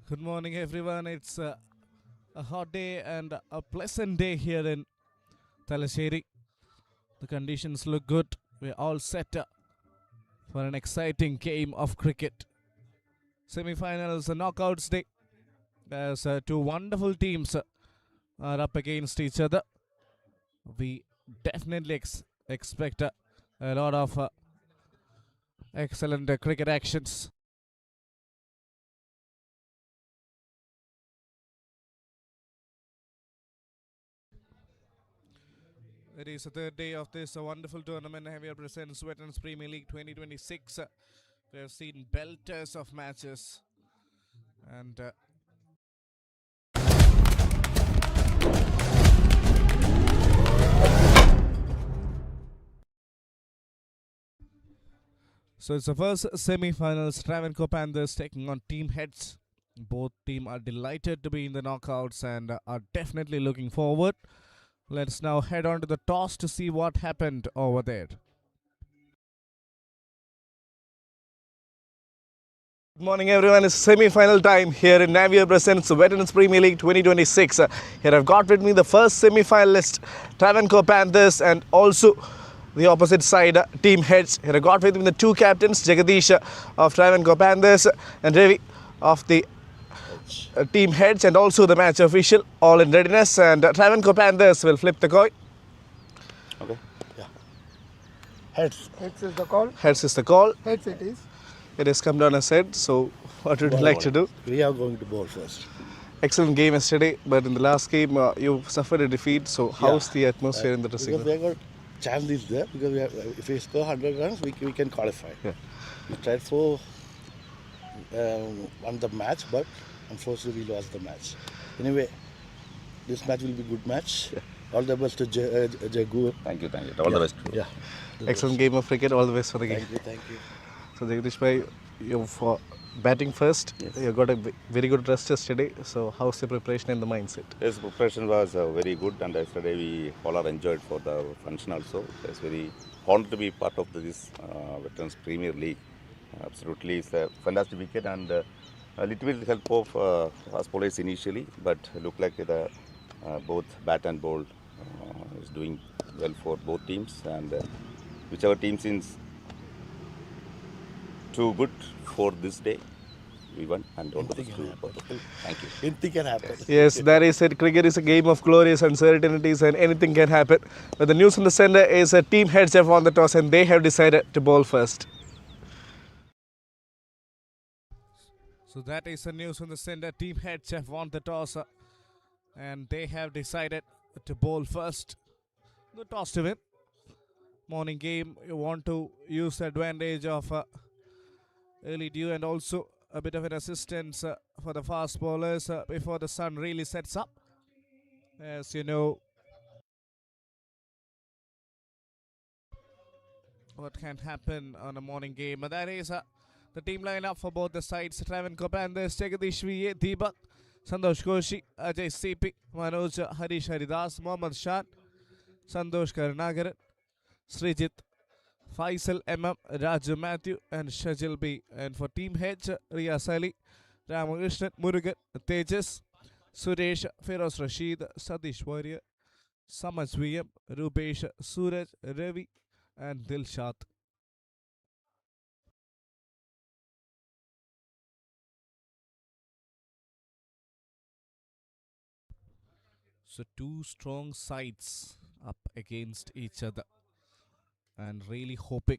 Good morning, everyone. It's a hot day and a pleasant day here in Talasheri. The conditions look good. We're all set for an exciting game of cricket. Semi-finals, knockouts day. As two wonderful teams are up against each other. We definitely expect a lot of excellent cricket actions. It is the third day of this wonderful tournament. Navio presents Veterans Premier League 2026. We have seen belters of matches, and so it's the first semi-finals. Travancore Panthers taking on Team Heads. Both teams are delighted to be in the knockouts and are definitely looking forward. Let's now head on to the toss to see what happened over there. Good morning, everyone. It's semi-final time here in Navio presents Veterans Premier League 2026. Here I've got with me the first semi-finalist, Travancore Panthers, and also the opposite side, Team Heads. Here I've got with me the two captains, Jagadish of Travancore Panthers and Ravi of the Team Heads, and also the match official, all in readiness. And Travancore Panthers will flip the coin. Okay. Yeah. Heads. Heads is the call. Heads is the call. Heads it is. It has come down as head. So, what would you like to do? We are going to bowl first. Excellent game yesterday, but in the last game you suffered a defeat. So how's the atmosphere in the dressing room? Because we have got chances there. Because we have, if we score 100 runs, we can qualify. Yeah. We tried for won the match, but unfortunately we lost the match. Anyway, this match will be a good match. Yeah. All the best to Jagu. Thank you. All the best. Yeah. Excellent game of cricket. All the best for the game. Thank you. So Jagdish bhai, you're for batting first. Yes. You got a very good rest yesterday. So how's the preparation and the mindset? Yes, preparation was very good, and yesterday we all are enjoyed for the function also. It's very honored to be part of this Veterans Premier League. Absolutely, it's a fantastic wicket and a little bit help of us bowlers initially, but look like the both bat and ball is doing well for both teams, and whichever team seems too good for this day, we won, and all the best to both of them. Thank you. Anything can happen. Yes, that is it. Cricket is a game of glorious uncertainties and anything can happen. But the news from the center is Team Heads have won the toss and they have decided to bowl first. So that is the news from the center. Team Heads have won the toss and they have decided to bowl first. The toss to win. Morning game, you want to use the advantage of early dew and also a bit of an assistance for the fast bowlers before the sun really sets up. As you know, what can happen on a morning game. And that is the team lineup for both the sides. Travancore Panthers, Jagadish V.A., Deepak, Santosh Koshi, Ajay C.P., Manoj Harish Haridas, Mohammad Shan, Santosh Karnagaran, Srijit, Faisal M.M., Raju Matthew, and Shajil B. And for Team H, Riya Sali, Ramakrishnan, Murugan, Tejas, Suresh, Feroz Rashid, Satish Warrior, Samaj VM, Rupesh, Suraj, Ravi, and Dilshad. So two strong sides up against each other and really hoping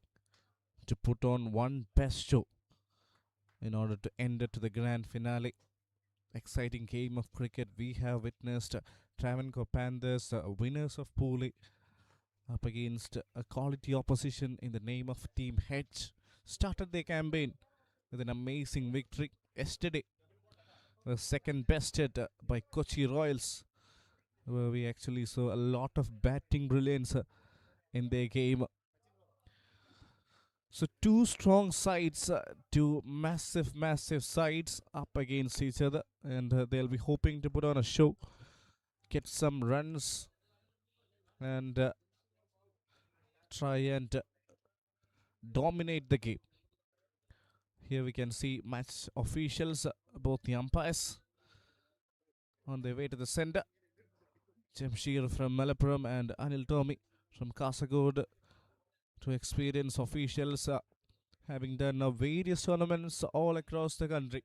to put on one best show in order to enter to the grand finale. Exciting game of cricket we have witnessed. Travancore Panthers, winners of Pool A, up against a quality opposition in the name of Team Hedge. Started their campaign with an amazing victory yesterday. Was second bested by Kochi Royals, where we actually saw a lot of batting brilliance in their game. So two strong sides, two massive sides up against each other, and they'll be hoping to put on a show, get some runs, and try and dominate the game. Here we can see match officials, both the umpires, on their way to the centre. Jamshir from Malappuram and Anil Tommy from Kasagod, to experienced officials having done various tournaments all across the country.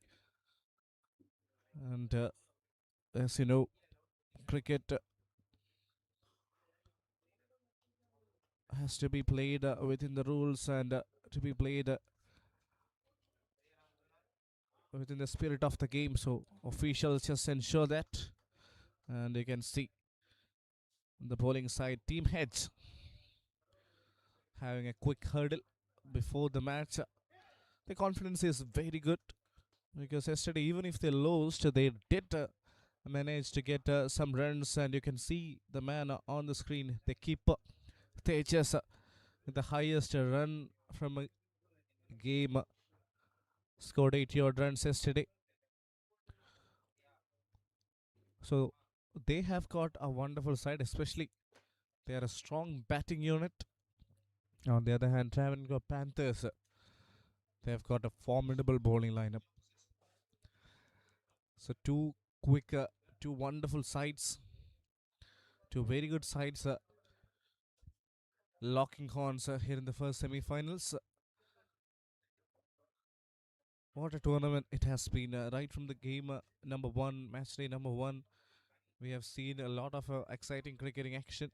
And as you know, cricket has to be played within the rules and to be played within the spirit of the game. So officials just ensure that. And you can see the bowling side, team heads having a quick hurdle before the match. The confidence is very good because yesterday, even if they lost, they did manage to get some runs. And you can see the man on the screen, the keeper, Tejas, with the highest run from a game, scored 80 odd runs yesterday. So they have got a wonderful side, especially they are a strong batting unit. On the other hand, Travancore Panthers, they have got a formidable bowling lineup. So two wonderful sides, two very good sides, locking horns here in the first semi-finals. What a tournament it has been! Right from the game number one, match day number one, we have seen a lot of exciting cricketing action.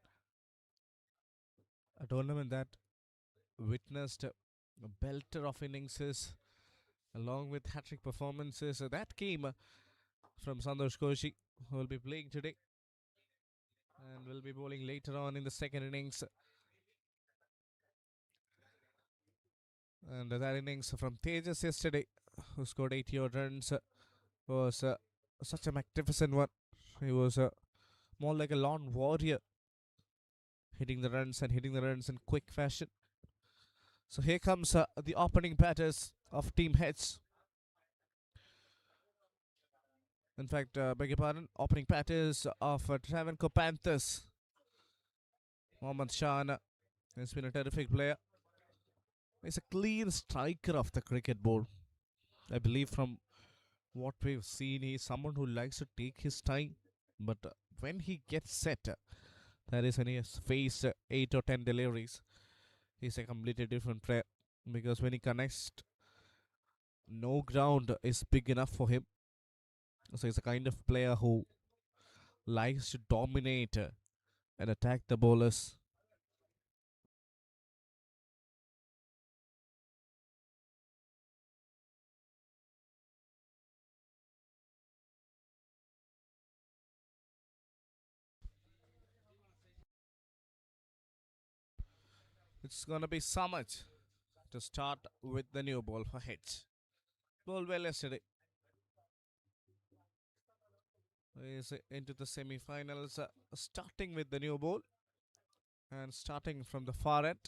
A tournament that witnessed a belter of innings along with hat-trick performances. That came from Santosh Koshi, who will be playing today and will be bowling later on in the second innings. And that innings from Tejas yesterday, who scored 80 odd runs, was such a magnificent one. He was more like a lone warrior, hitting the runs and hitting the runs in quick fashion. So here comes the opening batters of Team Heads. In fact, beg your pardon, opening batters of Travancore Panthers. Mohammad Shan has been a terrific player. He's a clean striker of the cricket board. I believe from what we've seen, he's someone who likes to take his time. But when he gets set, that is when he has faced 8 or 10 deliveries, he's a completely different player. Because when he connects, no ground is big enough for him. So he's a kind of player who likes to dominate and attack the bowlers. It's gonna be Samaj to start with the new ball for Heads. Bowled well yesterday. Is into the semi-finals, starting with the new ball and starting from the far end.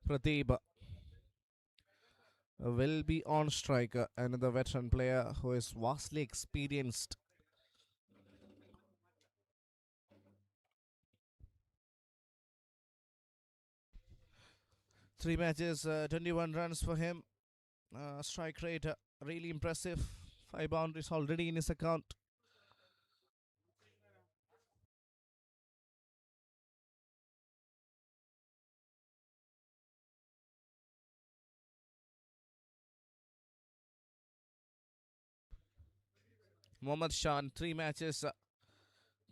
Pradeep will be on striker, another veteran player who is vastly experienced. Three matches, 21 runs for him. Strike rate really impressive. 5 boundaries already in his account. Mohammad Shan, 3 matches,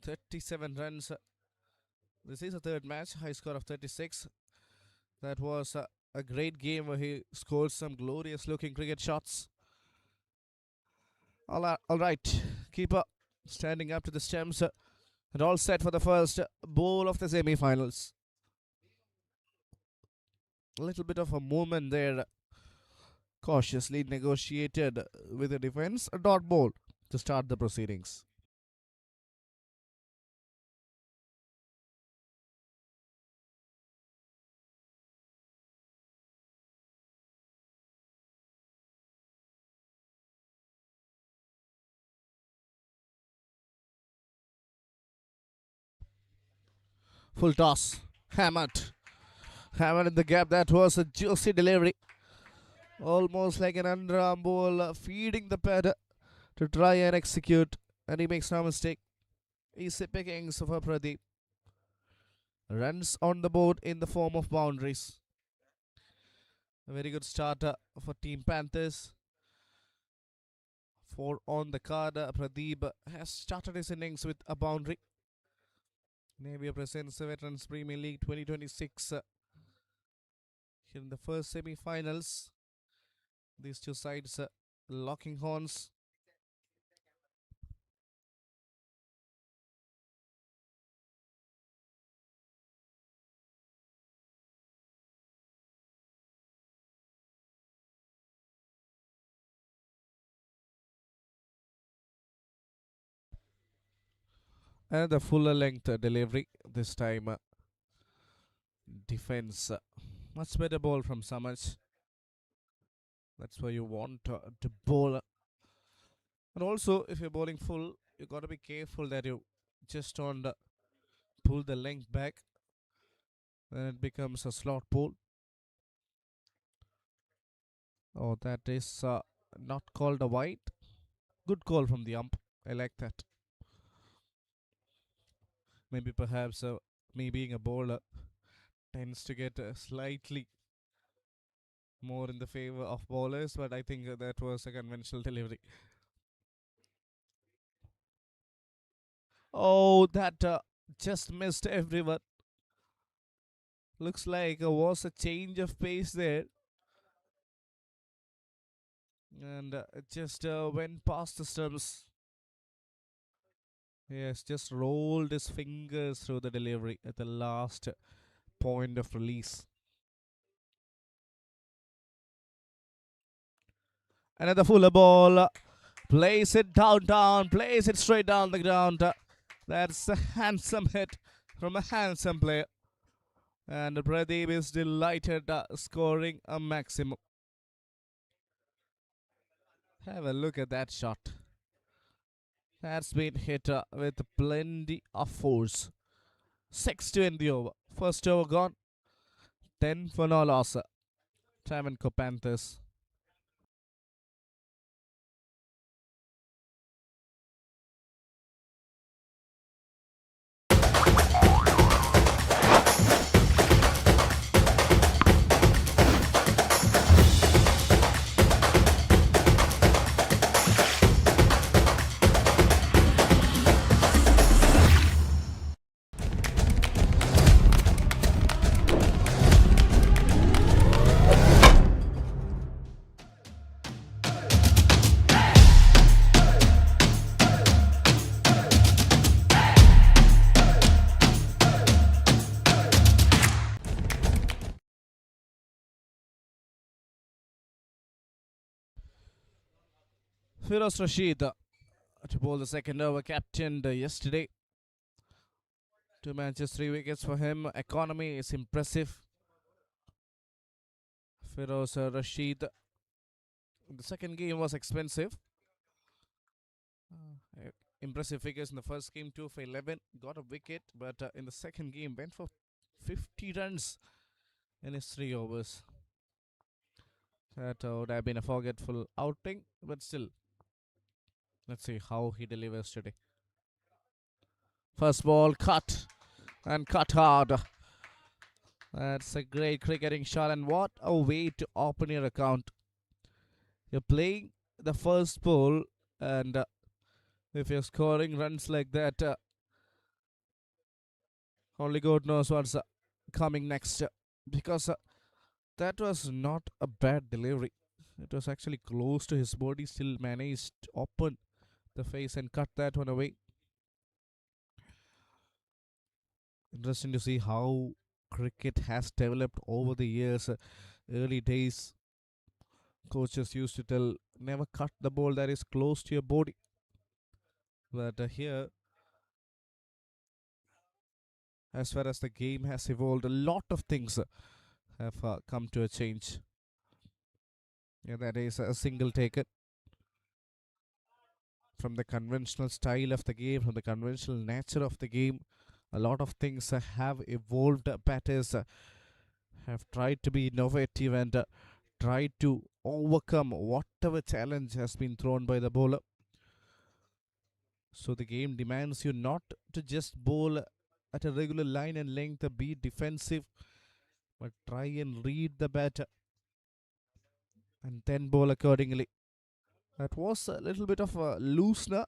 37 runs. This is a third match, high score of 36. That was a great game where he scored some glorious looking cricket shots. All right, keeper standing up to the stems and all set for the first bowl of the semi-finals. A little bit of a movement there, cautiously negotiated with the defense. A dot ball to start the proceedings. Full toss, hammered in the gap. That was a juicy delivery. Almost like an underarm ball, feeding the batter to try and execute, and he makes no mistake. Easy pickings for Pradeep. Runs on the board in the form of boundaries. A very good starter for Team Panthers. 4 on the card. Pradeep has started his innings with a boundary. Navio presents the Veterans Premier League 2026 here in the first semi-finals. These two sides locking horns. And the fuller length delivery. This time defense. Much better ball from Samaj. That's why you want to bowl. And also, if you're bowling full, you got to be careful that you just don't pull the length back. Then it becomes a slot ball. Oh, that is not called a wide. Good call from the ump. I like that. Maybe perhaps me being a bowler tends to get slightly more in the favor of bowlers, but I think that was a conventional delivery. Oh, that just missed everyone. Looks like was a change of pace there, and it just went past the stumps. Yes, just rolled his fingers through the delivery at the last point of release. Another fuller ball. Plays it down, plays it straight down the ground. That's a handsome hit from a handsome player. And Pradeep is delighted scoring a maximum. Have a look at that shot. That's been hit with plenty of force. 6 to end the over. First over gone. 10 for no loss. Travancore Panthers. Firoz Rashid to bowl the second over, captained yesterday. 2 matches, 3 wickets for him. Economy is impressive. Firoz Rashid. The second game was expensive. Impressive figures in the first game, 2 for 11. Got a wicket, but in the second game went for 50 runs in his 3 overs. That would have been a forgetful outing, but still. Let's see how he delivers today. First ball, cut. And cut hard. That's a great cricketing shot, and what a way to open your account. You're playing the first ball, and if you're scoring runs like that, only God knows what's coming next. Because that was not a bad delivery. It was actually close to his body, still managed to open the face and cut that one away. Interesting to see how cricket has developed over the years. Early days, coaches used to tell, never cut the ball that is close to your body. But here, as far as the game has evolved, a lot of things have come to a change. Yeah, that is a single taken from the conventional style of the game, from the conventional nature of the game. A lot of things have evolved. Batters have tried to be innovative and try to overcome whatever challenge has been thrown by the bowler. So the game demands you not to just bowl at a regular line and length, be defensive, but try and read the batter and then bowl accordingly. That was a little bit of a loosener,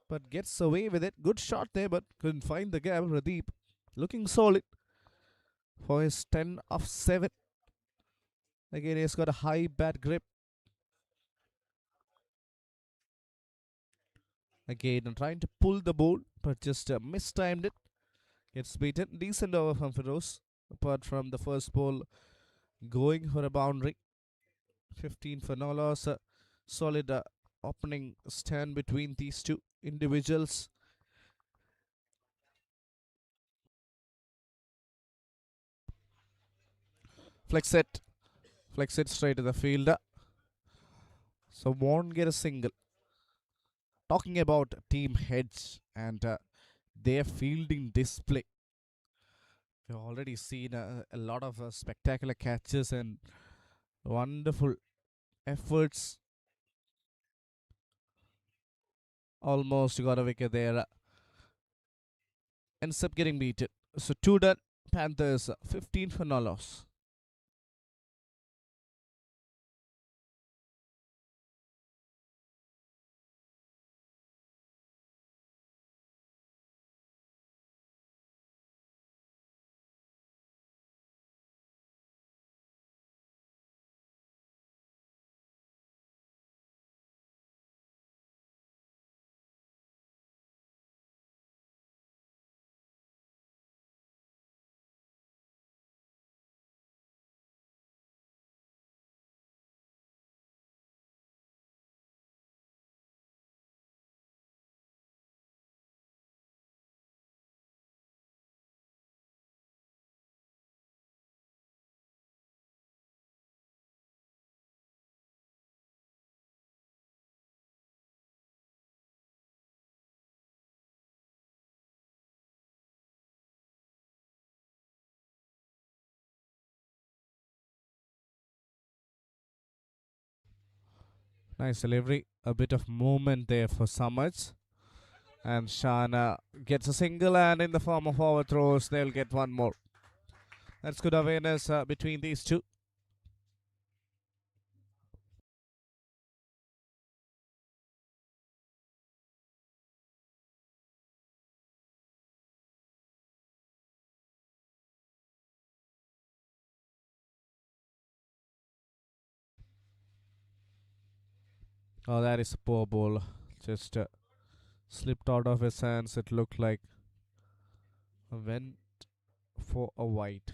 but gets away with it. Good shot there, but couldn't find the gap. Pradeep looking solid for his 10 of 7. Again, he's got a high bat grip. Again, trying to pull the ball, but just mistimed it. Gets beaten. Decent over from Feroz. Apart from the first ball going for a boundary. 15 for no loss. Solid opening stand between these two individuals. Flex it. Flex it straight to the fielder. So won't get a single. Talking about team heads and their fielding display. We've already seen a lot of spectacular catches and wonderful efforts. Almost got a wicket there. Ends up getting beaten. So 2 done. Panthers 15 for no loss. Nice delivery. A bit of movement there for Summers. And Shana gets a single, and in the form of overthrows, they'll get one more. That's good awareness between these two. Oh, that is a poor ball. Just slipped out of his hands. It looked like went for a wide.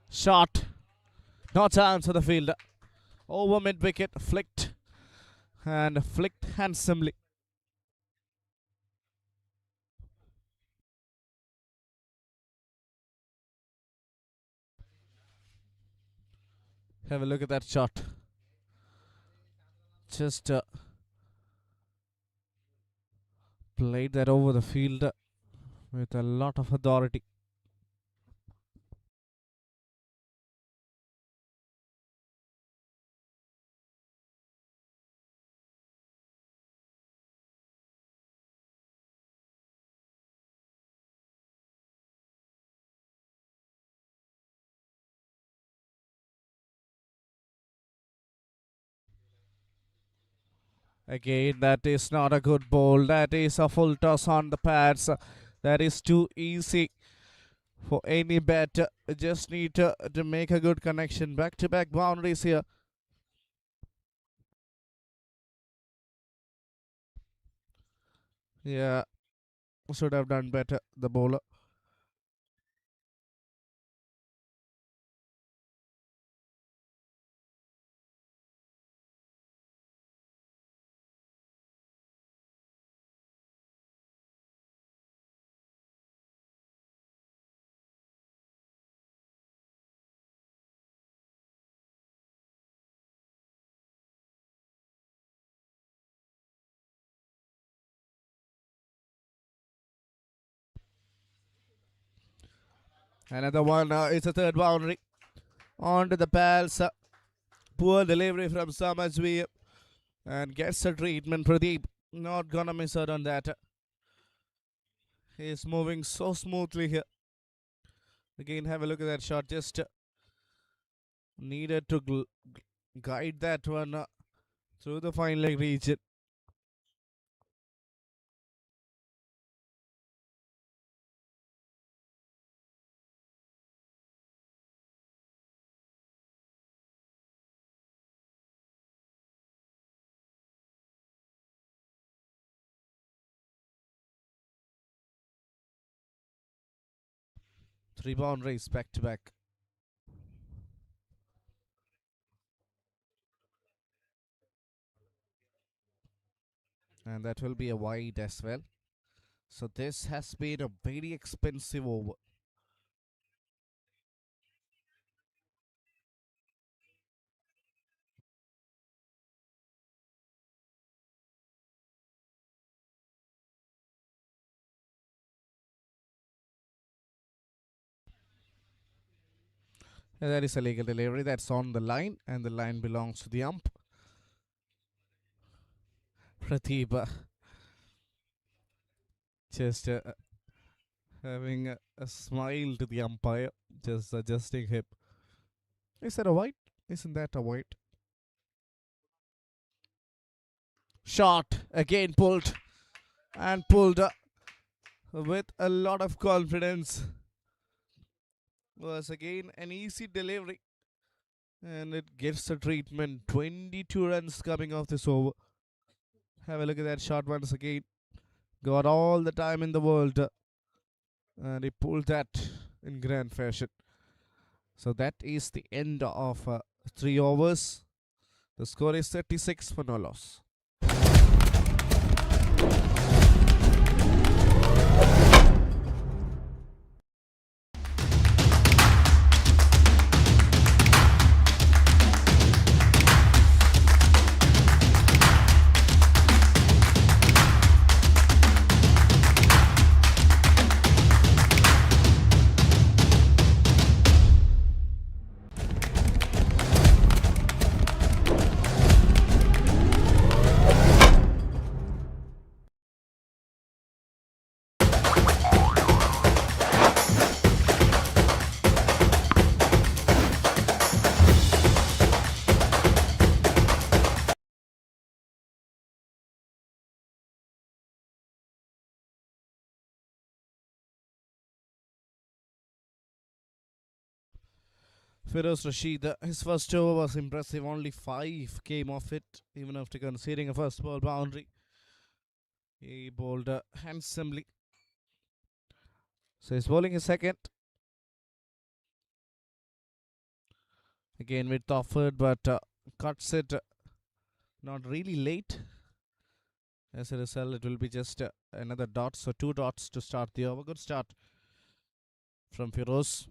Shot. Not chance for the fielder. Over mid wicket. Flicked. And flicked handsomely. Have a look at that shot. Just played that over the fielder with a lot of authority. Again, that is not a good ball. That is a full toss on the pads. That is too easy for any batter. Just need to make a good connection. Back to back boundaries here. Yeah, should have done better, the bowler. Another one. It's a third boundary. On to the pals. Poor delivery from Samasvi. And gets a treatment. Pradeep not gonna miss out on that. He's moving so smoothly here. Again, have a look at that shot. Just needed to guide that one through the fine leg region. Three boundaries back to back. And that will be a wide as well. So this has been a very expensive over. And that is a legal delivery that's on the line, and the line belongs to the ump. Pratibha just having a smile to the umpire, just adjusting hip. Is that a white? Isn't that a white? Shot again pulled and pulled with a lot of confidence. Was again an easy delivery, and it gets the treatment. 22 runs coming off this over. Have a look at that shot once again. Got all the time in the world, and he pulled that in grand fashion. So that is the end of 3 overs. The score is 36 for no loss. Firoz Rashid, his first over was impressive. Only 5 came off it, even after conceding a first ball boundary. He bowled handsomely. So he's bowling his second. Again with offered, but cuts it not really late. As a result, it will be just another dot. So 2 dots to start the over. Good start from Firoz.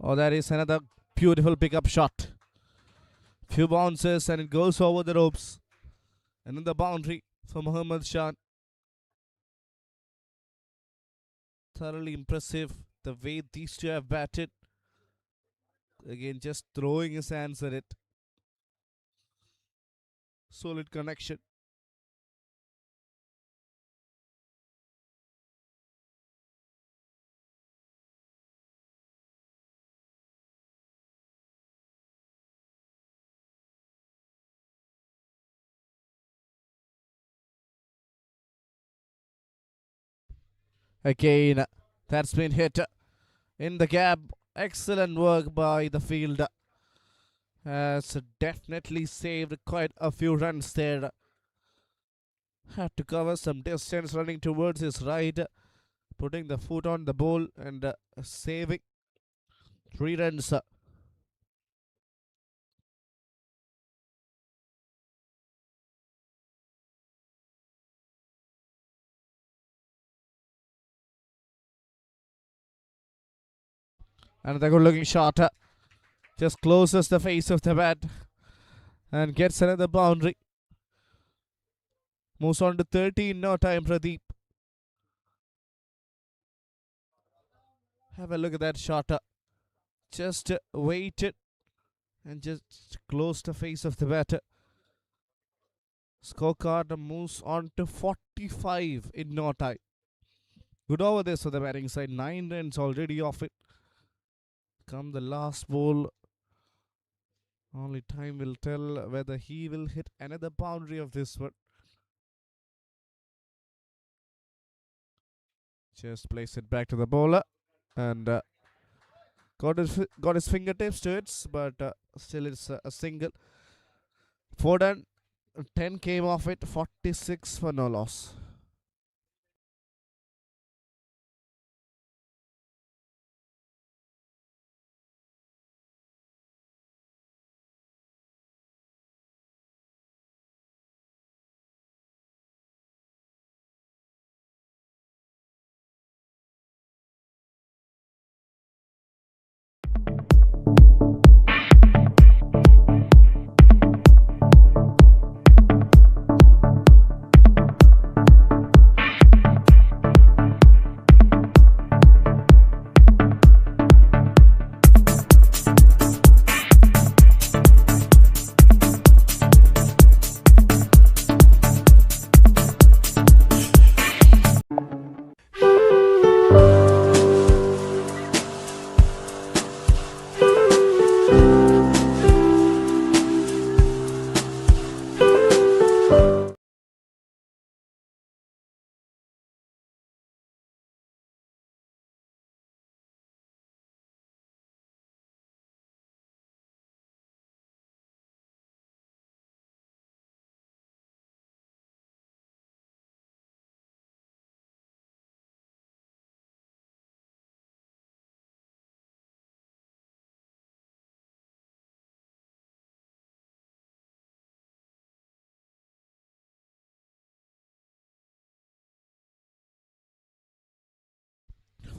Oh, that is another beautiful pickup shot. Few bounces and it goes over the ropes. Another boundary for Muhammad Shan. Thoroughly impressive the way these two have batted. Again, just throwing his hands at it. Solid connection. Again, that's been hit in the gap. Excellent work by the fielder. Has definitely saved quite a few runs there. Had to cover some distance running towards his right, putting the foot on the ball and saving 3 runs. Another good looking shot. Just closes the face of the bat and gets another boundary. Moves on to 30 in no time, Pradeep. Have a look at that shot. Just waited and just closed the face of the batter. Scorecard moves on to 45 in no time. Good over this for the batting side. 9 runs already off it. Come the last ball. Only time will tell whether he will hit another boundary of this one. Just place it back to the bowler. And got his fingertips to it, but still it's a single. 4 done. 10 came off it. 46 for no loss.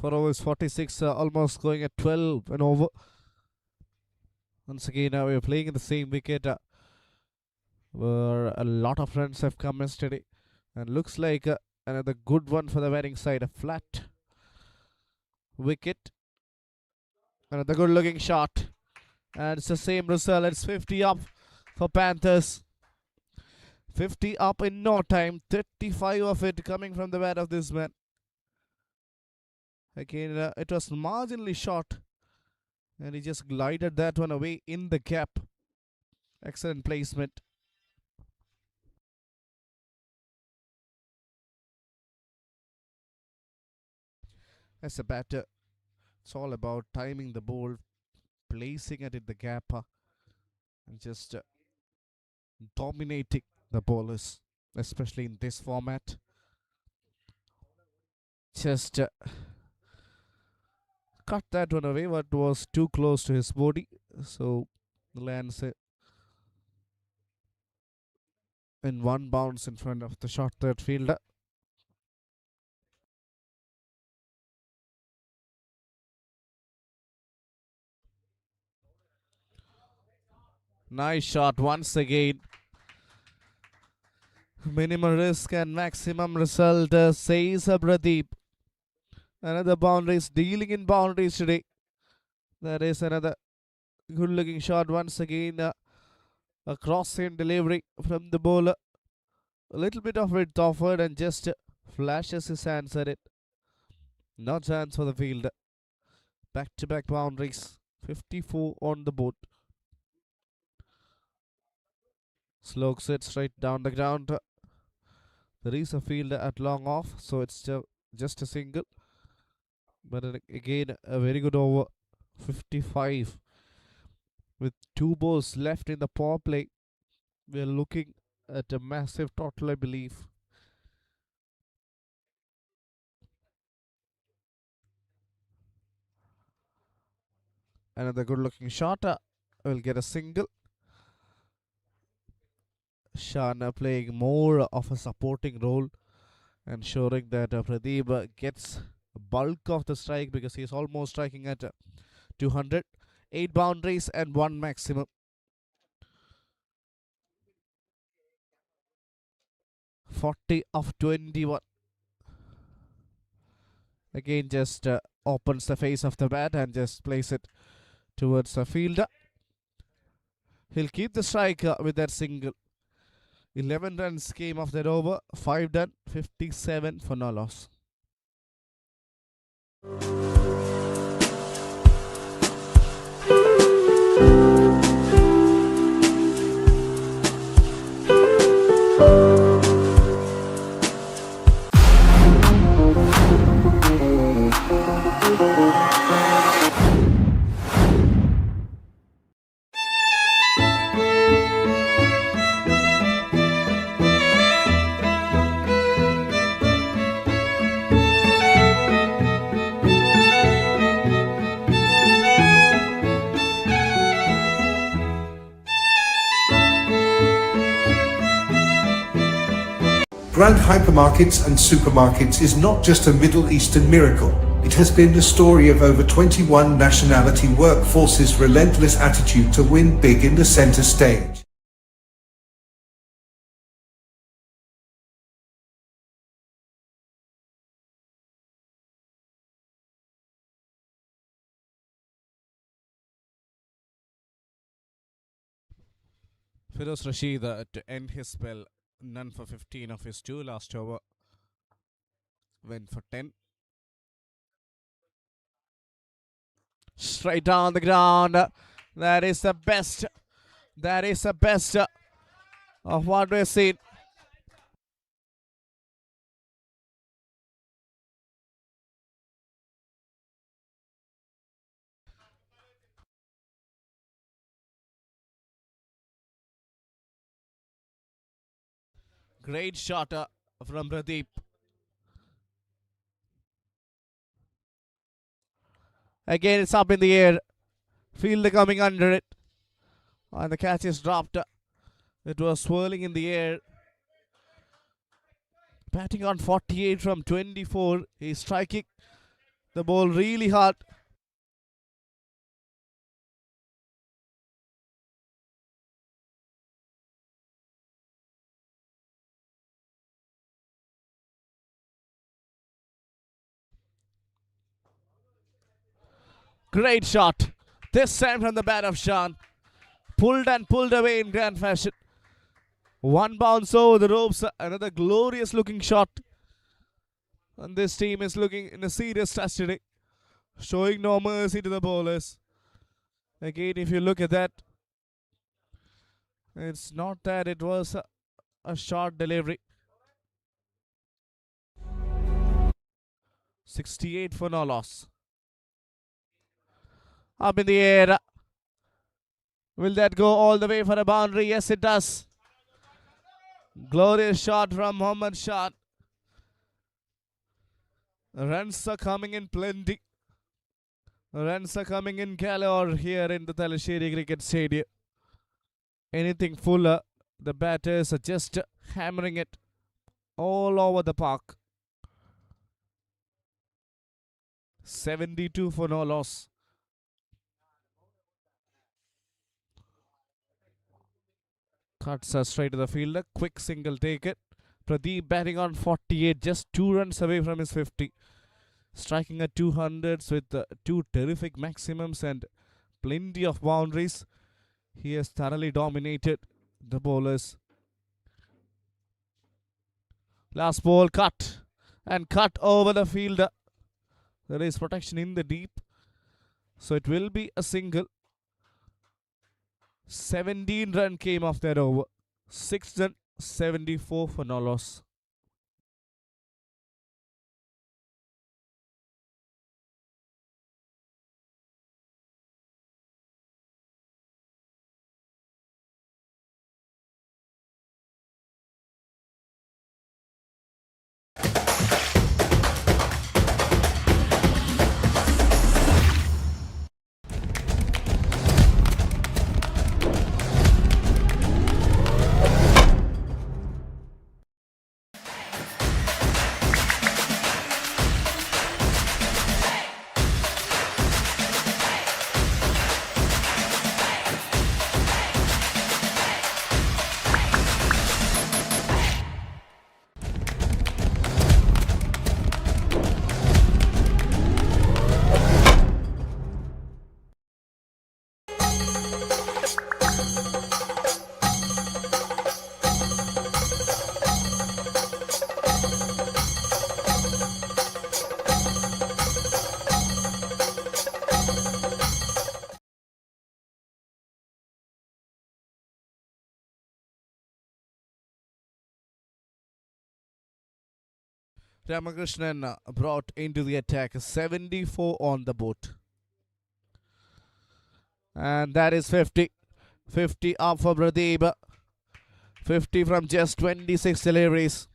For overs 46, almost going at 12 and over. Once again, we're playing in the same wicket where a lot of runs have come yesterday. And looks like another good one for the batting side. A flat wicket. Another good looking shot. And it's the same result. It's 50 up for Panthers. 50 up in no time. 35 of it coming from the bat of this man. Again, it was marginally short. And he just glided that one away in the gap. Excellent placement. As a batter, it's all about timing the ball, placing it in the gap, and just dominating the bowlers, especially in this format. Just cut that one away, but was too close to his body, so lands in one bounce in front of the short third fielder. Nice shot once again. Minimum risk and maximum result, says Pradeep. Another boundaries, dealing in boundaries today. That is another good looking shot once again. A cross-in delivery from the bowler. A little bit of width offered and just flashes his hands at it. No chance for the fielder. Back-to-back boundaries. 54 on the board. Slokes it straight down the ground. There is a fielder at long off, so it's just a single. But again, a very good over. 55. With 2 balls left in the power play, we're looking at a massive total, I believe. Another good looking shot. Will get a single. Shana playing more of a supporting role, ensuring that Pradeep gets bulk of the strike because he's almost striking at 200. 8 boundaries and 1 maximum. 40 of 21. Again, just opens the face of the bat and just plays it towards the fielder. He'll keep the strike with that single. 11 runs came off that over. 5 done. 57 for no loss. Brand hypermarkets and supermarkets is not just a Middle Eastern miracle. It has been the story of over 21 nationality workforces' relentless attitude to win big in the center stage. Firoz Rashid to end his spell. None for 15 of his 2 last over. Went for 10. Straight down the ground. That is the best. That is the best of what we've seen. Great shot from Pradeep. Again, it's up in the air. Fielder coming under it. And the catch is dropped. It was swirling in the air. Batting on 48 from 24. He's striking the ball really hard. Great shot. This time from the bat of Shan. Pulled and pulled away in grand fashion. One bounce over the ropes. Another glorious looking shot. And this team is looking in a serious touch today. Showing no mercy to the bowlers. Again, if you look at that, it's not that it was a short delivery. 68 for no loss. Up in the air. Will that go all the way for a boundary? Yes, it does. Glorious shot from Mohammad Shah. Runs are coming in plenty. Runs are coming in galore here in the Talasheri Cricket Stadium. Anything fuller, the batters are just hammering it all over the park. 72 for no loss. Cuts are straight to the fielder. Quick single take it. Pradeep batting on 48, just 2 runs away from his 50. Striking at 200s with 2 terrific maximums and plenty of boundaries. He has thoroughly dominated the bowlers. Last ball cut. And cut over the fielder. There is protection in the deep. So it will be a single. 17 run came off that over. 6 run, 74 for no loss. Ramakrishnan brought into the attack. 74 on the board. And that is 50. 50 up for Pradeep. 50 from just 26 deliveries.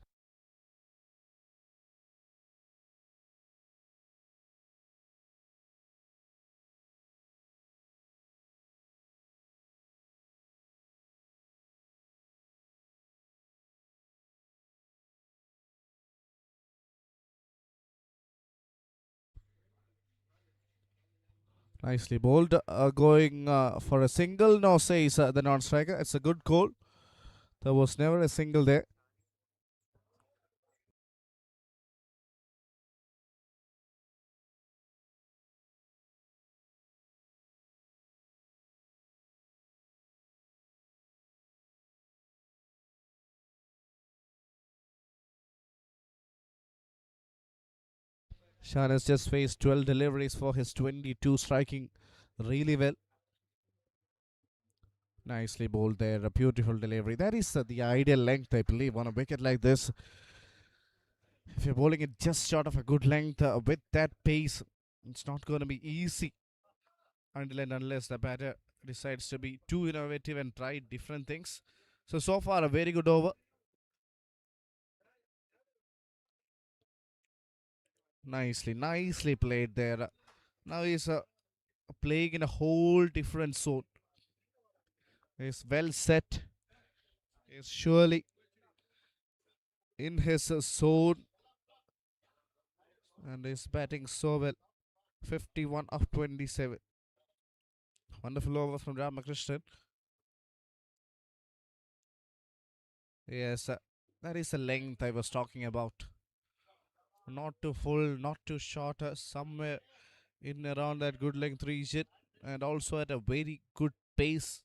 Nicely bowled. Going for a single. No, says the non-striker. It's a good call. There was never a single there. Shan has just faced 12 deliveries for his 22, striking really well. Nicely bowled there. A beautiful delivery. That is the ideal length, I believe, on a wicket like this. If you're bowling it just short of a good length with that pace, it's not going to be easy until and unless the batter decides to be too innovative and try different things. So far, a very good over. Nicely played there. Now he's playing in a whole different zone. He's well set. He's surely in his zone and is batting so well. 51 of 27. Wonderful over from Ramakrishnan. Yes, that is the length I was talking about. Not too full, not too short, somewhere in around that good length region, and also at a very good pace.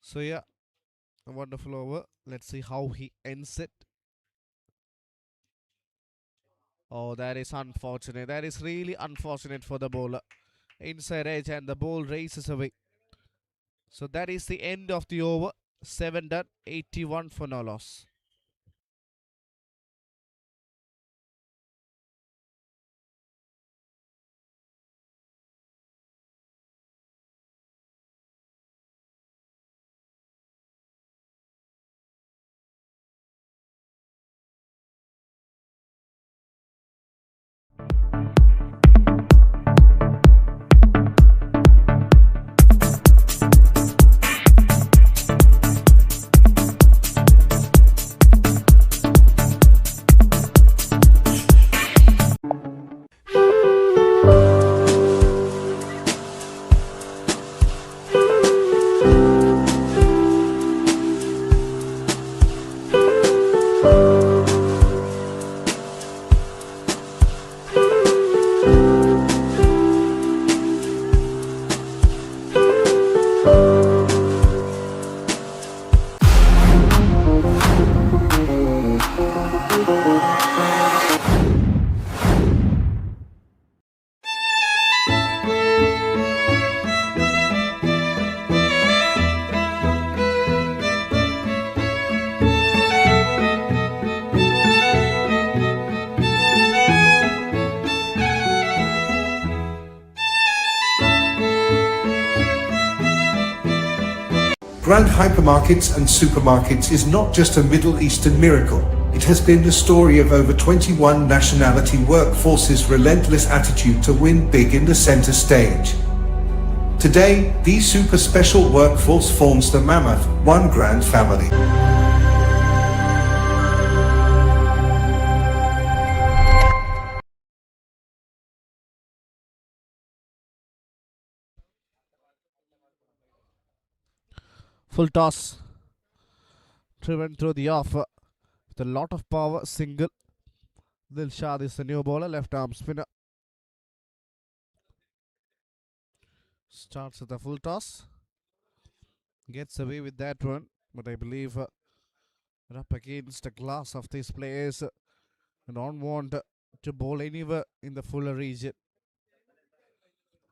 So yeah, a wonderful over. Let's see how he ends it. Oh, that is unfortunate. That is really unfortunate for the bowler. Inside edge and the ball races away. So that is the end of the over. 7 done, 81 for no loss. Grand hypermarkets and supermarkets is not just a Middle Eastern miracle. It has been the story of over 21 nationality workforces' relentless attitude to win big in the center stage. Today, the super special workforce forms the mammoth, one grand family. Full toss. Driven through the off with a lot of power. Single. Dilshad is the new bowler. Left arm spinner. Starts with a full toss. Gets away with that one. But I believe up against the glass of these players. Don't want to bowl anywhere in the fuller region.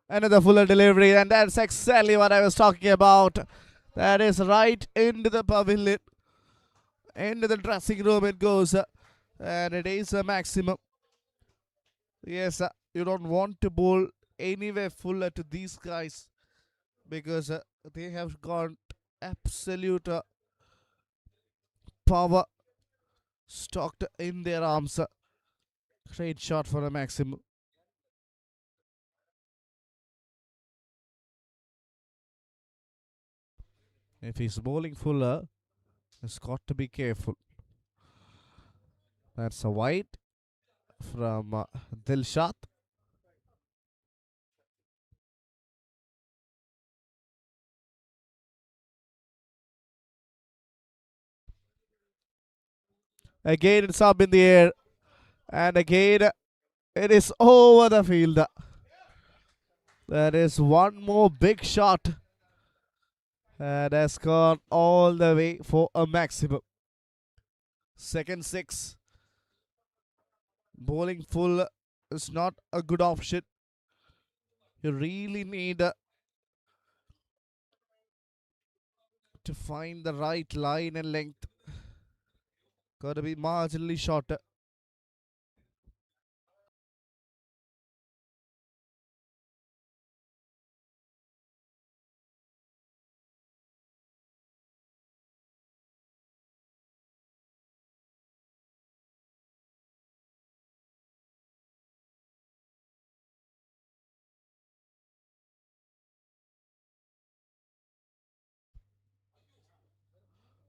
Another fuller delivery, and that's exactly what I was talking about. That is right into the pavilion, into the dressing room it goes, and it is a maximum. Yes, you don't want to bowl anywhere fuller to these guys because they have got absolute power stocked in their arms. Great shot for a maximum. If he's bowling fuller, he's got to be careful. That's a wide from Dilshat. Again, it's up in the air, and again, it is over the field. There is one more big shot, and has gone all the way for a maximum. Second six. Bowling full is not a good option. You really need to find the right line and length. Gotta be marginally shorter.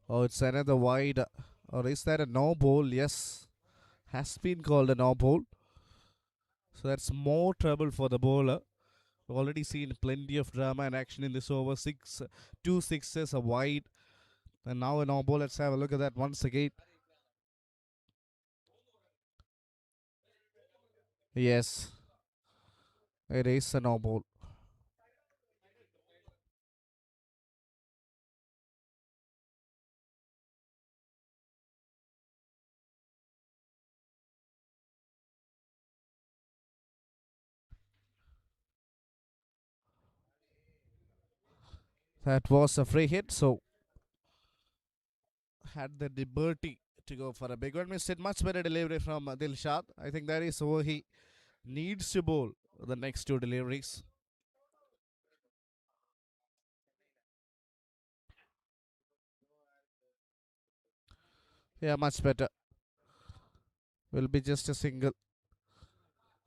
Oh, it's another wide. Or is that a no ball? Yes. Has been called a no ball. So that's more trouble for the bowler. We've already seen plenty of drama and action in this over. Two sixes, a wide. And now a no ball. Let's have a look at that once again. Yes. It is a no ball. That was a free hit. So had the liberty to go for a big one. Missed it. Much better delivery from Dilshad. I think that is where he needs to bowl the next two deliveries. Yeah, much better. Will be just a single.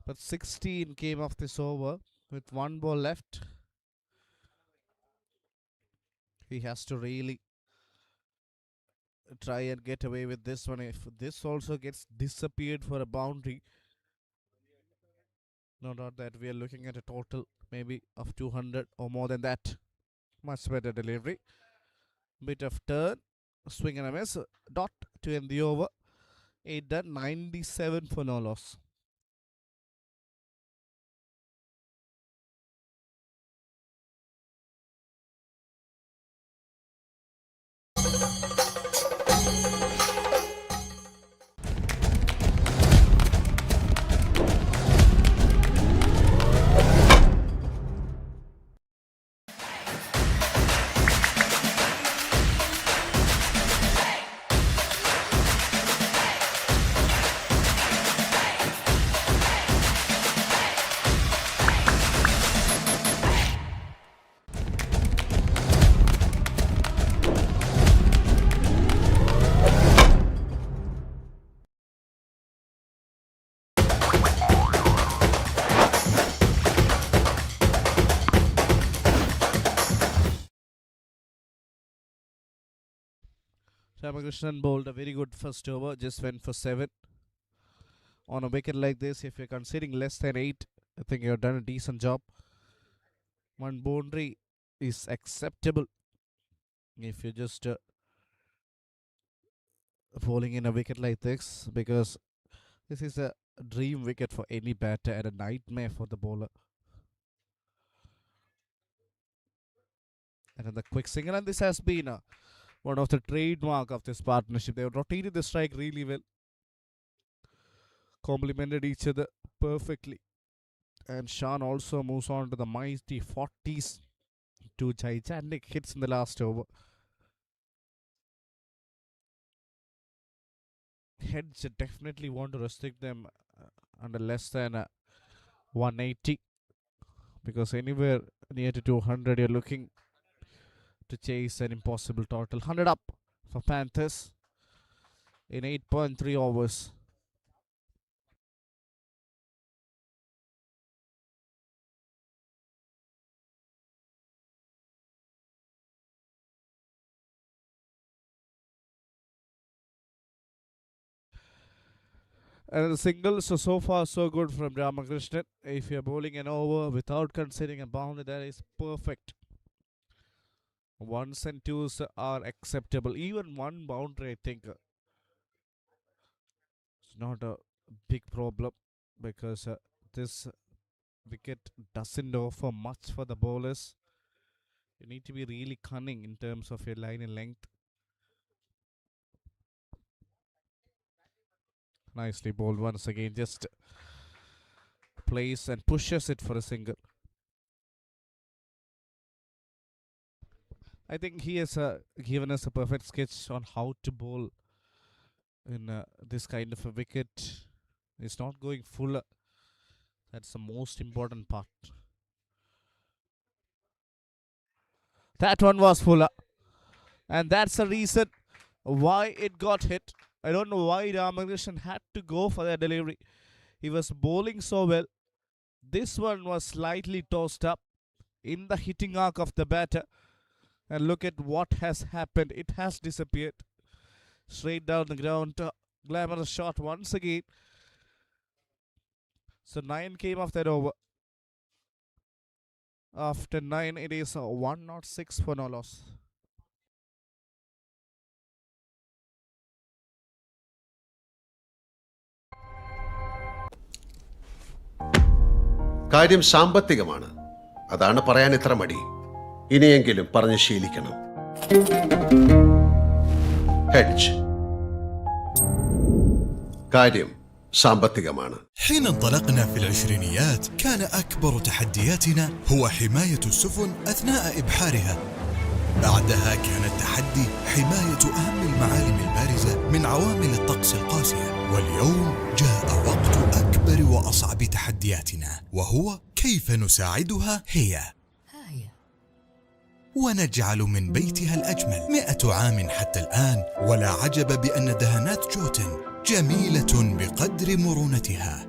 But 16 came off this over with one ball left. He has to really try and get away with this one. If this also gets disappeared for a boundary, no doubt that we are looking at a total maybe of 200 or more than that. Much better delivery. Bit of turn, swing and a miss. Dot to end the over. 8 done, 97 for no loss. Ramakrishnan bowled a very good first over, just went for 7. On a wicket like this, if you're considering less than 8, I think you've done a decent job. One boundary is acceptable if you're just bowling in a wicket like this, because this is a dream wicket for any batter and a nightmare for the bowler. Another quick single, and this has been one of the trademark of this partnership. They have rotated the strike really well, complemented each other perfectly. And Sean also moves on to the mighty 40s. Two gigantic hits in the last over. Heads definitely want to restrict them under less than 180, because anywhere near to 200 you're looking to chase an impossible total. 100 up for Panthers in 8.3 overs. And the singles, so far so good from Ramakrishnan. If you're bowling an over without considering a boundary, that is perfect. Ones and twos are acceptable. Even one boundary, I think, it's not a big problem, because this wicket doesn't offer much for the bowlers. You need to be really cunning in terms of your line and length. Nicely bowled once again. Just plays and pushes it for a single. I think he has given us a perfect sketch on how to bowl in this kind of a wicket. It's not going full. That's the most important part. That one was fuller. And that's the reason why it got hit. I don't know why Ramakrishnan had to go for that delivery. He was bowling so well. This one was slightly tossed up in the hitting arc of the batter. And look at what has happened. It has disappeared. Straight down the ground. Glamorous shot once again. So 9 came off that over. After 9, it is 106 for no loss. കാര്യം സാമ്പത്തികമാണ്. അതാണ് പറയാൻ ഇത്ര മടി. ഇനിയെങ്കിലും പറഞ്ഞ് ശീലിക്കണം. Hedge. കാര്യം സാമ്പത്തികമാണ്. حين انطلقنا في العشرينيات كان أكبر تحدياتنا هو حماية السفن أثناء إبحارها. بعدها كان التحدي حماية أهم المعالم البارزة من عوامل الطقس القاسية. واليوم جاء وقت أكبر وأصعب تحدياتنا، وهو كيف نساعدها هي ونجعل من بيتها الأجمل. 100 عام حتى الآن، ولا عجب بأن دهانات جوتن جميلة بقدر مرونتها.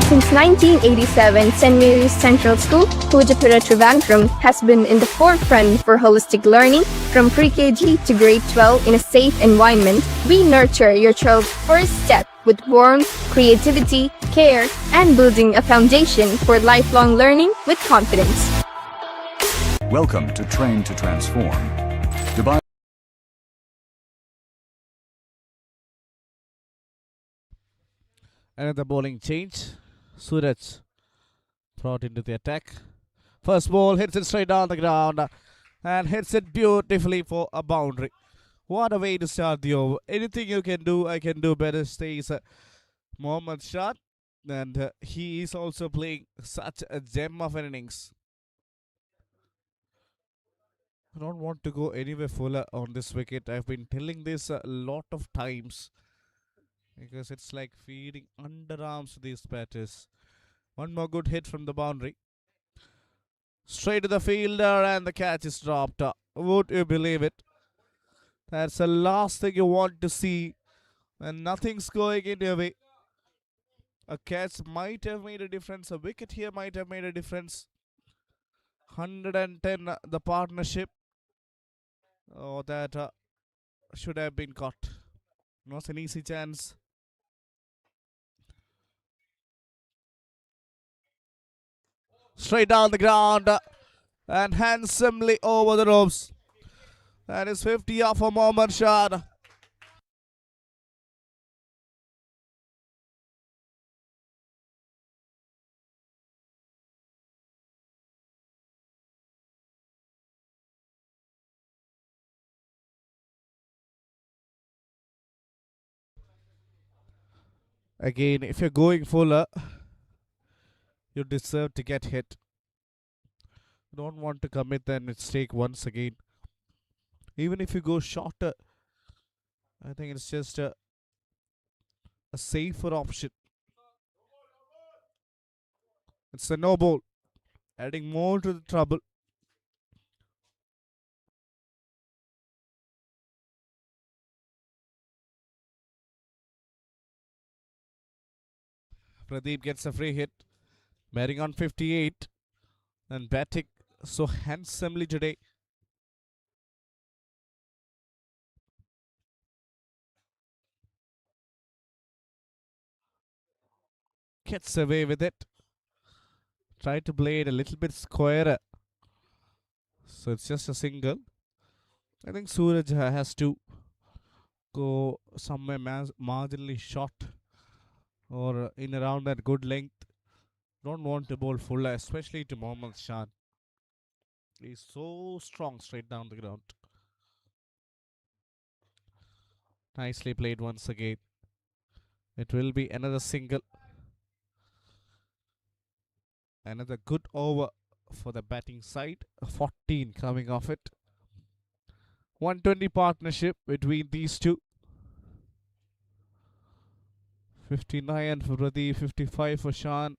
Since 1987, St. Mary's Central School, Pujapura Trivandrum, has been in the forefront for holistic learning from pre-KG to grade 12 in a safe environment. We nurture your child's first step with warmth, creativity, care, and building a foundation for lifelong learning with confidence. Welcome to Train to Transform. Dubai. Another bowling change. Suraj brought into the attack. First ball hits it straight down the ground and hits it beautifully for a boundary. What a way to start the over. Anything you can do, I can do better, stays Mohammad Shah. And he is also playing such a gem of an innings. I don't want to go anywhere fuller on this wicket. I've been telling this a lot of times, because it's like feeding underarms to these batters. One more good hit from the boundary. Straight to the fielder, and the catch is dropped. Would you believe it? That's the last thing you want to see when nothing's going in your way. A catch might have made a difference. A wicket here might have made a difference. 110 the partnership. Oh, that should have been caught. Not an easy chance. Straight down the ground and handsomely over the ropes. That is 50 off for Mohammad Shah. Again, if you're going fuller, you deserve to get hit. You don't want to commit that mistake once again. Even if you go shorter, I think it's just a safer option. It's a no ball, adding more to the trouble. Pradeep gets a free hit, batting on 58 and batting so handsomely today. Gets away with it. Try to play it a little bit squarer. So it's just a single. I think Suraj has to go somewhere marginally short or in around that good length. Don't want to bowl full, especially to Mohammad Shan. He's so strong straight down the ground. Nicely played once again. It will be another single. Another good over for the batting side. 14 coming off it. 120 partnership between these two. 59 for Pradeep, 55 for Shan.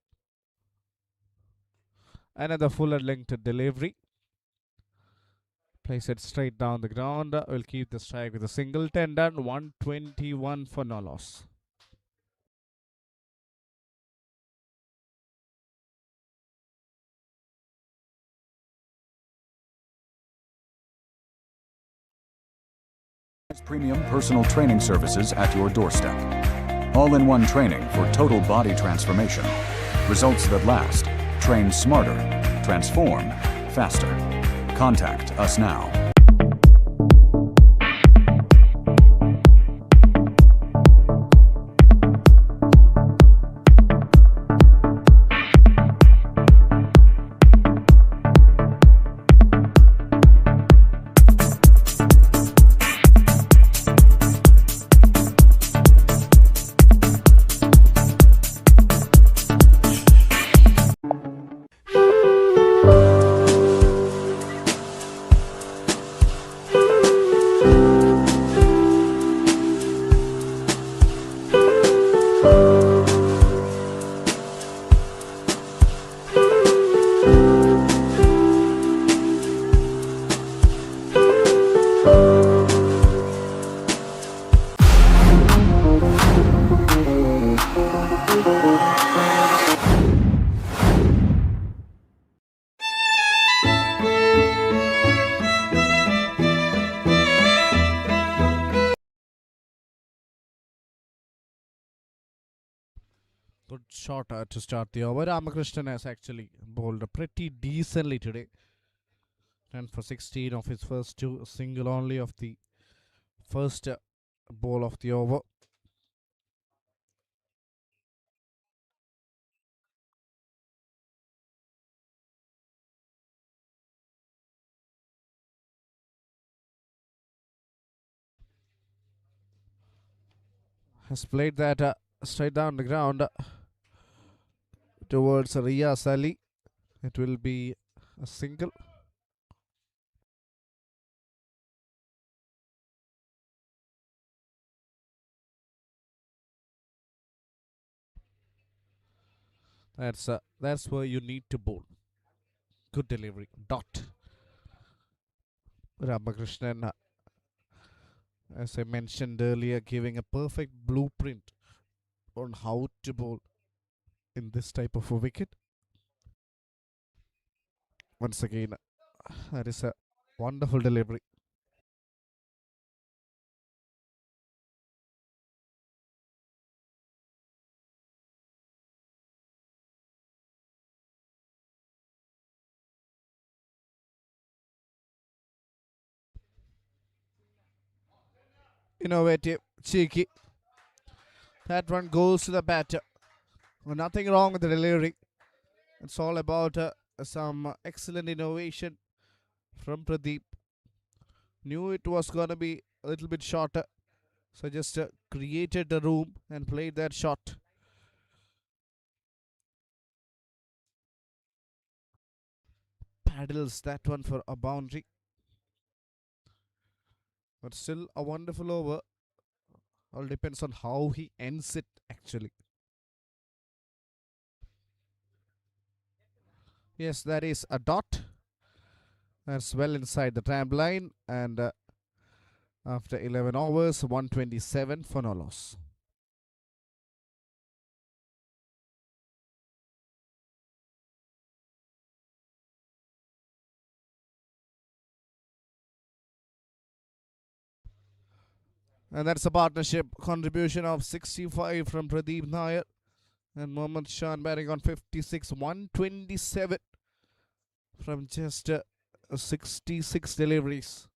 Another fuller length delivery. Place it straight down the ground. Will keep the strike with a single. 10 done. 121 for no loss. Premium personal training services at your doorstep. All-in-one training for total body transformation. Results that last. Train smarter. Transform faster. Contact us now. Good shot to start the over. Ramakrishnan has actually bowled pretty decently today. 10 for 16 of his first two. A single only of the first ball of the over. Has played that straight down the ground towards Riyas Ali. It will be a single. That's where you need to bowl. Good delivery. Dot. Ramakrishnan, as I mentioned earlier, giving a perfect blueprint on how to bowl in this type of a wicket. Once again, that is a wonderful delivery. Innovative, cheeky. That one goes to the batter. Nothing wrong with the delivery. It's all about some excellent innovation from Pradeep. Knew it was going to be a little bit shorter. So just created the room and played that shot. paddles that one for a boundary. But still a wonderful over. All depends on how he ends it actually. Yes, that is a dot. That's well inside the tramline. And after 11 overs, 127 for no loss. And that's a partnership contribution of 65 from Pradeep Nair and Mohammad Shan batting on 56, 127 from just 66 deliveries.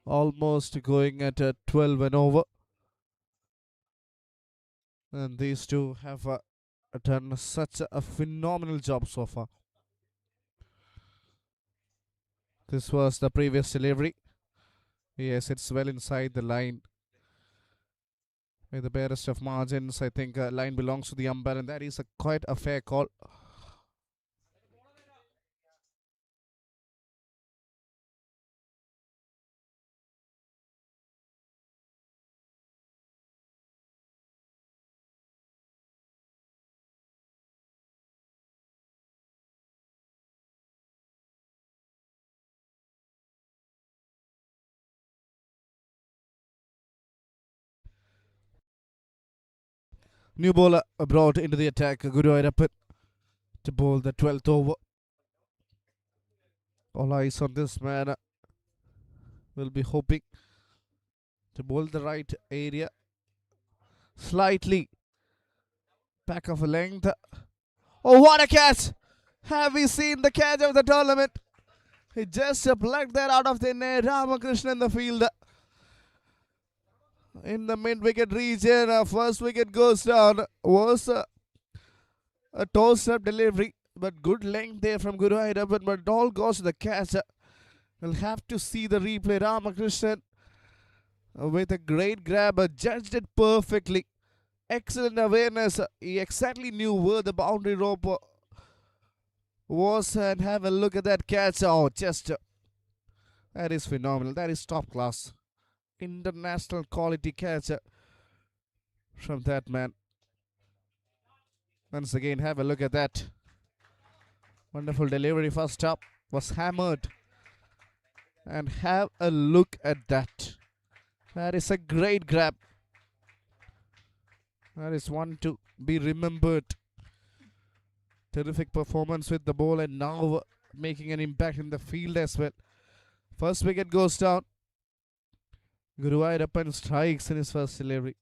Almost going at 12 and over. And these two have done such a phenomenal job so far. This was the previous delivery. Yes, it's well inside the line. With the barest of margins, I think line belongs to the umpire, and that is quite a fair call. New bowler brought into the attack, Guru Airappan, to bowl the 12th over. All eyes on this man. Will be hoping to bowl the right area. Slightly back of a length. Oh, what a catch! Have we seen the catch of the tournament? He just plucked that out of the net. Ramakrishnan in the field. In the mid-wicket region, first wicket goes down. Was a toss-up delivery, but good length there from Guru Airappan, but it all goes to the catch. We'll have to see the replay. Ramakrishnan with a great grab, judged it perfectly. Excellent awareness. He exactly knew where the boundary rope was, and have a look at that catch. Oh, just that is phenomenal. That is top class. International quality catch from that man. Once again, have a look at that. Wonderful delivery first up. Was hammered. And have a look at that. That is a great grab. That is one to be remembered. Terrific performance with the ball, and now making an impact in the field as well. First wicket goes down. Guru Airappan strikes in his first delivery.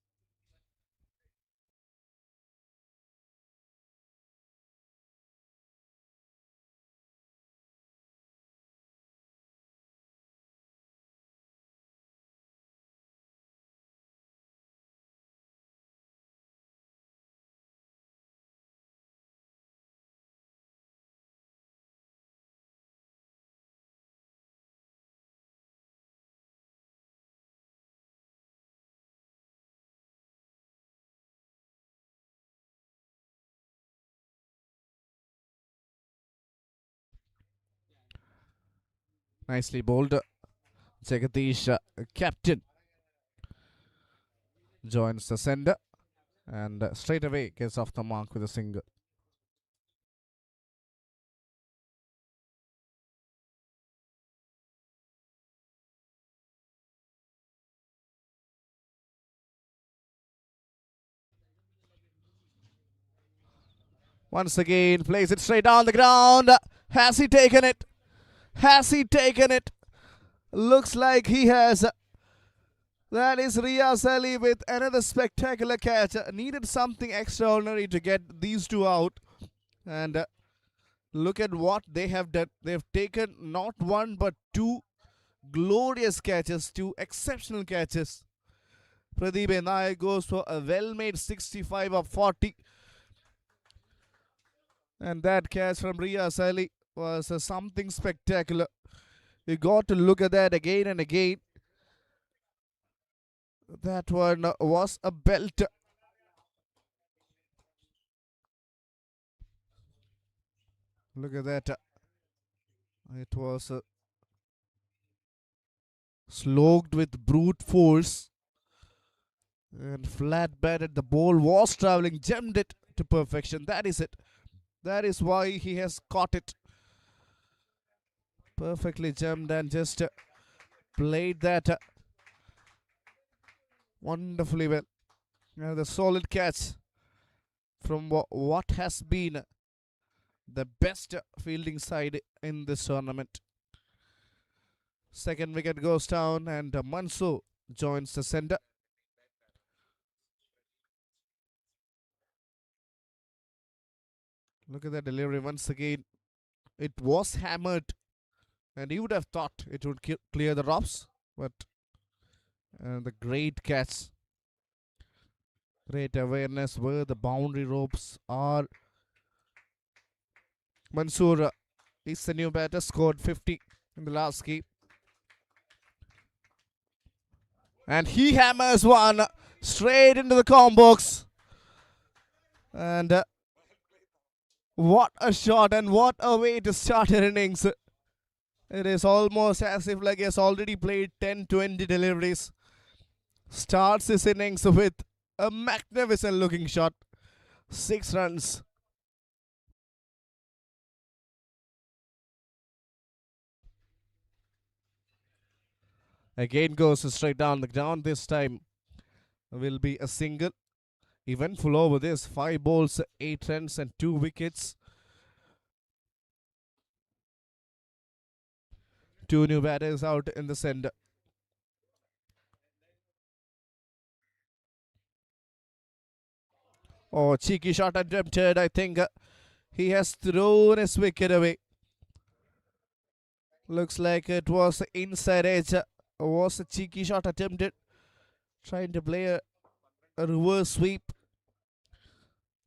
Nicely bowled. Jagadish, captain, joins the sender and straight away gets off the mark with a single. Once again, plays it straight down the ground. Has he taken it? Has he taken it? Looks like he has. That is Riyaz Ali with another spectacular catch. Needed something extraordinary to get these two out. And look at what they have done. They've taken not one but two glorious catches, two exceptional catches. Pradeep Nair goes for a well-made 65 of 40. And that catch from Riyaz Ali was something spectacular. You got to look at that again and again. That one was a belt. Look at that. It was slogged with brute force and flat batted. The ball was traveling, gemmed it to perfection. That is it. That is why he has caught it. Perfectly gemmed and just played that wonderfully well. The solid catch from what has been the best fielding side in this tournament. Second wicket goes down and Mansoor joins the center. Look at that delivery once again. It was hammered and you would have thought it would clear the ropes, but the great catch. Great awareness where the boundary ropes are. Mansoor is the new batter, scored 50 in the last game. And he hammers one straight into the comb box. And what a shot and what a way to start an innings. It is almost as if like he has already played 10-20 deliveries. Starts his innings with a magnificent looking shot. 6 runs. Again goes straight down the ground. This time will be a single. Eventful over this. 5 balls, 8 runs and 2 wickets. 2 new batters out in the center. Oh, cheeky shot attempted. I think he has thrown his wicket away. Looks like it was inside edge. Was a cheeky shot attempted. Trying to play a reverse sweep.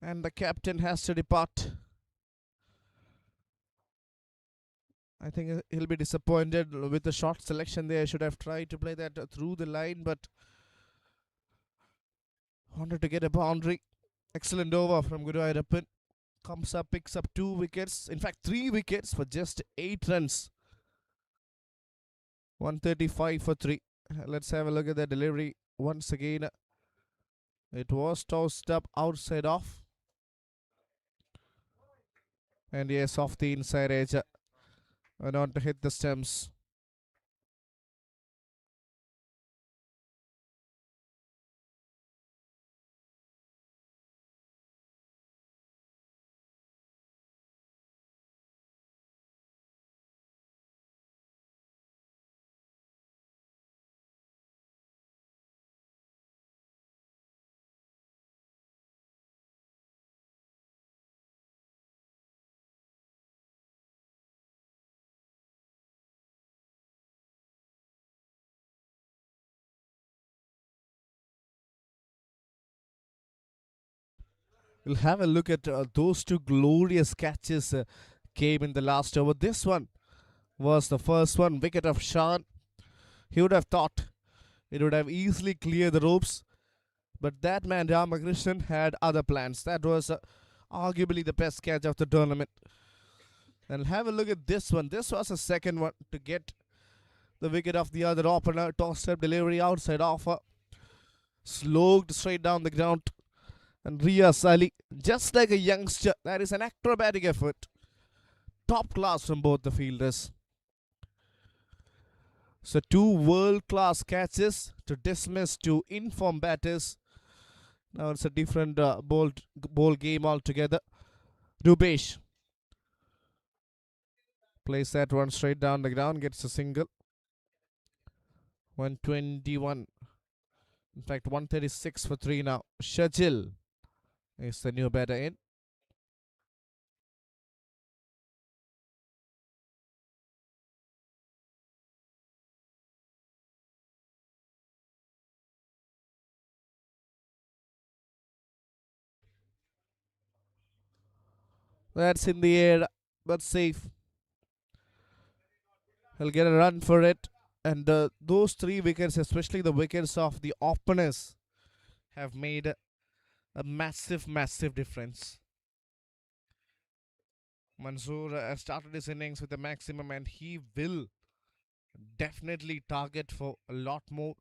And the captain has to depart. I think he'll be disappointed with the shot selection there. Should have tried to play that through the line, but wanted to get a boundary. Excellent over from Guru Ayyappan. Comes up, picks up 2 wickets. In fact, 3 wickets for just 8 runs. 135 for 3. Let's have a look at the delivery once again. It was tossed up outside off. And yes, off the inside edge. Went on to hit the stems. We'll have a look at those 2 glorious catches came in the last over. This one was the first one, wicket of Shan. He would have thought it would have easily cleared the ropes. But that man, Ramakrishnan, had other plans. That was arguably the best catch of the tournament. And have a look at this one. This was the second one to get the wicket of the other opener. Tossed up delivery outside offer. Slogged straight down the ground. And Riyaz Ali, just like a youngster, that is an acrobatic effort. Top class from both the fielders. So 2 world-class catches to dismiss 2 informed batters. Now it's a different ball game altogether. Rubesh plays that one straight down the ground, gets a single. 121. In fact, 136 for 3 now. Shajil is the new batter in. That's in the air, but safe. He'll get a run for it. And those 3 wickets, especially the wickets of the openers, have made a massive, massive difference. Mansoor has started his innings with a maximum, and he will definitely target for a lot more.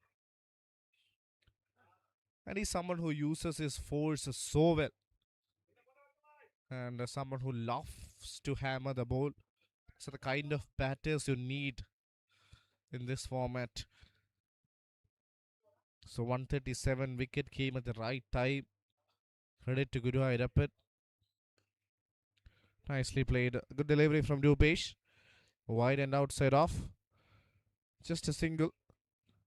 And he's someone who uses his force so well, and someone who loves to hammer the ball. So the kind of batters you need in this format. So 137 wicket came at the right time. Credit to Guru Airappat. Nicely played. Good delivery from Dupesh. Wide and outside off. Just a single.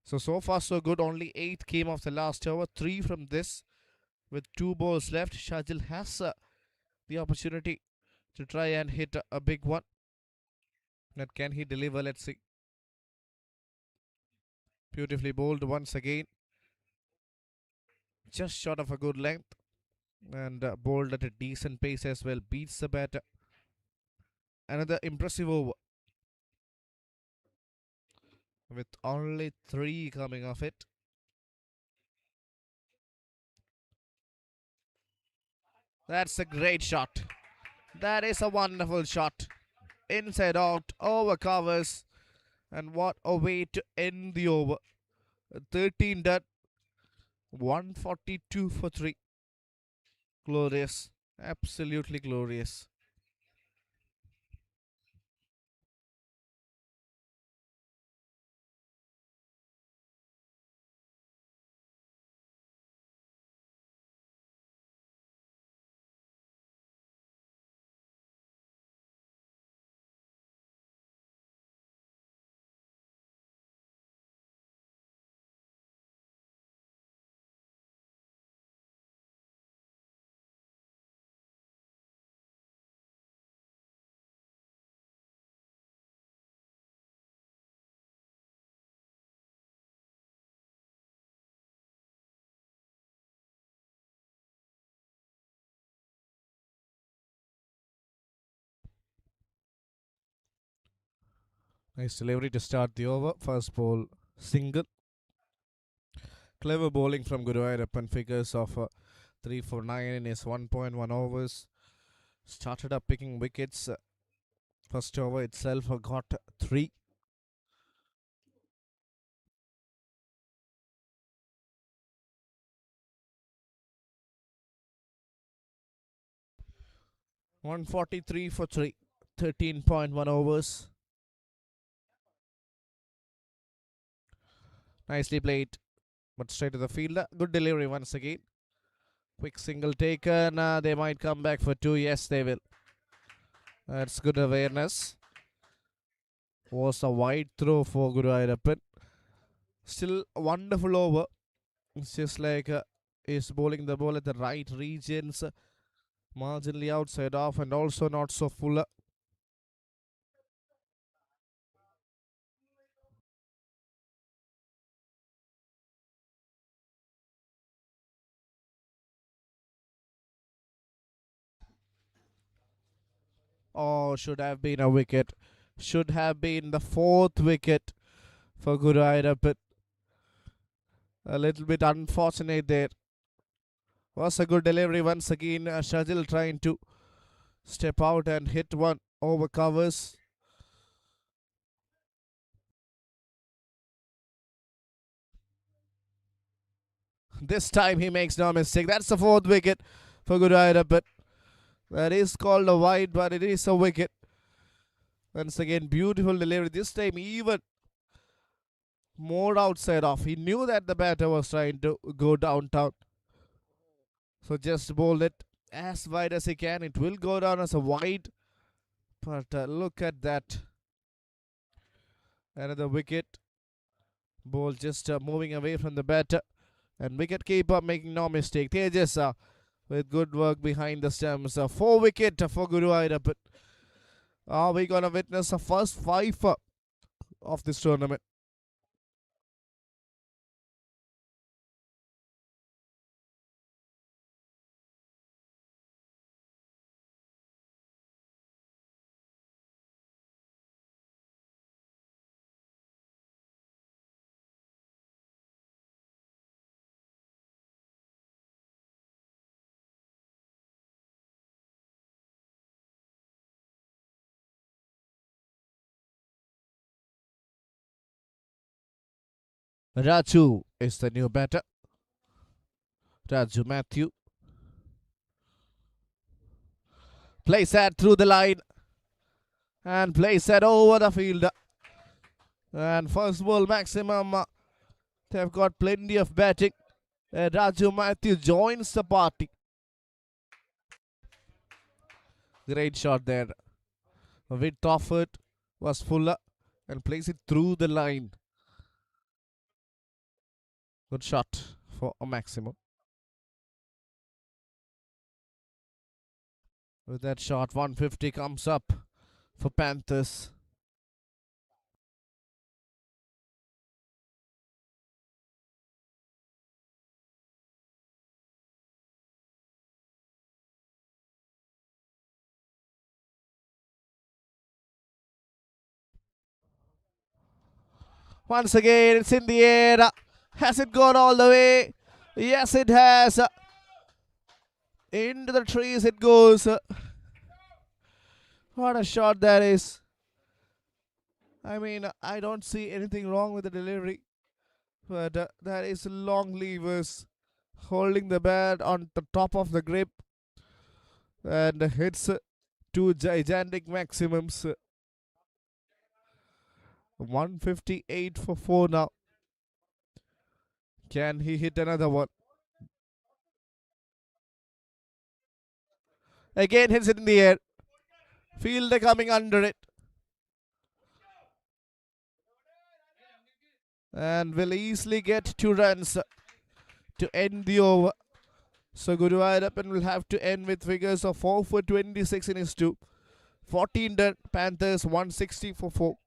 So far so good. Only 8 came off the last over. 3 from this. With 2 balls left, Shajil has the opportunity to try and hit a big one. But can he deliver? Let's see. Beautifully bowled once again. Just short of a good length. And bowled at a decent pace as well. Beats the batter. Another impressive over. With only 3 coming off it. That's a great shot. That is a wonderful shot. Inside out, over covers. And what a way to end the over. 13 done. 142 for 3. Glorious. Absolutely glorious. Nice delivery to start the over. First ball single. Clever bowling from Guruvayurappan. Figures of 3 for 9 in his 1.1 overs. Started up picking wickets. First over itself got 3. $143 for 3. 13.1 overs. Nicely played. But straight to the fielder. Good delivery once again. Quick single taken. They might come back for 2. Yes, they will. That's good awareness. Was a wide throw for Guruvayurappan. Still a wonderful over. It's just like he's bowling the ball at the right regions. Marginally outside off and also not so full. Oh, should have been a wicket. Should have been the 4th wicket for Guruvayurappan. A little bit unfortunate there. Was a good delivery once again. Shajil trying to step out and hit one over covers. This time he makes no mistake. That's the 4th wicket for Guruvayurappan. That is called a wide, but it is a wicket. Once again, beautiful delivery. This time even more outside off. He knew that the batter was trying to go downtown. So just bowled it as wide as he can. It will go down as a wide. But look at that. Another wicket. Ball just moving away from the batter. And wicket keeper making no mistake. Tejas with good work behind the stumps. 4 wicket for Guruvayurappan. Are we going to witness the first 5 of this tournament? Raju is the new batter. Raju Matthew plays that through the line and plays that over the field. And first ball maximum, they've got plenty of batting. Raju Matthew joins the party. Great shot there. The width of it was fuller and plays it through the line. Good shot for a maximum. With that shot, 150 comes up for Panthers. Once again, it's in the air. Has it gone all the way? Yes, it has. Into the trees it goes. What a shot that is. I mean, I don't see anything wrong with the delivery. But there is long levers holding the bat on the top of the grip. And hits two gigantic maximums. 158 for 4 now. Can he hit another one? Again hits it in the air. Fielder coming under it. And will easily get 2 runs to end the over. So Guruvayurappan will have to end with figures of 4 for 26 in his 2. 14 done. Panthers 160 for 4.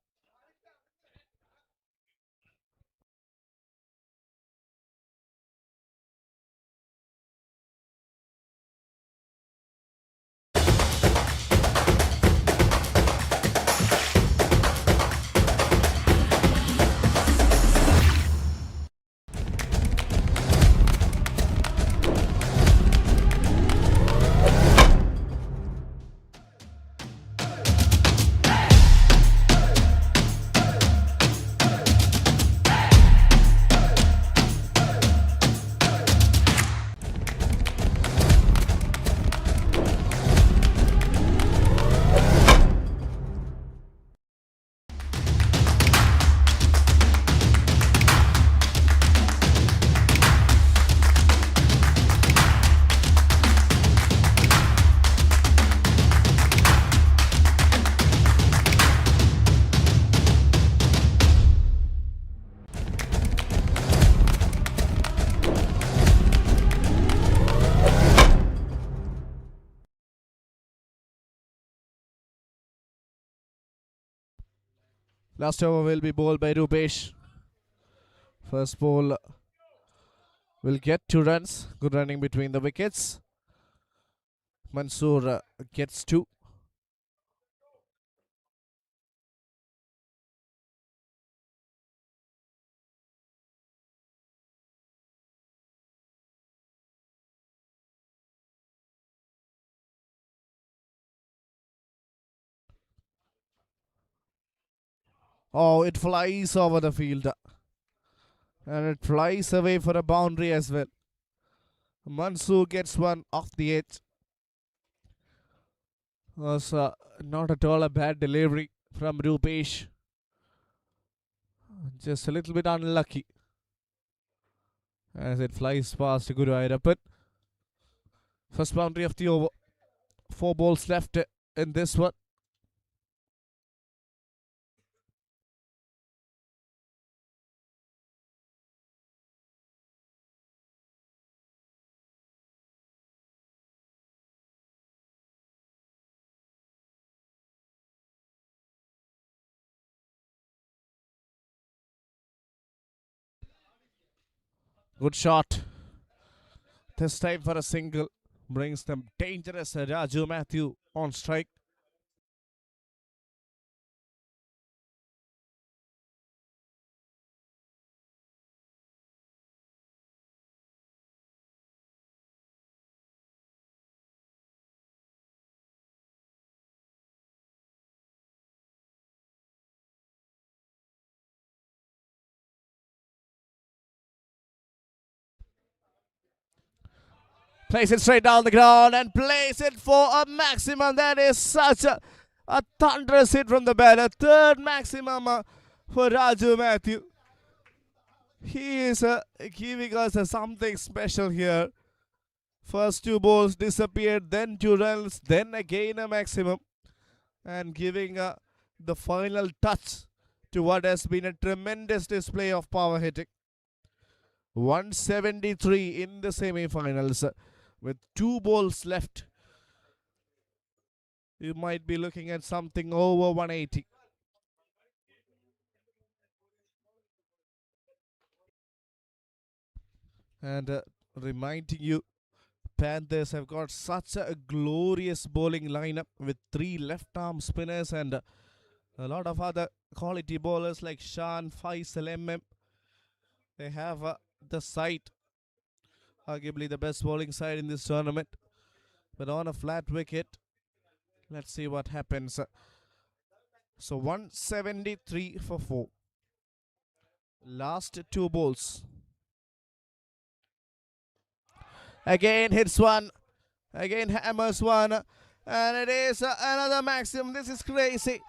Last over will be bowled by Rupesh. First ball will get 2 runs. Good running between the wickets. Mansoor gets 2. Oh, it flies over the field. And it flies away for a boundary as well. Mansoor gets one off the edge. Was not at all a bad delivery from Rupesh. Just a little bit unlucky as it flies past Guruvayurappan. First boundary of the over. 4 balls left in this one. Good shot. This time for a single. Brings them dangerous Raju Matthew on strike. Plays it straight down the ground and plays it for a maximum. That is such a thunderous hit from the batter. Third maximum for Raju Matthew. He is giving us something special here. First 2 balls disappeared, then 2 runs, then again a maximum. And giving the final touch to what has been a tremendous display of power hitting. 173 in the semi-finals with 2 balls left. You might be looking at something over 180. And reminding you, Panthers have got such a glorious bowling lineup with 3 left-arm spinners and a lot of other quality bowlers like Shan, Faisal, MM. They have the side, arguably the best bowling side in this tournament. But on a flat wicket, let's see what happens. So 173 for 4. Last 2 balls. Again hits one. Again hammers one. And it is another maximum. This is crazy.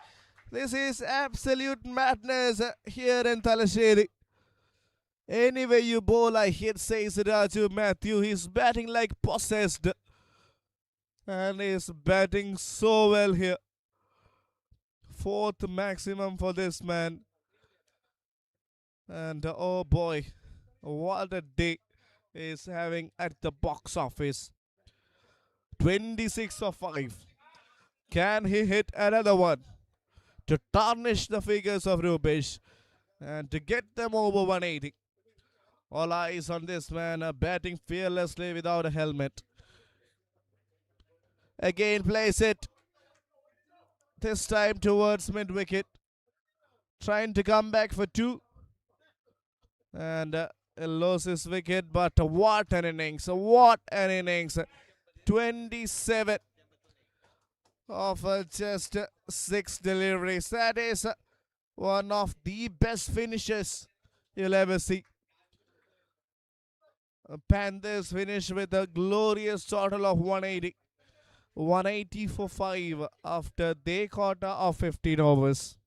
This is absolute madness here in Talasheri. Anyway you bowl, I hit, says Raju Matthew. He's batting like possessed. And he's batting so well here. 4th maximum for this man. And oh boy, what a day is having at the box office. 26 of 5. Can he hit another one to tarnish the figures of Rupesh and to get them over 180? All eyes on this man, batting fearlessly without a helmet. Again plays it. This time towards mid-wicket. Trying to come back for 2. And loses wicket, but what an innings. What an innings. 27 of just 6 deliveries. That is one of the best finishes you'll ever see. Panthers finish with a glorious total of 180. 180 for 5 after their quarter of 15 overs.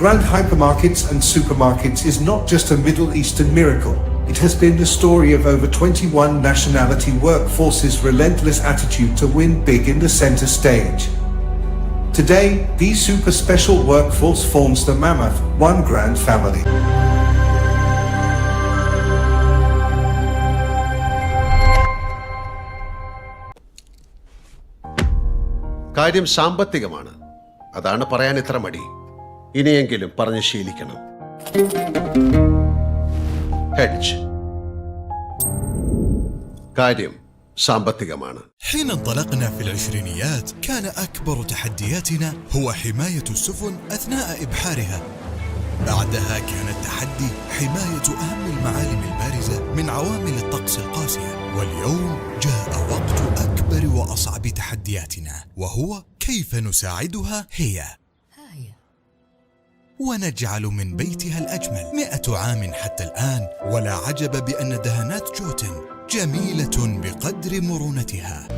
Grand hypermarkets and supermarkets is not just a Middle Eastern miracle. It has been the story of over 21 nationality workforces' relentless attitude to win big in the center stage. Today, the super special workforce forms the mammoth One Grand family. കാര്യം സാമ്പത്തികമാണ്. അതാണ് പറയാൻ ഇത്ര മടി. ഇനിയെങ്കിലും പറഞ്ഞ് ശീലിക്കണം. Hedge. കാര്യം സാമ്പത്തികമാണ്. حين انطلقنا في العشرينيات كان أكبر تحدياتنا هو حماية السفن أثناء إبحارها. بعدها كان التحدي حماية أهم المعالم البارزة من عوامل الطقس القاسية. واليوم جاء وقت أكبر وأصعب تحدياتنا، وهو كيف نساعدها هي ونجعل من بيتها الأجمل 100 عام حتى الآن. ولا عجب بأن دهانات جوتن جميلة بقدر مرونتها.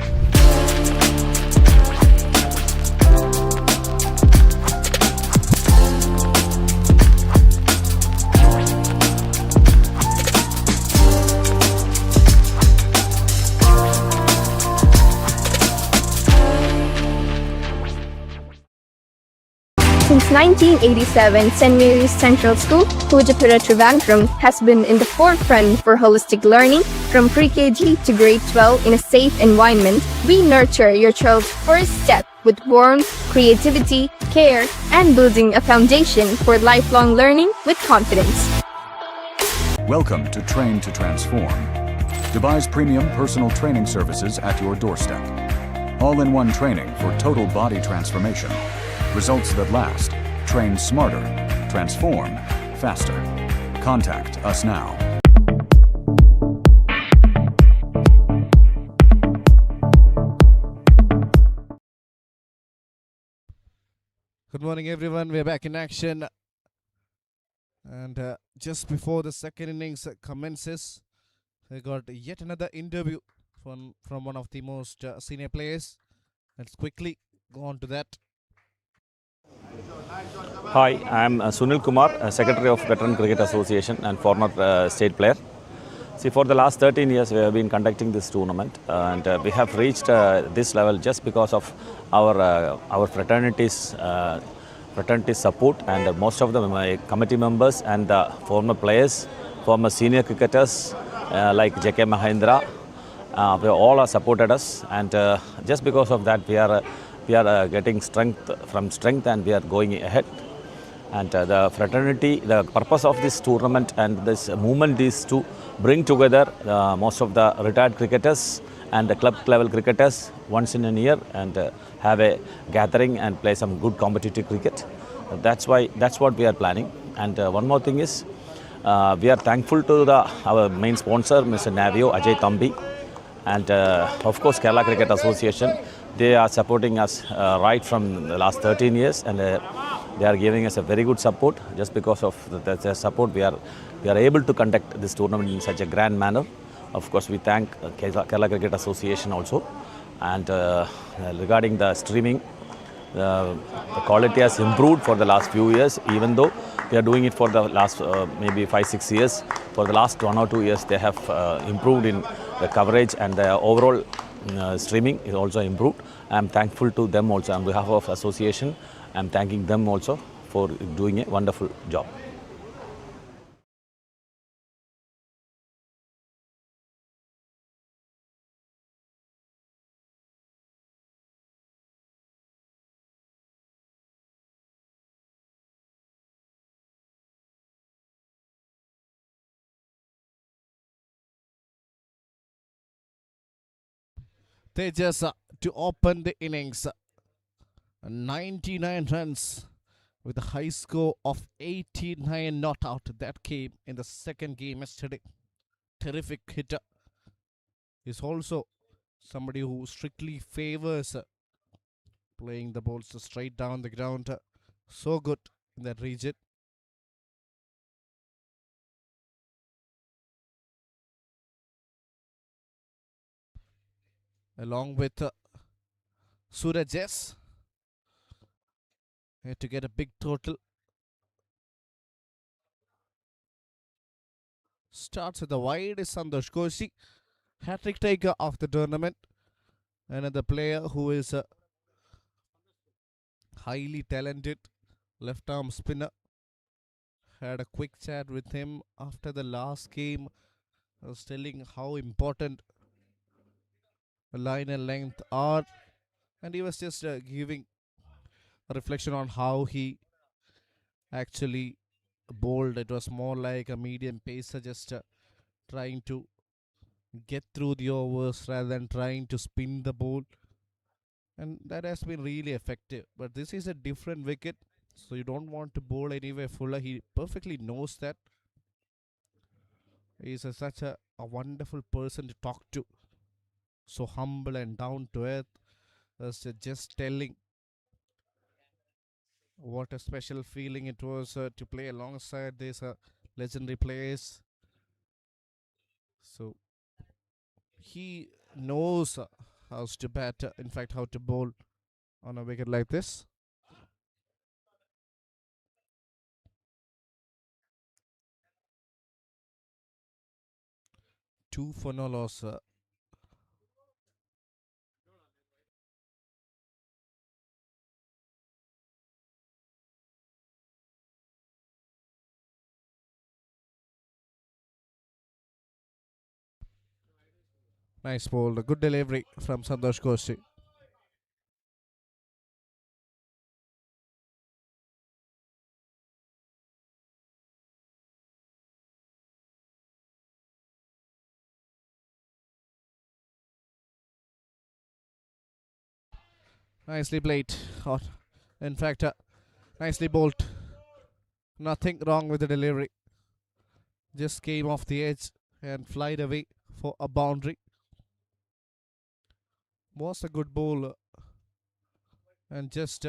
Since 1987, St. Mary's Central School, Pujapura Trivandrum, has been in the forefront for holistic learning from pre-KG to grade 12 in a safe environment. We nurture your child's first step with warmth, creativity, care, and building a foundation for lifelong learning with confidence. Welcome to Train to Transform, Dubai's premium personal training services at your doorstep. All-in-one training for total body transformation. Results that last. Train smarter. Transform faster. Contact us now. Good morning, everyone. We're back in action. And just before the second innings commences, we got yet another interview from one of the most senior players. Let's quickly go on to that. Hi, I'm Sunil Kumar, Secretary of Veteran Cricket Association and former state player. See, for the last 13 years, we have been conducting this tournament, and we have reached this level just because of our fraternity's support, and most of the committee members and the former players, former senior cricketers like J.K. Mahendra, they all have supported us, and just because of that, we are getting strength from strength, and we are going ahead. And the fraternity, the purpose of this tournament and this movement is to bring together most of the retired cricketers and the club level cricketers once in a year, and have a gathering and play some good competitive cricket. That's what we are planning. And one more thing is, we are thankful to our main sponsor, Mr. Navio, Ajay Thambi, and of course Kerala Cricket Association. They are supporting us right from the last 13 years, and they are giving us a very good support. Just because of their support, we are able to conduct this tournament in such a grand manner. Of course, we thank Kerala Cricket Association also. And regarding the streaming, the quality has improved for the last few years, even though we are doing it for the last maybe 5-6 years. For the last 1 or 2 years, they have improved in the coverage, and the overall streaming is also improved. I am thankful to them also on behalf of association. I am thanking them also for doing a wonderful job. Tejas to open the innings. 99 runs with a high score of 89 not out. That came in the second game yesterday. Terrific hitter. Is also somebody who strictly favors playing the balls straight down the ground. So good in that region. Along with Suraj S. To get a big total Starts with the wide is Santosh Koshi, hat-trick taker of the tournament. Another player who is a highly talented left-arm spinner. Had a quick chat with him after the last game. I was telling how important line and length are, and he was just giving a reflection on how he actually bowled. It was more like a medium pacer, just trying to get through the overs rather than trying to spin the ball, and that has been really effective. But this is a different wicket, so you don't want to bowl anywhere fuller. He perfectly knows that. He's such a wonderful person to talk to, so humble and down to earth. Just telling what a special feeling it was to play alongside these legendary players. So he knows how to bat, in fact, how to bowl on a wicket like this. Two for no loss. Nice ball. A good delivery from Santosh Koshi. Nicely played. In fact, nicely bowled. Nothing wrong with the delivery. Just came off the edge and flied away for a boundary. Was a good ball and just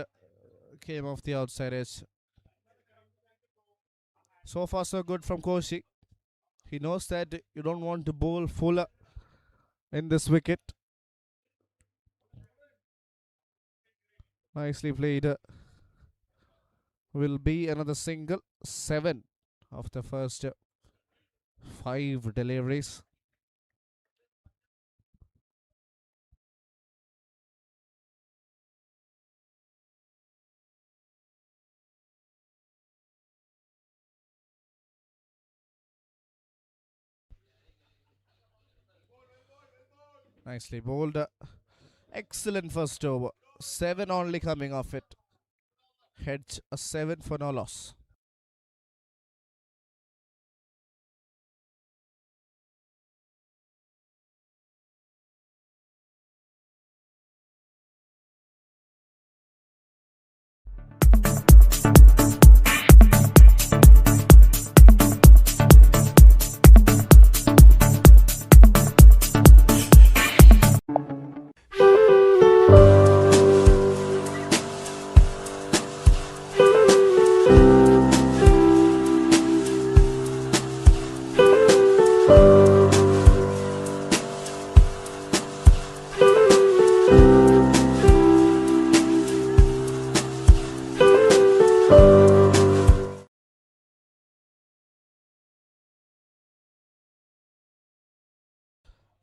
came off the outside edge. So far, so good from Koshi. He knows that you don't want to bowl fuller in this wicket. Nicely played. Will be another single. 7 of the first 5 deliveries. Nicely bowled. Excellent first over. 7 only coming off it. Heads a 7 for no loss.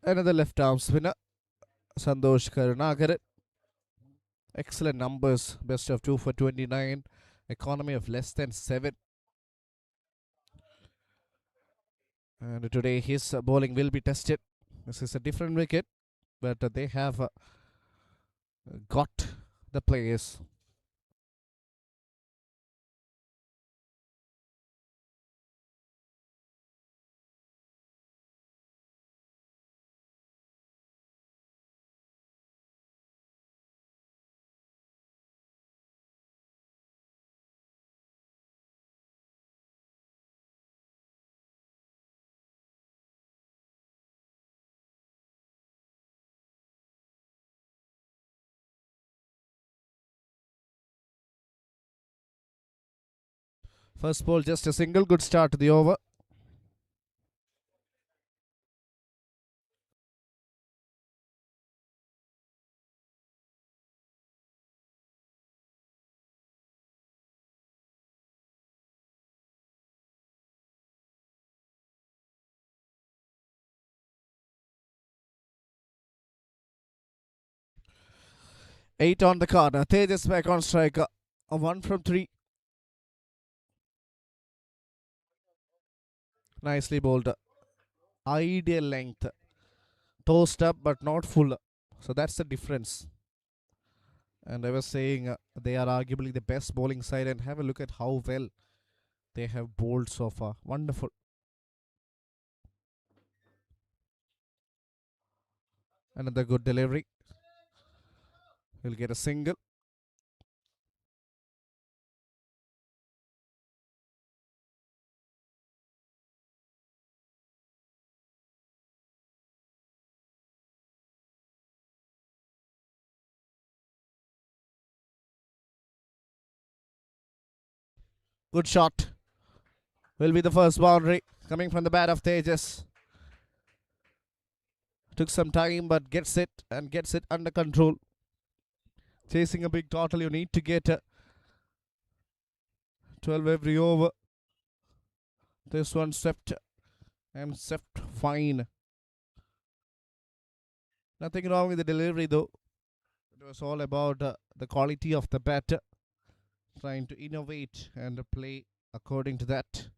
Another left arm spinner, Santosh Karunakaran. Excellent numbers. Best of 2 for 29. Economy of less than 7. And today his bowling will be tested. This is a different wicket, but they have got the players. First ball, just a single. Good start to the over. 8 on the card. Tejas back on strike. 1 from 3. Nicely bowled. Ideal length. Toast up but not full. So that's the difference. And I was saying they are arguably the best bowling side, and have a look at how well they have bowled so far. Wonderful. Another good delivery. He'll get a single. Good shot. Will be the first boundary coming from the bat of Tejas. Took some time but gets it and gets it under control. Chasing a big total, you need to get 12 every over. This one swept and swept fine. Nothing wrong with the delivery though. It was all about the quality of the batter. Trying to innovate and play according to that.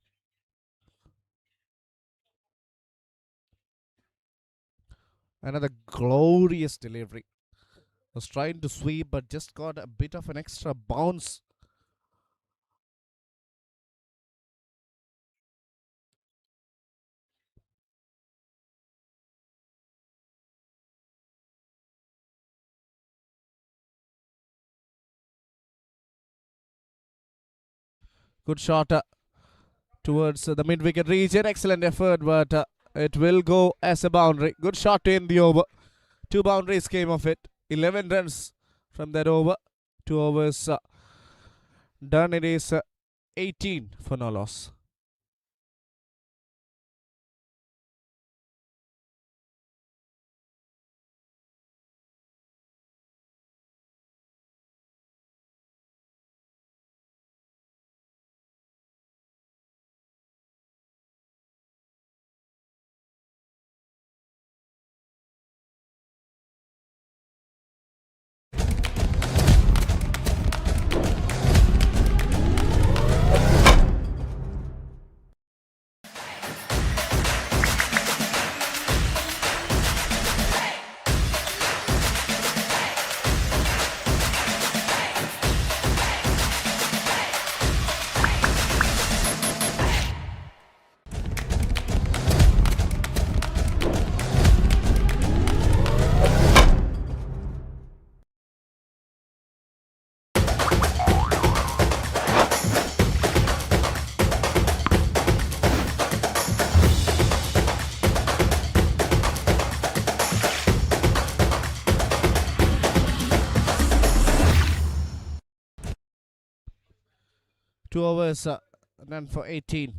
Another glorious delivery. Was trying to sweep but just got a bit of an extra bounce. Good shot towards the mid-wicket region. Excellent effort, but it will go as a boundary. Good shot in the over. 2 boundaries came of it. 11 runs from that over. 2 overs done. It is 18 for no loss. Two overs done for 18.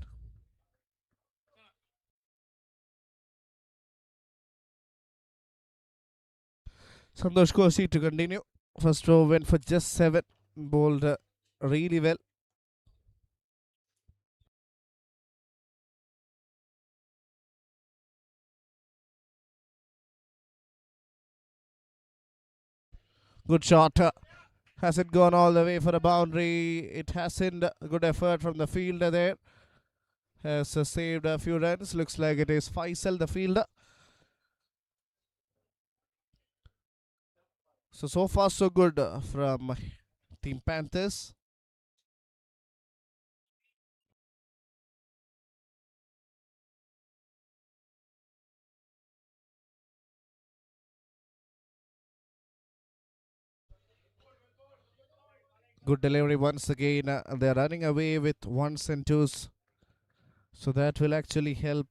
Santosh Kosi to continue. First row went for just 7. Bowled really well. Good shot. Has it gone all the way for a boundary? It hasn't. Good effort from the fielder there. Has saved a few runs. Looks like it is Faisal, the fielder. So far so good from Team Panthers. Good delivery once again. They're running away with 1s and 2s. So that will actually help.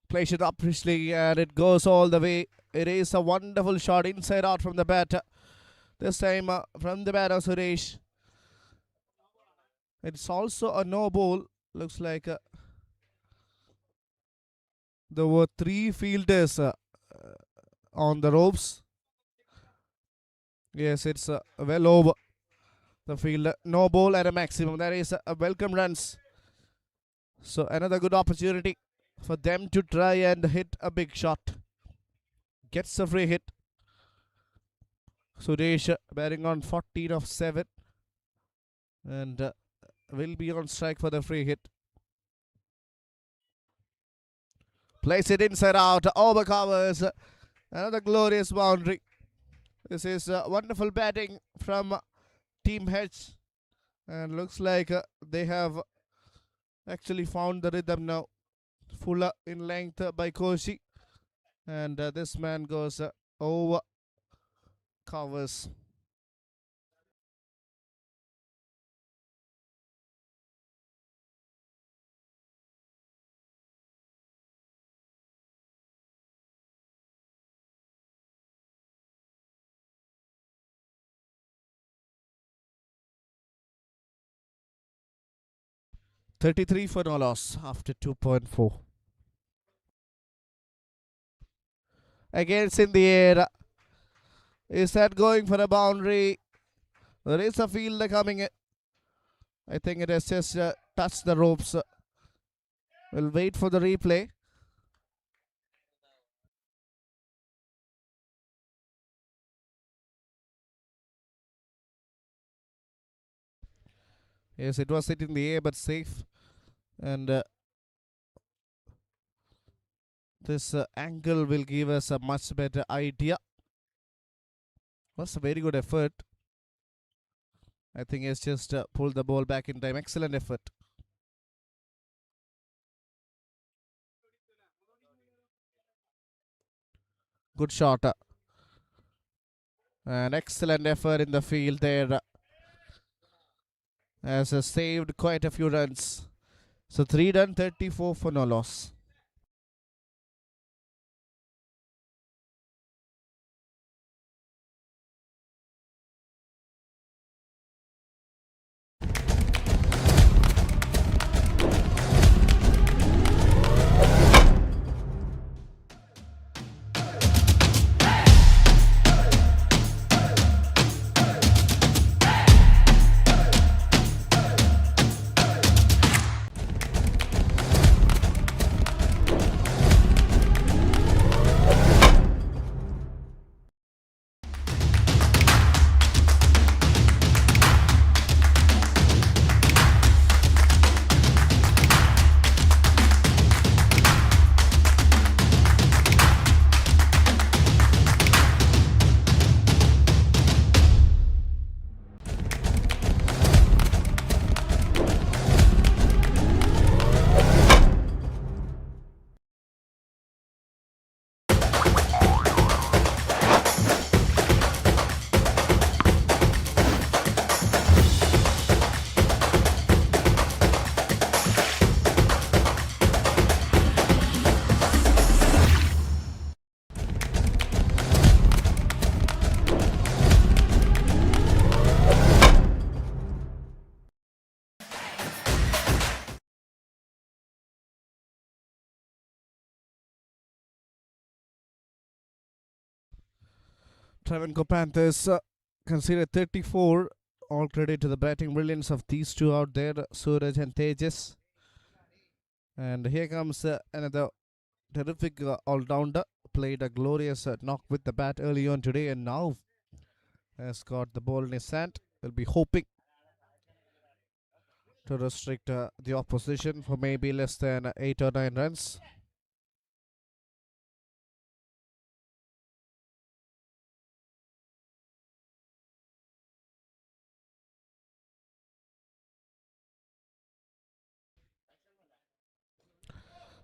Plays it up Priestley and it goes all the way. It is a wonderful shot inside out from the batter. This time from the batter Suresh. It's also a no ball. Looks like there were 3 fielders on the ropes. Yes, it's well over. the field. No ball at a maximum. That is a welcome runs. So another good opportunity for them to try and hit a big shot. Gets a free hit. Suresh batting on 14 of 7 and will be on strike for the free hit. Place it inside out, overcovers. Another glorious boundary. This is wonderful batting from Team H, and looks like they have actually found the rhythm now. Fuller in length by Koshi, and this man goes over covers. $33 for no loss after 2.4. Against in the air. Is that going for a boundary? There is a fielder coming in. I think it has just touched the ropes. We'll wait for the replay. Yes, it was hit in the air but safe. And this angle will give us a much better idea. Was a very good effort. I think it's just pulled the ball back in time. Excellent effort. Good shot. An excellent effort in the field there. Has saved quite a few runs. So 3 done, 34 for no loss. Travancore Panthers conceded 34. All credit to the batting brilliance of these two out there, Suraj and Tejas. And here comes another terrific all-rounder. Played a glorious knock with the bat early on today and now has got the ball in his hand. Will be hoping to restrict the opposition for maybe less than 8 or 9 runs.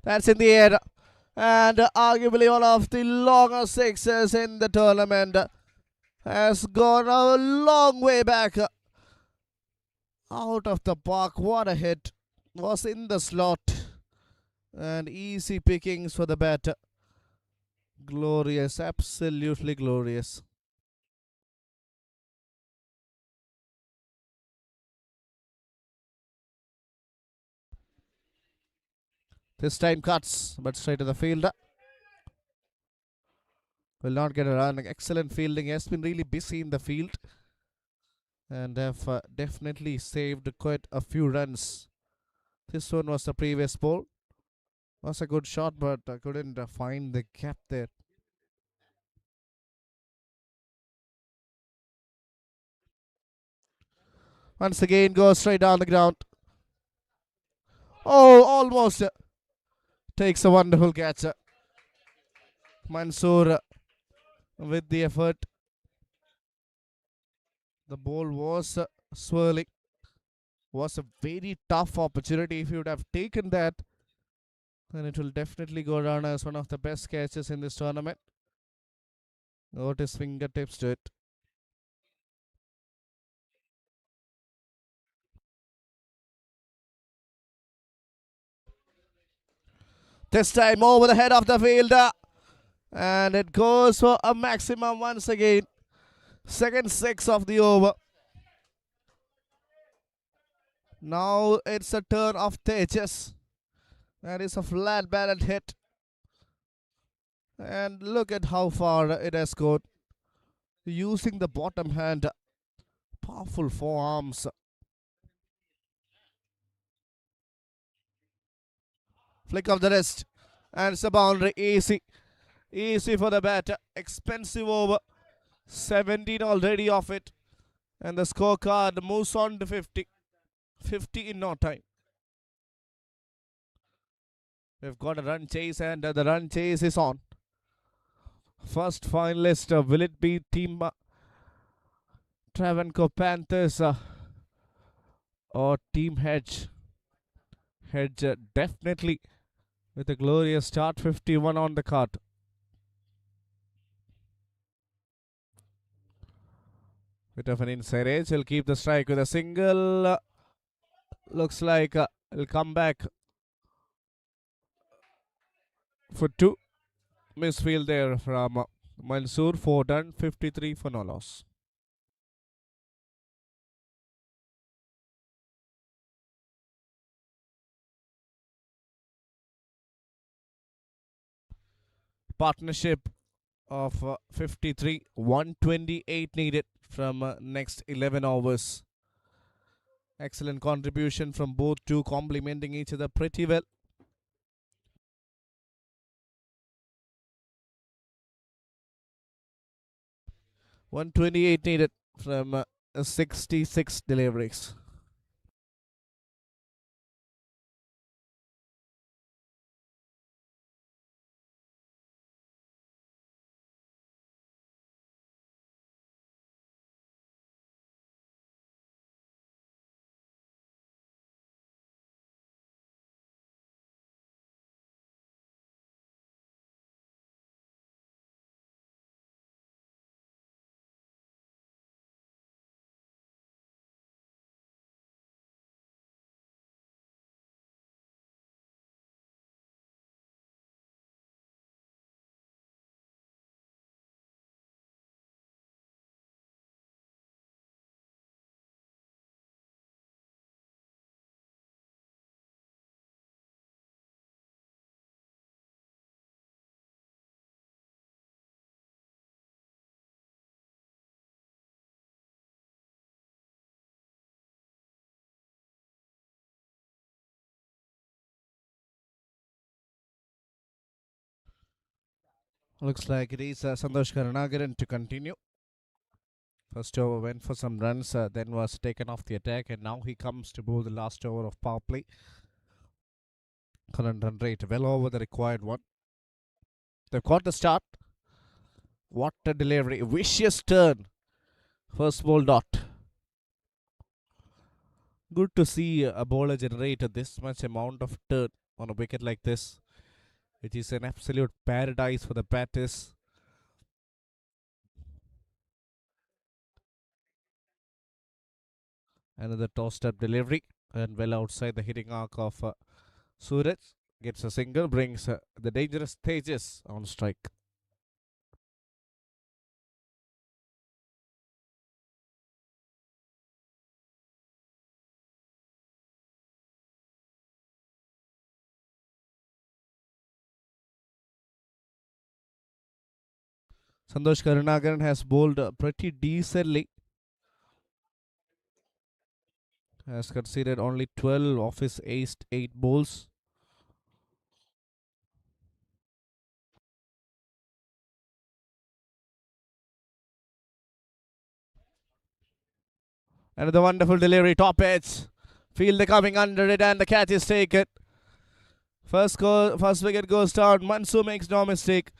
That's in the air. And arguably one of the longest sixes in the tournament. Has gone a long way back. Out of the park. What a hit. Was in the slot. And easy pickings for the batter. Glorious. Absolutely glorious. This time cuts, but straight to the fielder. Will not get a run. Excellent fielding. He has been really busy in the field. and have definitely saved quite a few runs. This one was the previous ball. Was a good shot, but I couldn't find the gap there. Once again, goes straight down the ground. Oh, almost takes a wonderful catch. Mansoor with the effort. The ball was swirling. Was a very tough opportunity. If you would have taken that, then it will definitely go down as one of the best catches in this tournament. Got his fingertips to it. This time over the head of the fielder. And it goes for a maximum once again. Second six of the over. Now it's a turn of Tejas. That is a flat barrel hit. And look at how far it has gone. Using the bottom hand. Powerful forearms. Flick of the wrist. And it's a boundary. Easy. Easy for the batter. Expensive over. 17 already off it. And the scorecard moves on to 50. 50 in no time. We've got a run chase, and the run chase is on. First finalist, will it be Team Travancore Panthers or Team Hedge? Hedge definitely with a glorious start, 51 on the card. Bit of an inside edge, he'll keep the strike with a single. Looks like he'll come back for two. Misfield there from Mansoor, 4 done, 53 for no loss. Partnership of 53, 128 needed from next 11 overs. Excellent contribution from both two, complementing each other pretty well. $128 needed from 66 deliveries. Looks like it is Santosh Karunakaran to continue. First over went for some runs, then was taken off the attack, and now he comes to bowl the last over of power play. Current run rate well over the required one. They've got the start. What a delivery. Vicious turn. First ball dot. Good to see a bowler generate this much amount of turn on a wicket like this. It is an absolute paradise for the batters. Another tossed up delivery and well outside the hitting arc of Suraj. Gets a single, brings the dangerous Tejas on strike. Santosh Karunakaran has bowled pretty decently. has conceded only 12 of his aced 8 balls. Another wonderful delivery, top edge. Fielder coming under it, and the catch is taken. First wicket goes down. Mansu makes no mistake.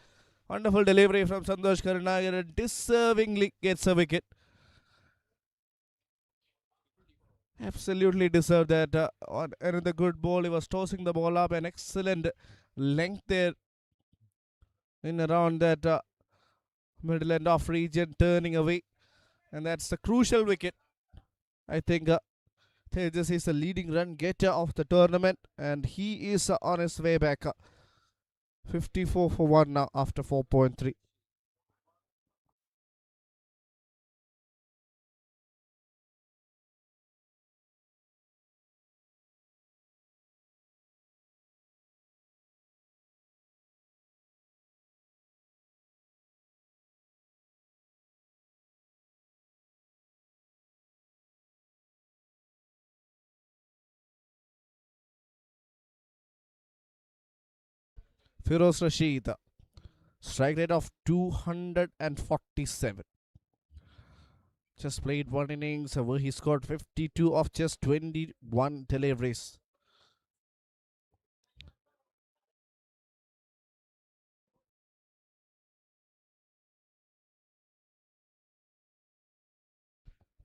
Wonderful delivery from Santosh Karunakaran. Deservingly gets a wicket. Absolutely deserved that. On another good ball, he was tossing the ball up. An excellent length there in around that middle and off region, turning away. And that's the crucial wicket. I think Tejas is the leading run getter of the tournament, and he is on his way back. 54 for 1 now after 4.3. Firoz Rashid, strike rate of 247. Just played one innings where he scored 52 of just 21 deliveries.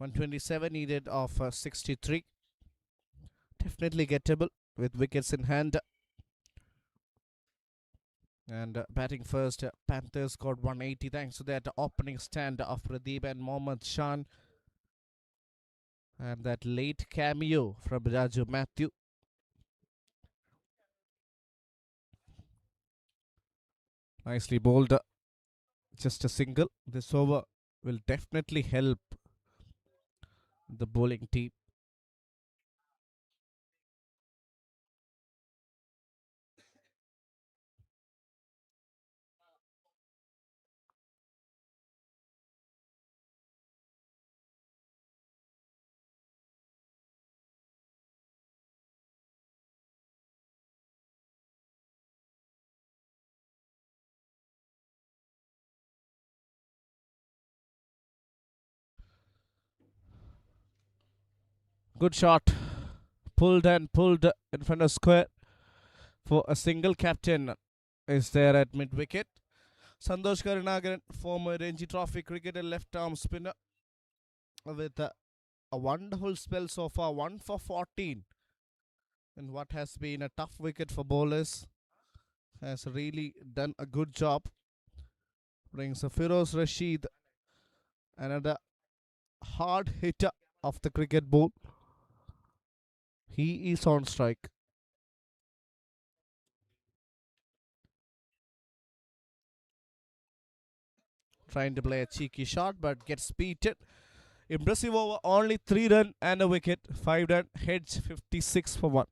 .127 needed of 63. Definitely gettable with wickets in hand. And batting first, Panthers got 180 thanks to that opening stand of Pradeep and Mohammad Shan. And that late cameo from Raju Matthew. Nicely bowled. Just a single. This over will definitely help the bowling team. Good shot. Pulled and pulled in front of square for a single. Captain is there at mid wicket. Santosh Karunakaran, former Ranji Trophy cricketer, left arm spinner, with a wonderful spell so far. 1 for 14 in what has been a tough wicket for bowlers. Has really done a good job. Brings a Firoz Rashid, another hard hitter of the cricket ball. He is on strike. Trying to play a cheeky shot but gets beaten. Impressive over, only 3 run and a wicket. 5 run, heads 56 for 1.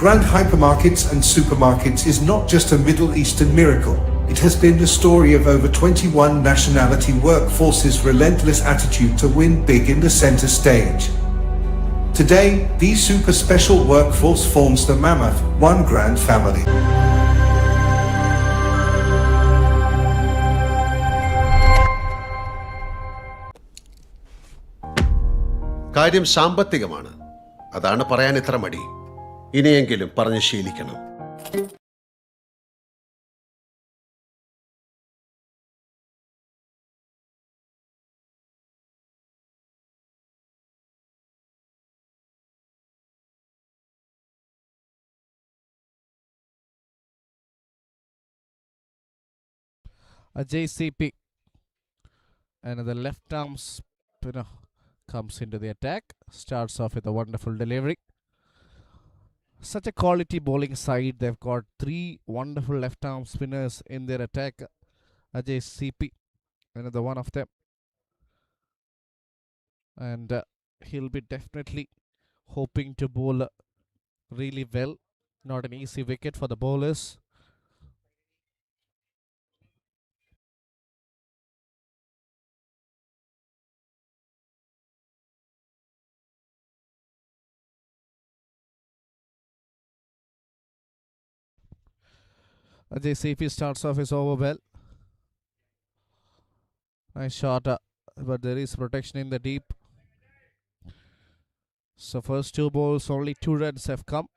Grand hypermarkets and supermarkets is not just a Middle Eastern miracle. It has been the story of over 21 nationality workforces' relentless attitude to win big in the center stage. Today, the super special workforce forms the mammoth, one grand family. കാര്യം സാമ്പത്തികമാണ്. അതാണ് പറയാൻ ഇത്ര മടി. ഇനിയെങ്കിലും പറഞ്ഞ് ശീലിക്കണം. Ajay CP. Another left arm spinner comes into the attack. Starts off with a wonderful delivery. Such a quality bowling side. They've got three wonderful left arm spinners in their attack. Ajay CP, another one of them. And he'll be definitely hoping to bowl really well. Not an easy wicket for the bowlers. Ajay CP starts off his over well. Nice shot, but there is protection in the deep. So first two balls, only 2 runs have come.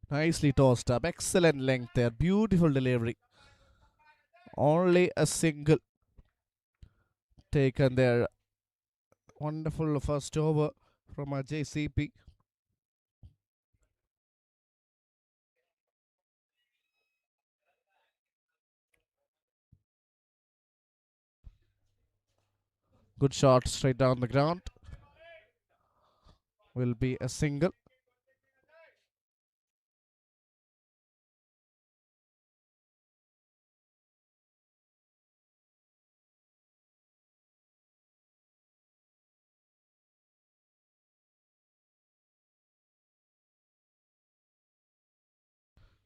Nicely tossed up. Excellent length there. Beautiful delivery. Only a single taken there. Wonderful first over from Ajay CP. Good shot straight down the ground. Will be a single.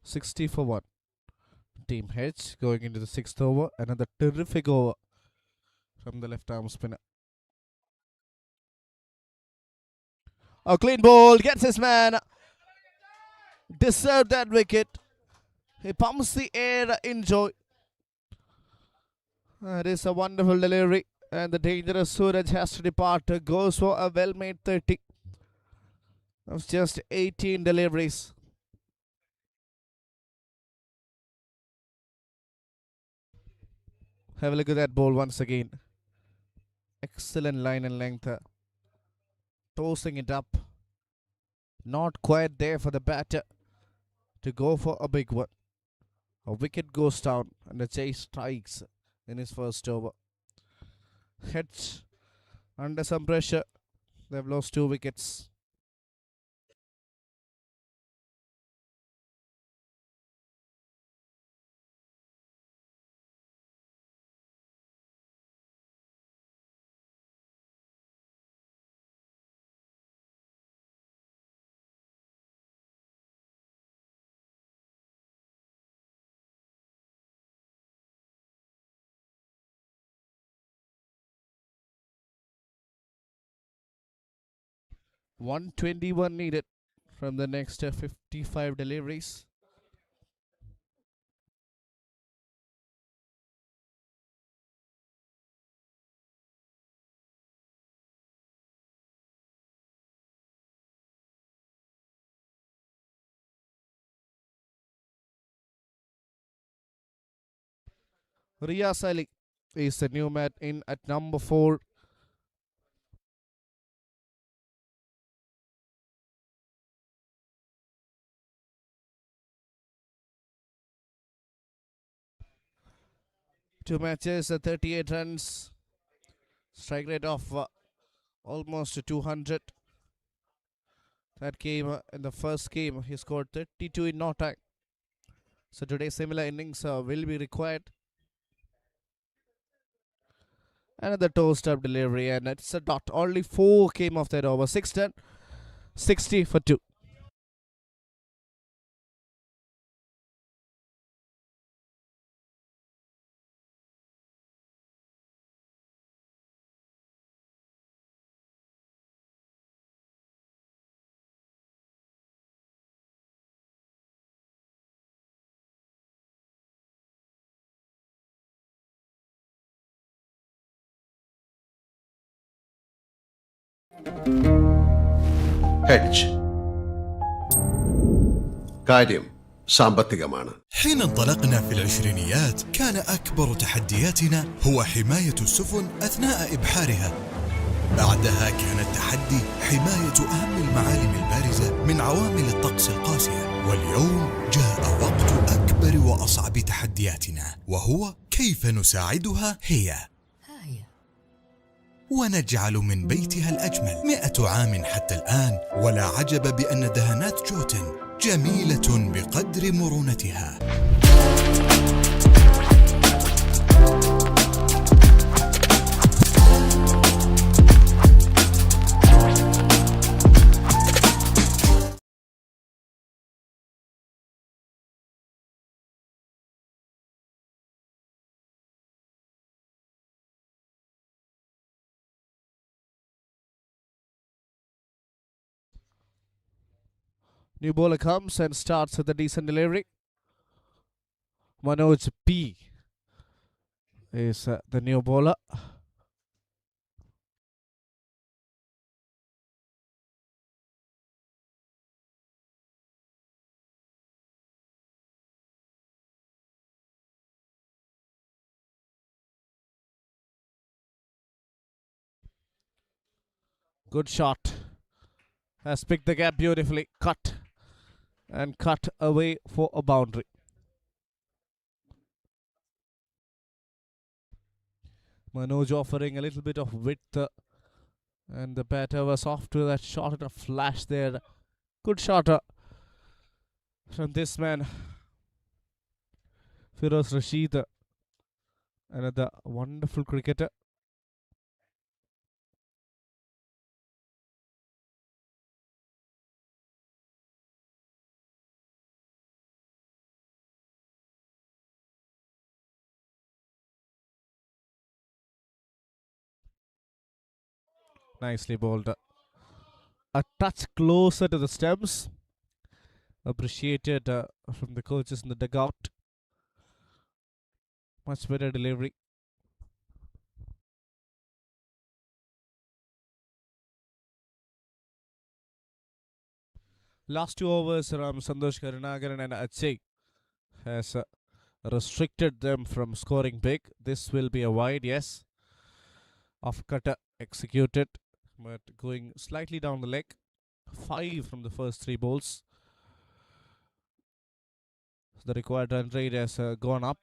$60 for 1. Team H going into the 6th over. Another terrific over from the left arm spinner. A clean ball. Gets his man. Deserved that wicket. He pumps the air in joy. That is a wonderful delivery. And the dangerous Suraj has to depart. Goes for a well-made 30. Of just 18 deliveries. Have a look at that ball once again. Excellent line and length. Tossing it up. Not quite there for the batter to go for a big one. A wicket goes down and the chase strikes in his first over. Heads under some pressure. They've lost 2 wickets. $121 needed from the next 55 deliveries. Riyas Ali is the new man in at number 4. Two matches, 38 runs. Strike rate of almost 200. That came in the first game. He scored 32 in no time. So today similar innings will be required. Another toast up delivery and it's a dot. Only 4 came off that over. 6 done. 60 for 2. Hedge. കാര്യം സാമ്പത്തികമാണ്. حين انطلقنا في العشرينيات كان أكبر تحدياتنا هو حماية السفن أثناء إبحارها. بعدها كان التحدي حماية أهم المعالم البارزة من عوامل الطقس القاسية. واليوم جاء وقت أكبر وأصعب تحدياتنا، وهو كيف نساعدها هي ونجعل من بيتها الأجمل. 100 عام حتى الآن، ولا عجب بأن دهانات جوتن جميلة بقدر مرونتها. New bowler comes and starts with a decent delivery. Manoj P is the new bowler. Good shot. Has picked the gap beautifully. Cut. And cut away for a boundary. Manoj offering a little bit of width. And the batter was off to that shot and a flash there. Good shot from this man. Firoz Rashid. Another wonderful cricketer. Nicely bowled. A touch closer to the stems. Appreciated from the coaches in the dugout. Much better delivery. Last 2 overs, Santosh Karunakaran and Achay has restricted them from scoring big. This will be a wide, yes. Off cutter executed, but going slightly down the leg. 5 from the first 3 balls. The required run rate has gone up.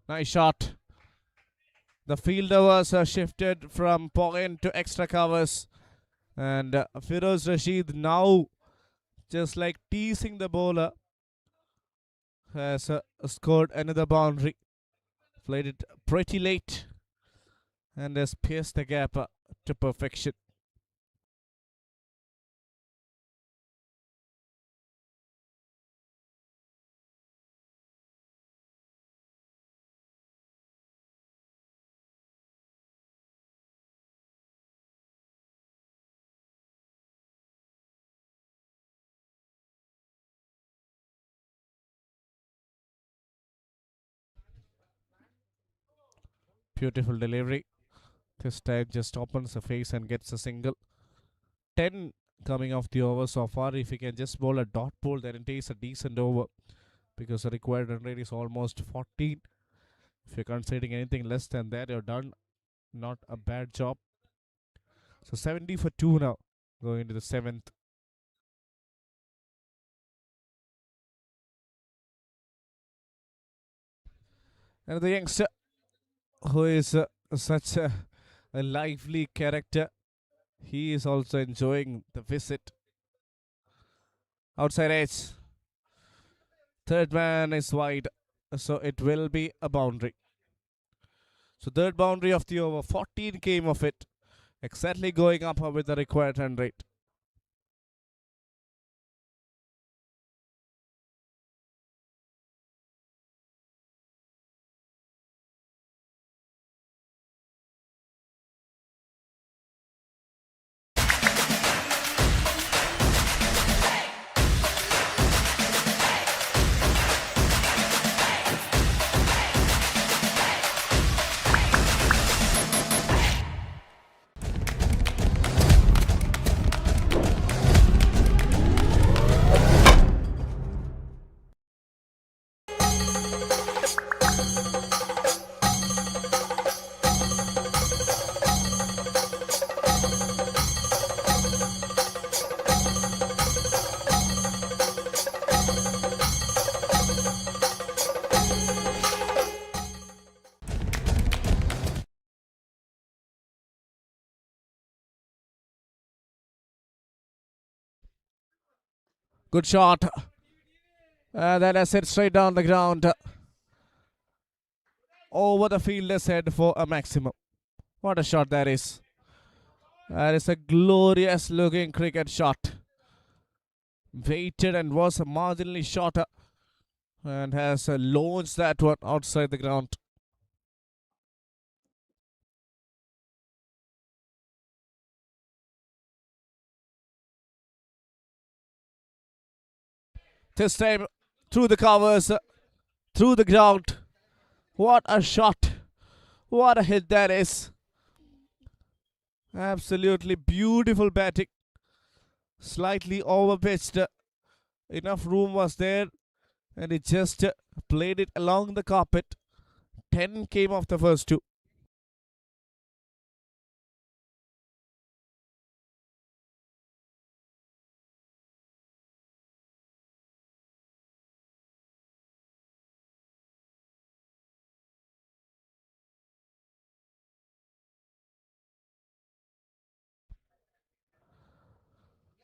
Nice shot. The fielder was shifted from point to extra covers. And Firoz Rashid now, just like teasing the bowler, has scored another boundary. Played it pretty late and has pierced the gap to perfection. Beautiful delivery. This time just opens the face and gets a single. 10 coming off the over so far. If you can just bowl a dot ball, then it is a decent over, because the required run rate is almost 14. If you're considering anything less than that, you're done. Not a bad job. So 70 for 2 now, going into the 7th. And the youngster, who is such a lively character, he is also enjoying the visit. Outside edge. Third man is wide, so it will be a boundary. So third boundary of the over. 14 came of it. Exactly going up with the required run rate. Good shot. That has hit straight down the ground. Over the fielder's head for a maximum. What a shot that is. That is a glorious looking cricket shot. Waited and was marginally shorter and has launched that one outside the ground. This time through the covers, through the ground. What a shot. What a hit that is. Absolutely beautiful batting. Slightly overpitched. Enough room was there and he just played it along the carpet. 10 came off the first two.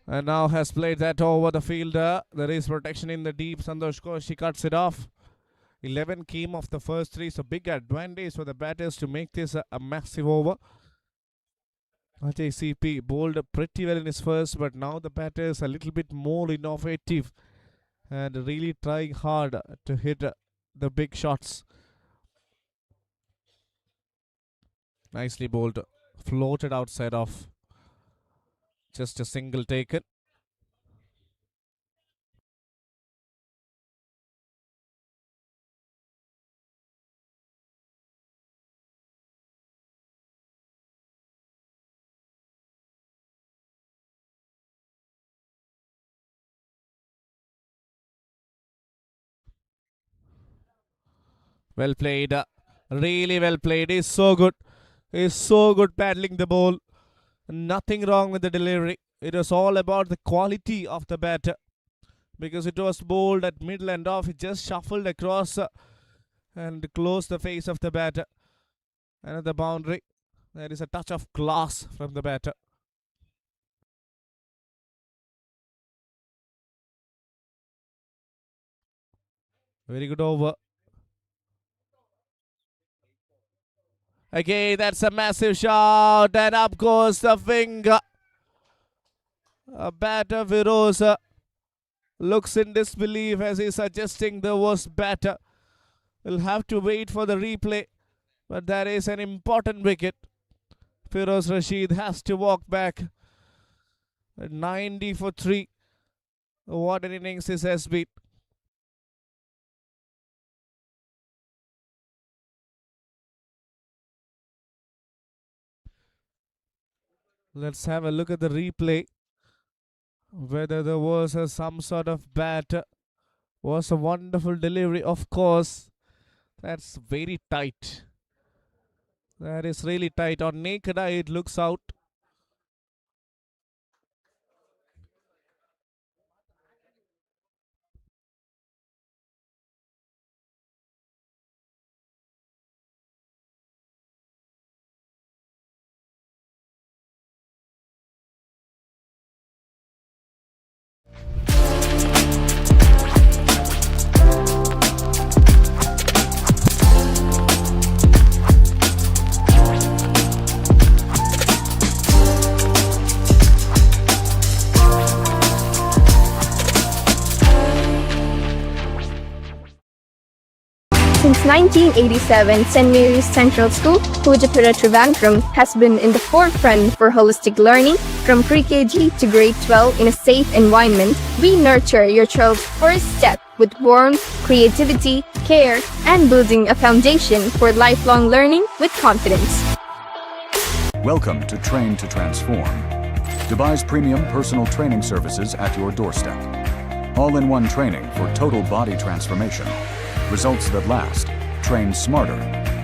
And now has played that over the fielder. There is protection in the deep. Santosh Koshi cuts it off. 11 came off the first three, so big advantage for the batters to make this a massive over. Ajay CP bowled pretty well in his first, but now the batters a little bit more innovative and really trying hard to hit the big shots. Nicely bowled, floated outside off. Just a single taken. Well played. Really well played. He's so good. He's so good paddling the ball. Nothing wrong with the delivery. It was all about the quality of the batter. Because it was bowled at middle and off. It just shuffled across and closed the face of the batter. Another boundary. There is a touch of class from the batter. Very good over. Okay, that's a massive shot. And up goes the finger. A batter Virosa looks in disbelief as he's suggesting there was batter. We'll have to wait for the replay. But that is an important wicket. Firoz Rashid has to walk back. 90 for 3. What an innings this has been. Let's have a look at the replay. Whether there was some sort of bat. Was a wonderful delivery, of course. That's very tight. That is really tight. On naked eye, it looks out. Since 1987, St. Mary's Central School, Pujapura Trivandrum, has been in the forefront for holistic learning. From pre-KG to grade 12 in a safe environment, we nurture your child's first step with warmth, creativity, care, and building a foundation for lifelong learning with confidence. Welcome to Train to Transform, Dubai's premium personal training services at your doorstep. All-in-one training for total body transformation. Results that last. Train smarter.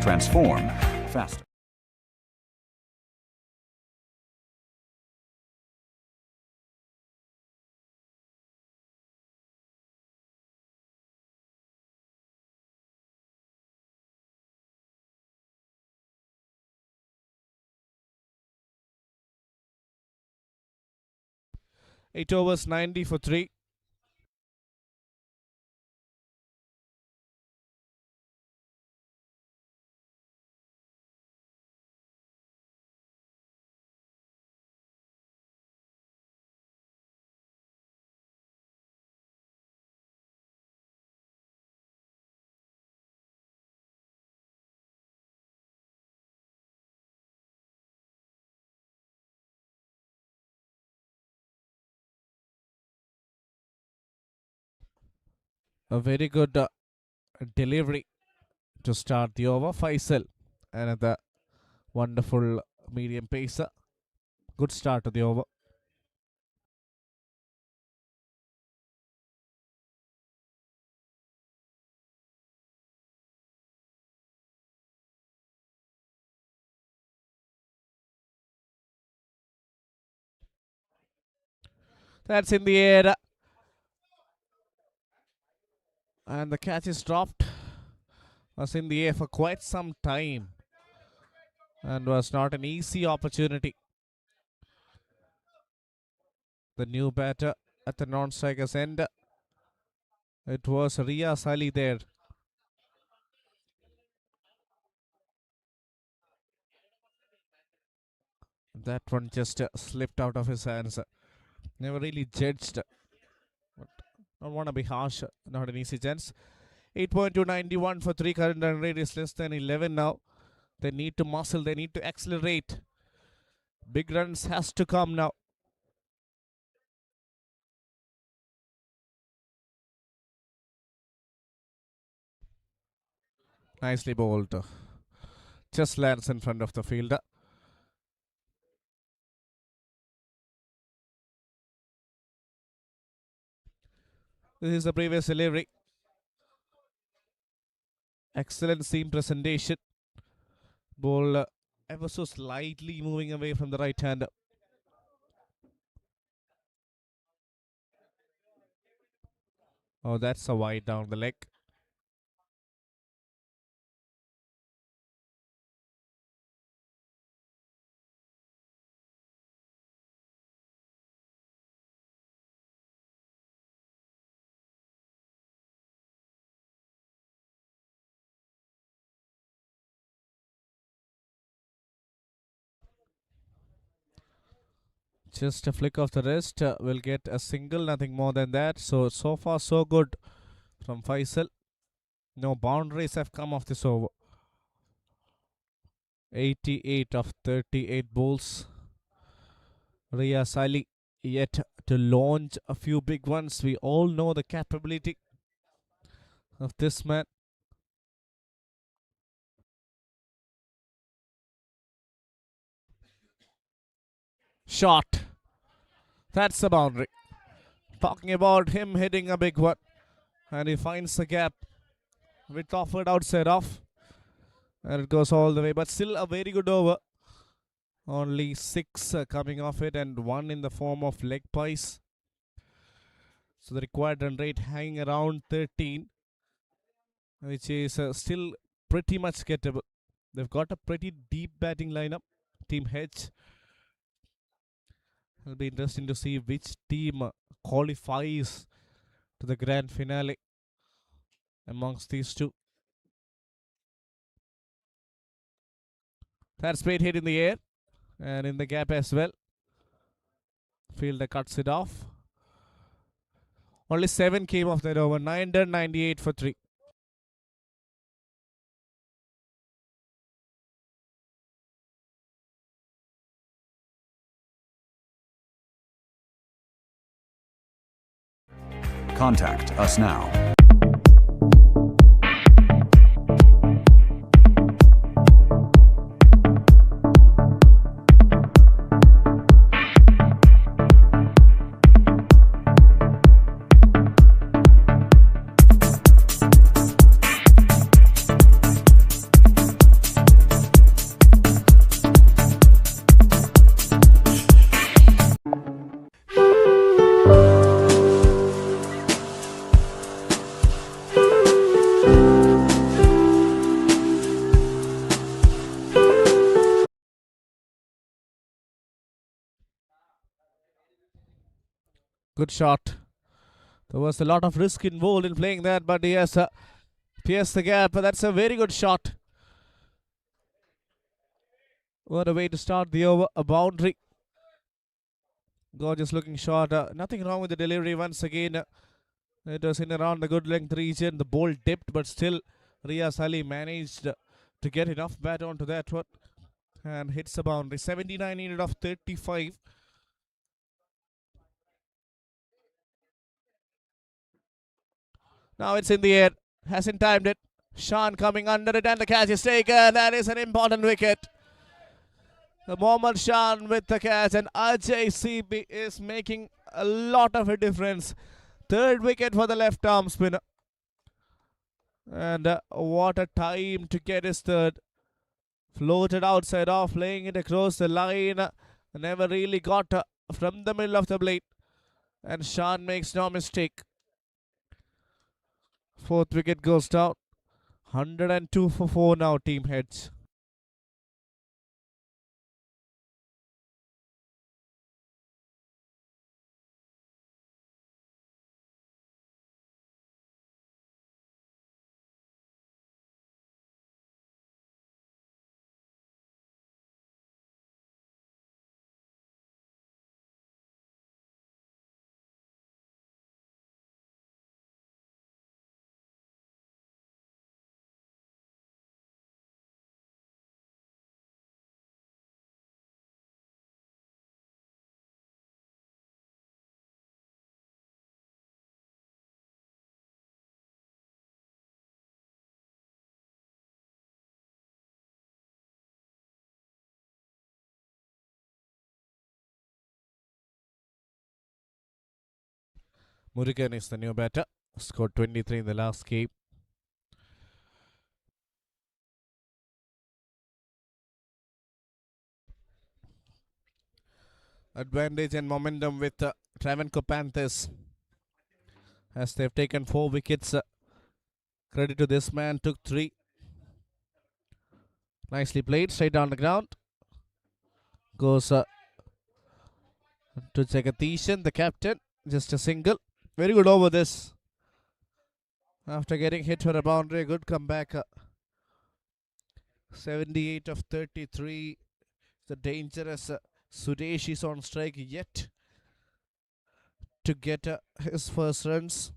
Transform faster. Eight overs, 90 for 3. A very good delivery to start the over. Faisal, another wonderful medium pacer. Good start to the over. That's in the air. And the catch is dropped. Was in the air for quite some time. And was not an easy opportunity. The new batter at the non-striker's end. It was Riyaz Ali there. That one just slipped out of his hands. Never really judged. But don't want to be harsh. Not an easy chance. 8.291 for 3. Current run rate is less than 11 now. They need to muscle. They need to accelerate. Big runs has to come now. Nicely bowled. Just lands in front of the fielder. This is the previous delivery. Excellent seam presentation. Ball ever so slightly moving away from the right hander. Oh, that's a wide down the leg. Just a flick of the wrist will get a single, nothing more than that. So far so good from Faisal. No boundaries have come off this over. 88 of 38 balls. Riyaz Ali yet to launch a few big ones. We all know the capability of this man. Shot. That's the boundary. Talking about him hitting a big one. And he finds the gap. With offered outside off. And it goes all the way. But still a very good over. Only 6 coming off it and 1 in the form of leg pies. So the required run rate hanging around 13. Which is still pretty much gettable. They've got a pretty deep batting lineup. Team H. It'll be interesting to see which team qualifies to the grand finale amongst these two. That's straight hit in the air and in the gap as well. Fielder cuts it off. Only 7 came off that over. 998 for 3. Contact us now. Good shot. There was a lot of risk involved in playing that, but he has pierced the gap. That's a very good shot. What a way to start the over. A boundary. Gorgeous looking shot. Nothing wrong with the delivery once again. It was in around the good length region. The ball dipped, but still Riyaz Ali managed to get enough bat onto that one and hits the boundary. 79 needed of 35. Now it's in the air. Hasn't timed it. Shan coming under it and the catch is taken. That is an important wicket. Mohammad Shan with the catch and Ajay CB is making a lot of a difference. Third wicket for the left arm spinner. And what a time to get his third. Floated outside off, laying it across the line. Never really got from the middle of the blade. And Shan makes no mistake. Fourth wicket goes down. 102 for 4 now, team heads. Murugan is the new batter. Scored 23 in the last game. Advantage and momentum with Travancore Panthers as they've taken 4 wickets. Credit to this man, took 3. Nicely played, straight down the ground. Goes to Jagatishan, the captain. Just a single. Very good over this. After getting hit for a boundary, good comeback. 78 of 33. The dangerous Suresh is on strike yet to get his first runs.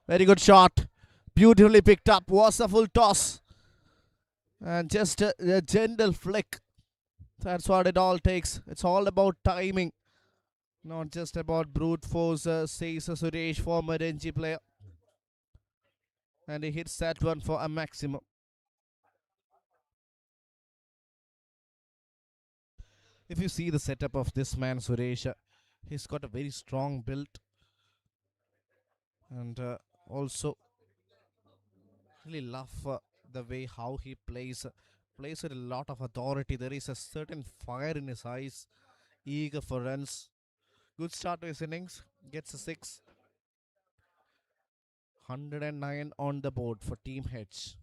Very good shot. Beautifully picked up. Was a full toss. And just a gentle flick. That's what it all takes. It's all about timing. Not just about brute force, says Suresh, former NG player. And he hits that one for a maximum. If you see the setup of this man, Suresh, he's got a very strong build. And also really love the way how he plays. Plays with a lot of authority. There is a certain fire in his eyes. Eager for runs. Good start to his innings. Gets a 6. 109 on the board for team heads.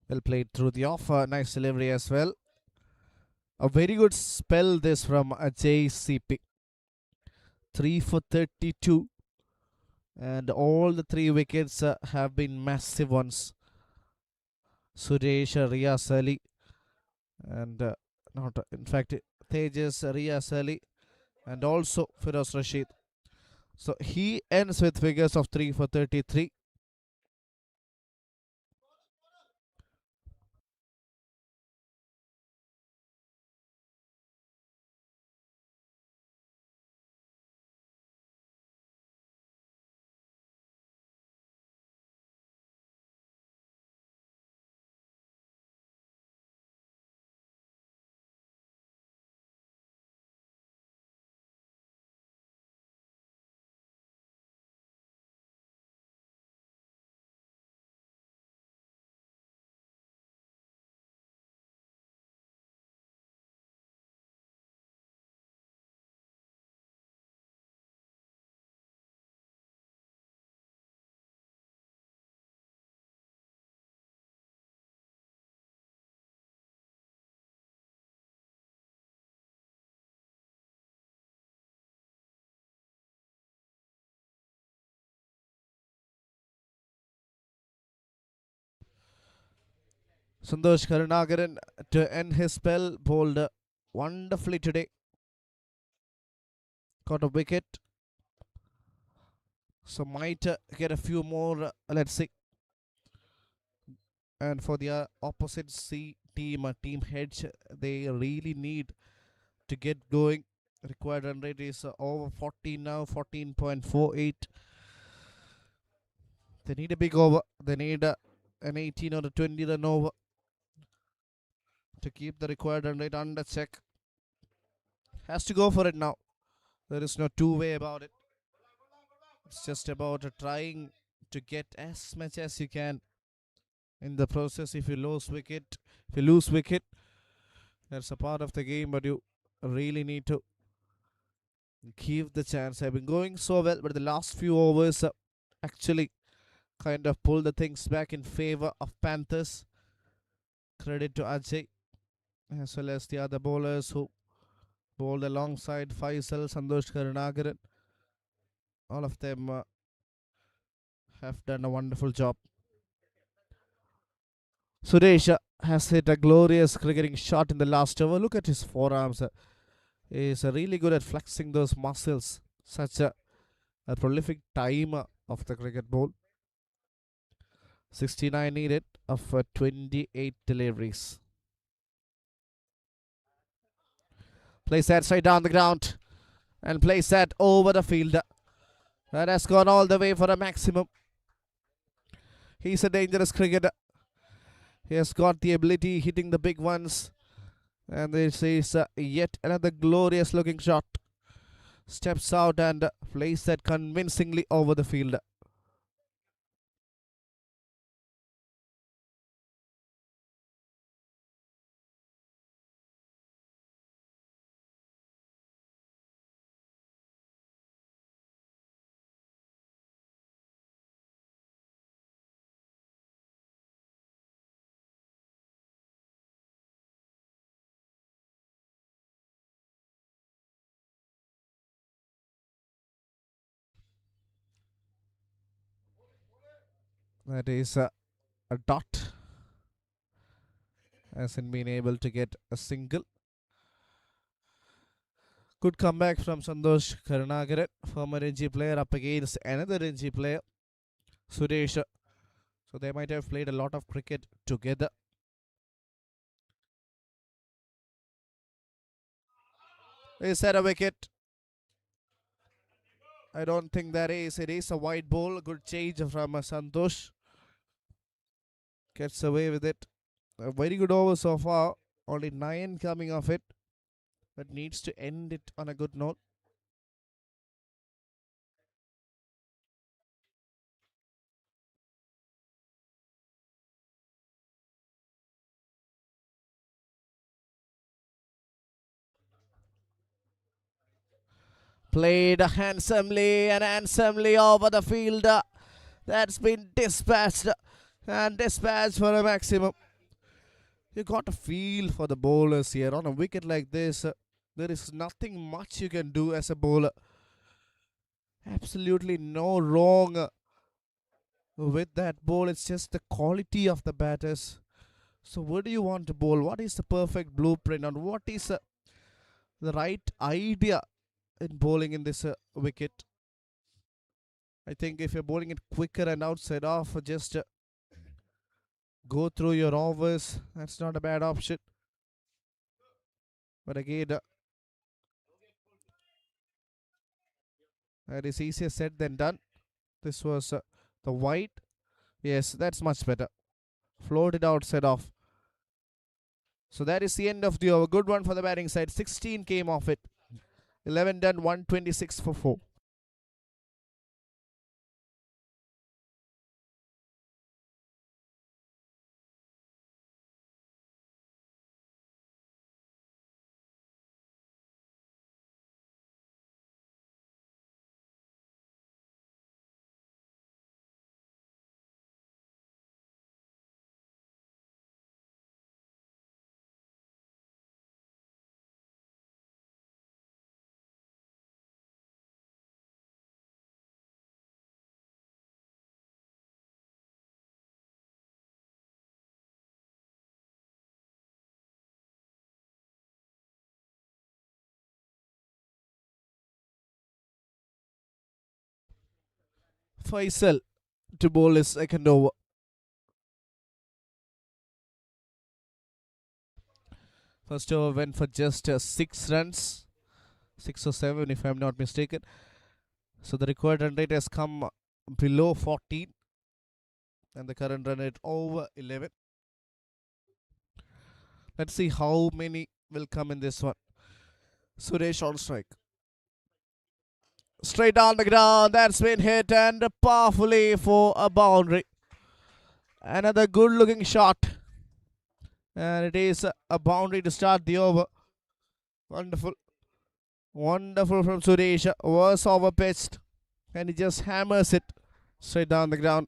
Well played through the offer. Nice delivery as well. A very good spell this from Ajay CP. 3 for 32. And all the 3 wickets have been massive ones. Suresh, Riyas Ali, and not in fact Tejas, Riyas Ali, and also Firoz Rashid. So he ends with figures of 3 for 33. Santosh Karunakaran to end his spell bowled wonderfully today. Got a wicket. So might get a few more. Let's see. And for the opposite C team, Team Hedge, they really need to get going. Required run rate is over 14 now, 14.48. They need a big over. They need an 18 or a 20 run over to keep the required run rate under check. Has to go for it now. There is no two-way about it. It's just about trying to get as much as you can in the process. If you lose wicket, that's a part of the game, but you really need to give the chance. I've been going so well, but the last few overs actually kind of pull the things back in favor of Panthers. Credit to Ajay as well as the other bowlers who bowled alongside Faisal, Santosh Karunakaran. All of them have done a wonderful job. Suresh has hit a glorious cricketing shot in the last over. Look at his forearms. He's really good at flexing those muscles. Such a prolific timer of the cricket ball. 69 needed of 28 deliveries. Plays that side down the ground and plays that over the fielder. That has gone all the way for a maximum. He's a dangerous cricketer. He has got the ability hitting the big ones. And this is yet another glorious looking shot. Steps out and plays that convincingly over the fielder. That is a dot. Hasn't been able to get a single. Good comeback from Santosh Karunakaran, former Ranji player, up against another Ranji player, Suresh. So they might have played a lot of cricket together. Is that a wicket? I don't think that is. It is a wide ball. Good change from Santosh. Gets away with it. A very good over so far. Only 9 coming off it. But needs to end it on a good note. Played handsomely and handsomely over the fielder. That's been dispatched and dispatched for a maximum. You got a feel for the bowlers here. On a wicket like this, there is nothing much you can do as a bowler. Absolutely no wrong with that ball. It's just the quality of the batters. So what do you want to bowl? What is the perfect blueprint and what is the right idea in bowling in this wicket? I think if you're bowling it quicker and outside off, just go through your overs. That's not a bad option. But again, that is easier said than done. This was the wide. Yes, that's much better. Floated outside off. So that is the end of the over. Good one for the batting side. 16 came off it. 11 done, 126 for 4. Faisal to bowl his second over. First over went for just 6 runs. 6 or 7 if I'm not mistaken. So the required run rate has come below 14. And the current run rate over 11. Let's see how many will come in this one. Suresh on strike. Straight down the ground. That's been hit and powerfully for a boundary. Another good looking shot. And it is a boundary to start the over. Wonderful. Wonderful from Suresh. Was over pitched. And he just hammers it straight down the ground.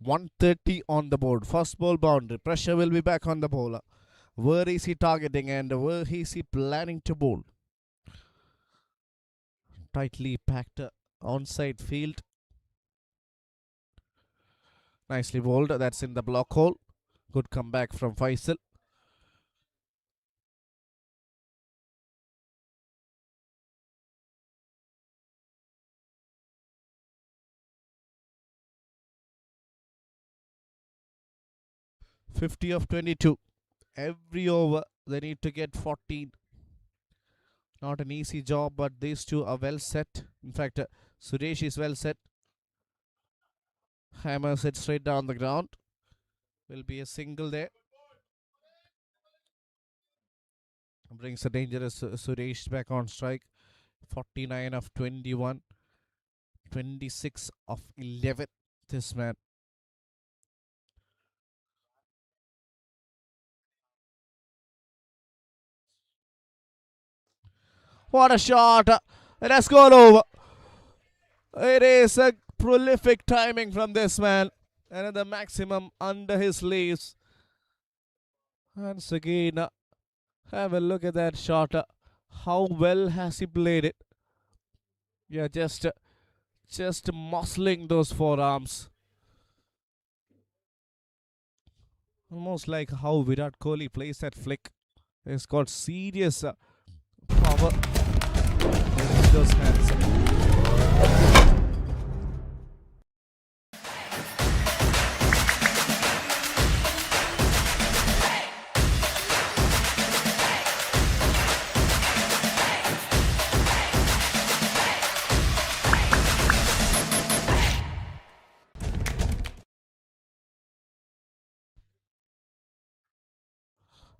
.130 on the board. First ball boundary. Pressure will be back on the bowler. Where is he targeting and where is he planning to bowl? Tightly packed onside field. Nicely bowled. That's in the block hole. Good comeback from Faisal. .50 of 22. Every over they need to get 14. Not an easy job, but these two are well set. In fact, Suresh is well set. Hammers it straight down the ground. Will be a single there. Brings a dangerous Suresh back on strike. 49 of 21. 26 of 11. This man. What a shot. It has gone over. It is a prolific timing from this man. Another maximum under his sleeves. Once again, have a look at that shot. How well has he played it? Yeah, just muscling those forearms. Almost like how Virat Kohli plays that flick. He's got serious power in those hands.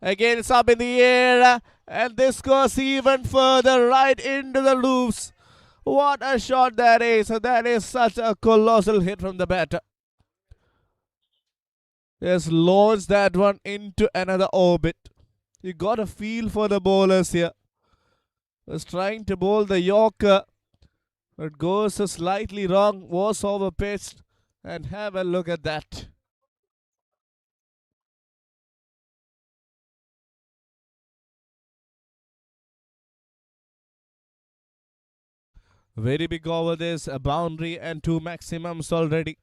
Again, it's up in the air, and this goes even further right into the loops. What a shot that is! That is such a colossal hit from the batter. He has launched that one into another orbit. You got a feel for the bowlers here. Was trying to bowl the Yorker, but goes slightly wrong, was over pitched, and have a look at that. Very big over this, a boundary and 2 maximums already.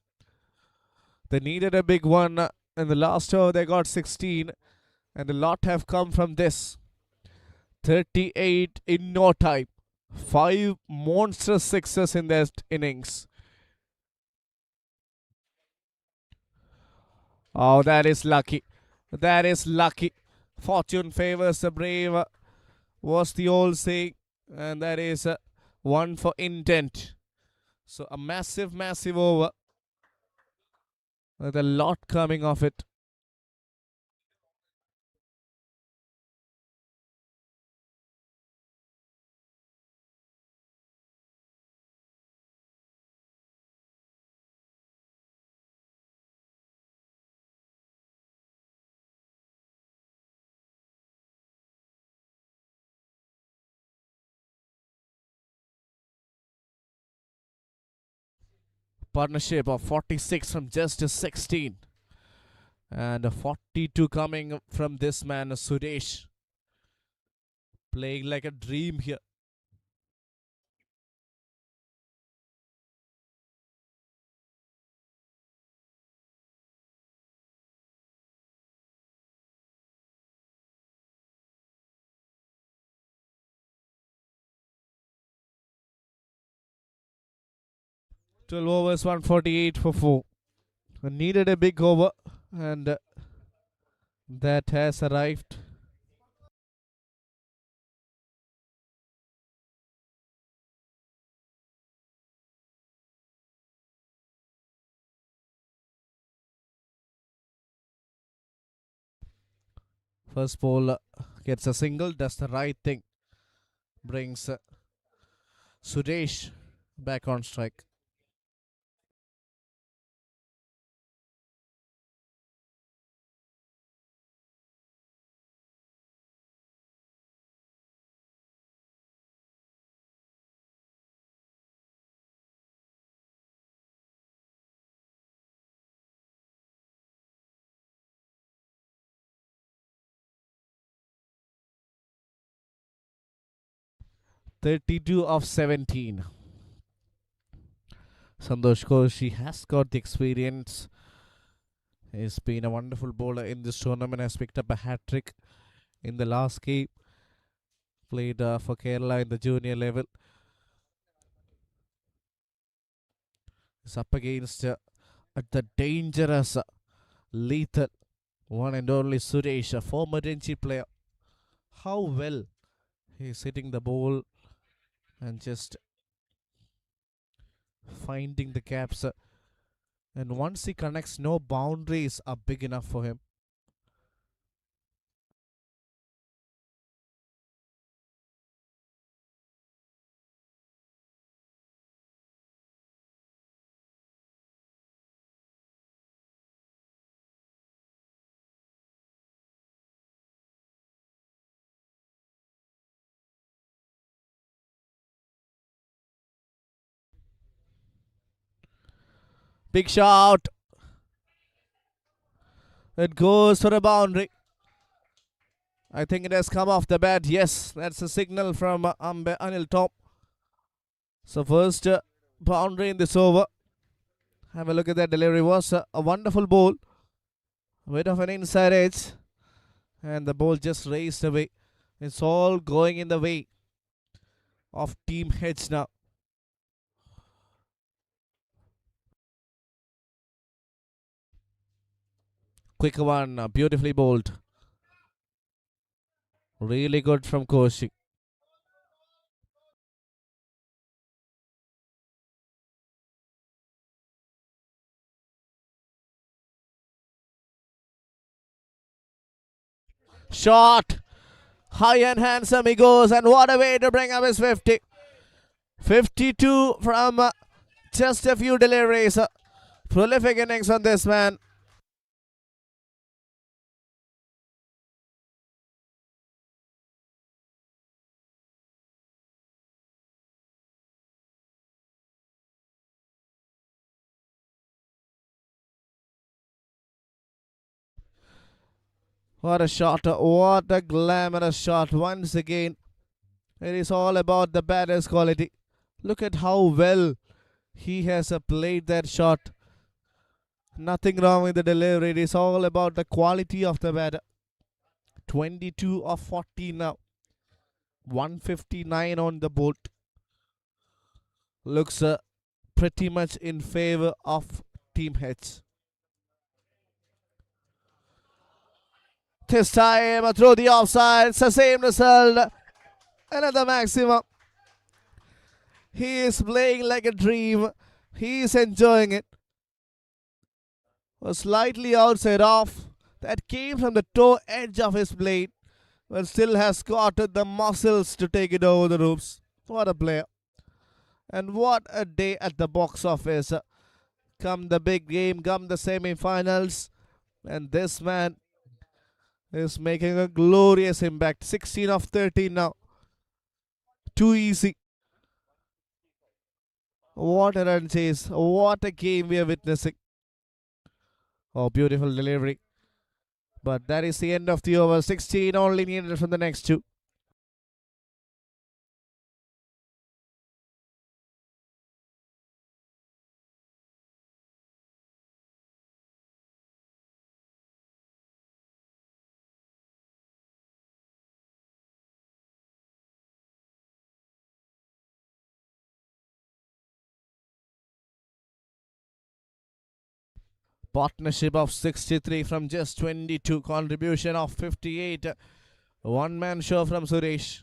They needed a big one. In the last over, they got 16, and a lot have come from this. 38 in no time. 5 monstrous sixes in their innings. Oh, that is lucky. That is lucky. Fortune favors the brave, was the old saying, and that is one for intent. So a massive, massive over with a lot coming off it. Partnership of 46 from just 16. And a 42 coming from this man, Suresh. Playing like a dream here. 12 overs, 148 for 4. Needed a big over, and that has arrived. First ball gets a single, does the right thing. Brings Suresh back on strike. .32 of 17. Santosh Koshi has got the experience. He's been a wonderful bowler in this tournament. Has picked up a hat trick in the last game. Played for Kerala in the junior level. Is up against the dangerous, lethal one and only Suresh, a former Ranji player. How well he's hitting the ball and just finding the gaps. And once he connects, no boundaries are big enough for him. Big shot. It goes for a boundary. I think it has come off the bat. Yes, that's a signal from Anil Top. So first boundary in this over. Have a look at that delivery. Was a wonderful ball. A bit of an inside edge. And the ball just raced away. It's all going in the way of Team H now. Quick one. Beautifully bowled. Really good from Koshi. Shot. High and handsome he goes. And what a way to bring up his 50. 52 from just a few deliveries. Prolific innings on this man. What a shot. What a glamorous shot. Once again, it is all about the batter's quality. Look at how well he has played that shot. Nothing wrong with the delivery. It is all about the quality of the batter. 22 of 40 now. 159 on the board. Looks pretty much in favor of Team H. This time through the offside. It's the same result. Another maximum. He is playing like a dream. He is enjoying it. Was slightly outside off. That came from the toe edge of his blade. But still has got the muscles to take it over the ropes. What a player. And what a day at the box office. Come the big game, come the semi-finals. And this man is making a glorious impact. 16 of 13 now. Too easy. What a run chase. What a game we are witnessing. Oh, beautiful delivery. But that is the end of the over. 16 only needed from the next two. Partnership of 63 from just 22. Contribution of 58. One-man show from Suresh.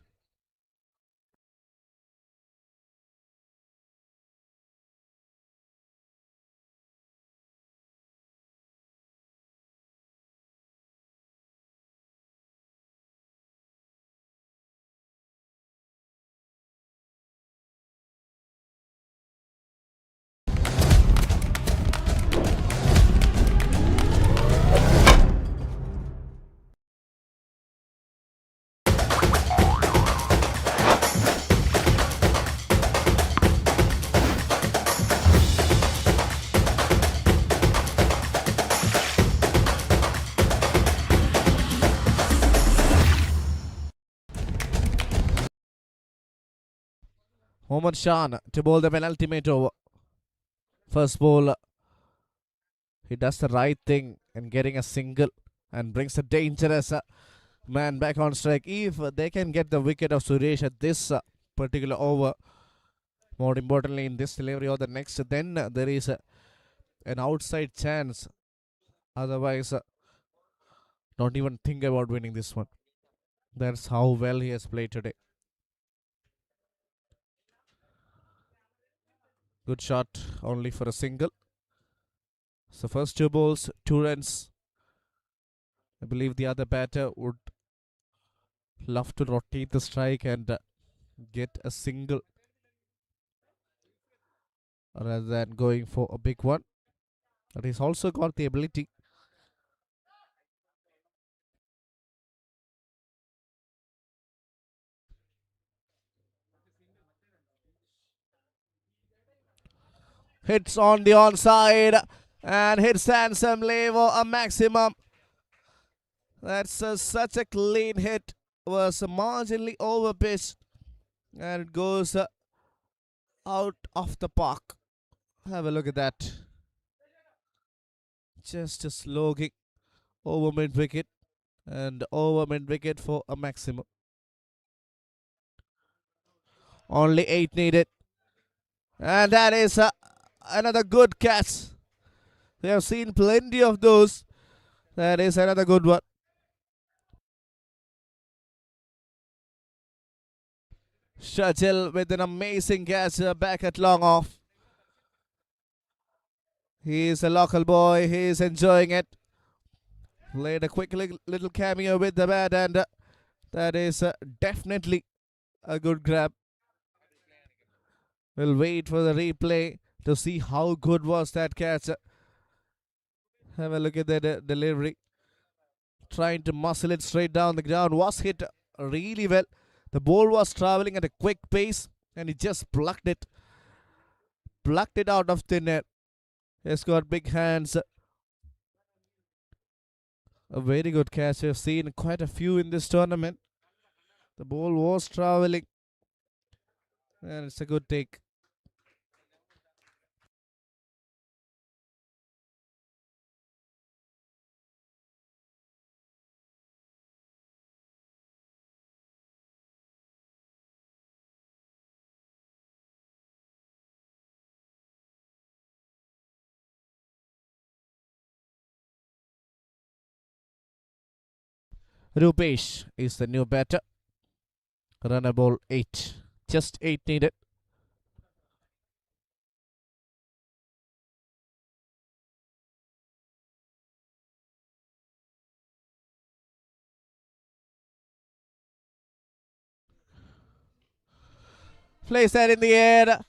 Mohammad Shan to bowl the penultimate over. First ball, he does the right thing and getting a single and brings a dangerous man back on strike. If they can get the wicket of Suresh at this particular over, more importantly in this delivery or the next, then there is an outside chance. Otherwise, don't even think about winning this one. That's how well he has played today. Good shot, only for a single. So first 2 balls, 2 runs. I believe the other batter would love to rotate the strike and get a single rather than going for a big one. But he's also got the ability. Hits on the onside and hits handsome lever a maximum. That's such a clean hit. Was marginally over pitched and it goes out of the park. Have a look at that. Just a slogging over mid wicket and over mid wicket for a maximum. Only 8 needed. And that is another good catch. We have seen plenty of those. That is another good one. Shachil with an amazing catch back at long off. He is a local boy. He is enjoying it. Played a quick little cameo with the bat, and that is definitely a good grab. We'll wait for the replay to see how good was that catch. Have a look at the delivery. Trying to muscle it straight down the ground. Was hit really well. The ball was traveling at a quick pace and he just plucked it. Plucked it out of thin air. He's got big hands. A very good catch. We've seen quite a few in this tournament. The ball was traveling. And it's a good take. Rupesh is the new batter. Runner ball 8. Just 8 needed. Place that in the air.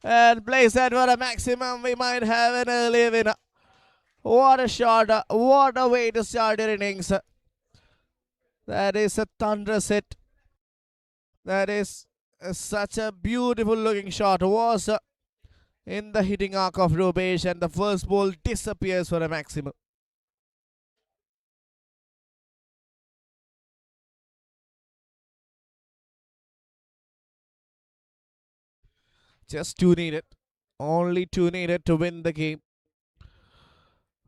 And place that for a maximum. We might have an early winner. What a shot. What a way to start your innings. That is a thunderous hit. That is such a beautiful looking shot. Was in the hitting arc of Rupesh, and the first ball disappears for a maximum. Just 2 needed. Only 2 needed to win the game.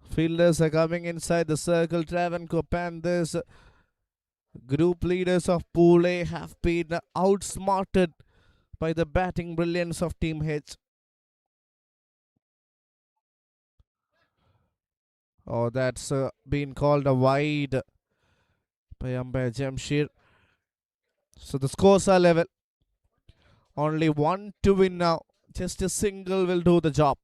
Fielders are coming inside the circle. Travancore Panthers, group leaders of Pool A, have been outsmarted by the batting brilliance of Team H. Oh, that's been called a wide by umpire Jamshir. So the scores are level. Only one to win now. Just a single will do the job.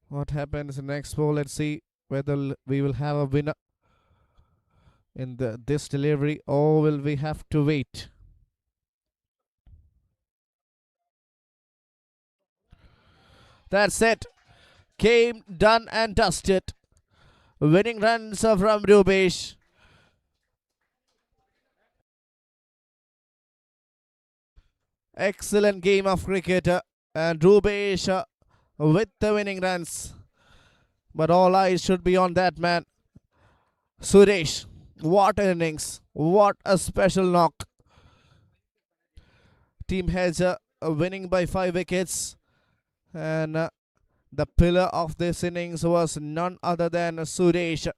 What happens in the next ball? Let's see whether we will have a winner in this delivery, or will we have to wait? That's it. Game done and dusted. Winning runs are from Rubesh. Excellent game of cricket. And Rubesh with the winning runs. But all eyes should be on that man. Suresh. What an innings. What a special knock. Team has winning by 5 wickets. And the pillar of this innings was none other than Suresh.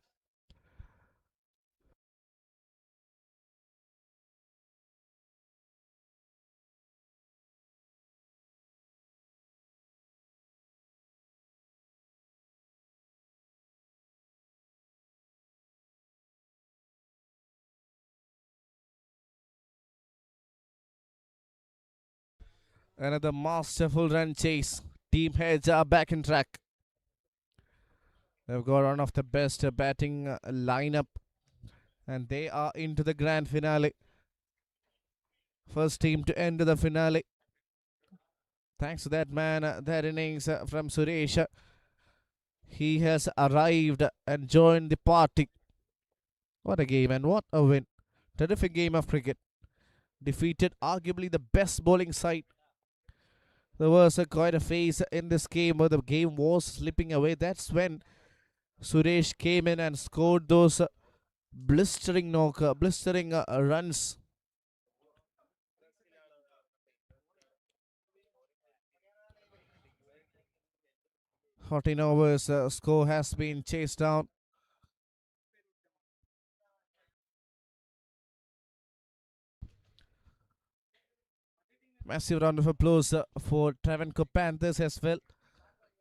Another masterful run chase. Team heads are back in track. They've got one of the best batting lineup, and they are into the grand finale. First team to enter the finale. Thanks to that man, that innings from Suresh. He has arrived and joined the party. What a game and what a win. Terrific game of cricket. Defeated arguably the best bowling side. There was quite a phase in this game where the game was slipping away. That's when Suresh came in and scored those blistering runs. – 14 overs score has been chased down. Massive round of applause for Travancore Panthers as well.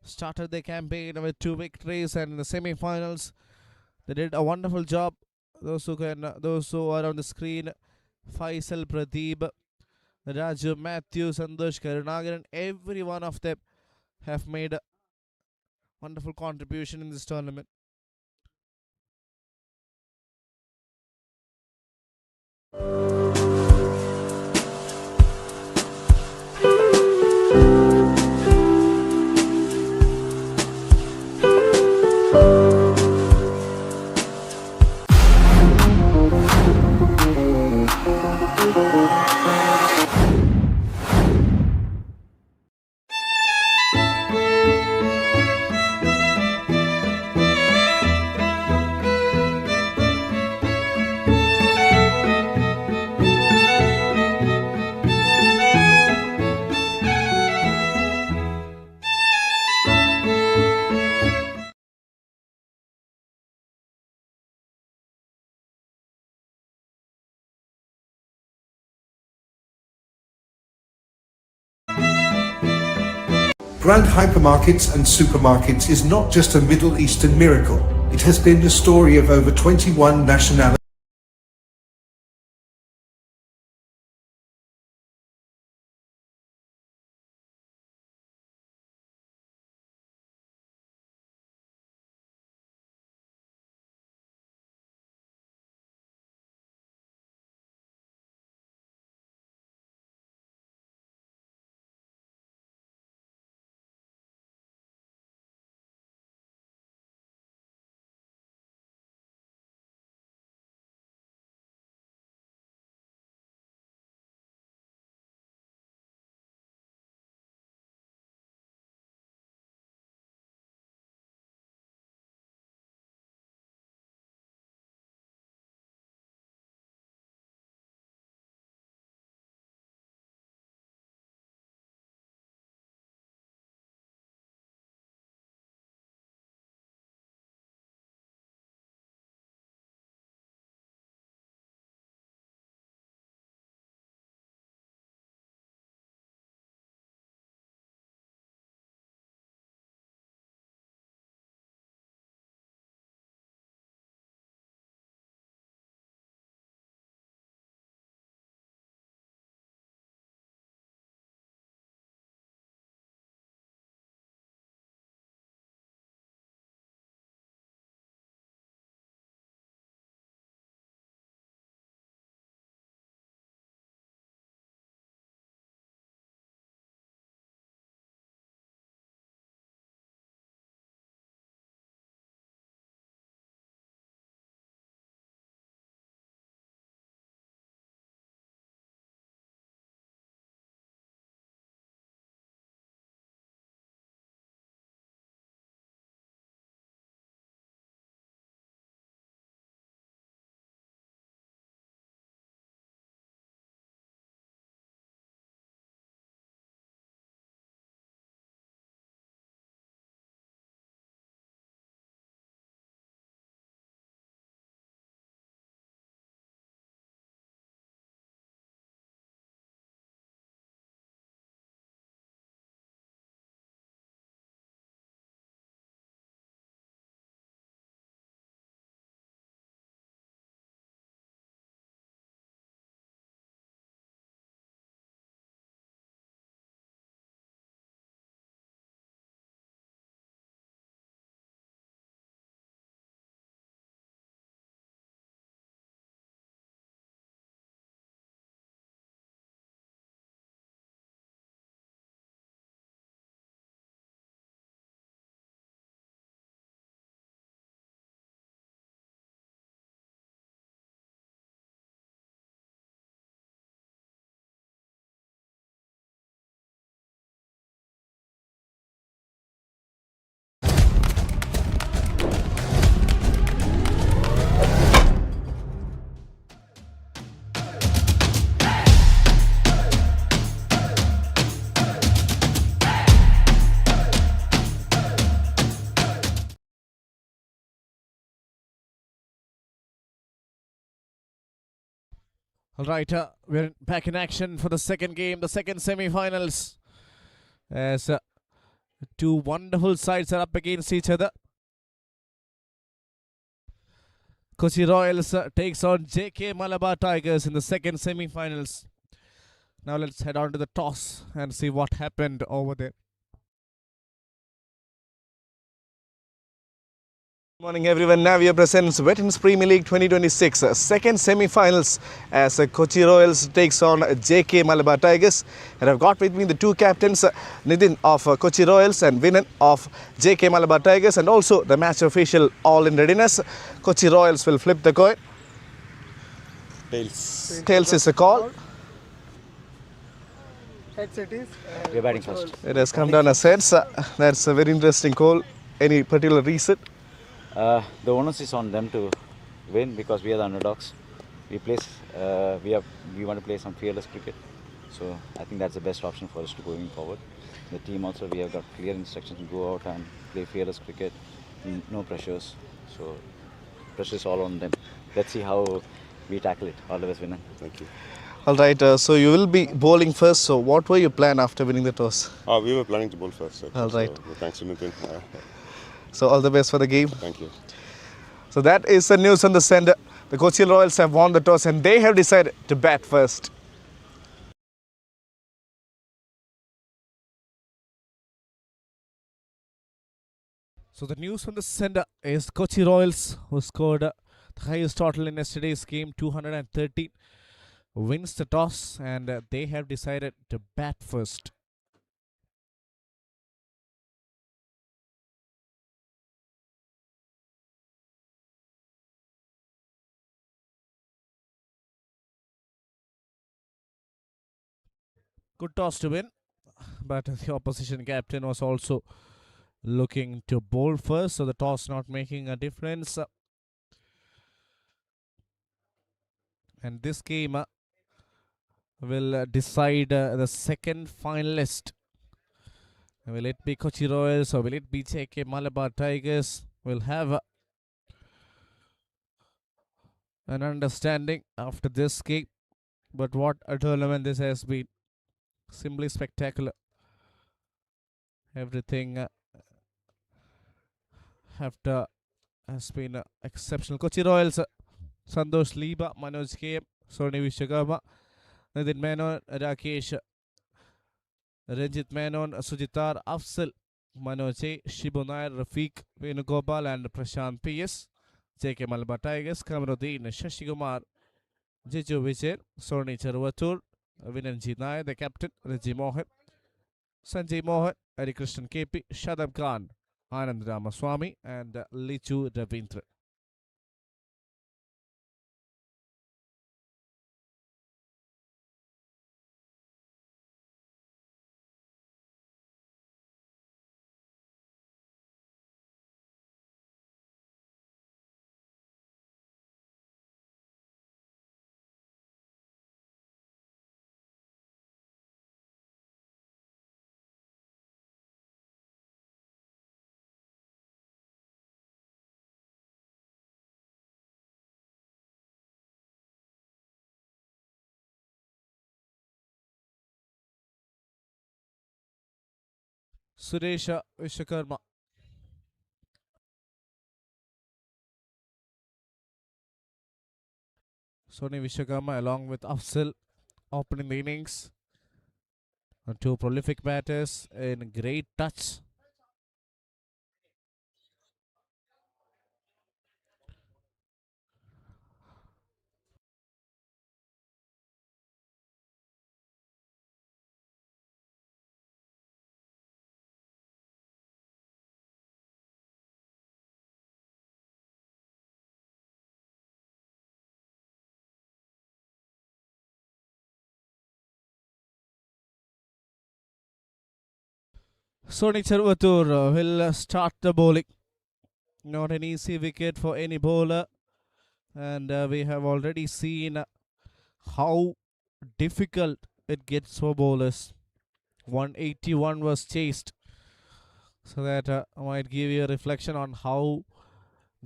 Started their campaign with 2 victories, and in the semi-finals they did a wonderful job. Those who are on the screen: Faisal, Pradeep, Raju, Matthew, Santosh, Karunagaran, every one of them have made a wonderful contribution in this tournament. Brand hypermarkets and supermarkets is not just a Middle Eastern miracle. It has been the story of over 21 nationalities. All right, we're back in action for the second game, the second semi-finals. As two wonderful sides are up against each other. Kochi Royals takes on JK Malabar Tigers in the second semi-finals. Now let's head on to the toss and see what happened over there. Good morning everyone. Navio presents Veterans Premier League 2026 second semi-finals as Kochi Royals takes on JK Malabar Tigers. And I've got with me the two captains, Nitin of Kochi Royals and Vinan of JK Malabar Tigers, and also the match official all in readiness. Kochi Royals will flip the coin. Tails. Tails is a call. Heads it is. We're batting first. It has come down as heads. That's a very interesting call. Any particular reason? The onus is on them to win because we are the underdogs. We want to play some fearless cricket. So I think that's the best option for us to going forward. The team also, we have got clear instructions to go out and play fearless cricket. No pressures. So pressure is all on them. Let's see how we tackle it. All the best, Vinan. Thank you. All right, so you will be bowling first. So what were your plan after winning the toss? We were planning to bowl first. All right. So, thanks to Nitin. So all the best for the game. Thank you. So that is the news on the sender. The Kochi Royals have won the toss and they have decided to bat first. So the news from the sender is Kochi Royals, who scored the highest total in yesterday's game, 213, wins the toss and they have decided to bat first. Good toss to win, but the opposition captain was also looking to bowl first, so the toss not making a difference. And this game will decide the second finalist. Will it be Kochi Royals or will it be JK Malabar Tigers? We'll have an understanding after this game. But what a tournament this has been. Simply spectacular. Everything after has been exceptional. Kochi Royals, Santosh Liba, Manoj K, Sony Vishagama, Nitin Menon, Rakesh, Ranjit Menon, Sujitar, Afsal, Manoj A, Shibu Nair, Rafiq, Venugopal and Prashant P.S. JK Malabar Tigers, Kamaruddin, Shashikumar, Jiju Vijay, Sony Charvatur, Vinanjit Nair, the captain, Raji Mohan, Sanjay Mohan, Hari Krishnan KP, Shadab Khan, Anand Ramaswamy and Lichu Ravindra. Suresha Vishwakarma. Sony Vishwakarma along with Afsal opening the innings. Two prolific batters in great touch. Sony Charvatur will start the bowling. Not an easy wicket for any bowler. And we have already seen how difficult it gets for bowlers. 181 was chased. So that might give you a reflection on how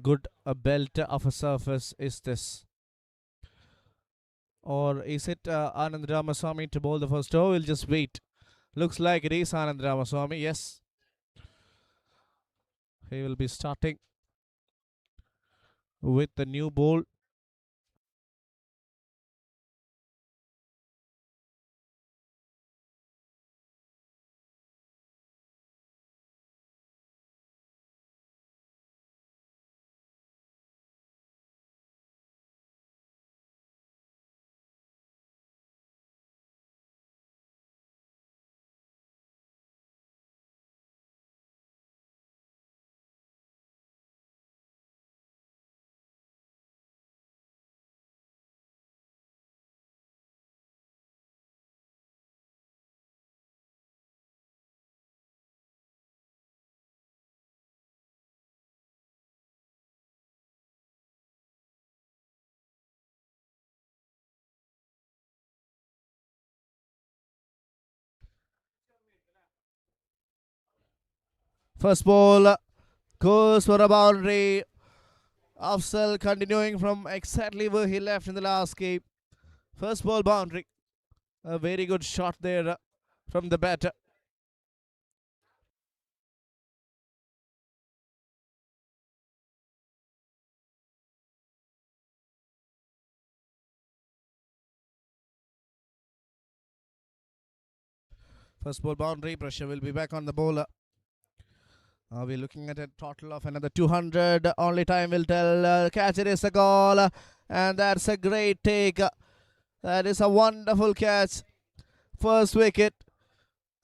good a belt of a surface is this. Or is it Anand Ramaswamy to bowl the first over? We'll just wait. Looks like it is Anand Ramaswamy. Yes. He will be starting with the new ball. First ball goes for a boundary. Afzal continuing from exactly where he left in the last game. First ball boundary. A very good shot there from the batter. First ball boundary. Pressure will be back on the bowler. We're looking at a total of another 200. Only time will tell. Catch it is a goal. And that's a great take. That is a wonderful catch. First wicket.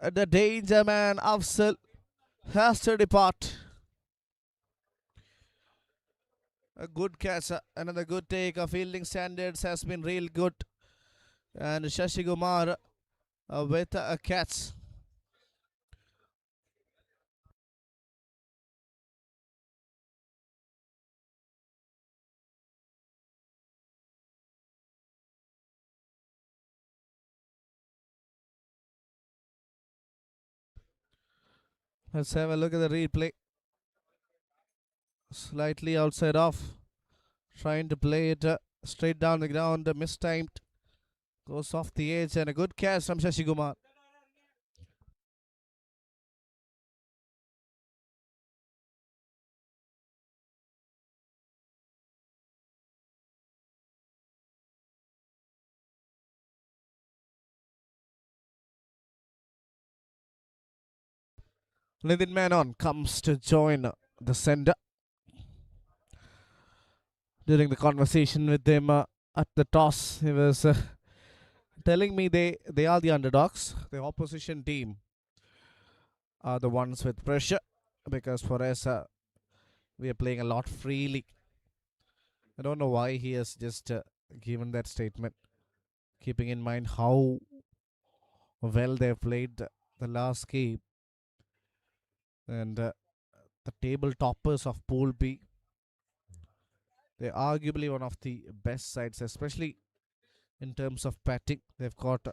The danger man, Afzal, has to depart. A good catch. Another good take. Fielding standards has been real good. And Shashi Kumar with a catch. Let's have a look at the replay. Slightly outside off. Trying to play it straight down the ground. Mistimed. Goes off the edge. And a good catch from Shashi Kumar. Nitin Menon comes to join the sender. During the conversation with him at the toss, he was telling me they are the underdogs. The opposition team are the ones with pressure because for us, we are playing a lot freely. I don't know why he has just given that statement, keeping in mind how well they played the last game and the table toppers of Pool B. They're arguably one of the best sides, especially in terms of batting. They've got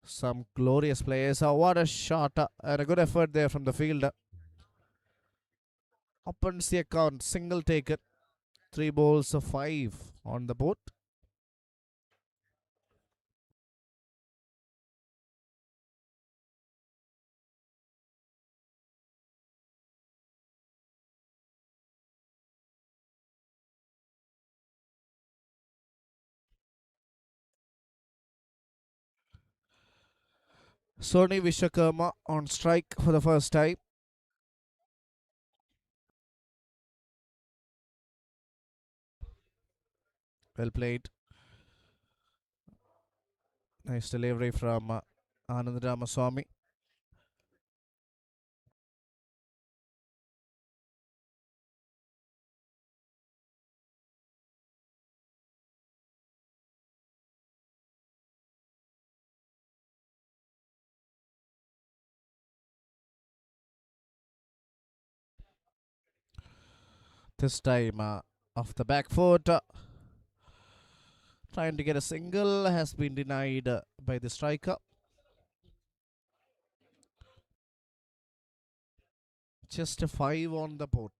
some glorious players. What a shot and a good effort there from the fielder. Opens the account, single taken. 3 balls of 5 on the board. Sony Vishwakarma on strike for the first time. Well played. Nice delivery from Anand Ramaswamy. This time off the back foot. Trying to get a single has been denied by the striker. Just a 5 on the board.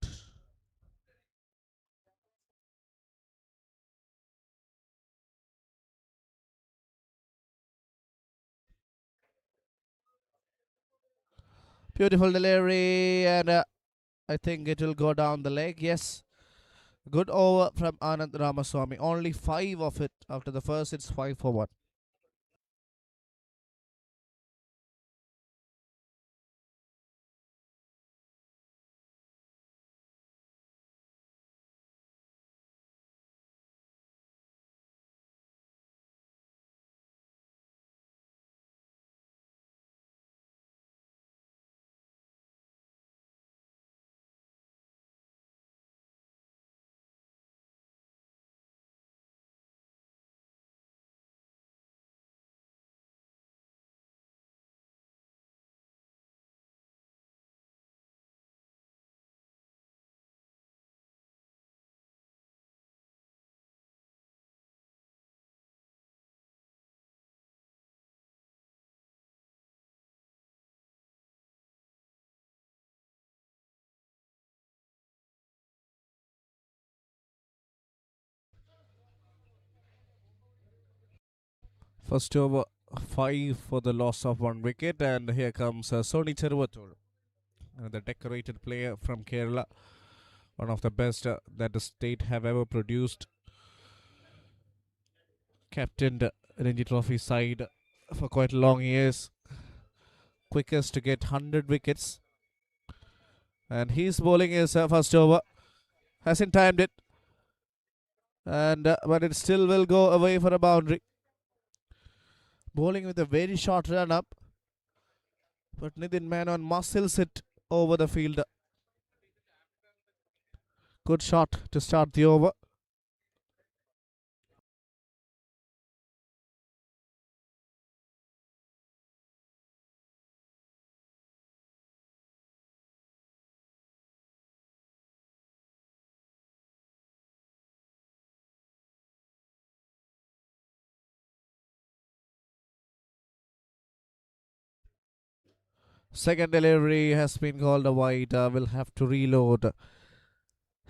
Beautiful delivery, and I think it will go down the leg. Yes. Good over from Anand Ramaswamy. Only 5 of it. After the first, it's 5 for 1. First over, 5 for the loss of 1 wicket, and here comes Sony Cheruvathur, the decorated player from Kerala, one of the best that the state have ever produced. Captained Ranji Trophy side for quite long years. Quickest to get 100 wickets. And his bowling is first over. Hasn't timed it. And but it still will go away for a boundary. Bowling with a very short run up. But Nitin Menon muscles it over the fielder. Good shot to start the over. Second delivery has been called a wide. Will have to reload.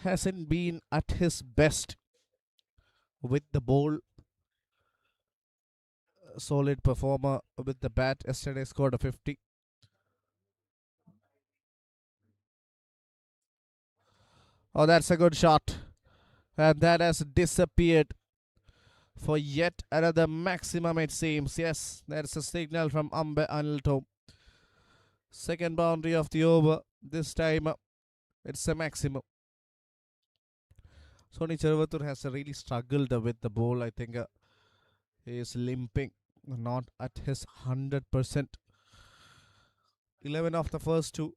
Hasn't been at his best with the ball. Solid performer with the bat. Yesterday scored a 50. Oh, that's a good shot. And that has disappeared for yet another maximum, it seems. Yes, there's a signal from Ambe Anilto. Second boundary of the over. This time, it's a maximum. Sony Cheruvathur has really struggled with the ball. I think he is limping, not at his 100%. 11 of the first 2.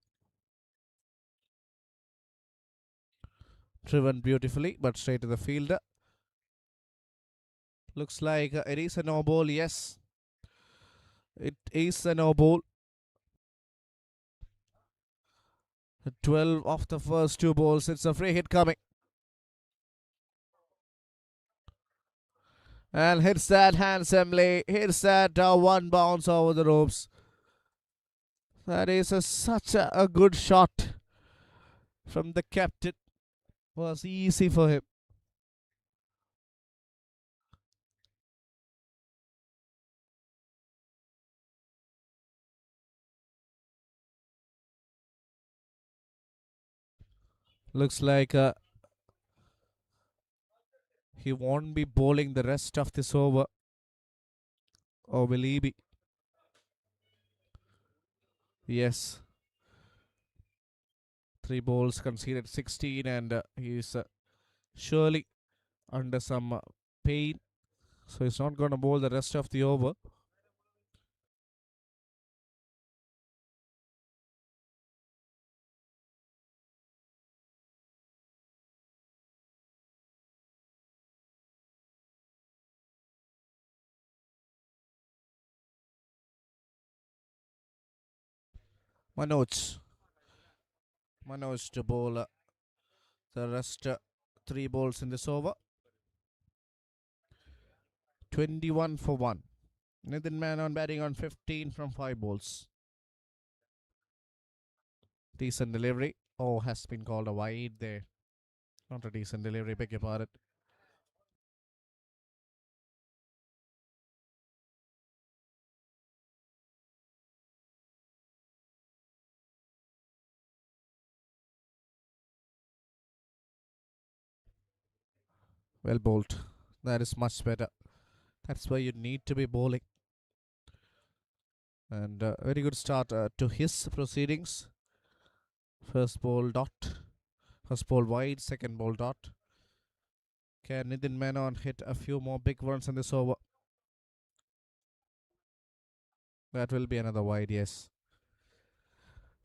Driven beautifully, but straight to the fielder. Looks like it is a no ball. Yes, it is a no ball. 12 of the first 2 balls. It's a free hit coming. And hits that handsomely. Hits that one bounce over the ropes. That is such a good shot from the captain. Was easy for him. Looks like he won't be bowling the rest of this over. Or will he be? Yes. 3 balls conceded 16, and he's surely under some pain. So he's not going to bowl the rest of the over. Manoj to bowl the rest 3 balls in this over. 21 for 1. Nathan Menon batting on 15 from 5 balls. Decent delivery. Oh, has been called a wide there. Not a decent delivery, beg your pardon. Well bowled. That is much better. That's why you need to be bowling. And very good start to his proceedings. First ball dot. First ball wide, second ball dot. Can Nitin Menon hit a few more big ones in this over? That will be another wide, yes.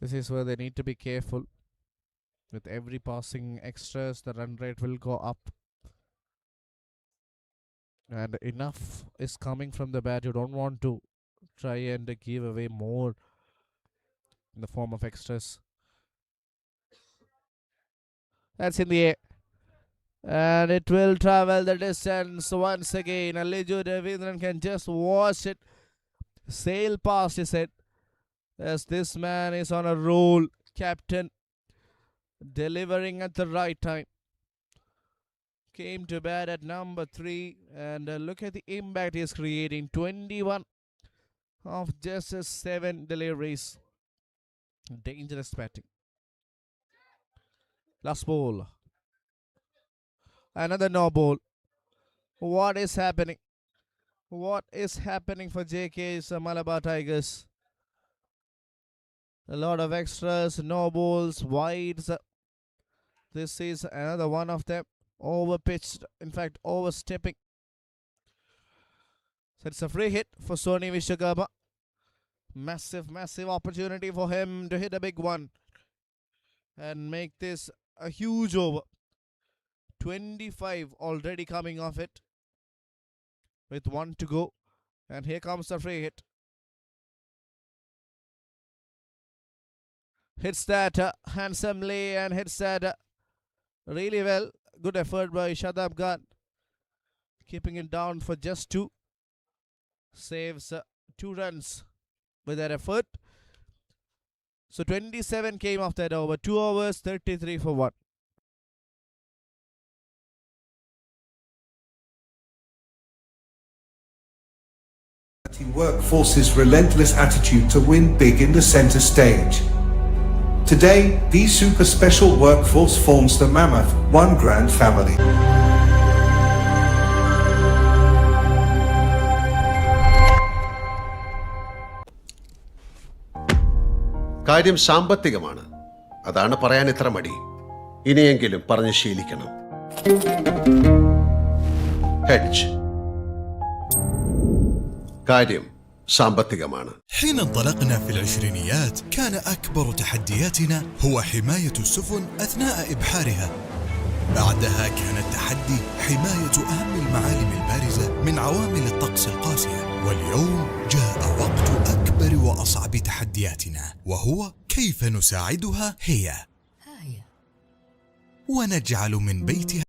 This is where they need to be careful. With every passing extras, the run rate will go up. And enough is coming from the bat. You don't want to try and give away more in the form of extras. That's in the air. And it will travel the distance once again. Aliju Devendran can just watch it sail past his head. As this man is on a roll. Captain delivering at the right time. Came to bat at number 3. And look at the impact he is creating. 21 of just 7 deliveries. Dangerous batting. Last ball. Another no ball. What is happening? What is happening for JK's Malabar Tigers? A lot of extras, no balls, wides. This is another one of them. Overpitched, in fact, overstepping. So it's a free hit for Sony Vishwakarma. Massive, massive opportunity for him to hit a big one and make this a huge over. 25 already coming off it with 1 to go. And here comes the free hit. Hits that handsomely and hits that really well. Good effort by Shadab Khan. Keeping it down for just 2. Saves 2 runs with that effort. So 27 came off that over. 2 overs, 33 for 1. Workforce's relentless attitude to win big in the center stage. Today, the super special workforce forms the mammoth One Grand family. കാര്യം സാമ്പത്തികമാണ്. അതാണ് പറയാൻ ഇത്ര മടി. ഇനിയെങ്കിലും പറഞ്ഞ് ശീലിക്കണം. Hedge. കാര്യം സാമ്പത്തികമാണ്. حين انطلقنا في العشرينيات كان أكبر تحدياتنا هو حماية السفن أثناء إبحارها. بعدها كان التحدي حماية أهم المعالم البارزة من عوامل الطقس القاسية. واليوم جاء وقت أكبر وأصعب تحدياتنا وهو كيف نساعدها هي ونجعل من بيتها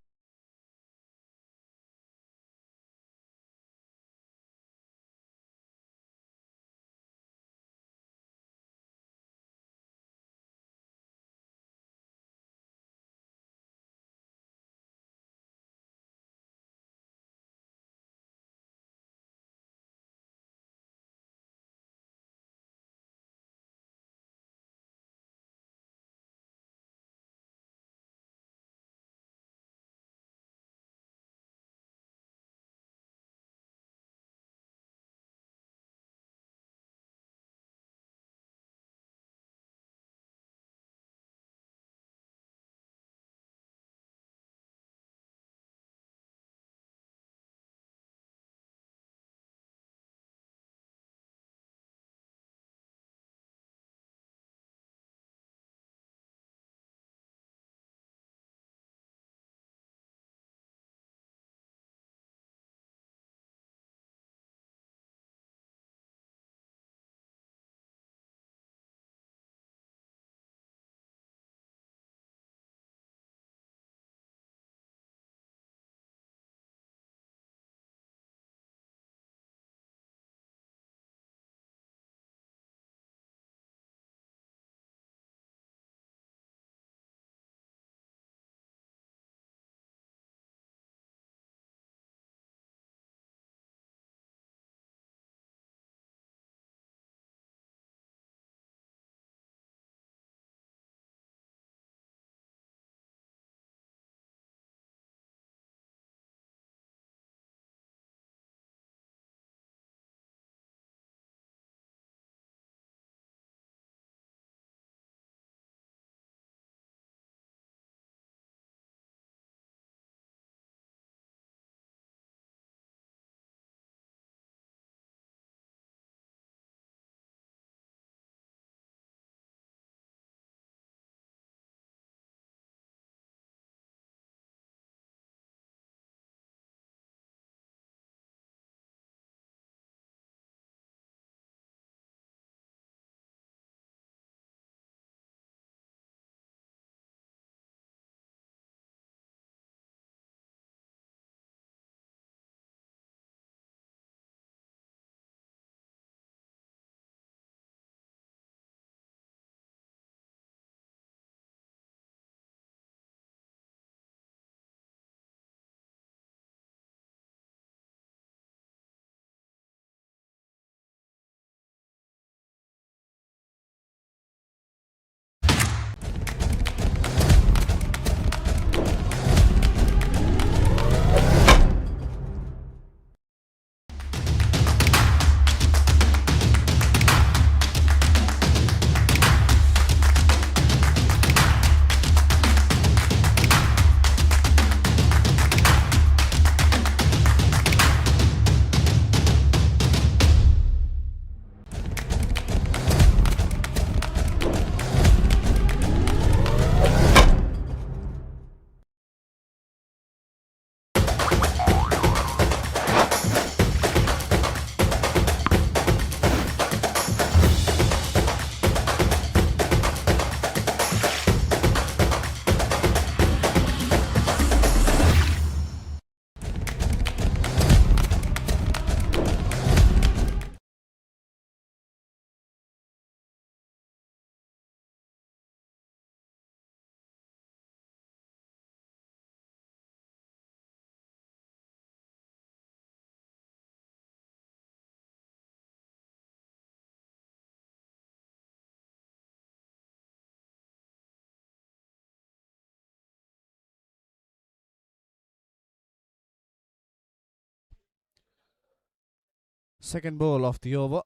Second ball of the over.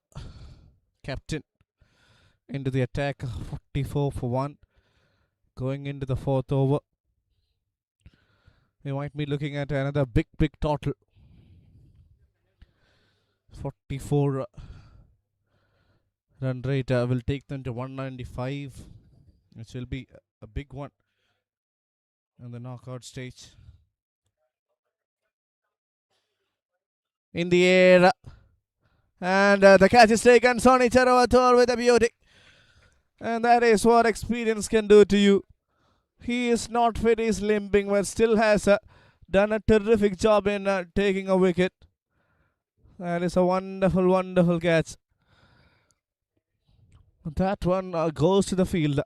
Captain into the attack, 44 for 1. Going into the fourth over. We might be looking at another big total. 44 run rate will take them to 195, which will be a big one in the knockout stage. In the air, and the catch is taken. Sonny Charawator with a beauty, and that is what experience can do to you. He is not fit, he's limping, but still has done a terrific job in taking a wicket. That is a wonderful catch. That one goes to the field.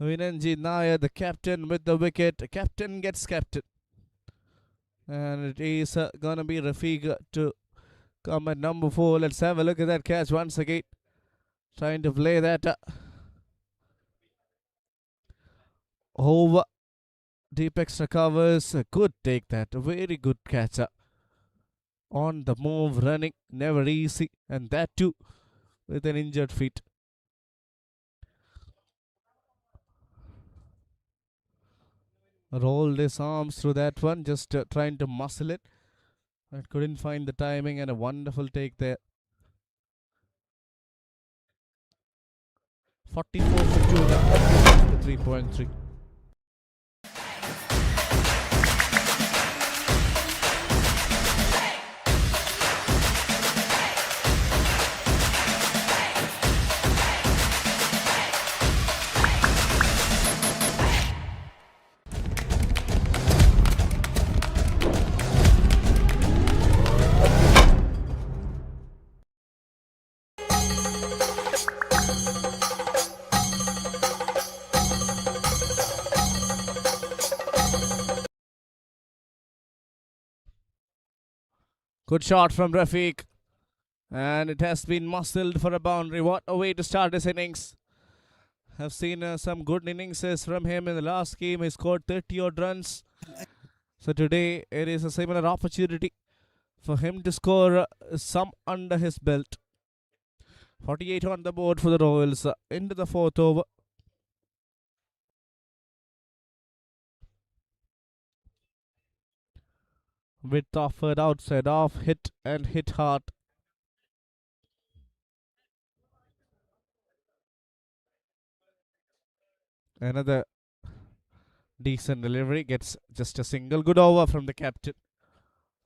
Vinanji Nair, the captain, with the wicket. Captain gets captain. And it is going to be Rafiq to come at number 4. Let's have a look at that catch once again. Trying to play that over. Deep extra covers. Good take that. A very good catcher. On the move, running. Never easy. And that too with an injured feet. Rolled his arms through that one. Just trying to muscle it. But couldn't find the timing, and a wonderful take there. 44 for 2 now. 3.3. Good shot from Rafiq. And it has been muscled for a boundary. What a way to start this innings. I've seen some good innings from him in the last game. He scored 30 odd runs. So today it is a similar opportunity for him to score some under his belt. 48 on the board for the Royals into the fourth over. Width offered outside off, hit and hit hard. Another decent delivery, gets just a single. Good over from the captain.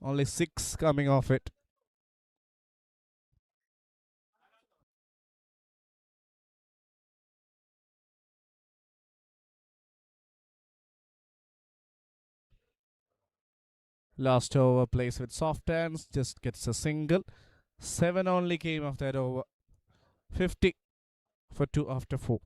Only 6 coming off it. Last over plays with soft hands, just gets a single. 7 only came off that over. 50 for 2 after 4.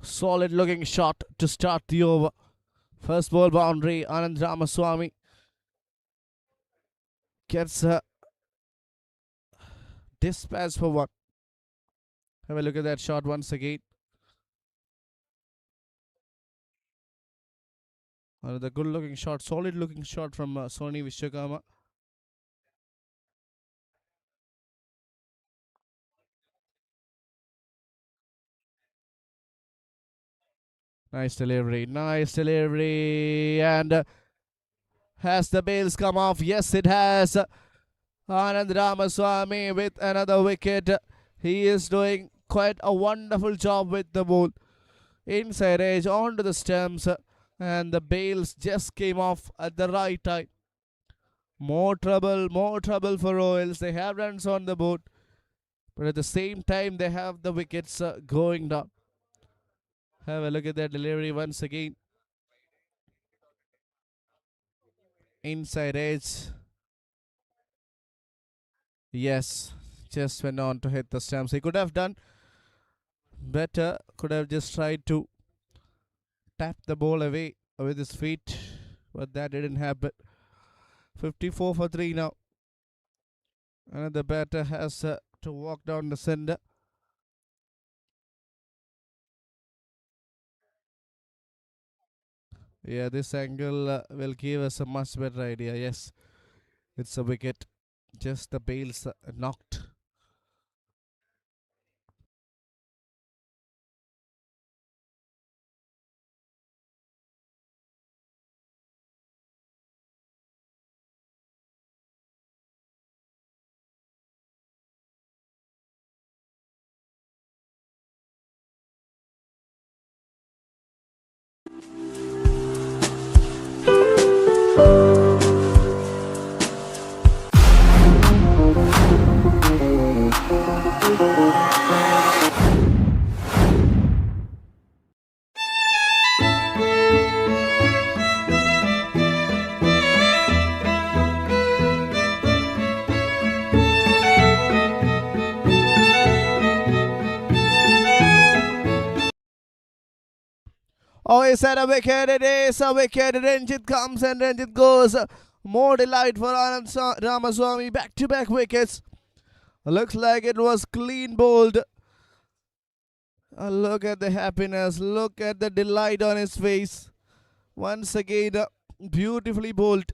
Solid looking shot to start the over. First ball boundary. Anand Ramaswamy gets a dispatch for 1. Have a look at that shot once again. Another good looking shot, solid looking shot from Sony Vishwakarma. Nice delivery, and has the bails come off? Yes, it has. Anand Ramaswamy with another wicket. He is doing quite a wonderful job with the ball. Inside edge onto the stumps, and the bails just came off at the right time. More trouble for Royals. They have runs on the board, but at the same time, they have the wickets going down. Have a look at their delivery once again. Inside edge. Yes, just went on to hit the stumps. He could have done better, could have just tried to tap the ball away with his feet, but that didn't happen. 54 for 3 now. Another batter has to walk down the center. Yeah, this angle will give us a much better idea. Yes, it's a wicket. Just the bails knocked. Oh, is that a wicket? It is a wicket. Ranjit comes and Ranjit goes. More delight for Anand Ramaswamy. Back-to-back wickets. Looks like it was clean bowled. Look at the happiness. Look at the delight on his face. Once again, beautifully bowled.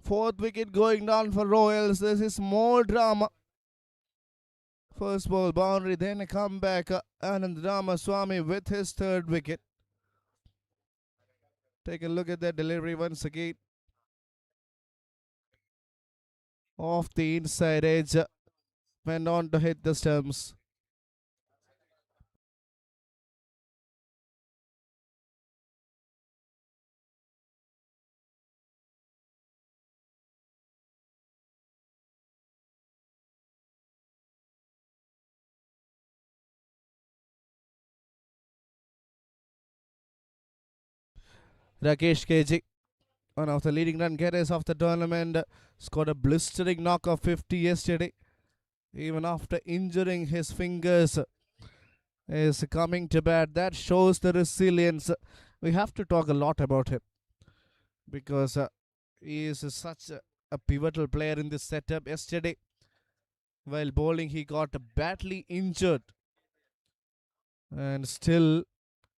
Fourth wicket going down for Royals. This is more drama. First ball boundary, then a comeback. Anand Ramaswamy with his third wicket. Take a look at that delivery once again. Off the inside edge. Went on to hit the stumps. Rakesh KG, one of the leading run getters of the tournament, scored a blistering knock of 50 yesterday. Even after injuring his fingers, is coming to bat. That shows the resilience. We have to talk a lot about him because he is such a pivotal player in this setup. Yesterday, while bowling, he got badly injured, and still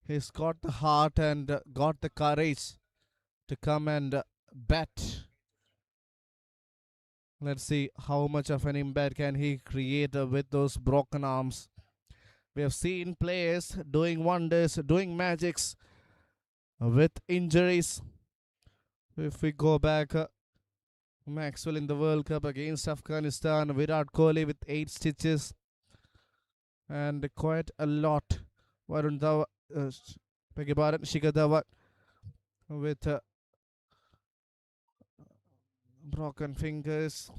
he's got the heart and got the courage to come and bat. Let's see how much of an impact can he create with those broken arms. We have seen players doing wonders, doing magics with injuries. If we go back, Maxwell in the World Cup against Afghanistan, Virat Kohli with 8 stitches, and quite a lot. Varun Dhawan, Shikhar Dhawan with broken fingers.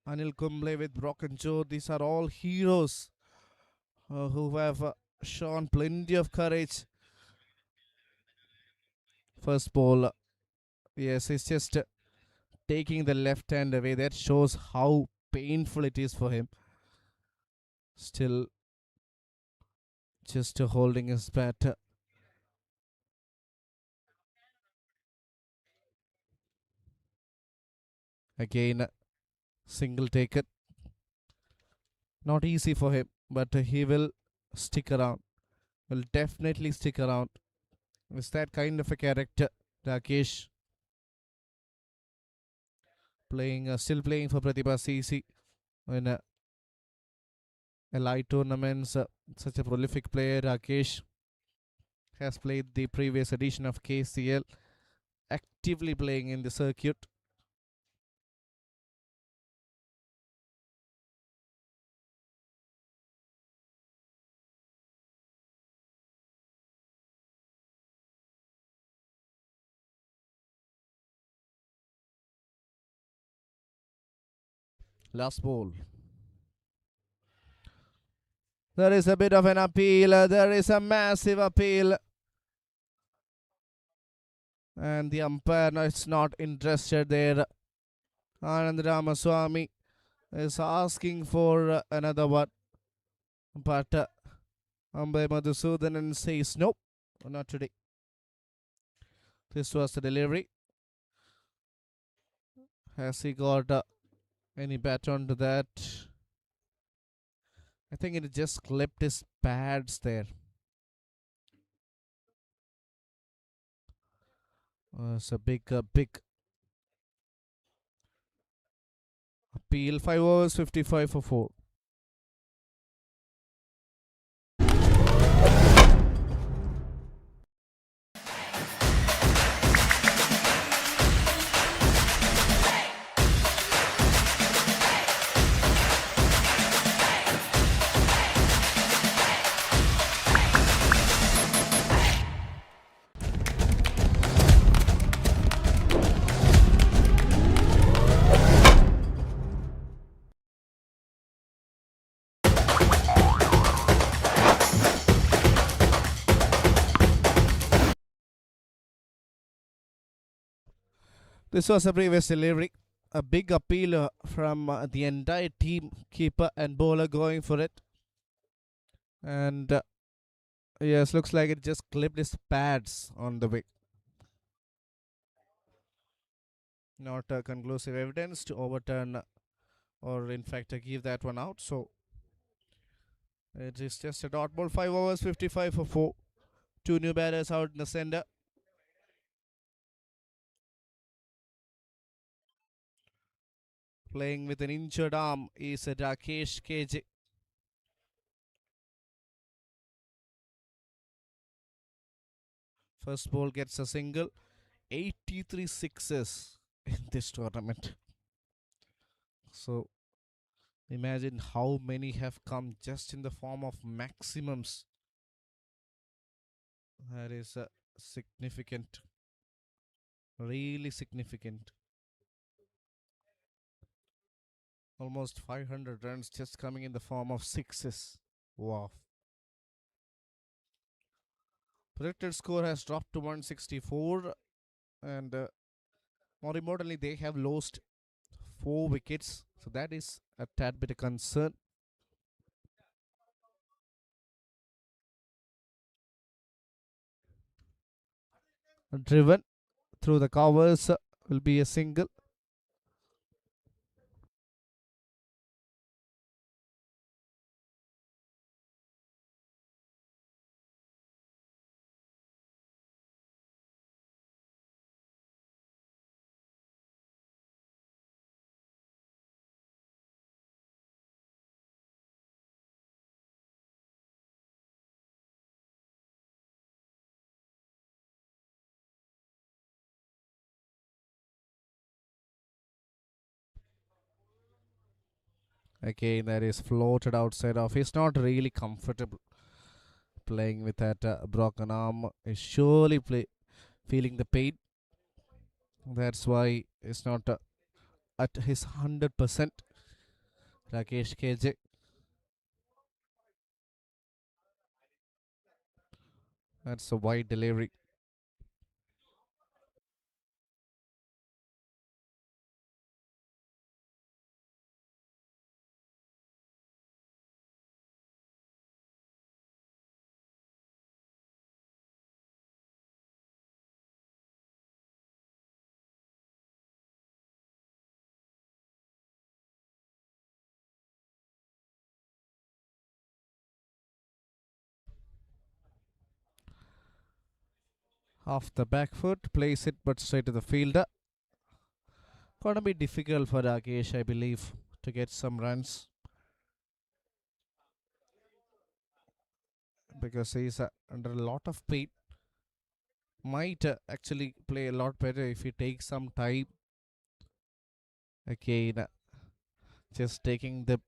Anil Kumble with broken jaw. These are all heroes who have shown plenty of courage. First ball, yes, it's just taking the left hand away. That shows how painful it is for him. Still, just holding his bat. Again, single taken. Not easy for him, but he will stick around. Will definitely stick around. Is that kind of a character, Rakesh? Still playing for Pratibha CC in light tournaments. Such a prolific player, Rakesh has played the previous edition of KCL, actively playing in the circuit. Last ball. There is a bit of an appeal. There is a massive appeal. And the umpire is not interested there. Anand Ramaswamy is asking for another one. But umpire Madhusudanan says nope, not today. This was the delivery. Has he got any bat onto that? I think it just clipped his pads there. It's a big appeal. 5 overs, 55 for 4. This was a previous delivery. A big appeal from the entire team, keeper and bowler going for it. And yes, looks like it just clipped his pads on the way. Not conclusive evidence to overturn or in fact give that one out. So it is just a dot ball. 5 overs, 55 for 4. 2 new batters out in the center. Playing with an injured arm is Rakesh KJ. First ball gets a single. 83 sixes in this tournament. So imagine how many have come just in the form of maximums. That is significant. Really significant. Almost 500 runs just coming in the form of sixes. Wow. Predicted score has dropped to 164. And more importantly, they have lost 4 wickets. So that is a tad bit of concern. Driven through the covers will be a single. Again, that is floated outside of. He's not really comfortable playing with that broken arm. He's surely feeling the pain. That's why he's not at his 100%. Rakesh KJ. That's a wide delivery. Off the back foot, plays it but straight to the fielder. Gonna be difficult for Rakesh, I believe, to get some runs. Because he's under a lot of pain. Might actually play a lot better if he takes some time. Again, just taking the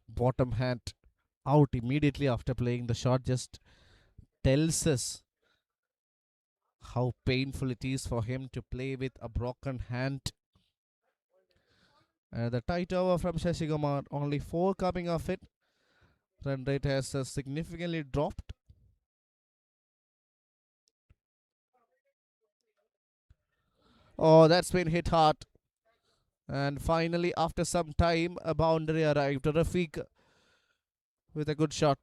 bottom hand out immediately after playing the shot just tells us how painful it is for him to play with a broken hand. The tight over from Shashikumar, only 4 coming off it. Run rate has significantly dropped. Oh, that's been hit hard. And finally, after some time, a boundary arrived. Rafiq with a good shot.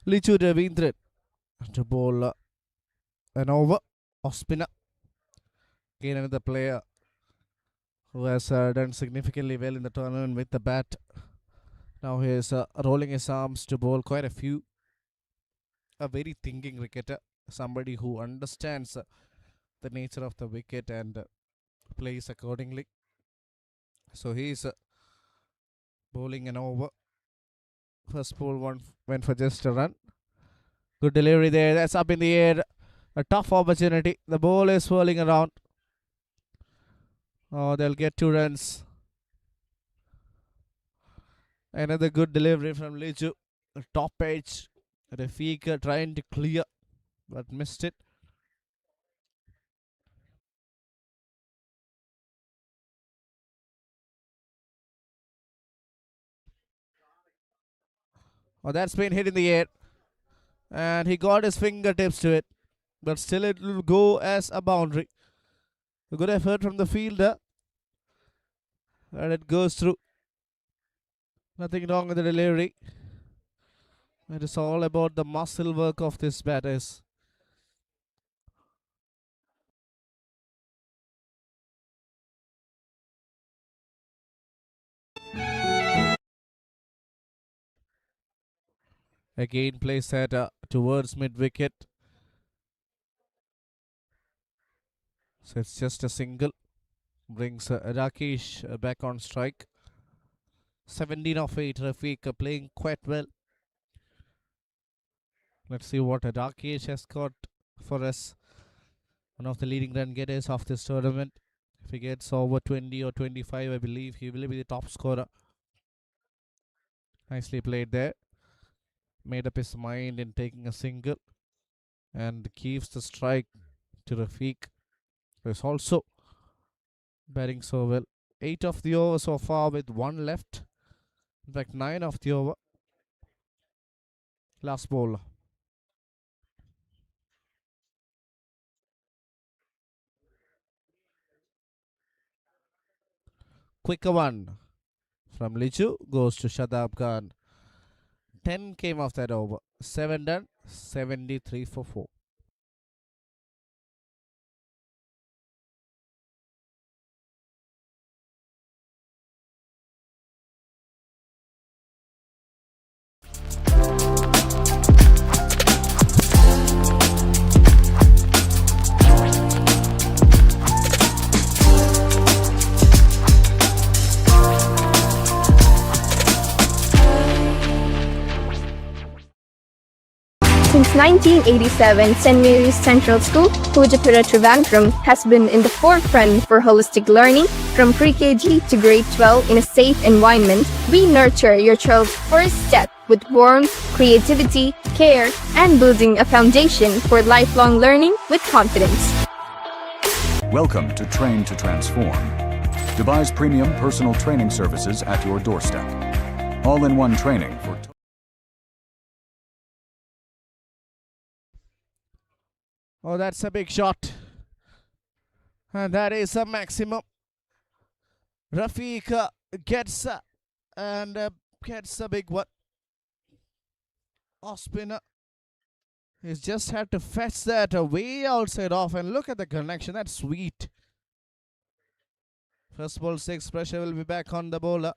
Lichu Ravindran to bowl an over. Off spinner. Again, another player who has done significantly well in the tournament with the bat. Now he is rolling his arms to bowl quite a few. A very thinking cricketer. Somebody who understands the nature of the wicket and plays accordingly. So he is bowling an over. First ball went for just a run. Good delivery there. That's up in the air. A tough opportunity. The ball is swirling around. Oh, they'll get 2 runs. Another good delivery from Liju. Top edge. Rafiq trying to clear, but missed it. Oh, that's been hit in the air. And he got his fingertips to it. But still it will go as a boundary. A good effort from the fielder. And it goes through. Nothing wrong with the delivery. It is all about the muscle work of this batters. Again plays that towards mid-wicket. So it's just a single. Brings Rakesh back on strike. 17 of 8. Rafiq playing quite well. Let's see what Rakesh has got for us. One of the leading run getters of this tournament. If he gets over 20 or 25, I believe he will be the top scorer. Nicely played there. Made up his mind in taking a single. And gives the strike to Rafiq, who is also batting so well. 8 of the over so far with 1 left. In fact, 9 of the over. Last ball. Quicker one from Liju goes to Shadab Khan. 10 came off that over. 7 done. 73 for 4. Since 1987 St. Mary's Central School, Pujapura Trivandrum, has been in the forefront for holistic learning. From pre-KG to grade 12 in a safe environment, we nurture your child's first step with warmth, creativity, care, and building a foundation for lifelong learning with confidence. Welcome to Train to Transform, Dubai's premium personal training services at your doorstep. All-in-one training for... Oh, that's a big shot. And that is a maximum. Rafiq gets gets a big one. Off spinner. He's just had to fetch that way outside off, and look at the connection. That's sweet. First ball 6, pressure will be back on the bowler.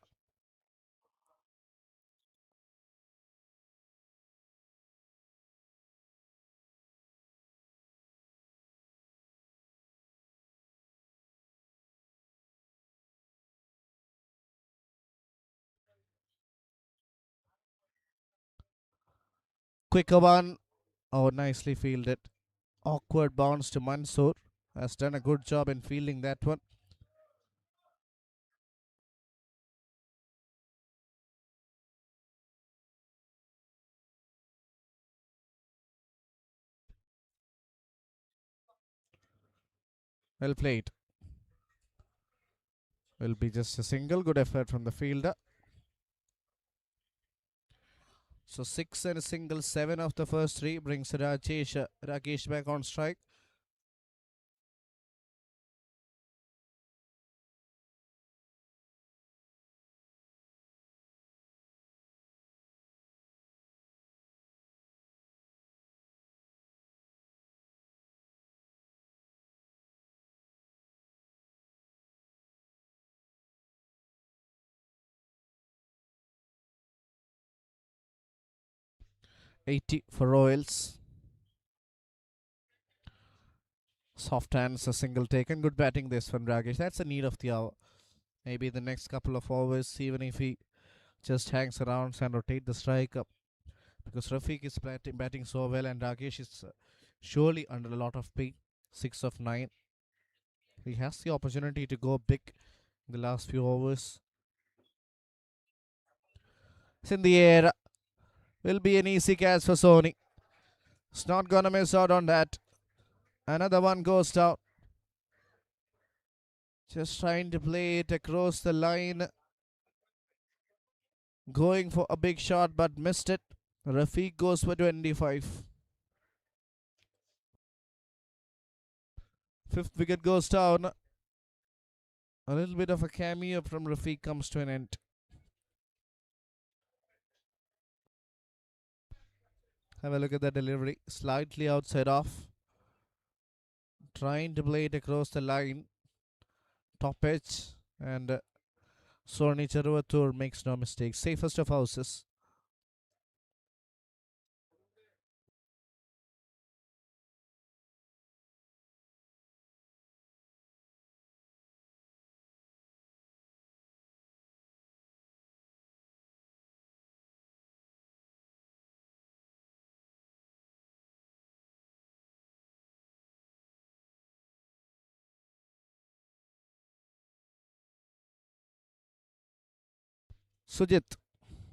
Quicker one. Oh, nicely fielded. Awkward bounce to Mansoor. Has done a good job in fielding that one. Well played. Will be just a single. Good effort from the fielder. So 6 and a single, 7 of the first 3 brings Rakesh back on strike. $80 for Royals. Soft hands, a single taken. Good batting this from Rakesh. That's the need of the hour. Maybe the next couple of overs, even if he just hangs around and rotate the strike up. Because Rafiq is batting so well, and Rakesh is surely under a lot of pain. 6 of 9. He has the opportunity to go big in the last few overs. It's in the air. Will be an easy catch for Sony. It's not gonna miss out on that. Another one goes down. Just trying to play it across the line. Going for a big shot but missed it. Rafiq goes for 25. Fifth wicket goes down. A little bit of a cameo from Rafiq comes to an end. Have a look at the delivery. Slightly outside off. Trying to play it across the line. Top edge. And Sony Charuvatur makes no mistake. Safest of houses. Sujit.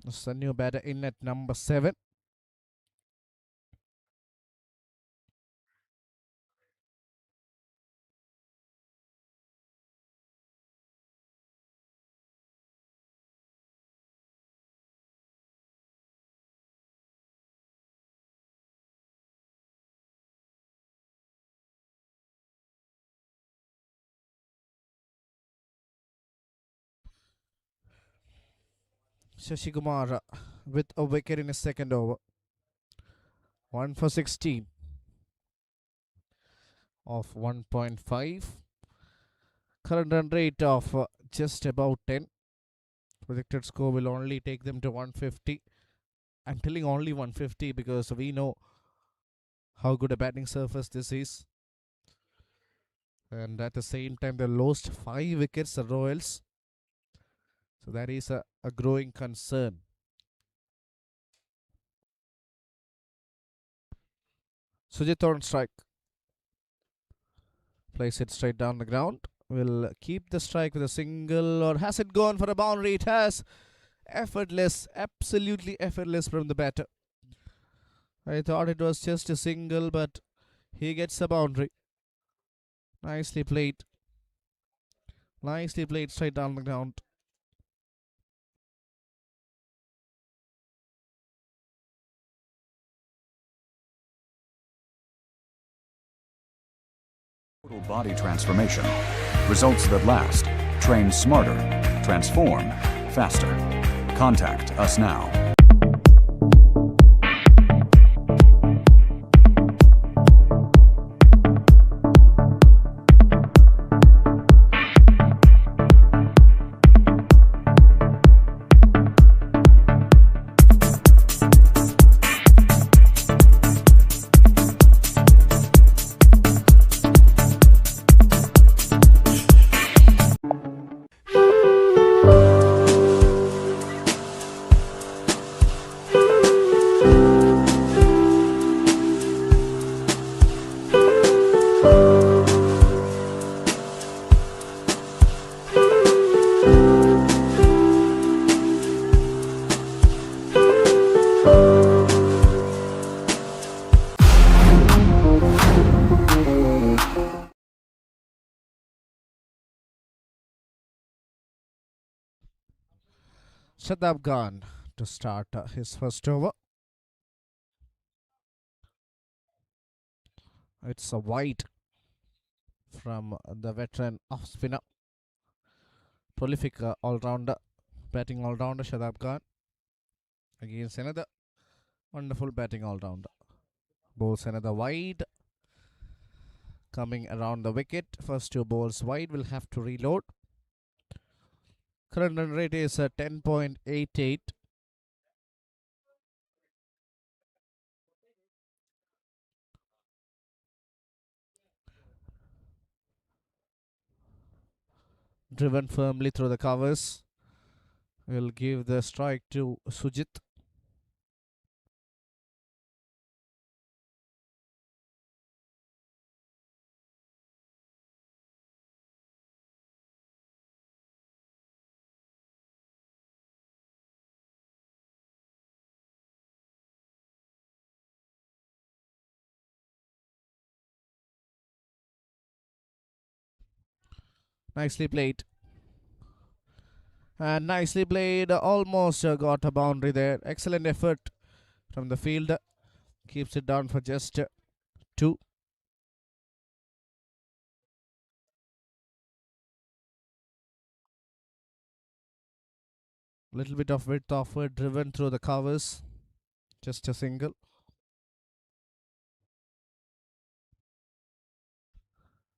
That's a new batter in at number 7. Shashikumar with a wicket in his second over. 1 for 16 of 1.5. Current run rate of just about 10. Projected score will only take them to 150. I'm telling only 150 because we know how good a batting surface this is. And at the same time, they lost 5 wickets, the Royals. So that is a growing concern. Sujit on strike. Place it straight down the ground. Will keep the strike with a single, or has it gone for a boundary? It has. Effortless, absolutely effortless from the batter. I thought it was just a single, but he gets a boundary. Nicely played. Nicely played straight down the ground. Total body transformation. Results that last. Train smarter. Transform faster. Contact us now. Shadab Khan to start his first over. It's a wide from the veteran off spinner. Prolific all-rounder, batting all-rounder Shadab Khan against another wonderful batting all-rounder. Bowls another wide. Coming around the wicket. First two balls wide, will have to reload. Current run rate is 10.88. Driven firmly through the covers. Will give the strike to Sujit. Nicely played. And nicely played. Almost got a boundary there. Excellent effort from the fielder. Keeps it down for just 2. Little bit of width offered. Driven through the covers. Just a single.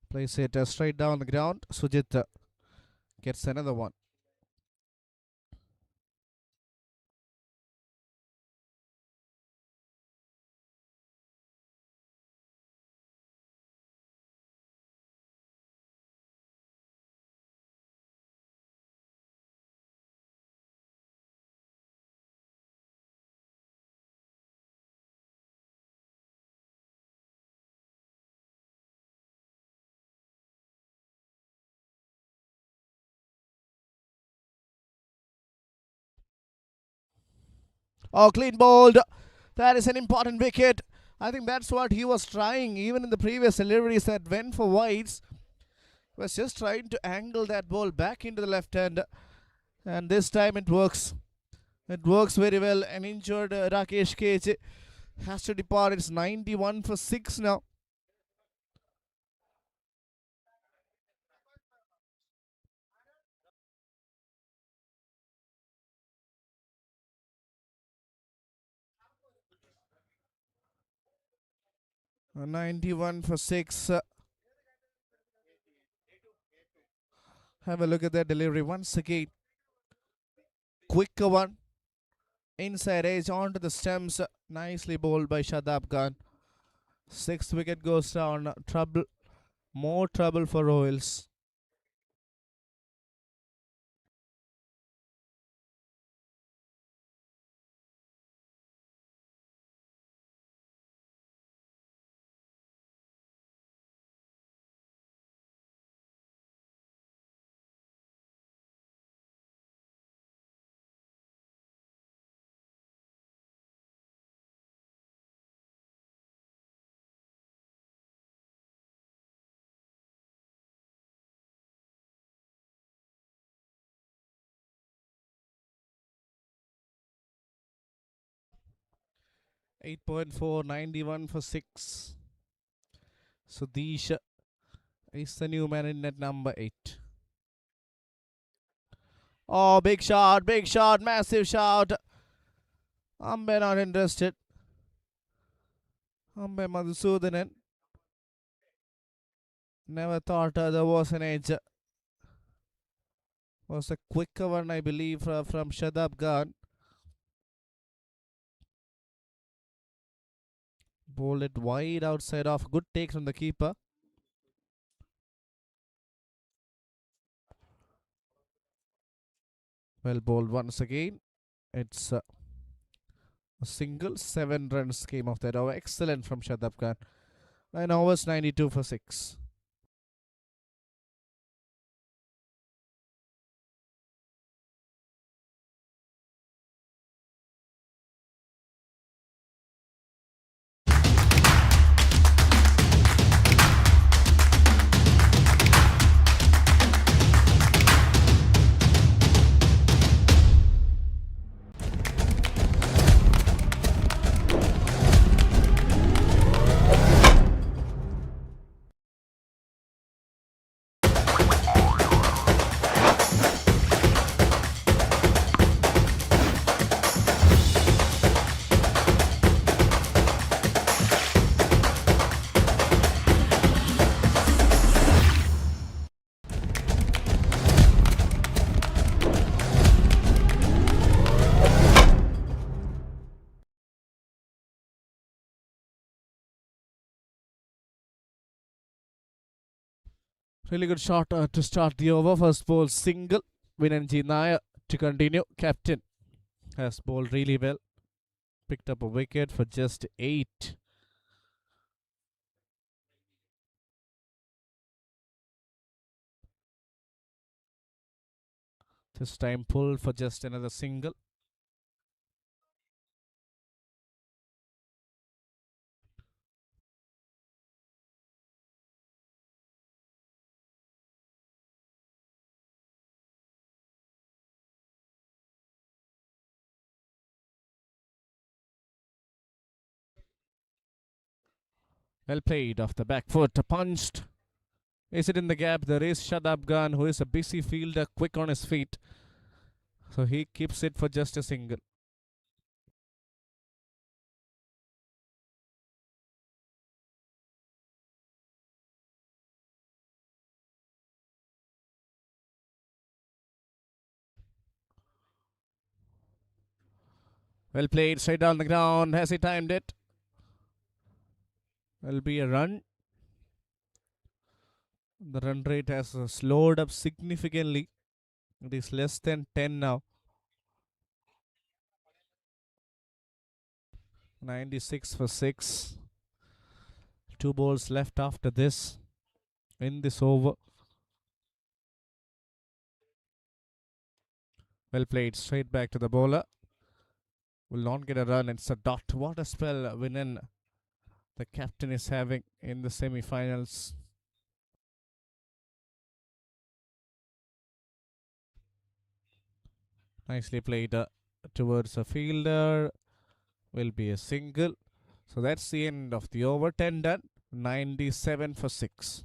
Place it straight down the ground. Sujit gets another one. Oh, clean bowled. That is an important wicket. I think that's what he was trying. Even in the previous deliveries that went for wides, he was just trying to angle that ball back into the left hand. And this time it works. It works very well. An injured Rakesh KJ has to depart. It's 91 for 6 now. Uh, 91 for 6. Have a look at that delivery once again. Quicker one. Inside edge onto the stems. Nicely bowled by Shadab Khan. 6th wicket goes down. Trouble. More trouble for Royals. 8.4, 91 for 6. Sudesh is the new man in net number 8. Oh, big shot, massive shot. Ambe not interested. Ambe Madhusudanan. Never thought there was an edge. Was a quicker one, I believe, from Shadab Khan. Bowled it wide outside off. Good take from the keeper. Well bowled once again. It's a single. 7 runs came off that over. Excellent from Shadab Khan. 9 overs, 92 for 6. Really good shot to start the over. First ball single. Vinanji Nair to continue. Captain has bowled really well. Picked up a wicket for just 8. This time pulled for just another single. Well played off the back foot. Punched. Is it in the gap? There is Shadab Khan, who is a busy fielder, quick on his feet. So he keeps it for just a single. Well played, straight down the ground. Has he timed it? Will be a run. The run rate has slowed up significantly. It is less than 10 now. 96 for 6. 2 balls left after this in this over. Well played, straight back to the bowler. Will not get a run. It's a dot. What a spell Vinan, the captain, is having in the semi-finals. Nicely played towards a fielder. Will be a single. So that's the end of the over. 10 done. 97 for 6.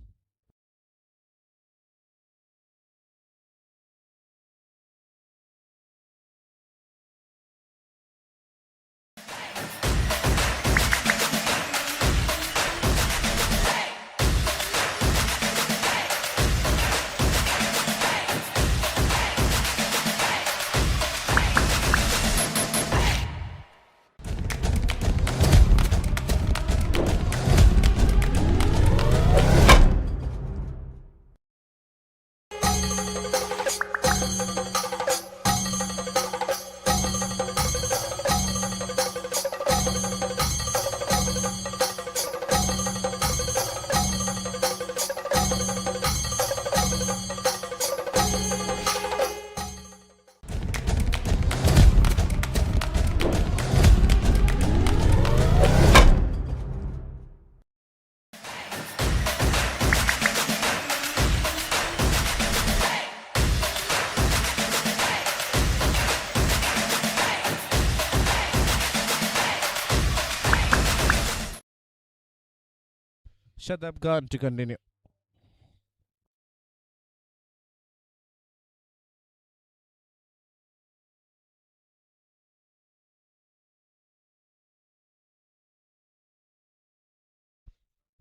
Shadab Khan to continue.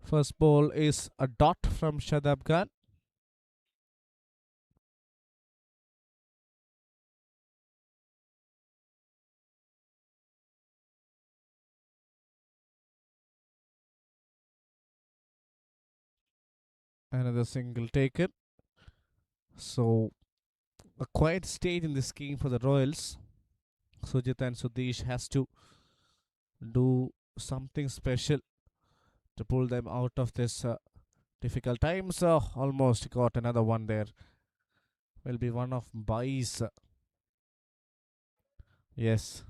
First ball is a dot from Shadab Khan. Another single taken. So, a quiet stage in this game for the Royals. Sujit and Sudesh has to do something special to pull them out of this difficult times. Almost got another one there. Will be one of buys. Yes.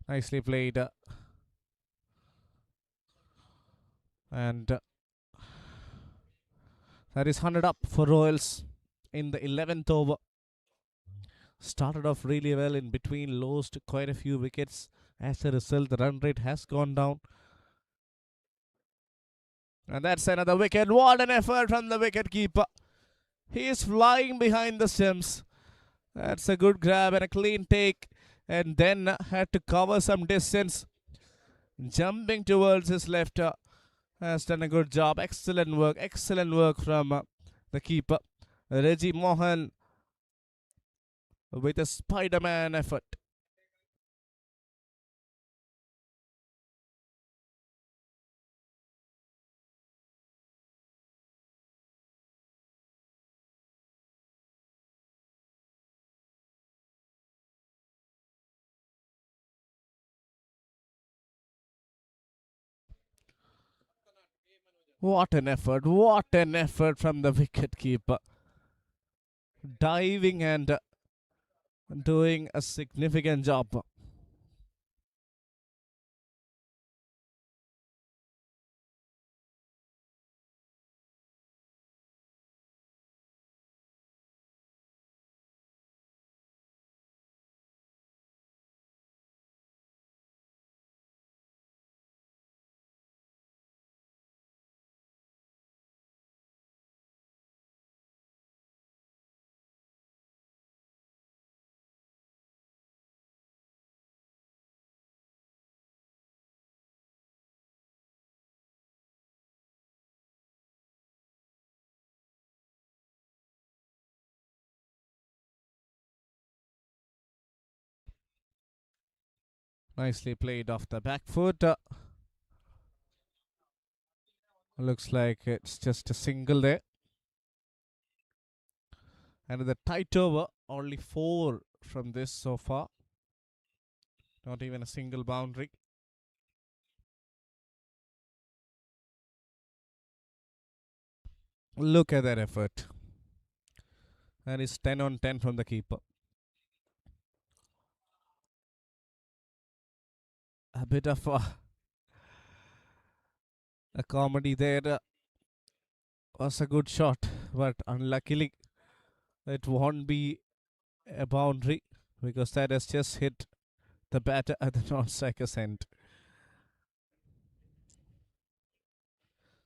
Nicely played. And that is 100 up for Royals in the 11th over. Started off really well, in between lost quite a few wickets. As a result, the run rate has gone down. And that's another wicket. What an effort from the wicket keeper. He is flying behind the stumps. That's a good grab and a clean take. And then had to cover some distance. Jumping towards his left. Has done a good job. Excellent work from the keeper. Reggie Mohan with a Spider-Man effort. What an effort from the wicket keeper. Diving and doing a significant job. Nicely played off the back foot. Looks like it's just a single there. And the tight over, only 4 from this so far. Not even a single boundary. Look at that effort. That is 10 on 10 from the keeper. A bit of a comedy there. Was a good shot, but unluckily it won't be a boundary because that has just hit the batter at the non-striker's end.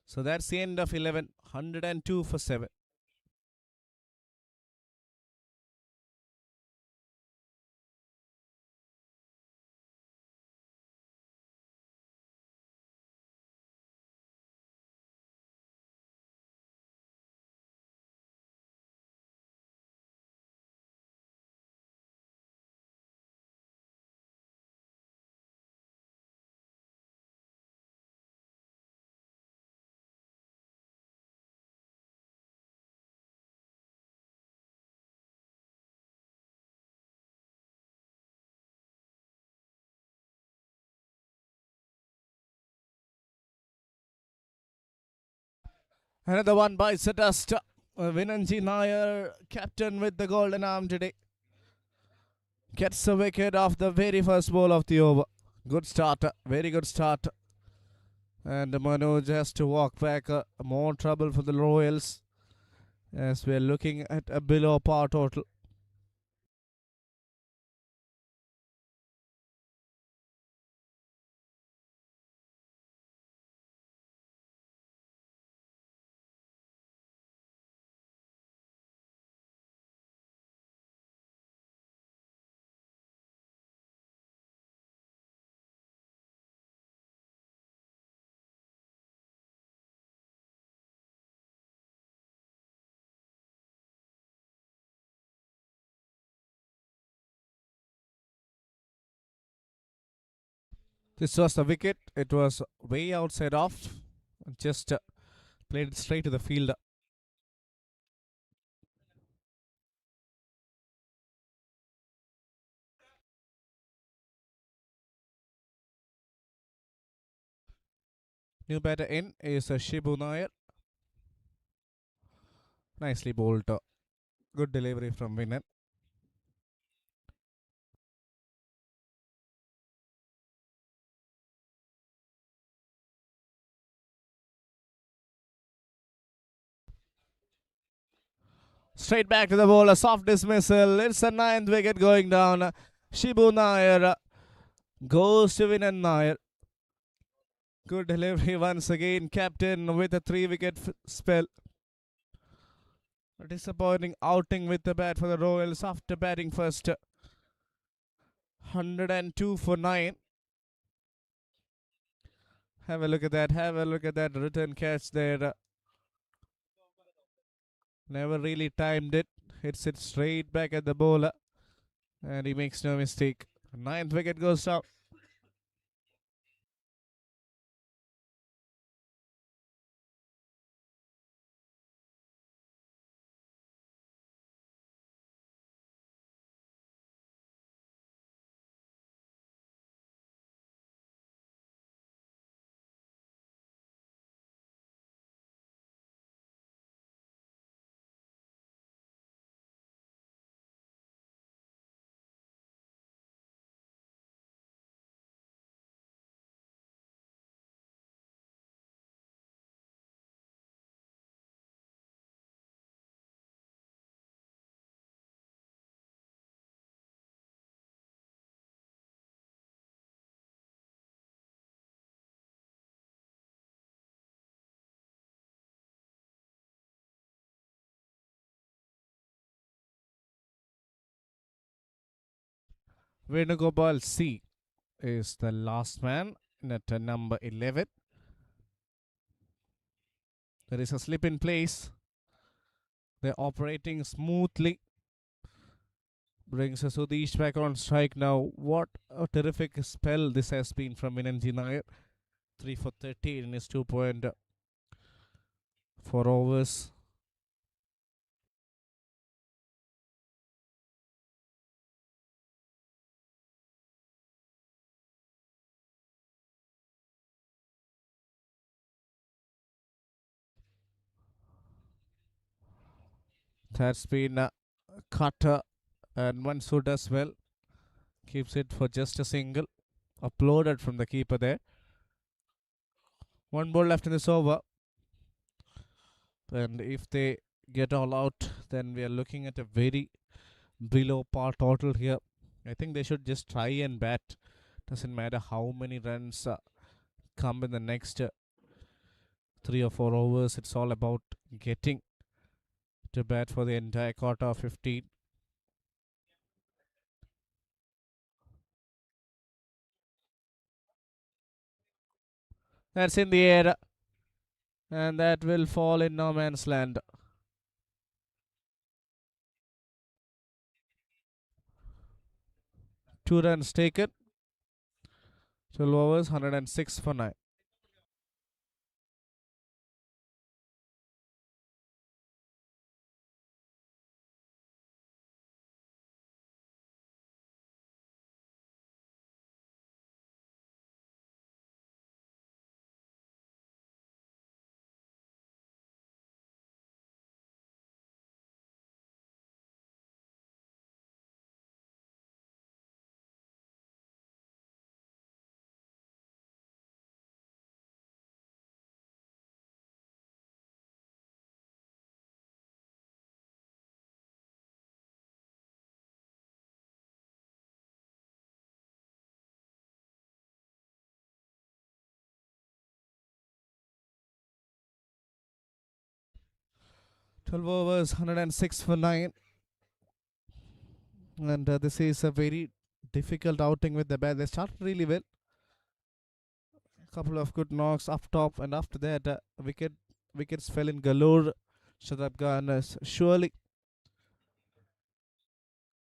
So that's the end of 11. 102 for 7. Another one bites the dust. Vinanji Nair, captain with the golden arm today. Gets a wicket off the very first ball of the over. Good start, very good start. And Manoj has to walk back. More trouble for the Royals as we're looking at a below par total. This was the wicket. It was way outside off. Just played it straight to the fielder. New batter in is Shibu Nair. Nicely bowled. Good delivery from Winner. Straight back to the bowler. Soft dismissal. It's a ninth wicket going down. Shibu Nair goes to Winner Nair. Good delivery once again. Captain with a 3-wicket spell. A disappointing outing with the bat for the Royals after batting first. 102 for 9. Have a look at that. Have a look at that return catch there. Never really timed it. Hits it straight back at the bowler. And he makes no mistake. Ninth wicket goes down. Venugopal C is the last man at number 11. There is a slip in place. They're operating smoothly. Brings Sudesh back on strike now. What a terrific spell this has been from Minanji Nair. 3 for 13 in his 2.4 overs. That's been cut and Mansood as well. Keeps it for just a single. Uploaded from the keeper there. One ball left in this over. And if they get all out, then we are looking at a very below par total here. I think they should just try and bat. Doesn't matter how many runs come in the next 3 or 4 overs. It's all about getting to bat for the entire quarter of 15. That's in the air. And that will fall in no man's land. Two runs taken. 12 overs, 106 for 9. 12 overs, 106 for 9. And this is a very difficult outing with the bat. They started really well. A couple of good knocks up top, and after that, wickets fell in galore. Shadab Khan is surely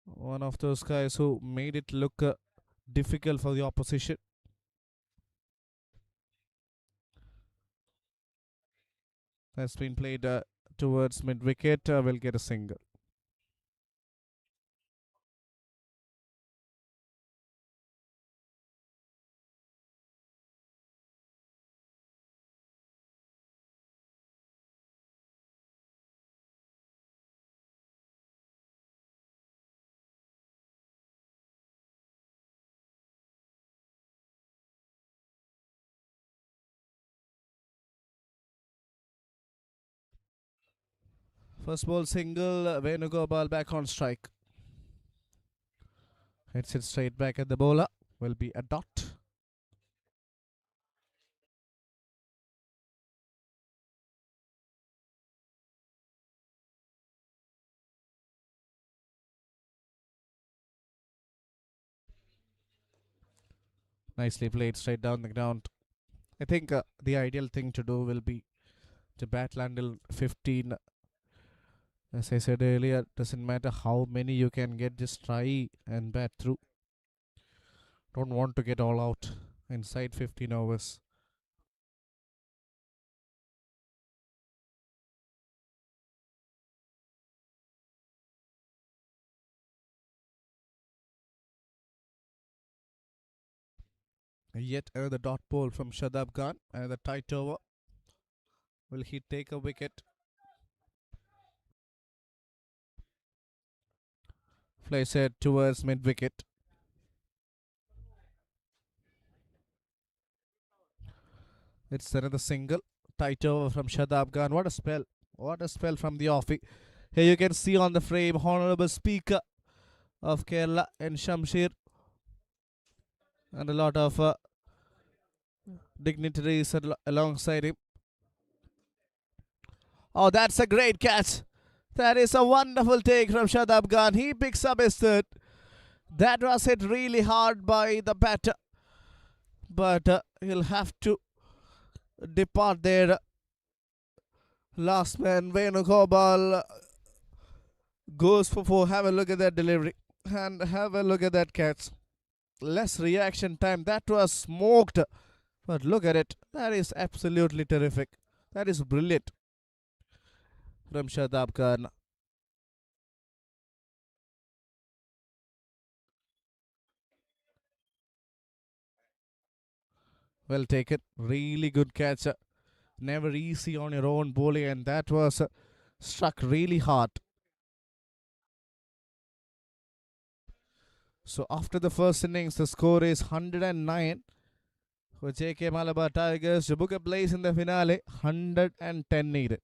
one of those guys who made it look difficult for the opposition. Has been played towards mid wicket. Will get a single. First ball single. Venugopal back on strike. Hits it straight back at the bowler. Will be a dot. Nicely played straight down the ground. I think the ideal thing to do will be to bat until 15. As I said earlier, doesn't matter how many you can get, just try and bat through. Don't want to get all out inside 15 overs. Yet another dot ball from Shadab Khan. Another tight over. Will he take a wicket? Flies head towards mid wicket. It's another single. Tight over from Shadab Khan. What a spell. What a spell from the offie. Here you can see on the frame Honorable Speaker of Kerala and Shamsher. And a lot of dignitaries alongside him. Oh, that's a great catch. That is a wonderful take from Shadab Khan. He picks up his third. That was hit really hard by the batter. But he'll have to depart there. Last man, Venugopal, goes for 4. Have a look at that delivery. And have a look at that catch. Less reaction time. That was smoked. But look at it. That is absolutely terrific. That is brilliant from Shadab Khan. Well taken. Really good catch. Never easy on your own bowling, and that was struck really hard. So after the first innings, the score is 109 for JK Malabar Tigers to book a place in the finale. 110 needed.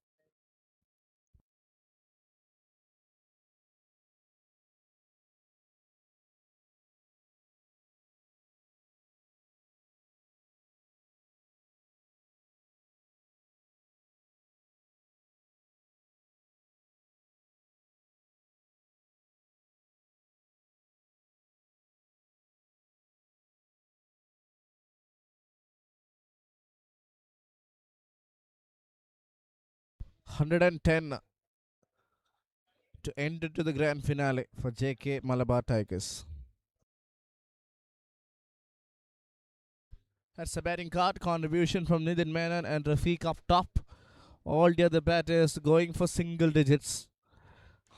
$110 to enter to the grand finale for JK Malabar Tigers. That's a batting card contribution from Nitin Menon and Rafiq up top. All the other batters going for single digits.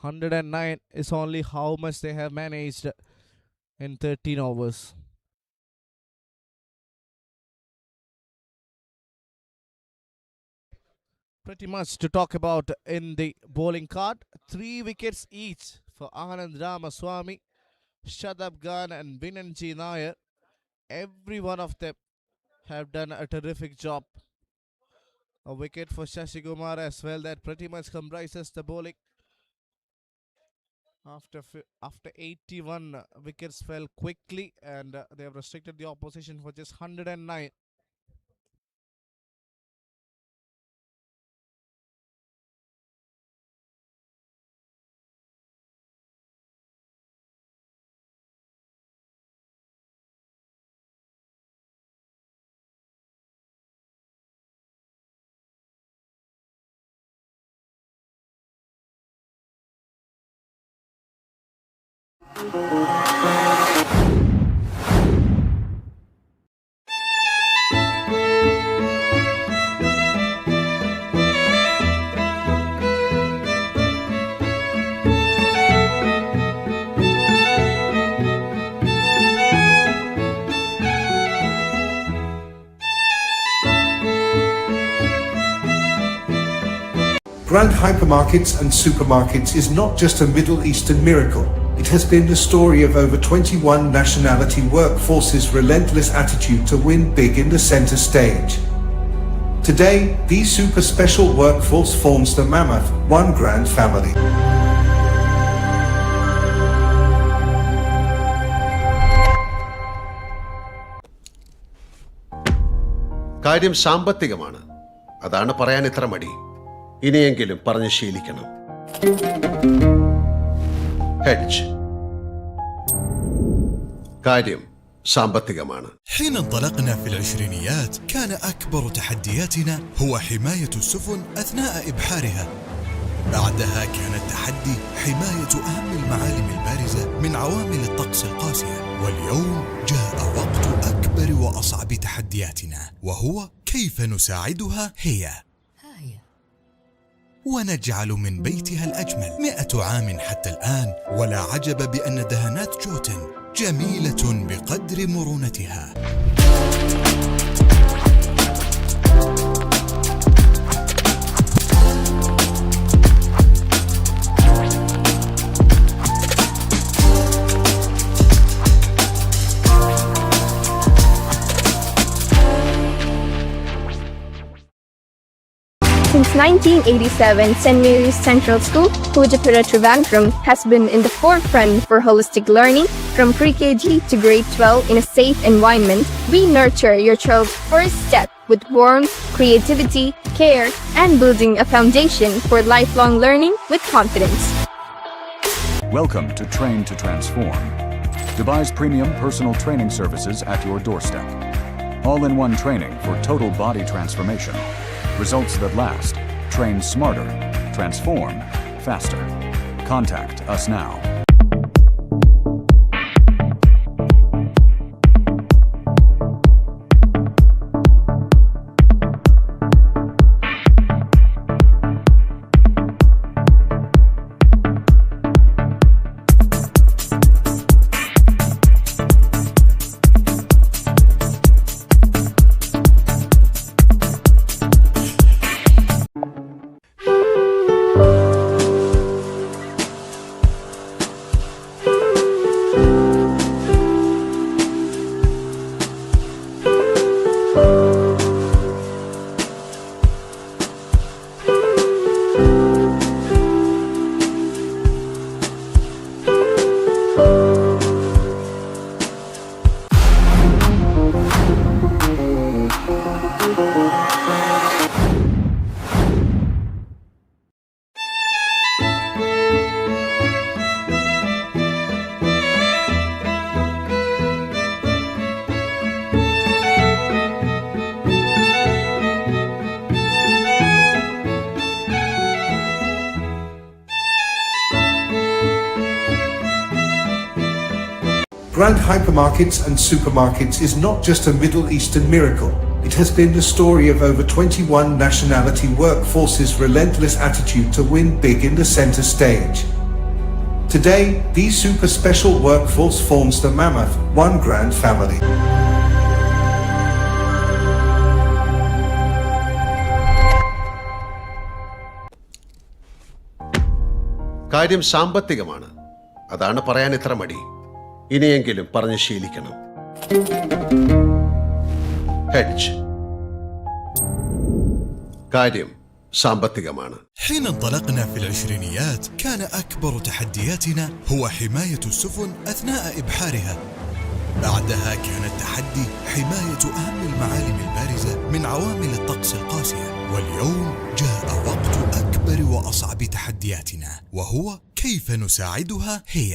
109 is only how much they have managed in 13 overs. Pretty much to talk about in the bowling card. 3 wickets each for Anand Ramaswamy, Shadab Khan and Vinanji Nair. Every one of them have done a terrific job. A wicket for Shashi Kumar as well. That pretty much comprises the bowling. After 81 wickets fell quickly, and they have restricted the opposition for just 109. Grand hypermarkets and supermarkets is not just a Middle Eastern miracle. It has been the story of over 21 nationality workforces' relentless attitude to win big in the center stage. Today, the super special workforce forms the mammoth, one grand family. കാര്യം സാമ്പത്തികമാണ്. അതാണ് പറയാൻ ഇത്ര മടി. ഇനിയെങ്കിലും പറഞ്ഞ് ശീലിക്കണം. Hedge. കാര്യം സാമ്പത്തികമാണ്. حين انطلقنا في العشرينيات كان أكبر تحدياتنا هو حماية السفن أثناء إبحارها. بعدها كان التحدي حماية أهم المعالم البارزة من عوامل الطقس القاسية. واليوم جاء وقت أكبر وأصعب تحدياتنا، وهو كيف نساعدها هي ونجعل من بيتها الأجمل. 100 عام حتى الآن، ولا عجب بأن دهانات جوتن جميلة بقدر مرونتها. Since 1987, St. Mary's Central School, Pujapura Trivandrum, has been in the forefront for holistic learning. From pre-KG to grade 12 in a safe environment, we nurture your child's first step with warmth, creativity, care, and building a foundation for lifelong learning with confidence. Welcome to Train to Transform, Dubai's premium personal training services at your doorstep. All-in-one training for total body transformation. Results that last. Train smarter. Transform faster. Contact us now. Grand hypermarkets and supermarkets is not just a Middle Eastern miracle. It has been the story of over 21 nationality workforces' relentless attitude to win big in the center stage. Today, the super special workforce forms the mammoth, one grand family. കാര്യം സാമ്പത്തികമാണ്. അതാണ് പറയാൻ ഇത്ര മടി. ഇനിയെങ്കിലും പറഞ്ഞ് ശീലിക്കണം. Hedge. കാര്യം സാമ്പത്തികമാണ്. حين انطلقنا في العشرينيات كان أكبر تحدياتنا هو حماية السفن أثناء إبحارها. بعدها كان التحدي حماية أهم المعالم البارزة من عوامل الطقس القاسية. واليوم جاء وقت أكبر وأصعب تحدياتنا، وهو كيف نساعدها هي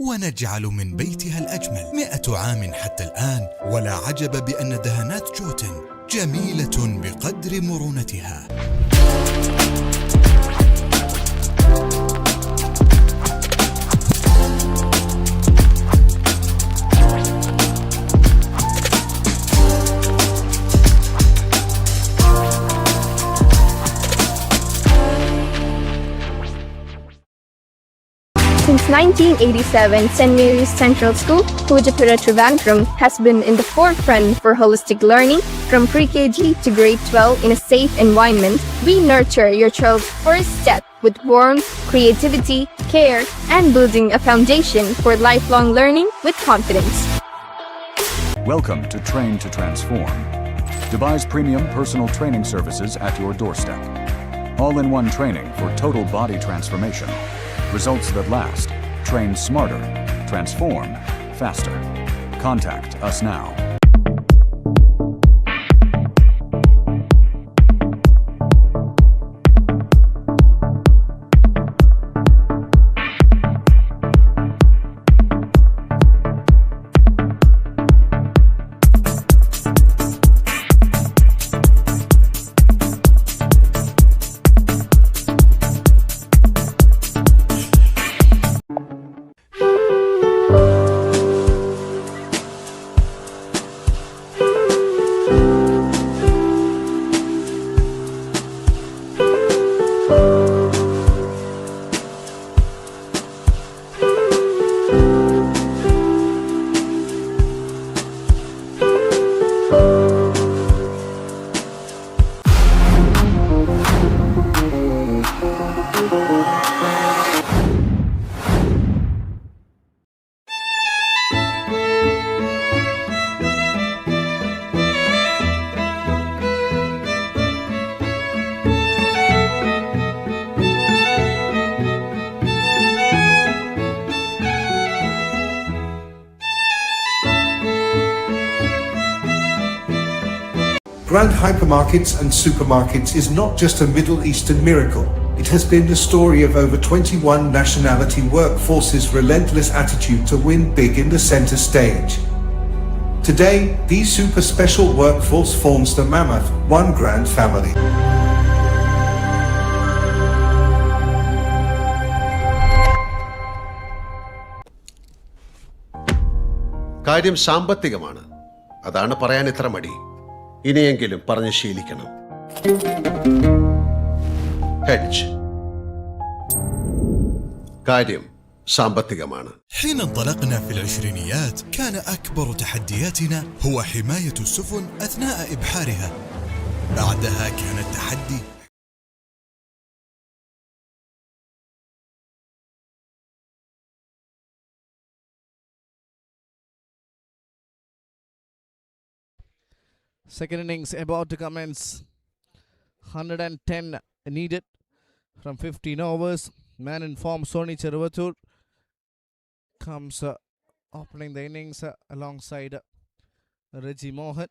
ونجعل من بيتها الأجمل. 100 عام حتى الآن، ولا عجب بأن دهانات جوتن جميلة بقدر مرونتها. 1987 St. Mary's Central School, Pujapura Trivandrum, has been in the forefront for holistic learning. From pre-KG to grade 12 in a safe environment, we nurture your child's first step with warmth, creativity, care, and building a foundation for lifelong learning with confidence. Welcome to Train to Transform, Dubai's premium personal training services at your doorstep. All-in-one training for total body transformation. Results that last. Train smarter. Transform faster. Contact us now. Grand hypermarkets and supermarkets is not just a Middle Eastern miracle. It has been the story of over 21 nationality workforces' relentless attitude to win big in the center stage. Today, these super special workforce forms the mammoth One Grand family. കാര്യം സാമ്പത്തികമാണ്. അതാണ് പറയാൻ ഇത്ര മടി. ഇനിയെങ്കിലും പറഞ്ഞ് ശീലിക്കണം. Hedge. കാര്യം സാമ്പത്തികമാണ്. حين انطلقنا في العشرينيات كان أكبر تحدياتنا هو حماية السفن أثناء إبحارها. بعدها كان التحدي Second innings about to commence. 110 needed from 15 overs. Man in form Sony Cheruvatur comes opening the innings alongside Reggie Mohan,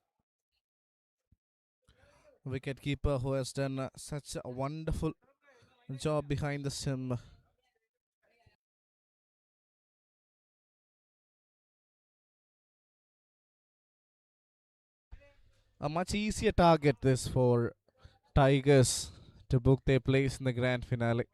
wicket keeper who has done such a wonderful job behind the stem. A much easier target this for Tigers to book their place in the grand finale.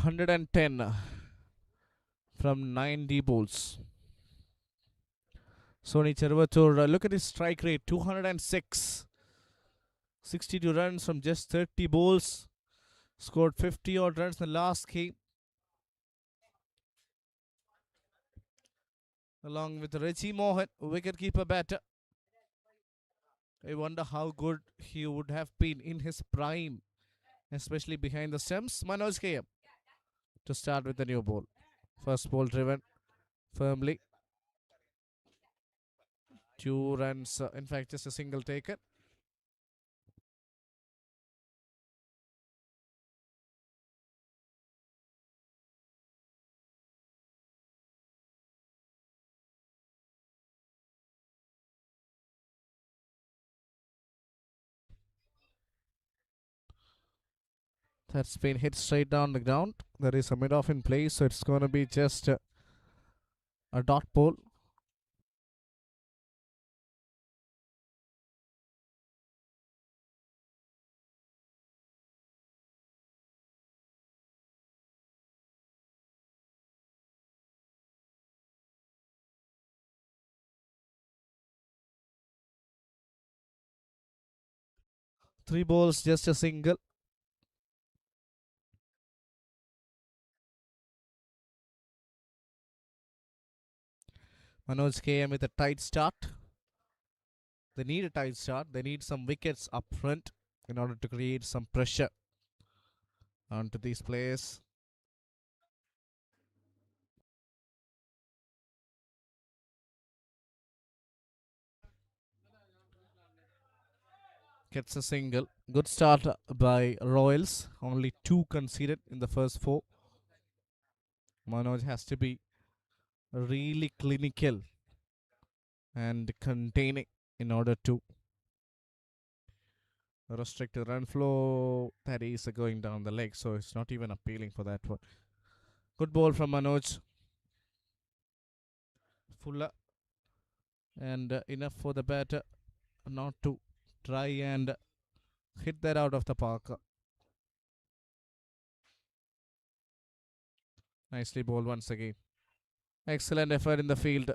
$110 from 90 balls. Sony Cheruvatur, look at his strike rate, 206. 62 runs from just 30 balls. Scored 50 odd runs in the last game. Along with Reggie Mohan, wicketkeeper batter. I wonder how good he would have been in his prime, especially behind the stumps. Manoj KM to start with the new ball. First ball driven firmly. 2 runs, in fact, just a single taken. That's been hit straight down the ground. There is a mid-off in place, so it's going to be just a dot ball. 3 balls, just a single. Manoj KM with a tight start. They need a tight start. They need some wickets up front in order to create some pressure onto these players. Gets a single. Good start by Royals. Only 2 conceded in the first 4. Manoj has to be really clinical and containing in order to restrict the run flow. That is going down the leg, so it's not even appealing for that one. Good ball from Manoj. Fuller. And enough for the batter not to try and hit that out of the park. Nicely bowled once again. Excellent effort in the field.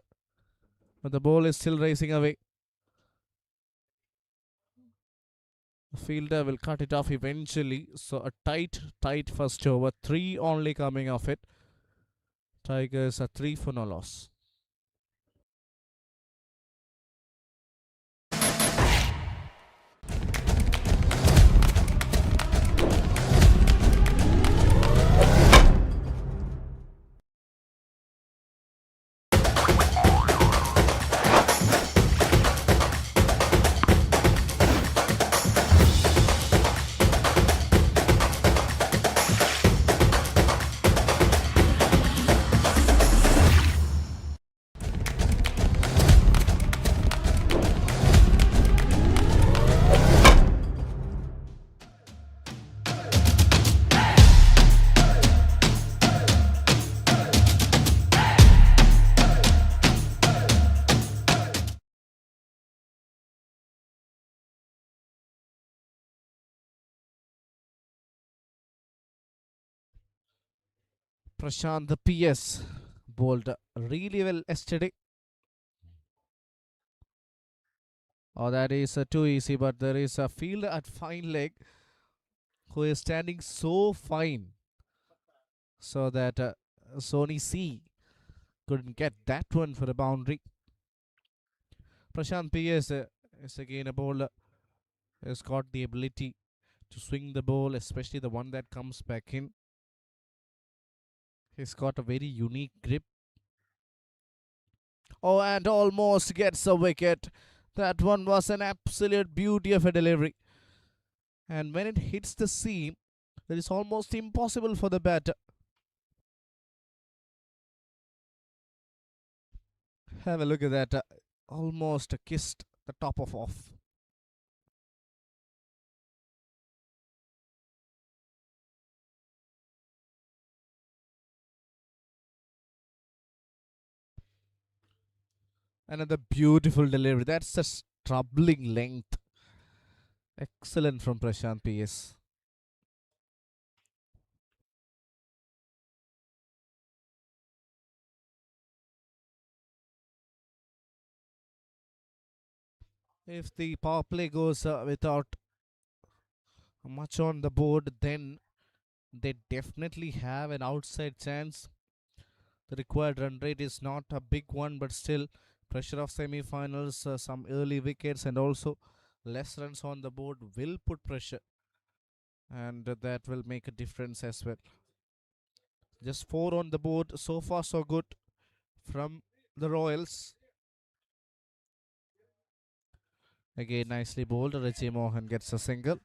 But the ball is still racing away. The fielder will cut it off eventually. So a tight first over. 3 only coming off it. Tigers are 3 for no loss. Prashant the PS bowled really well yesterday. Oh, that is too easy, but there is a fielder at fine leg who is standing so fine so that Sony C couldn't get that one for a boundary. Prashant PS is again a bowler who has got the ability to swing the ball, especially the one that comes back in. He's got a very unique grip. Oh, and almost gets a wicket. That one was an absolute beauty of a delivery. And when it hits the seam, it is almost impossible for the batter. Have a look at that. Almost kissed the top of off. Another beautiful delivery. That's a troubling length. Excellent from Prashant PS. If the power play goes without much on the board, then they definitely have an outside chance. The required run rate is not a big one, but still pressure of semi-finals, some early wickets, and also less runs on the board will put pressure, and that will make a difference as well. Just 4 on the board. So far, so good from the Royals. Again, nicely bowled. Reggie Mohan gets a single.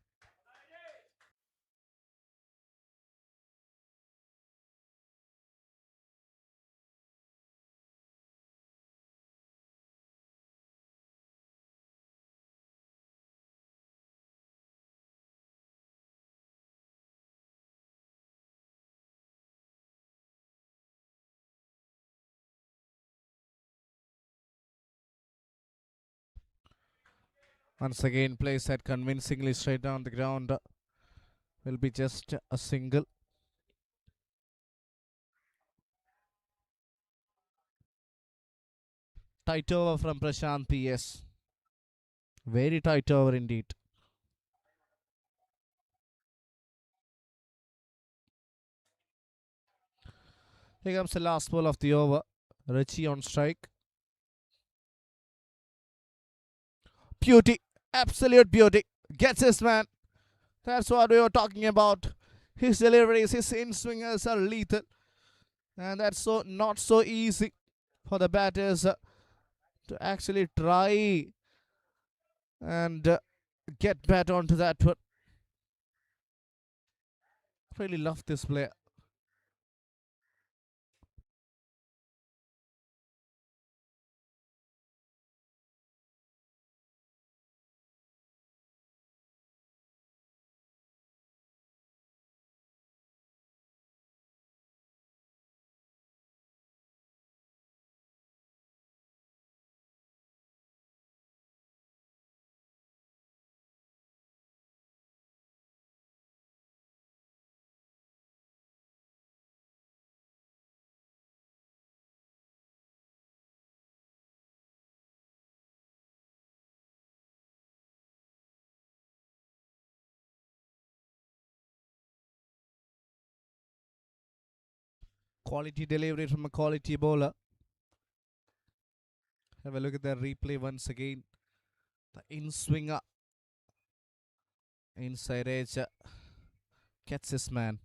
Once again, plays that convincingly straight down the ground. Will be just a single. Tight over from Prashant PS. Very tight over indeed. Here comes the last ball of the over. Richie on strike. Beauty. Absolute beauty. Gets his man. That's what we were talking about. His deliveries, his in-swingers are lethal. And that's so not so easy for the batters to actually try and get bat onto that one. Really love this player. Quality delivery from a quality bowler. Have a look at the replay once again. The in-swinger inside edge gets his man.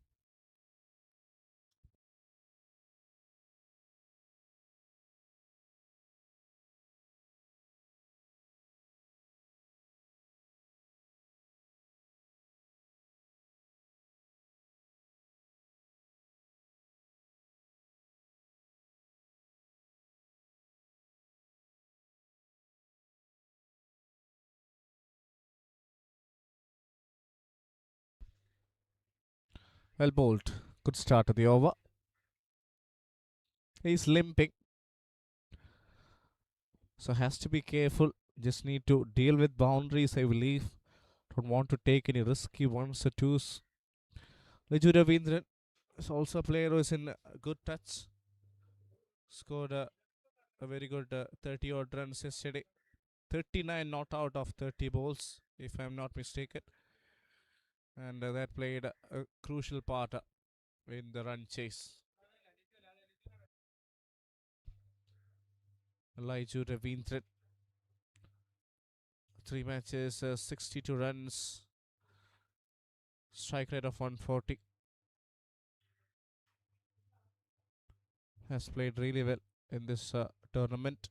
Well bowled. Good start to the over. He's limping, so has to be careful. Just need to deal with boundaries, I believe. Don't want to take any risky ones or twos. Raju Ravindran is also a player who is in good touch. Scored a very good 30 odd runs yesterday. 39 not out of 30 balls, if I'm not mistaken. And that played a crucial part in the run chase. Elijah Ravindran, 3 matches, 62 runs, strike rate of 140. Has played really well in this tournament.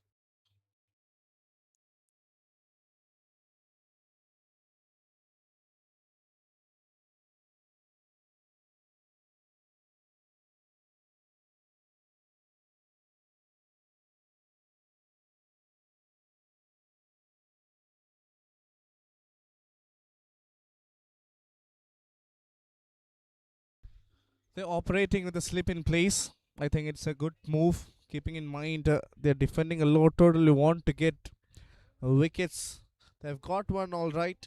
They're operating with a slip in place. I think it's a good move, keeping in mind they're defending a low total. You want to get wickets. They've got one all right.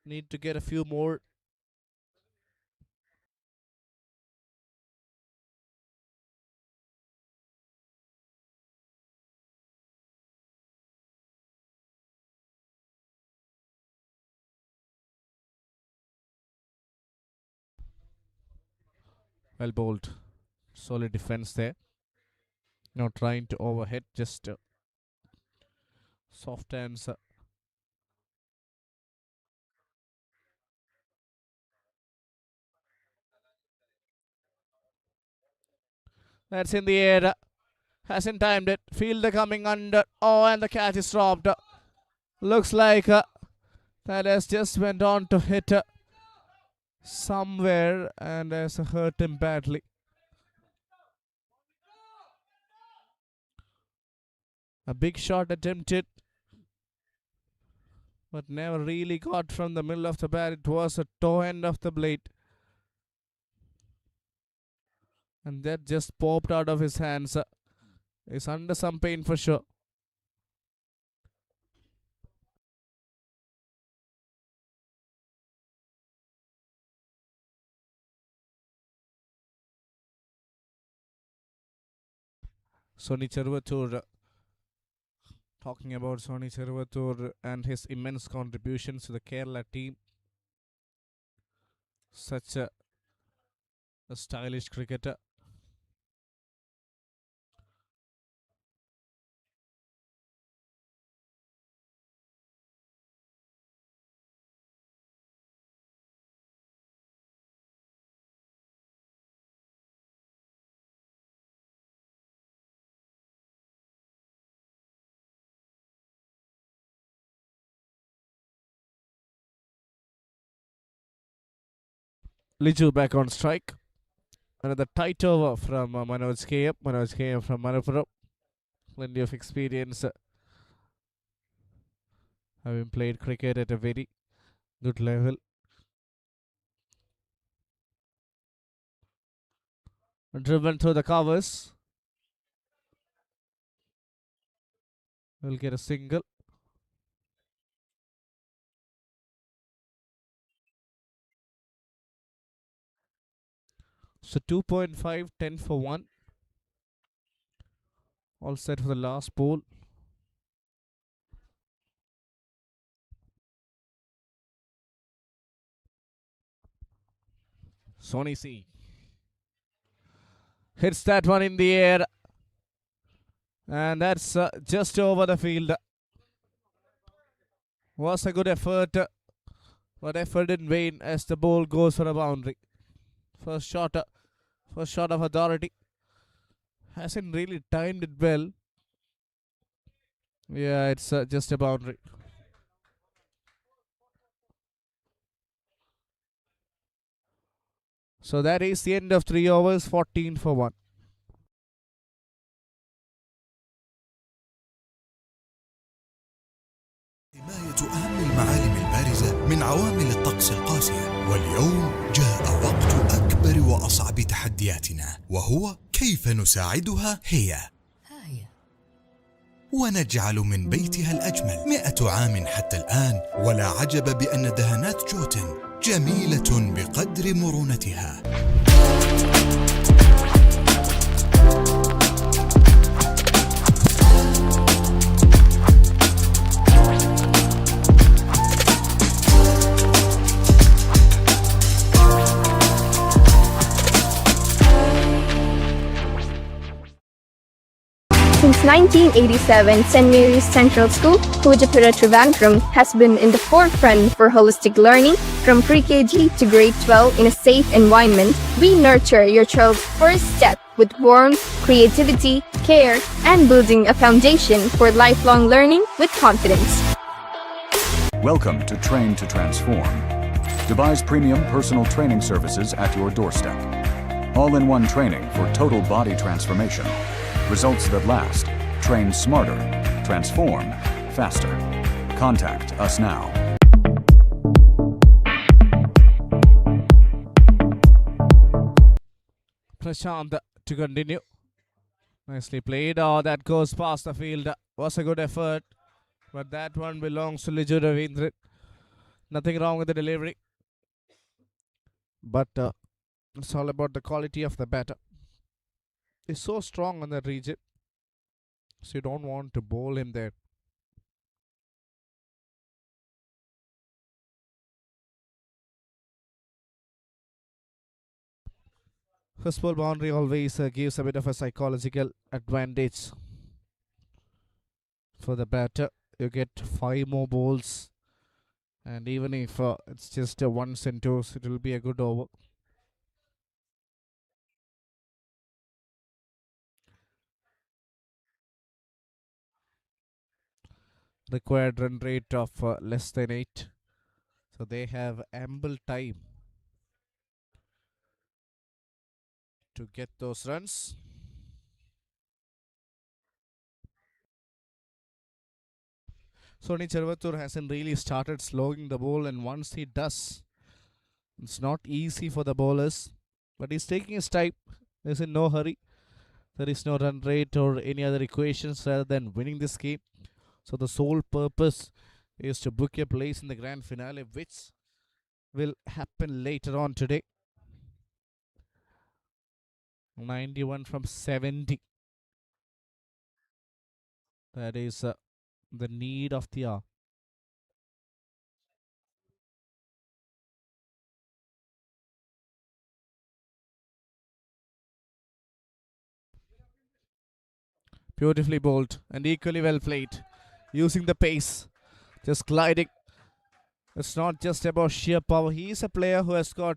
Need to get a few more. Well bowled. Solid defense there. Not trying to overhead, just soft hands. That's in the air. Hasn't timed it. Fielder coming under. Oh, and the catch is dropped. Looks like that has just went on to hit somewhere and has hurt him badly. A big shot attempted, but never really got from the middle of the bat. It was a toe end of the blade. And that just popped out of his hands. He's under some pain for sure. Sony Chervatur, talking about Sony Chervatur and his immense contributions to the Kerala team. Such a stylish cricketer. Liju back on strike. Another tight over from Manoj KM. Manoj KM from Manappuram. Plenty of experience. Having played cricket at a very good level. Driven through the covers. Will get a single. So 2.5, 10 for 1. All set for the last ball. Sony C hits that one in the air. And that's just over the field. Was a good effort. But effort in vain as the ball goes for a boundary. First shot of authority. Hasn't really timed it well. Yeah, it's just a boundary. So that is the end of 3 overs, 14 for 1. حماية أهم المعالم البارزة من عوامل الطقس القاسية، واليوم جاء وقت أكبر وأصعب تحدياتنا، وهو كيف نساعدها هي ونجعل من بيتها الأجمل 100 عام حتى الآن. ولا عجب بأن دهانات جوتن جميلة بقدر مرونتها. Since 1987, St. Mary's Central School, Pujapura Trivandrum, has been in the forefront for holistic learning. From pre-KG to grade 12 in a safe environment, we nurture your child's first step with warmth, creativity, care, and building a foundation for lifelong learning with confidence. Welcome to Train to Transform, Dubai's premium personal training services at your doorstep. All-in-one training for total body transformation. Results that last. Train smarter. Transform faster. Contact us now. Prashant to continue. Nicely played. Oh, that goes past the field. Was a good effort. But that one belongs to Liju Ravindran. Nothing wrong with the delivery. But it's all about the quality of the batter. He's so strong on that region. So you don't want to bowl him there. First ball boundary always gives a bit of a psychological advantage for the batter. You get 5 more balls. And even if it's just a 1s and 2s, it will be a good over. Required run rate of less than 8. So they have ample time to get those runs. Sony Chervatur hasn't really started slowing the ball, and once he does, it's not easy for the bowlers. But he's taking his time. There's in no hurry. There is no run rate or any other equations rather than winning this game. So the sole purpose is to book a place in the grand finale, which will happen later on today. 91 from 70. That is the need of the hour. Beautifully bowled and equally well played. Using the pace, just gliding. It's not just about sheer power. He is a player who has got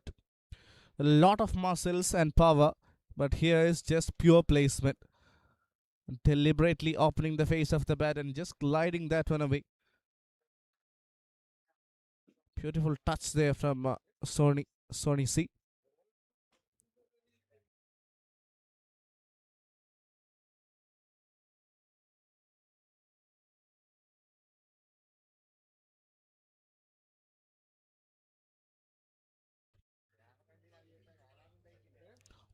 a lot of muscles and power, but here is just pure placement. Deliberately opening the face of the bat and just gliding that one away. Beautiful touch there from Sony C.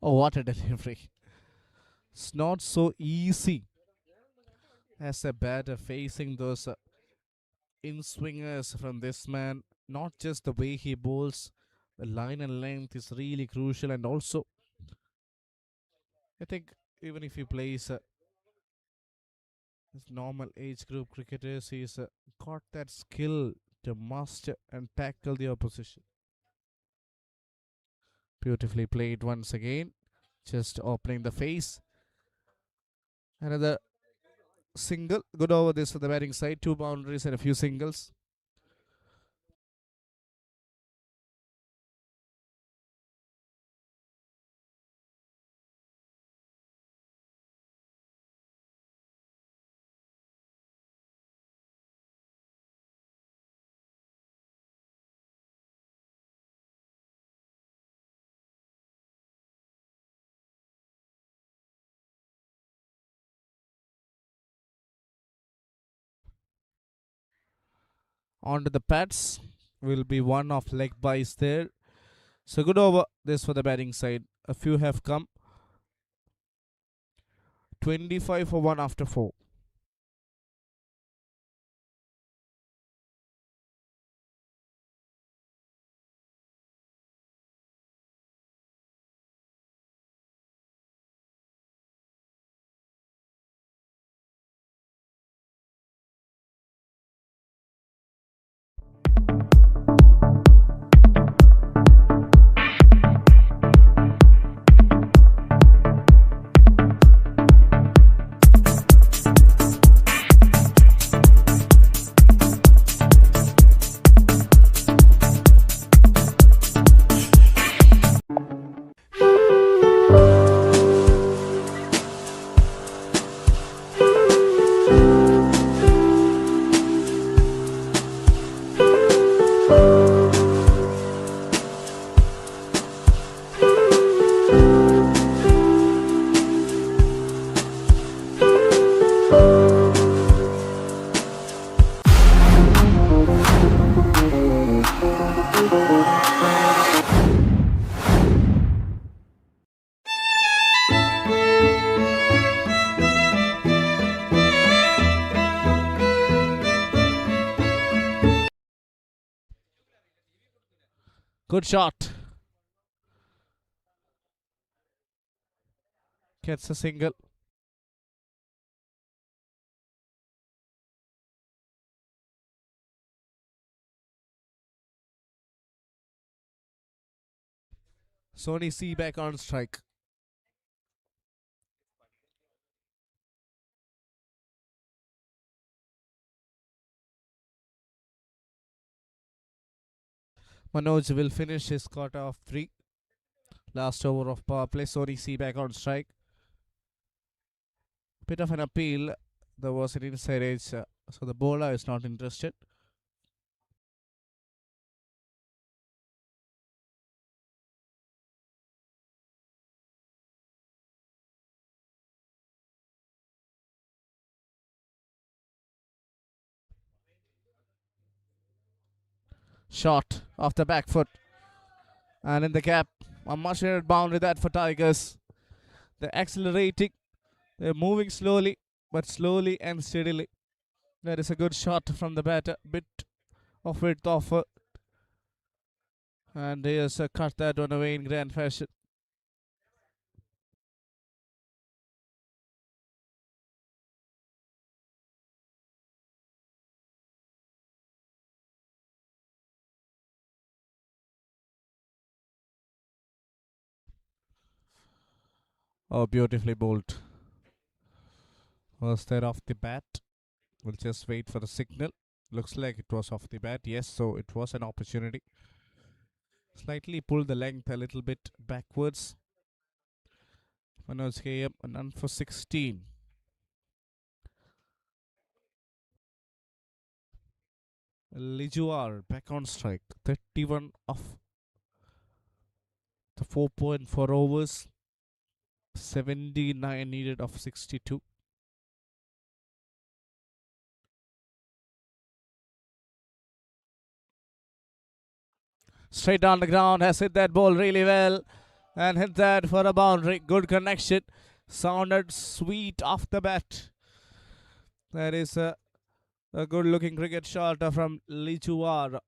Oh, what a delivery. It's not so easy as a batter facing those in swingers from this man. Not just the way he bowls, the line and length is really crucial, and also I think even if he plays his normal age group cricketers, he's got that skill to master and tackle the opposition. Beautifully played once again, just opening the face. Another single, good over this for the batting side, 2 boundaries and a few singles. Onto the pads will be one of leg byes there. So good over this for the batting side. A few have come. 25 for 1 after 4. Good shot. Gets a single. Sony C back on strike. Manoj will finish his quarter of 3. Last over of power play. Sony C back on strike. Bit of an appeal. There was an inside edge, so the bowler is not interested. Shot off the back foot. And in the gap. A much needed boundary that for Tigers. They're accelerating. They're moving slowly, but slowly and steadily. That is a good shot from the batter. Bit of width offer. And he has cut that one away in grand fashion. Oh, beautifully bowled. Was that off the bat? We'll just wait for the signal. Looks like it was off the bat. Yes, so it was an opportunity. Slightly pulled the length a little bit backwards. Manoj KM, none for 16. Lijuar back on strike. 31 off the 4.4 overs. 79 needed of 62. Straight down the ground, has hit that ball really well. and hit that for a boundary. Good connection. Sounded sweet off the bat. That is a good looking cricket shot from Lichuar.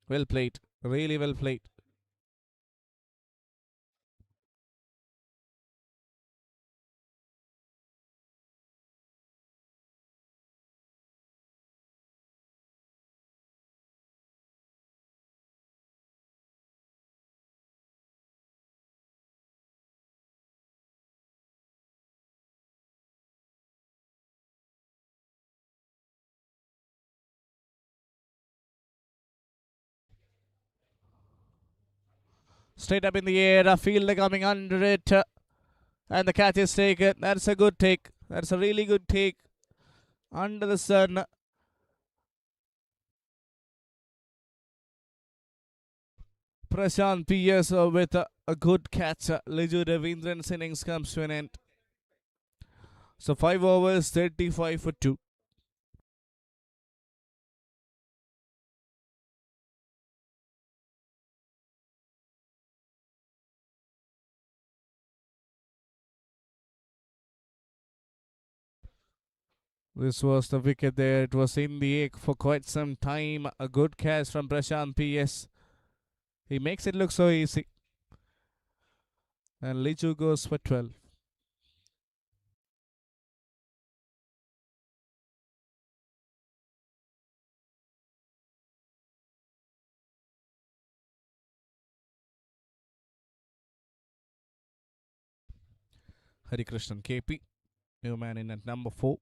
Well played. Really well played. Straight up in the air, a fielder coming under it, and the catch is taken. That's a good take. That's a really good take. Under the sun. Prashant P.S. With a good catch. Liju Ravindran's innings comes to an end. So 5 overs, 35 for 2. This was the wicket there. It was in the air for quite some time. A good catch from Prashant P.S. He makes it look so easy. And Liju goes for 12. Harikrishnan KP, new man in at number 4.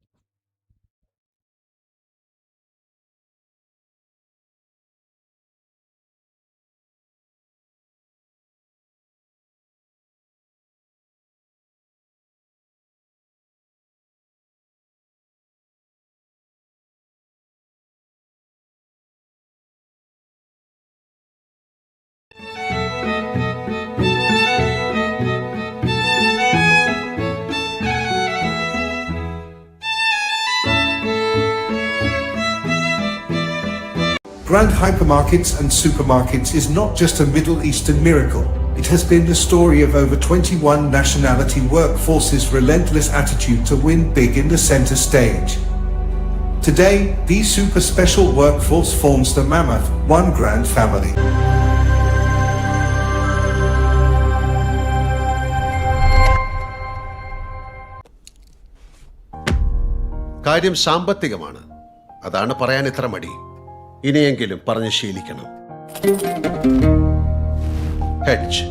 Grand hypermarkets and supermarkets is not just a Middle Eastern miracle. It has been the story of over 21 nationality workforces' relentless attitude to win big in the center stage. Today, the super special workforce forms the mammoth, one grand family. കാര്യം സാമ്പത്തികമാണ്. അതാണ് പറയാൻ ഇത്ര മടി. ഇനിയെങ്കിലും പറഞ്ഞ് ശീലിക്കണം. Hedge.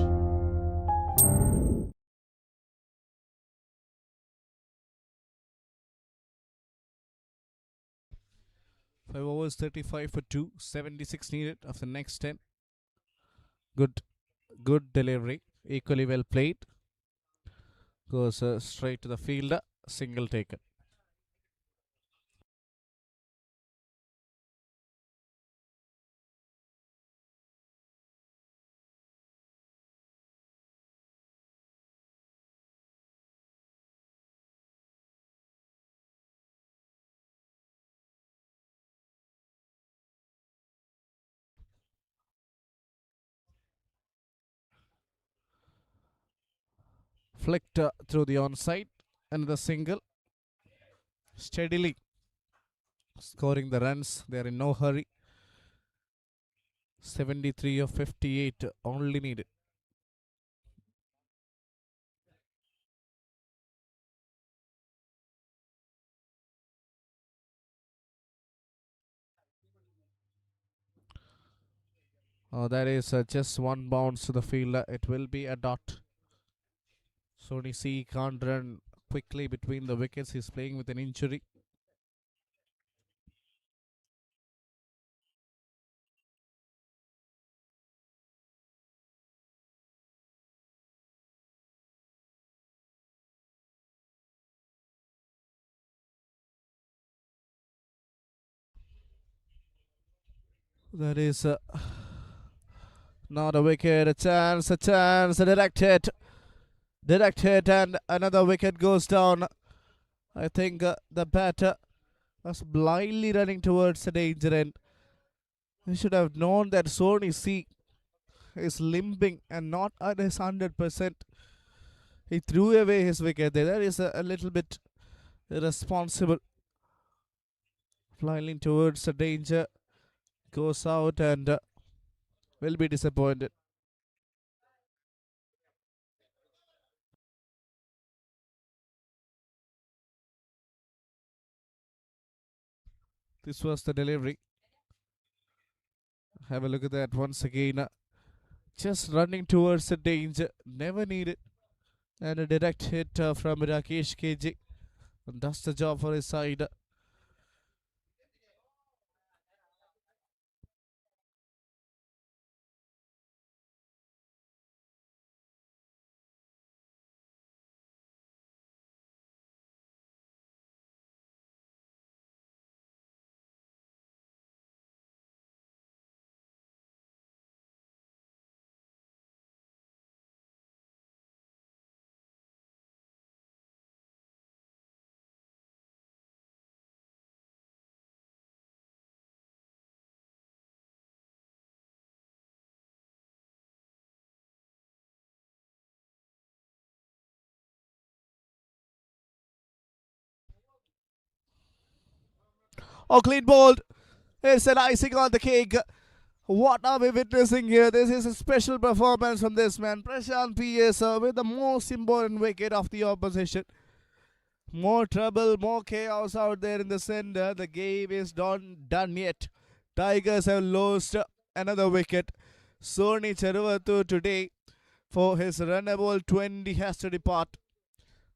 Five overs, 35 for 2. 76 needed of the next 10. Good delivery. Equally well played. Goes straight to the fielder. Single taken. Flicked through the onside. Another single. Steadily scoring the runs. They are in no hurry. 73 of 58 only needed. Oh, that is just one bounce to the fielder. It will be a dot. Sony C can't run quickly between the wickets. He's playing with an injury. That is not a wicket. A chance, a direct hit. Direct hit, and another wicket goes down. I think the batter was blindly running towards the danger end. He should have known that Sony C is limping and not at his 100%. He threw away his wicket there. That is a little bit irresponsible. Flying towards the danger. Goes out and will be disappointed. This was the delivery. Have a look at that once again. Just running towards the danger. Never needed. And a direct hit from Rakesh KG. And does the job for his side. Oh, clean bowled. It's an icing on the cake. What are we witnessing here? This is a special performance from this man. Prashant PS with the most important wicket of the opposition. More trouble, more chaos out there in the center. The game is not done yet. Tigers have lost another wicket. Sony Cheruvatu today for his runnable 20 has to depart.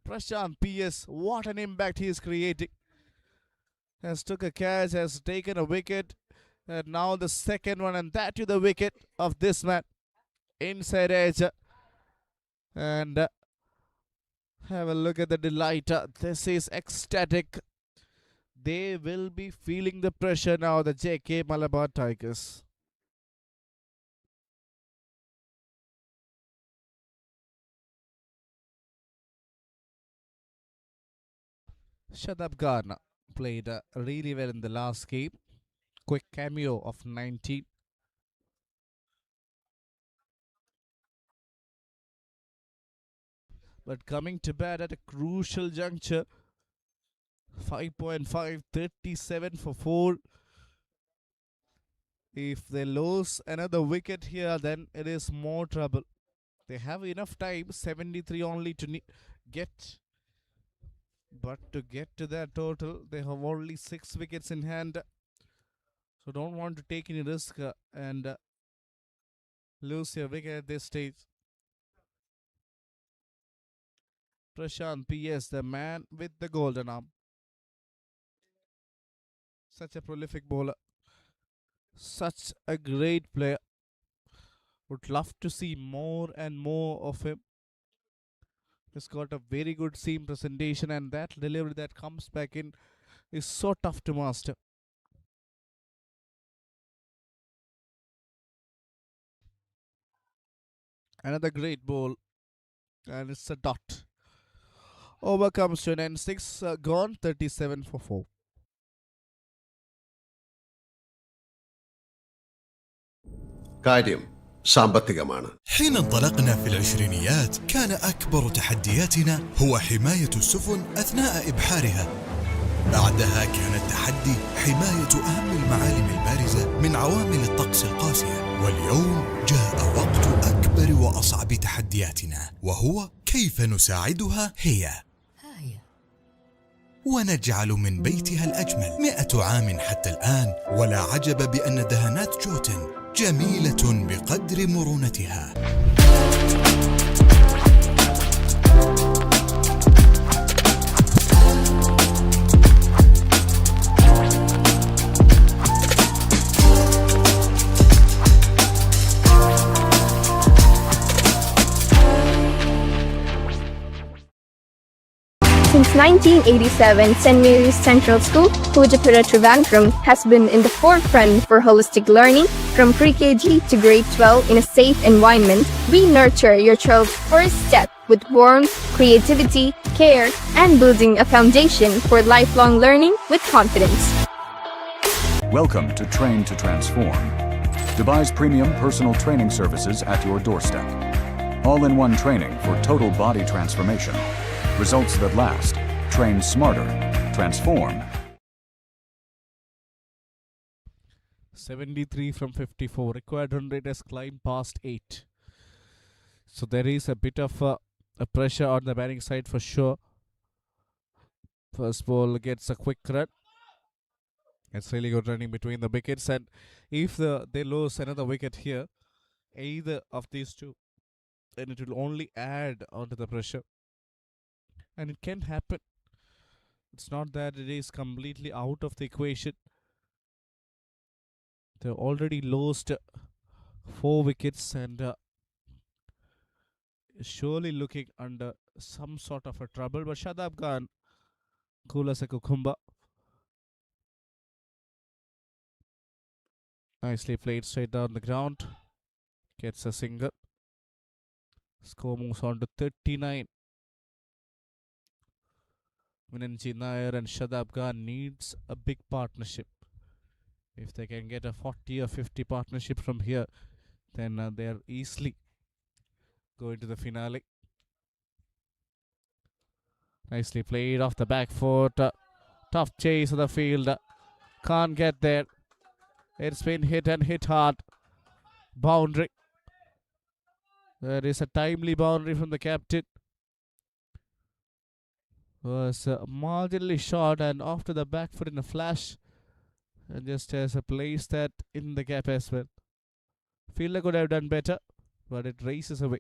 Prashant PS, what an impact he is creating. Has took a catch, has taken a wicket, and now the second one, and that to the wicket of this man. Inside edge. And have a look at the delight. This is ecstatic. They will be feeling the pressure now, the JK Malabar Tigers. Shadab Garna played really well in the last game. Quick cameo of 19. But coming to bat at a crucial juncture. 5.5, 37 for 4. If they lose another wicket here, then it is more trouble. They have enough time, 73 only to get. But to get to that total, they have only 6 wickets in hand. So don't want to take any risk and lose your wicket at this stage. Prashant PS, the man with the golden arm. Such a prolific bowler. Such a great player. Would love to see more and more of him. He's got a very good seam presentation, and that delivery that comes back in is so tough to master. Another great ball, and it's a dot. Over comes to an end. 6 gone, 37 for 4. കാര്യം സാമ്പത്തികമാണ്. حين انطلقنا في العشرينيات كان أكبر تحدياتنا هو حماية السفن أثناء إبحارها. بعدها كان التحدي حماية أهم المعالم البارزة من عوامل الطقس القاسية. واليوم جاء وقت أكبر وأصعب تحدياتنا، وهو كيف نساعدها هي ونجعل من بيتها الأجمل 100 عام حتى الآن. ولا عجب بأن دهانات جوتن جميلة بقدر مرونتها. Since 1987, St. Mary's Central School, Pujapura Trivandrum, has been in the forefront for holistic learning. From pre-KG to grade 12 in a safe environment, we nurture your child's first step with warmth, creativity, care, and building a foundation for lifelong learning with confidence. Welcome to Train to Transform. Devise premium personal training services at your doorstep. All-in-one training for total body transformation. Results that last. Train smarter. Transform. 73 from 54. Required run rate has climbed past 8. So there is a bit of a pressure on the batting side for sure. First ball gets a quick run. It's really good running between the wickets, and if they lose another wicket here, either of these two, then it will only add onto the pressure. And it can happen. It's not that it is completely out of the equation. They've already lost 4 wickets and surely looking under some sort of a trouble. But Shadab Khan, cool as a cucumber. Nicely played straight down the ground. Gets a single. Score moves on to 39. Vinanji Nair and Shadab Khan needs a big partnership. If they can get a 40 or 50 partnership from here, then they are easily going to the finale. Nicely played off the back foot. Tough chase of the field. Can't get there. It's been hit and hit hard. Boundary. There is a timely boundary from the captain. Was marginally short and after the back foot in a flash. And just has a place that in the gap as well. Fielder could have done better, but it races away.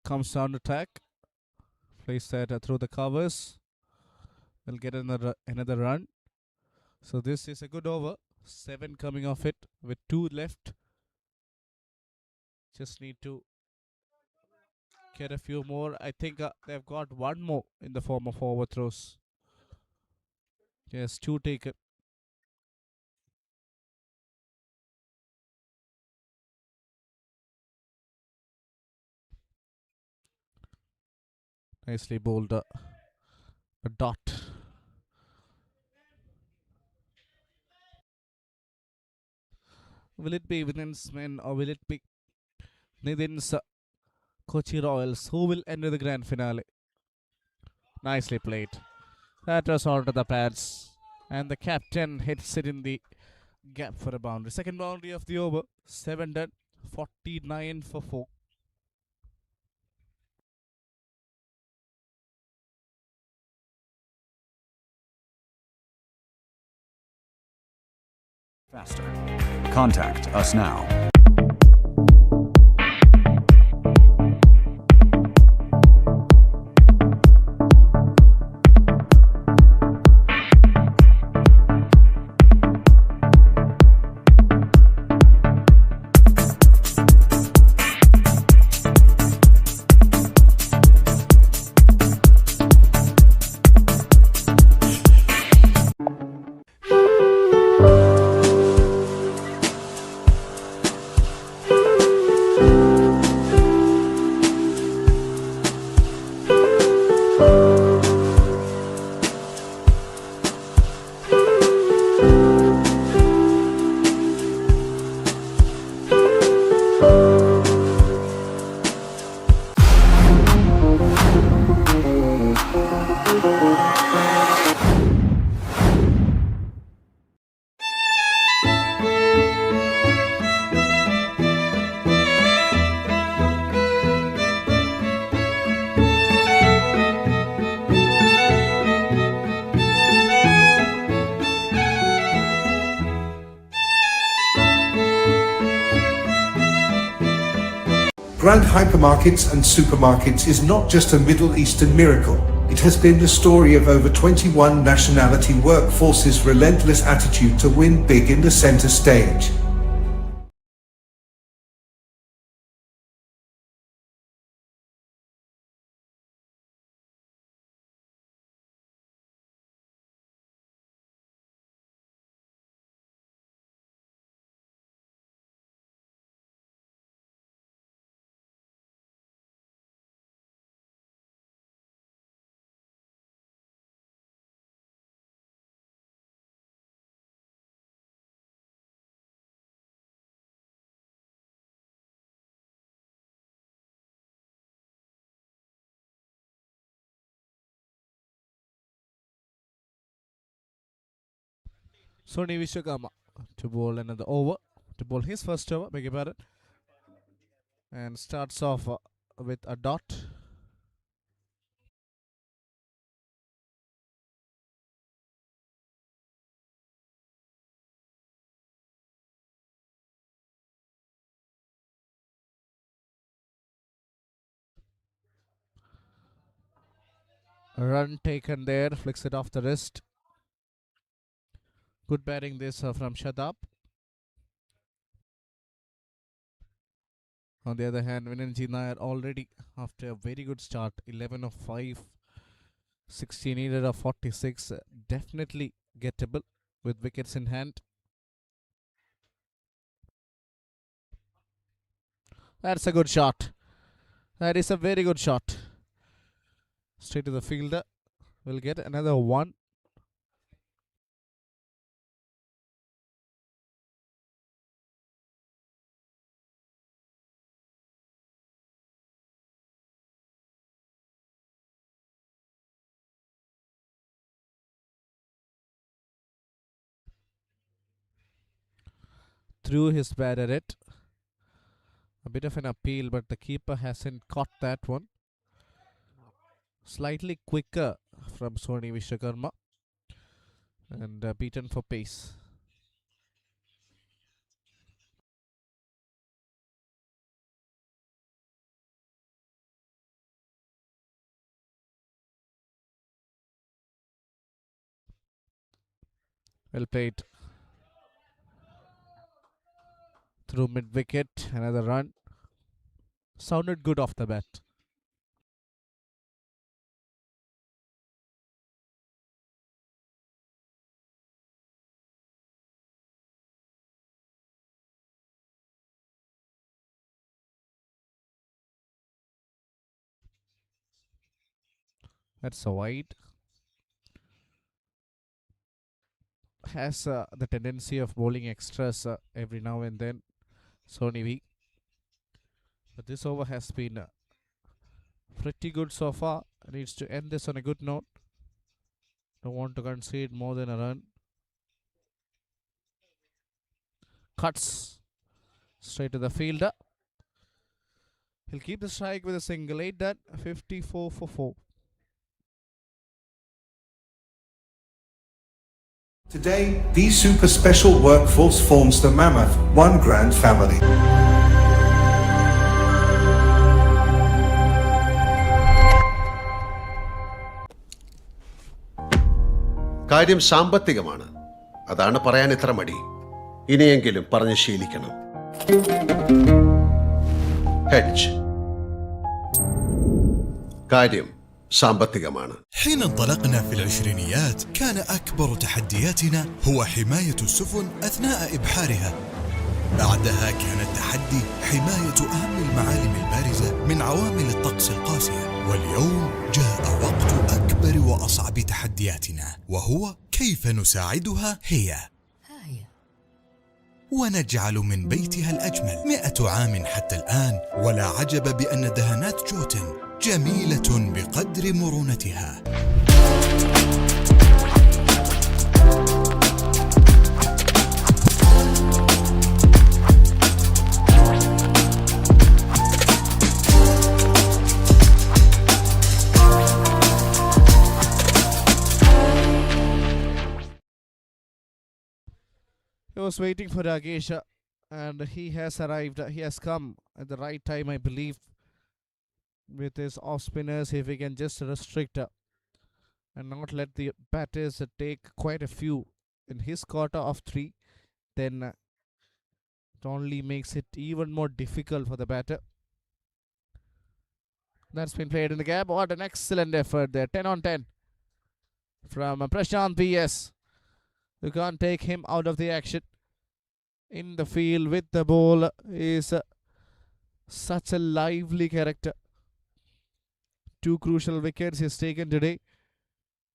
Comes down to attack. Plays that through the covers. Will get another run. So this is a good over. 7 coming off it with 2 left. Just need to get a few more. I think they've got 1 more in the form of overthrows. Yes, 2 taken. Nicely bowled a dot. Will it be Vinan's men or will it be Nitin's Kochi Royals who will enter the grand finale? Nicely played. That was onto the pads. And the captain hits it in the gap for a boundary. Second boundary of the over. 7 done. 49 for 4. Faster. Contact us now. Grand hypermarkets and supermarkets is not just a Middle Eastern miracle. It has been the story of over 21 nationality workforces' relentless attitude to win big in the center stage. Sony Vishwakarma to bowl another over, to bowl his first over, beg your pardon, and starts off with a dot. Run taken there, flicks it off the wrist. Good batting this from Shadab. On the other hand, Vinanji Nair already after a very good start, 11 of 5, 16 needed of 46, definitely gettable with wickets in hand. That's a good shot. That is a very good shot. Straight to the fielder. We'll get another one. Threw his bat at it. A bit of an appeal, but the keeper hasn't caught that one. Slightly quicker from Sony Vishwakarma. And beaten for pace. Well played. Through mid wicket, another run. Sounded good off the bat. That's a wide. Has the tendency of bowling extras every now and then. Sony V. But this over has been pretty good so far. Needs to end this on a good note. Don't want to concede more than a run. Cuts straight to the fielder. He'll keep the strike with a single. 8 done. 54 for 4. Today, the super special workforce forms the Mammoth One Grand family. കാര്യം സാമ്പത്തികമാണ്. അതാണ് പറയാൻ ഇത്ര മടി. ഇനിയെങ്കിലും പറഞ്ഞ് ശീലിക്കണം. Hedge. കാര്യം സാമ്പത്തികമാണ്. حين انطلقنا في العشرينيات كان أكبر تحدياتنا هو حماية السفن أثناء إبحارها. بعدها كان التحدي حماية أهم المعالم البارزة من عوامل الطقس القاسية. واليوم جاء وقت أكبر وأصعب تحدياتنا، وهو كيف نساعدها هي ونجعل من بيتها الأجمل. 100 عام حتى الآن، ولا عجب بأن دهانات جوتن جميلة بقدر مرونتها. He was waiting for Ragesh and he has arrived. He has come at the right time, I believe. With his off spinners, if he can just restrict and not let the batters take quite a few in his quarter of 3, then it only makes it even more difficult for the batter. That's been played in the gap. What an excellent effort there. 10 on 10 from Prashant PS. You can't take him out of the action. In the field with the ball is such a lively character. 2 crucial wickets he's taken today.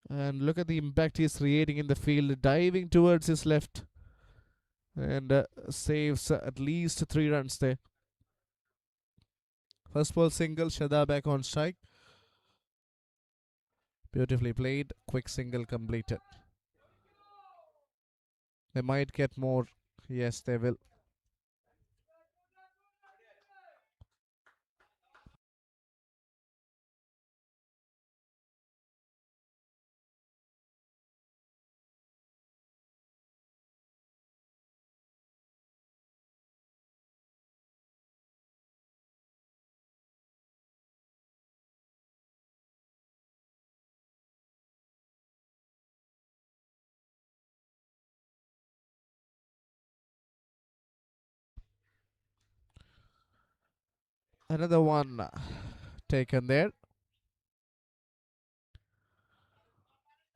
And look at the impact he's creating in the field. Diving towards his left. And saves at least 3 runs there. First ball single. Shada back on strike. Beautifully played. Quick single completed. They might get more. Yes, they will. Another one taken there.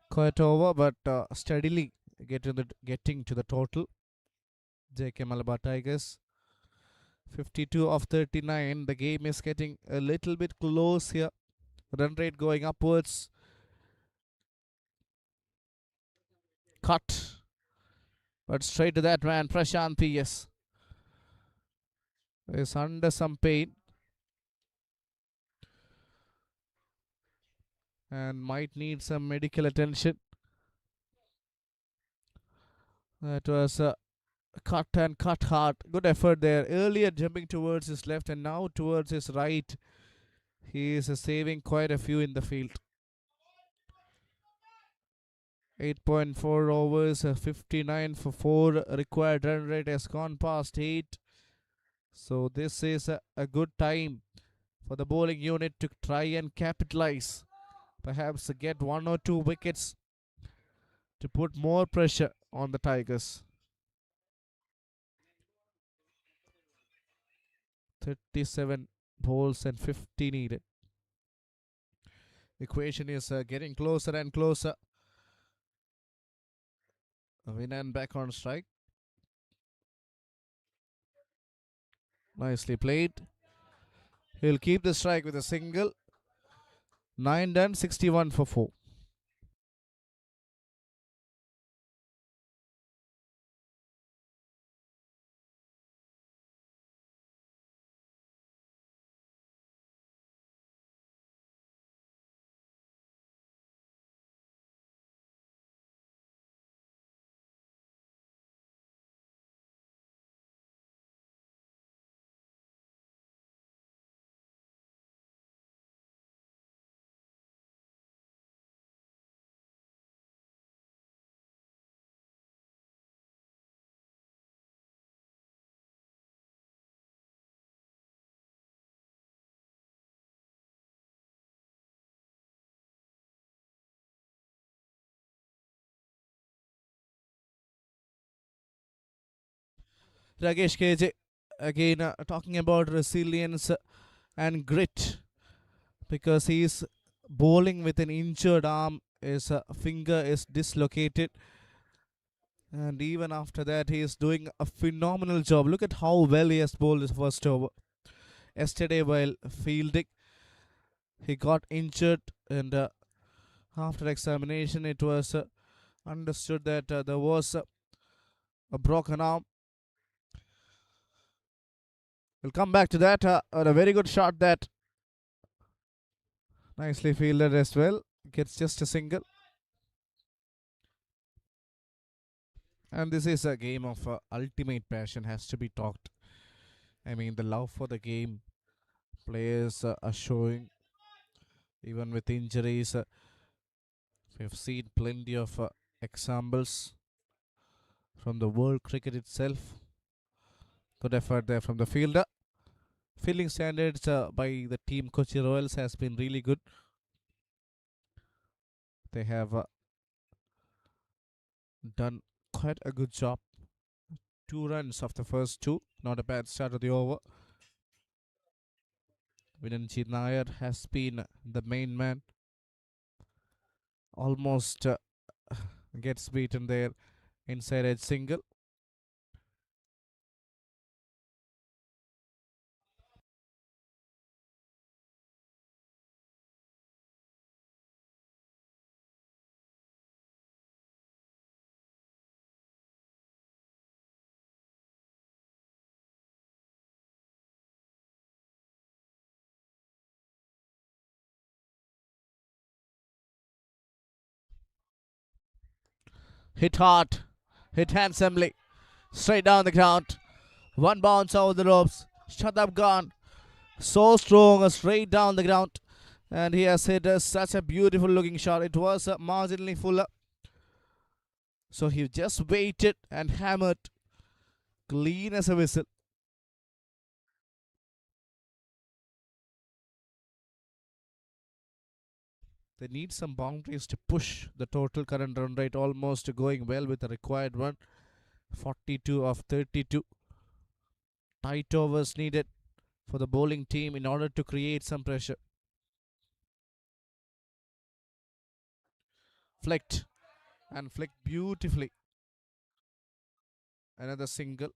Quite over, but steadily getting to the total. JK Malabar Tigers 52 of 39. The game is getting a little bit close here. Run rate going upwards. Cut. But straight to that man, Prashant PS. Is under some pain. And might need some medical attention. That was a cut and cut hard. Good effort there. Earlier jumping towards his left and now towards his right. He is saving quite a few in the field. 8.4 overs, 59 for 4. Required run rate has gone past 8. So this is a good time for the bowling unit to try and capitalize. Perhaps get 1 or 2 wickets to put more pressure on the Tigers. 37 balls and 50 needed. Equation is getting closer and closer. Vinan back on strike. Nicely played. He'll keep the strike with a single. 9 done, 61 for 4. Rakesh KJ again talking about resilience and grit, because he's bowling with an injured arm. His finger is dislocated, and even after that he is doing a phenomenal job. Look at how well he has bowled his first over. Yesterday while fielding, he got injured, and after examination it was understood that there was a broken arm. We'll come back to that. A very good shot that. Nicely fielded as well. Gets just a single. And this is a game of ultimate passion, has to be talked. I mean, the love for the game players are showing, even with injuries. We've seen plenty of examples from the world cricket itself. Good effort there from the fielder. Fielding standards by the team Kochi Royals has been really good. They have done quite a good job. 2 runs of the first 2. Not a bad start of the over. Vinanji Nair has been the main man. Almost gets beaten there inside edge single. Hit hard. Hit handsomely. Straight down the ground. One bounce over the ropes. Shadab gone. So strong, straight down the ground. And he has hit such a beautiful looking shot. It was marginally fuller. So he just waited and hammered. Clean as a whistle. They need some boundaries to push the total current run rate, almost going well with the required one. 42 of 32. Tight overs needed for the bowling team in order to create some pressure. Flicked and flicked beautifully. Another single.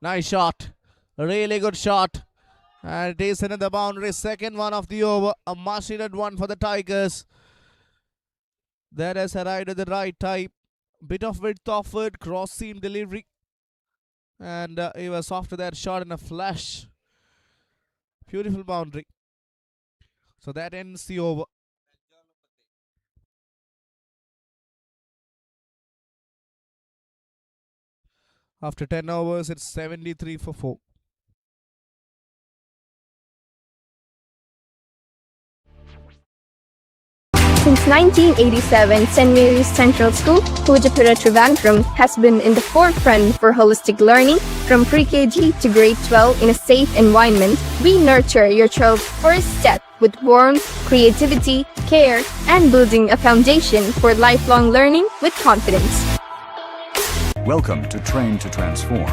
Nice shot. A really good shot. And it is another boundary. Second one of the over. A much needed one for the Tigers. That has arrived at the right time. Bit of width offered. Cross seam delivery. And he was after that shot in a flash. Beautiful boundary. So that ends the over. After 10 overs, it's 73 for 4. Since 1987, St. Mary's Central School, Pujapura Trivandrum, has been in the forefront for holistic learning from pre-KG to grade 12 in a safe environment. We nurture your child's first step with warmth, creativity, care, and building a foundation for lifelong learning with confidence. Welcome to Train to Transform,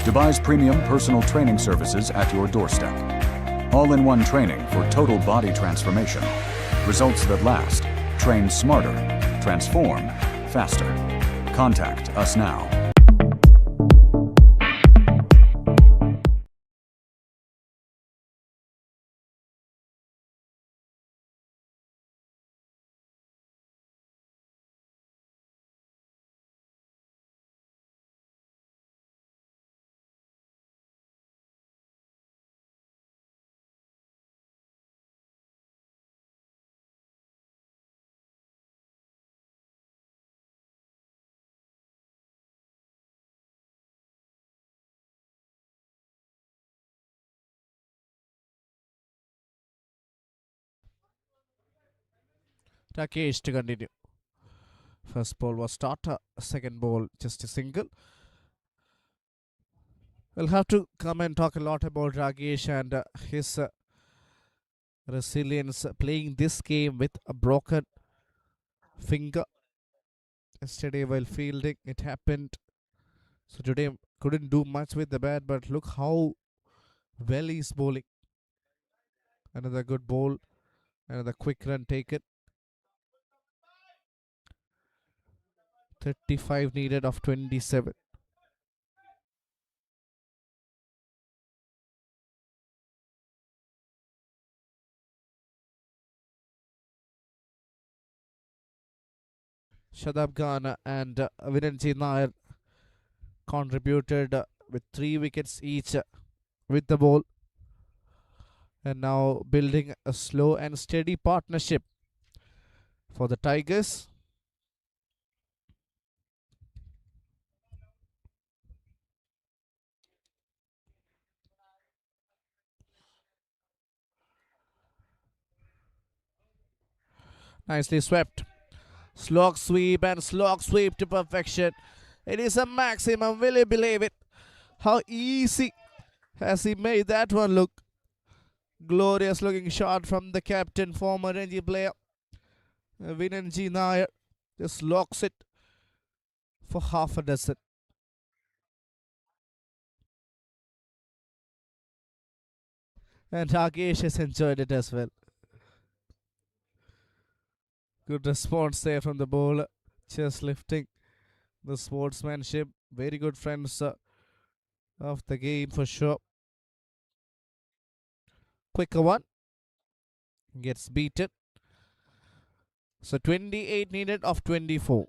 Dubai's premium personal training services at your doorstep. All-in-one training for total body transformation. Results that last. Train smarter. Transform faster. Contact us now. Rakesh to continue. First ball was starter. Second ball just a single. We'll have to come and talk a lot about Rakesh and his resilience playing this game with a broken finger. Yesterday while fielding it happened. So today couldn't do much with the bat, but look how well he's bowling. Another good ball. Another quick run taken. 35 needed of 27. Shadab Khan and Virenji Nair contributed with 3 wickets each with the ball. And now building a slow and steady partnership for the Tigers. Nicely swept. Slog sweep and slog sweep to perfection. It is a maximum. Will you believe it? How easy has he made that one look? Glorious looking shot from the captain, former Ranji player. Vinanji Nair just locks it for half a dozen. And Rakesh has enjoyed it as well. Good response there from the bowler. Just lifting the sportsmanship. Very good friends of the game for sure. quicker one. Gets beaten. So 28 needed of 24.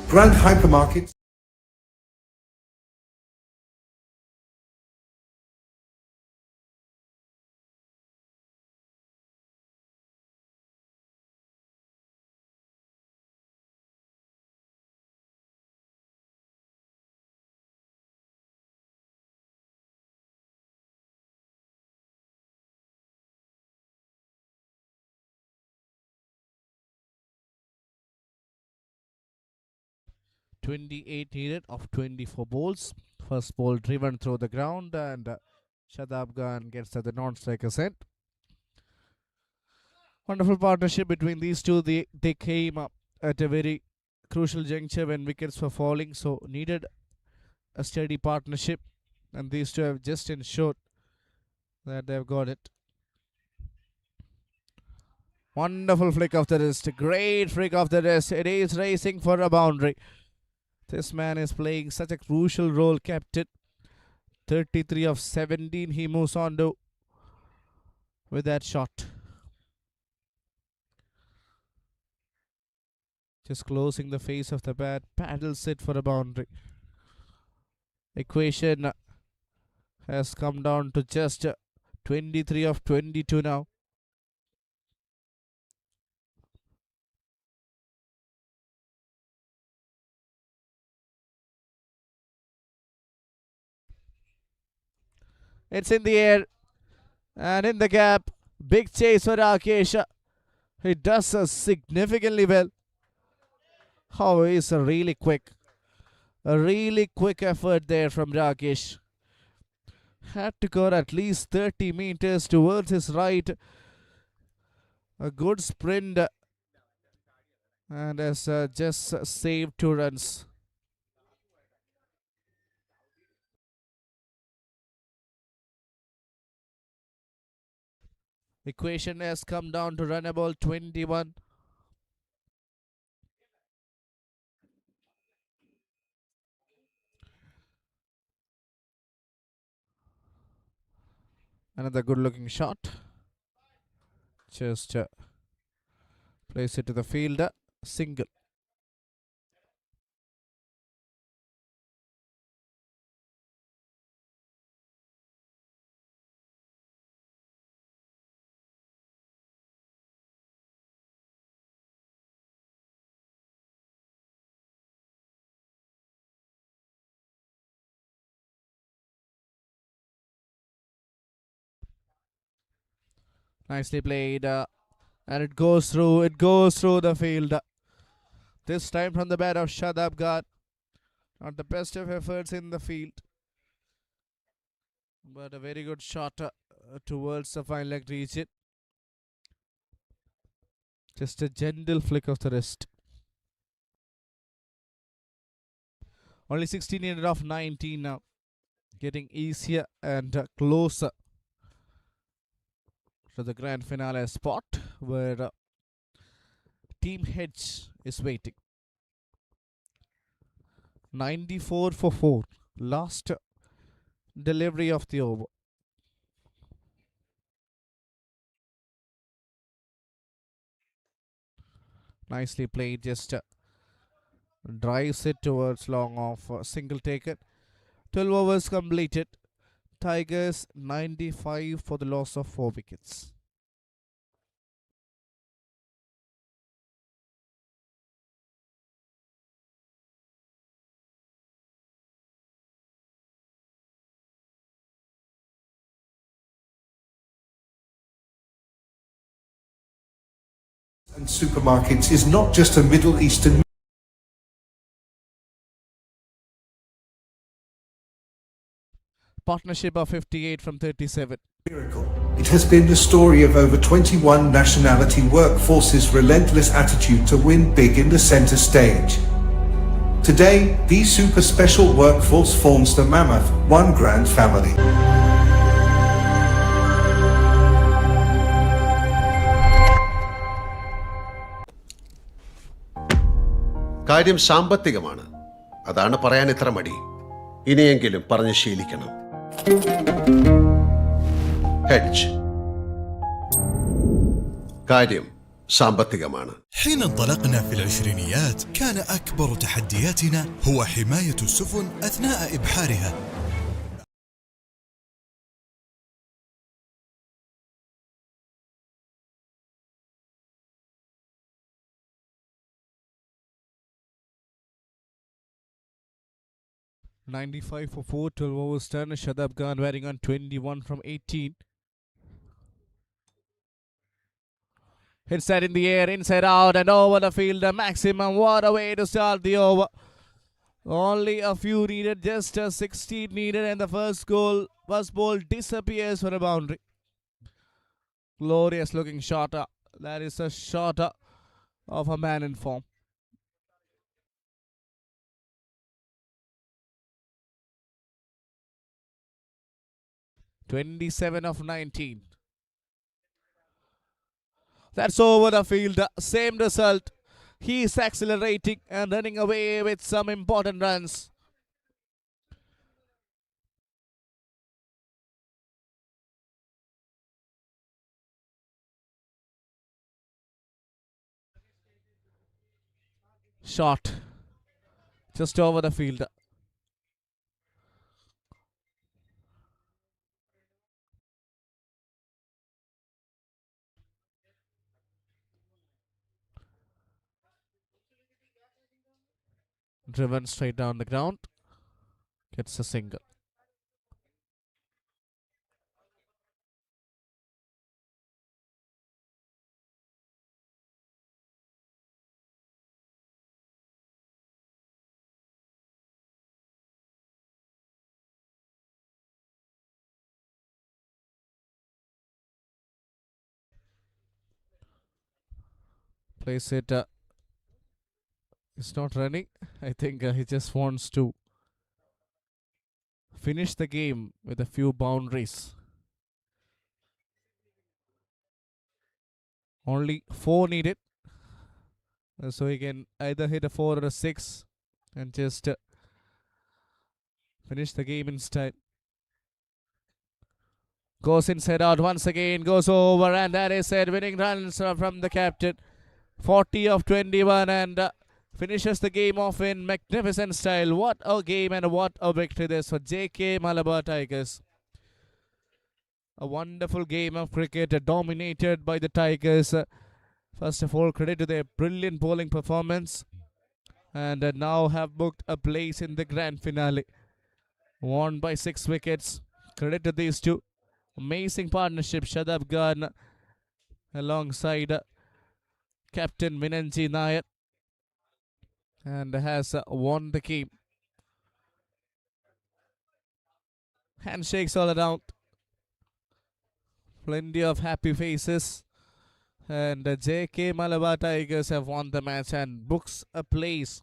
Grand hypermarkets. .28 needed of 24 balls. First ball driven through the ground, and Shadab Khan gets at the non-striker's end. Wonderful partnership between these two. They came up at a very crucial juncture when wickets were falling, so needed a steady partnership, and these two have just ensured that they've got it. Wonderful flick of the wrist. Great flick of the wrist. It is racing for a boundary. This man is playing such a crucial role, captain. 33 of 17 he moves on to with that shot. Just closing the face of the bat. Paddles it for a boundary. Equation has come down to just 23 of 22 now. It's in the air and in the gap. Big chase for Rakesh. He does significantly well. Oh, he's a really quick effort there from Rakesh. Had to go at least 30 meters towards his right. A good sprint and has just saved 2 runs. Equation has come down to run about 21. Another good looking shot. Just place it to the fielder. Single. Nicely played. And it goes through the field. This time from the bat of Shadab Khan. Not the best of efforts in the field, but a very good shot towards the fine leg region. Just a gentle flick of the wrist. Only 16 needed of 19 now. Getting easier and closer. to the grand finale spot where Team Hedge is waiting. 94 for 4. Last delivery of the over. Nicely played, just drives it towards long off, single taken. 12 overs completed. Tigers 95 for the loss of 4 wickets. And supermarkets is not just a Middle Eastern Partnership of 58 from 37. miracle. It has been the story of over 21 nationality workforces' relentless attitude to win big in the center stage. Today, the super special workforce forms the mammoth, one grand family. കാര്യം സാമ്പത്തികമാണ്. അതാണ് പറയാൻ ഇത്ര മടി. ഇനിയെങ്കിലും പറഞ്ഞ് ശീലിക്കണം. Hedge. കാര്യം സാമ്പത്തികമാണ്. حين انطلقنا في العشرينيات كان أكبر تحدياتنا هو حماية السفن أثناء إبحارها. $95 for 4, 12 overs done. Shadab Khan wearing on 21 from 18. Hits that in the air, inside out and over the field. The maximum. What a way to start the over. Only a few needed, just a 16 needed, and the first ball disappears for a boundary. Glorious looking shotter. That is a shotter of a man in form. $27 of 19. That's over the field. Same result. He's accelerating and running away with some important runs. Shot. Just over the field. Driven straight down the ground. Gets a single. Plays it. It's not running. I think he just wants to finish the game with a few boundaries. Only 4 needed. So he can either hit a 4 or a 6 and just finish the game in style. Goes inside out once again, goes over, and that is it. Winning runs from the captain. 40 of 21 and finishes the game off in magnificent style. What a game and what a victory this for JK Malabar Tigers. A wonderful game of cricket dominated by the Tigers. First of all, credit to their brilliant bowling performance and now have booked a place in the grand finale. Won by 6 wickets. Credit to these two. Amazing partnership. Shadab Khan alongside Captain Minanji Nair and has won the game. Handshakes all around. Plenty of happy faces. And JK Malabar Tigers have won the match and books a place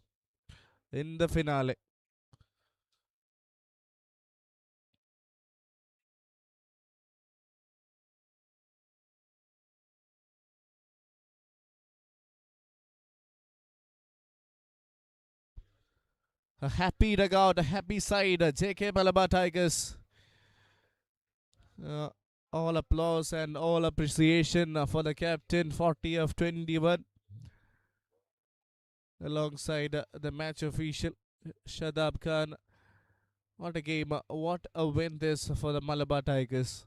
in the finale. A happy dugout, a happy side. JK Malabar Tigers. All applause and all appreciation for the captain, 40 of 21. Alongside the match official, Shadab Khan. What a game, what a win this for the Malabar Tigers.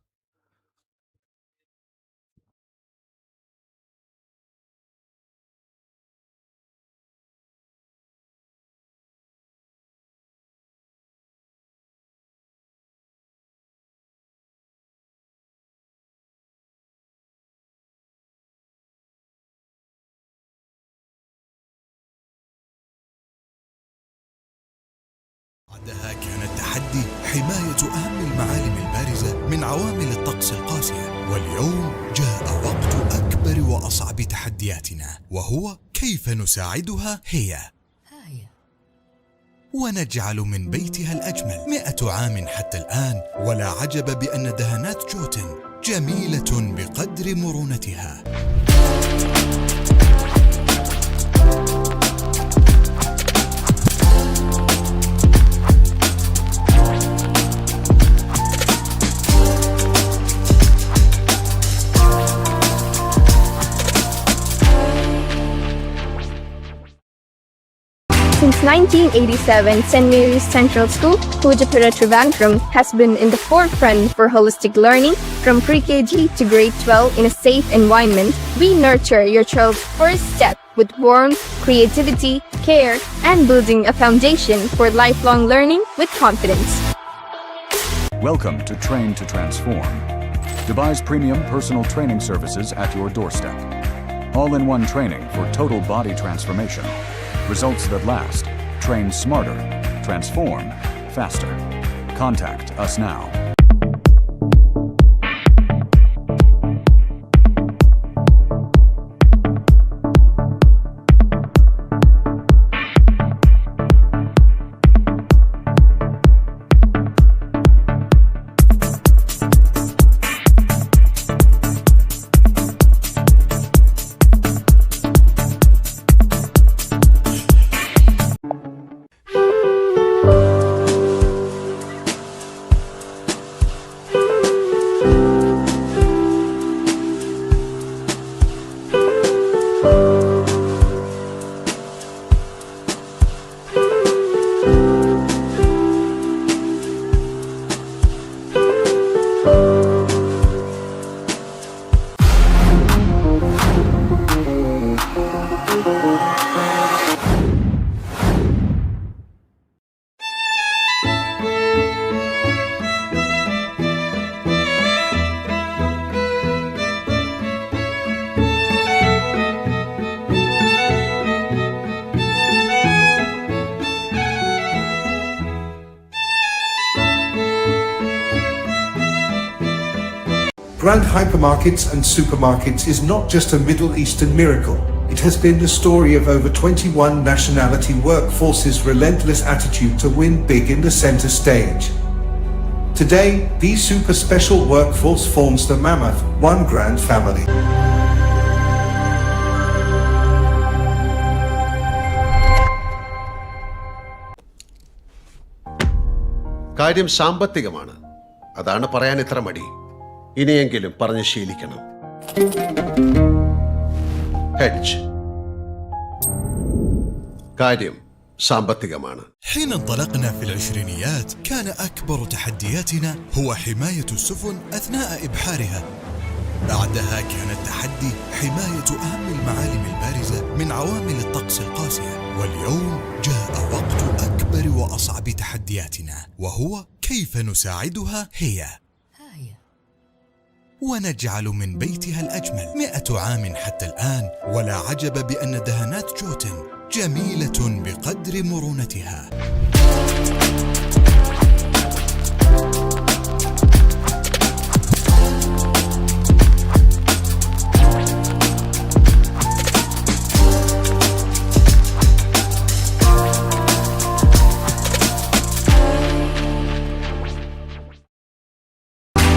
بعدها كان التحدي حماية أهم المعالم البارزة من عوامل الطقس القاسية، واليوم جاء وقت أكبر وأصعب تحدياتنا، وهو كيف نساعدها هي ونجعل من بيتها الأجمل 100 عام حتى الآن. ولا عجب بأن دهانات جوتن جميلة بقدر مرونتها. Since 1987, St. Mary's Central School, Pujapura Trivandrum, has been in the forefront for holistic learning from pre-KG to grade 12 in a safe environment. We nurture your child's first step with warmth, creativity, care, and building a foundation for lifelong learning with confidence. Welcome to Train to Transform, Dubai's premium personal training services at your doorstep. All-in-one training for total body transformation. Results that last. Train smarter. Transform faster. Contact us now. Grand hypermarkets and supermarkets is not just a Middle Eastern miracle. It has been the story of over 21 nationality workforces' relentless attitude to win big in the center stage. Today, these super special workforce forms the mammoth, one grand family. കാര്യം സാമ്പത്തികമാണ്. അതാണ് പറയാൻ ഇത്ര മടി. ഇനിയെങ്കിലും പറഞ്ഞ് ശീലിക്കണം. Hedge. കാര്യം സാമ്പത്തികമാണ്. حين انطلقنا في العشرينيات كان أكبر تحدياتنا هو حماية السفن أثناء إبحارها. بعدها كان التحدي حماية أهم المعالم البارزة من عوامل الطقس القاسية، واليوم جاء وقت أكبر وأصعب تحدياتنا، وهو كيف نساعدها هي ونجعل من بيتها الأجمل 100 عام حتى الآن. ولا عجب بأن دهانات جوتن جميلة بقدر مرونتها.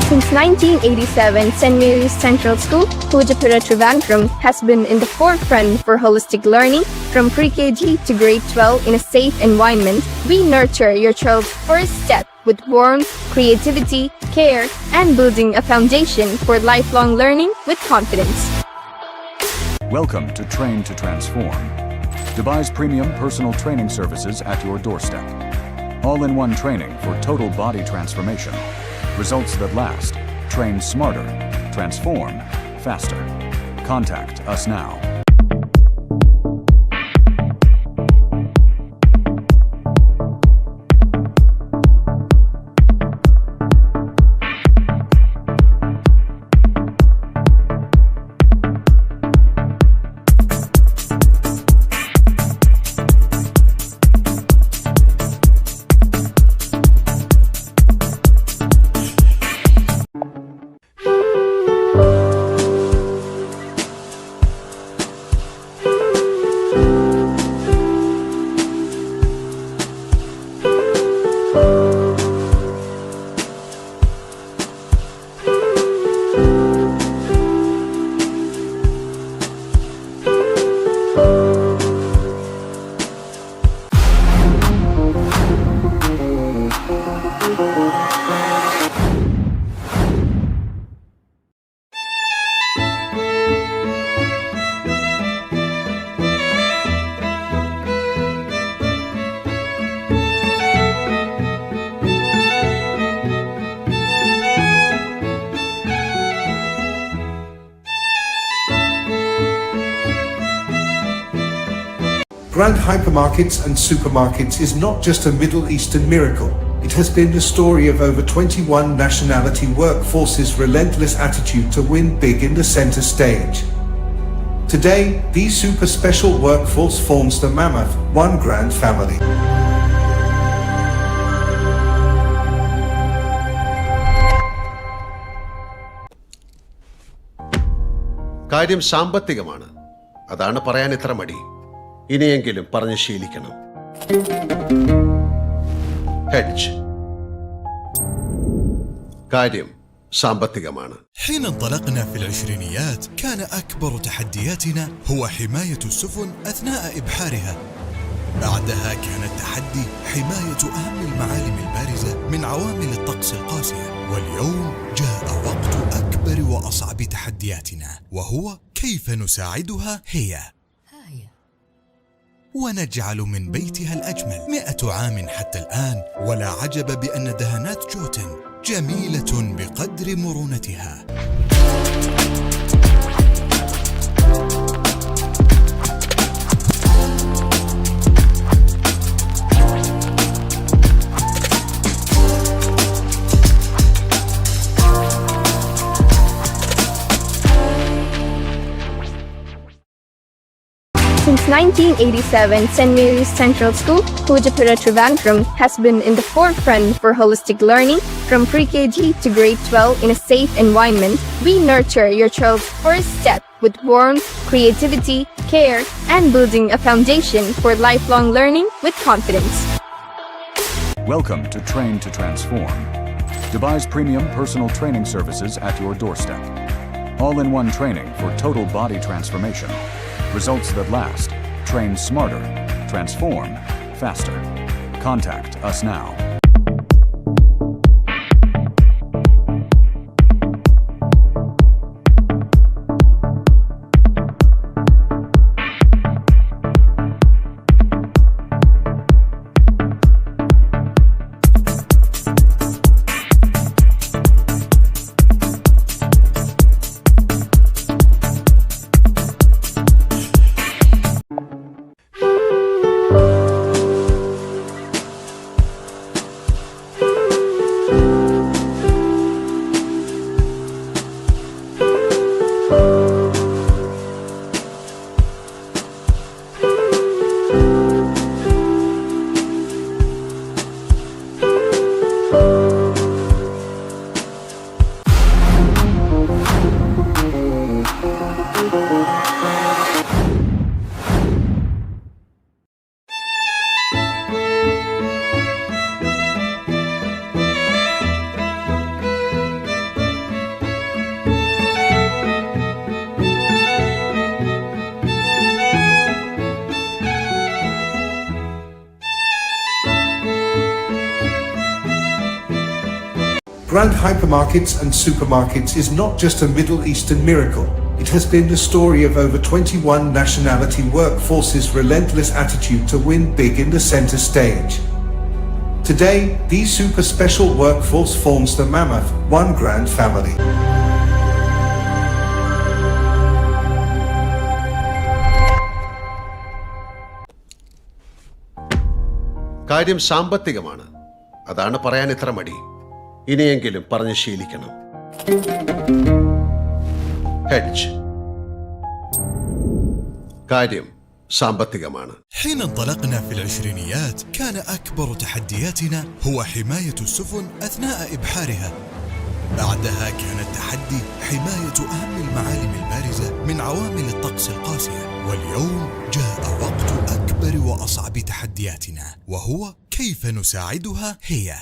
Since 1987, St. Mary's Central School, Pujapura Trivandrum, has been in the forefront for holistic learning. From pre-KG to grade 12 in a safe environment, we nurture your child's first step with warmth, creativity, care, and building a foundation for lifelong learning with confidence. Welcome to Train to Transform, Dubai's premium personal training services at your doorstep. All-in-one training for total body transformation. Results that last. Train smarter. Transform faster. Contact us now. Grand hypermarkets and supermarkets is not just a Middle Eastern miracle. It has been the story of over 21 nationality workforces' relentless attitude to win big in the center stage. Today, these super special workforce forms the mammoth, one grand family. കാര്യം സാമ്പത്തികമാണ്. അതാണ് പറയാൻ ഇത്ര മടി. ഇനിയെങ്കിലും പറഞ്ഞ് ശീലിക്കണം. Hedge. കാര്യം സാമ്പത്തികമാണ്. حين انطلقنا في العشرينيات كان أكبر تحدياتنا هو حماية السفن أثناء إبحارها. بعدها كان التحدي حماية أهم المعالم البارزة من عوامل الطقس القاسية. واليوم جاء وقت أكبر وأصعب تحدياتنا، وهو كيف نساعدها هي ونجعل من بيتها الأجمل. 100 عام حتى الآن، ولا عجب بأن دهانات جوتن جميلة بقدر مرونتها. Since 1987, St. Mary's Central School, Pujapura Trivandrum, has been in the forefront for holistic learning. From pre-KG to grade 12 in a safe environment, we nurture your child's first step with warmth, creativity, care, and building a foundation for lifelong learning with confidence. Welcome to Train to Transform, Dubai's premium personal training services at your doorstep. All-in-one training for total body transformation. Results that last. Train smarter. Transform faster. Contact us now. Grand hypermarkets and supermarkets is not just a Middle Eastern miracle. It has been the story of over 21 nationality workforces' relentless attitude to win big in the center stage. Today, these super special workforce forms the mammoth, one grand family. കാര്യം സാമ്പത്തികമാണ്. അതാണ് പറയാൻ ഇത്ര മടി. ഇനിയെങ്കിലും പറഞ്ഞ് ശീലിക്കണം. Hedge. കാര്യം സാമ്പത്തികമാണ്. حين انطلقنا في العشرينيات كان أكبر تحدياتنا هو حماية السفن أثناء إبحارها. بعدها كان التحدي حماية أهم المعالم البارزة من عوامل الطقس القاسية. واليوم جاء وقت أكبر وأصعب تحدياتنا، وهو كيف نساعدها هي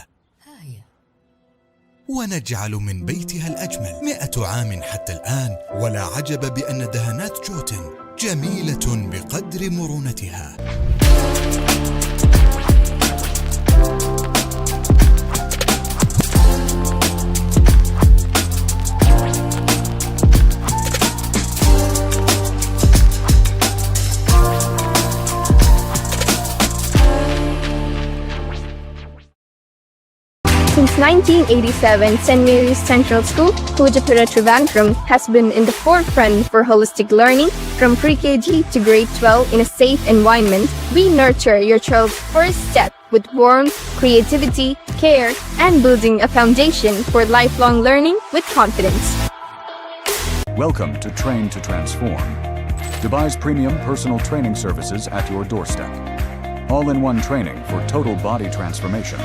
ونجعل من بيتها الأجمل. 100 عام حتى الآن، ولا عجب بأن دهانات جوتن جميلة بقدر مرونتها. Since 1987, St. Mary's Central School, Pujapura Trivandrum, has been in the forefront for holistic learning. From pre-KG to grade 12 in a safe environment, we nurture your child's first step with warmth, creativity, care, and building a foundation for lifelong learning with confidence. Welcome to Train to Transform, Dubai's premium personal training services at your doorstep. All-in-one training for total body transformation.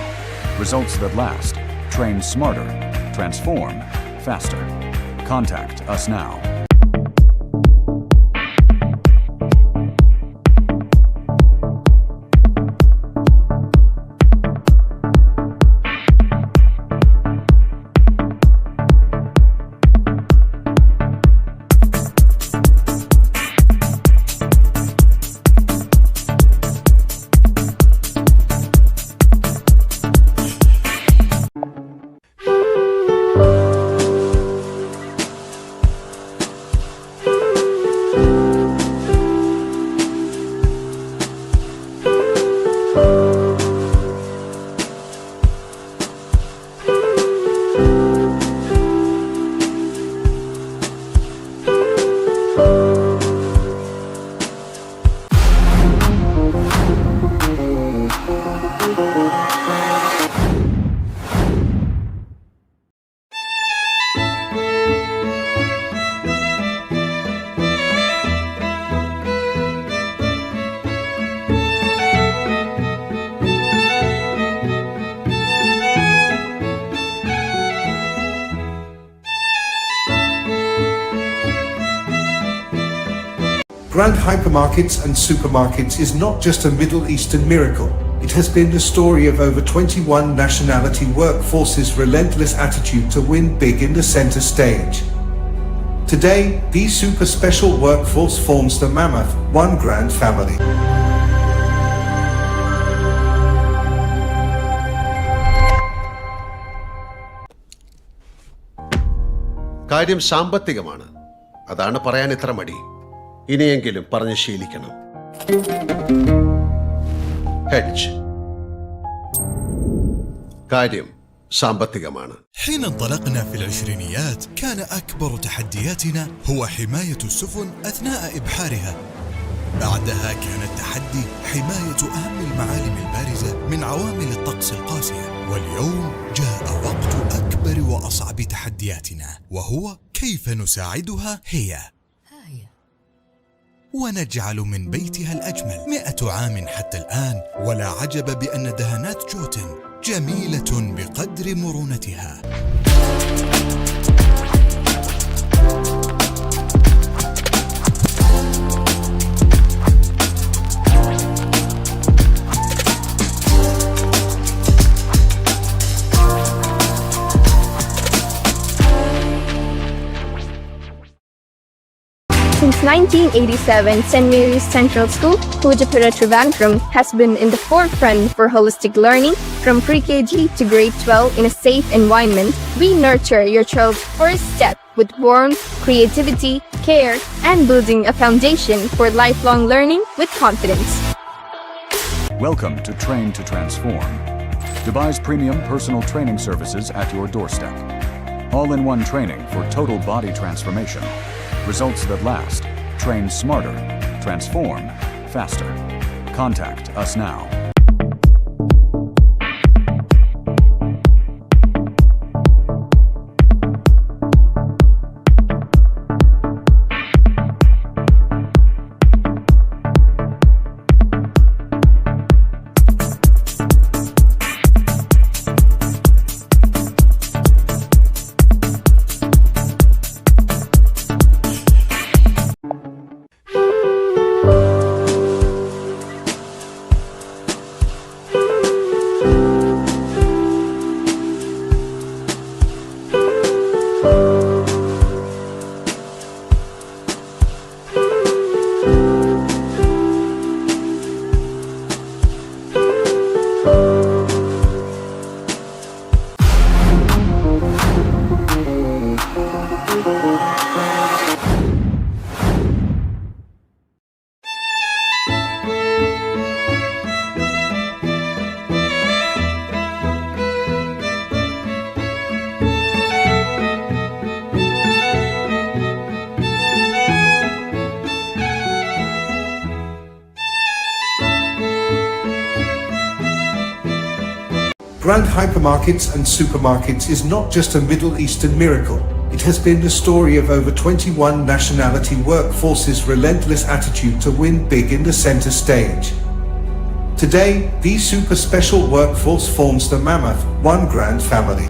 Results that last. Train smarter. Transform faster. Contact us now. Grand hypermarkets and supermarkets is not just a Middle Eastern miracle. It has been the story of over 21 nationality workforces' relentless attitude to win big in the center stage. Today, these super special workforce forms the mammoth, one grand family. കാര്യം സാമ്പത്തികമാണ്. അതാണ് പറയാൻ ഇത്ര മടി. ഇനിയെങ്കിലും പറഞ്ഞ് ശീലിക്കണം. Hedge. കാര്യം സാമ്പത്തികമാണ്. حين انطلقنا في العشرينيات كان أكبر تحدياتنا هو حماية السفن أثناء إبحارها. بعدها كان التحدي حماية أهم المعالم البارزة من عوامل الطقس القاسية. واليوم جاء وقت أكبر وأصعب تحدياتنا، وهو كيف نساعدها هي ونجعل من بيتها الأجمل. 100 عام حتى الآن، ولا عجب بأن دهانات جوتن جميلة بقدر مرونتها. Since 1987, St. Mary's Central School, Pujapura, Trivandrum, has been in the forefront for holistic learning. From pre-KG to grade 12 in a safe environment, we nurture your child's first step with warmth, creativity, care, and building a foundation for lifelong learning with confidence. Welcome to Train to Transform, Dubai's premium personal training services at your doorstep. All-in-one training for total body transformation. Results that last. Train smarter. Transform faster. Contact us now. Brand hypermarkets and supermarkets is not just a Middle Eastern miracle. It has been the story of over 21 nationality workforces' relentless attitude to win big in the center stage. Today, these super special workforce forms the mammoth, one grand family.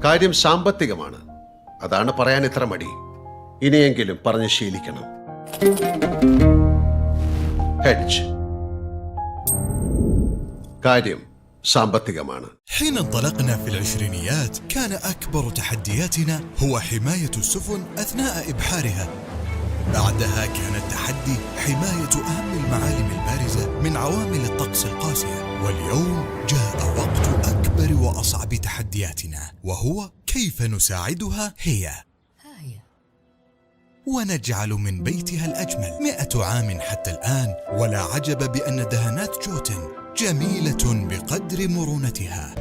കാര്യം സാമ്പത്തികമാണ്. അതാണ് പറയാൻ ഇത്ര മടി. ഇനിയെങ്കിലും പറഞ്ഞ് ശീലിക്കണം. Hedge. കാര്യം സാമ്പത്തികമാണ്. حين انطلقنا في العشرينيات كان أكبر تحدياتنا هو حماية السفن أثناء إبحارها. بعدها كان التحدي حماية أهم المعالم البارزة من عوامل الطقس القاسية. واليوم جاء وقت أكبر وأصعب تحدياتنا، وهو كيف نساعدها هي ونجعل من بيتها الأجمل. 100 عام حتى الآن، ولا عجب بأن دهانات جوتن جميلة بقدر مرونتها.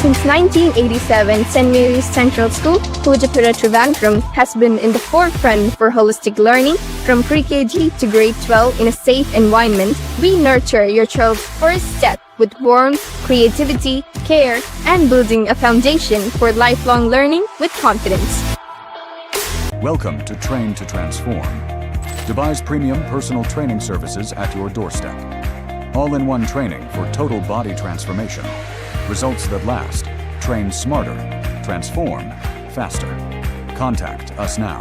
Since 1987, St. Mary's Central School, Pujapura, Trivandrum, has been in the forefront for holistic learning. From pre-KG to grade 12 in a safe environment, we nurture your child's first step with warmth, creativity, care, and building a foundation for lifelong learning with confidence. Welcome to Train to Transform, Dubai's premium personal training services at your doorstep. All-in-one training for total body transformation. Results that last. Train smarter. Transform faster. Contact us now.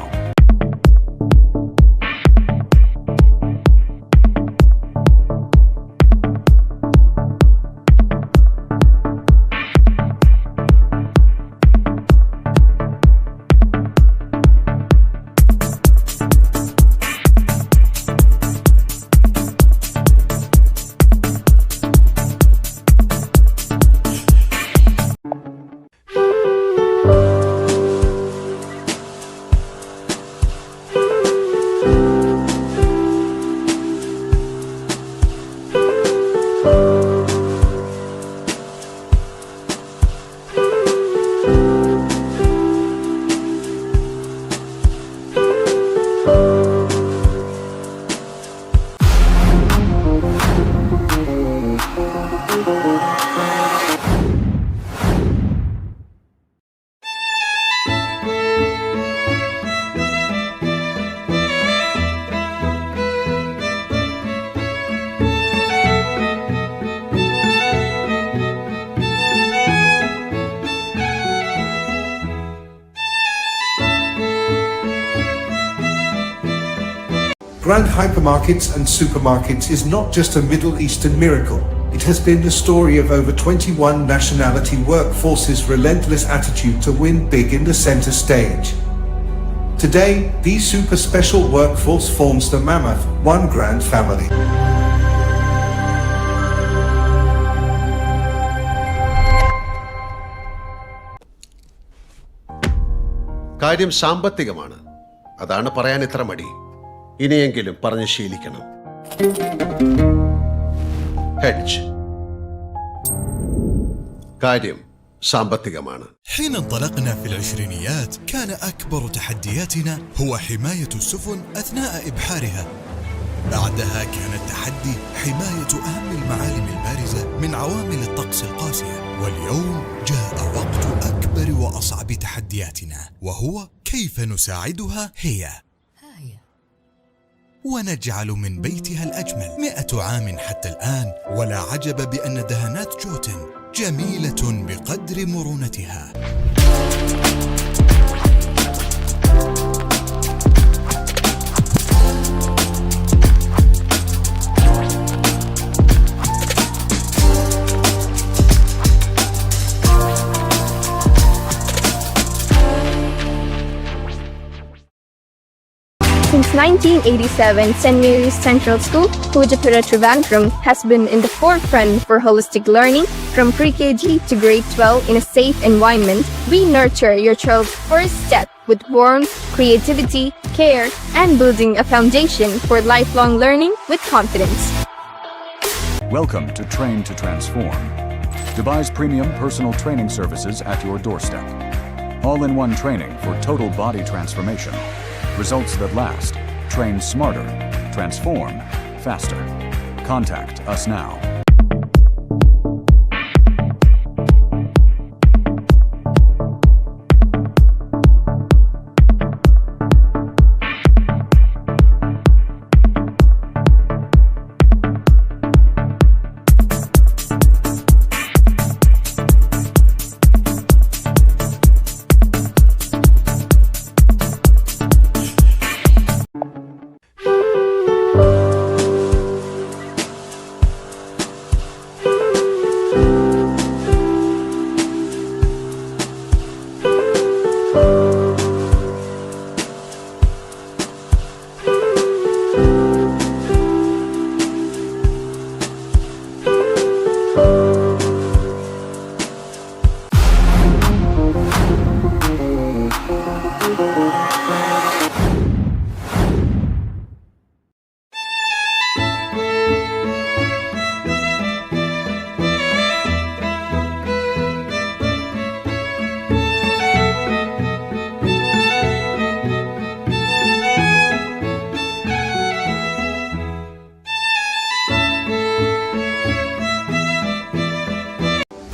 Brand hypermarkets and supermarkets is not just a Middle Eastern miracle. It has been the story of over 21 nationality workforces' relentless attitude to win big in the center stage. Today, these super special workforce forms the mammoth, one grand family. കാര്യം സാമ്പത്തികമാണ്. അതാണ് പറയാൻ ഇത്ര മടി. ഇനിയെങ്കിലും പറഞ്ഞ് ശീലിക്കണം. Hedge. കാര്യം സാമ്പത്തികമാണ്. حين انطلقنا في العشرينيات كان أكبر تحدياتنا هو حماية السفن أثناء إبحارها. بعدها كان التحدي حماية أهم المعالم البارزة من عوامل الطقس القاسية. واليوم جاء وقت أكبر وأصعب تحدياتنا وهو كيف نساعدها هي ونجعل من بيتها الأجمل 100 عام حتى الآن. ولا عجب بأن دهانات جوتن جميلة بقدر مرونتها. Since 1987, St. Mary's Central School, Pujapura Trivandrum, has been in the forefront for holistic learning. From pre-KG to grade 12 in a safe environment, we nurture your child's first step with warmth, creativity, care, and building a foundation for lifelong learning with confidence. Welcome to Train to Transform, Dubai's premium personal training services at your doorstep. All-in-one training for total body transformation. Results that last. Train smarter. Transform faster. Contact us now.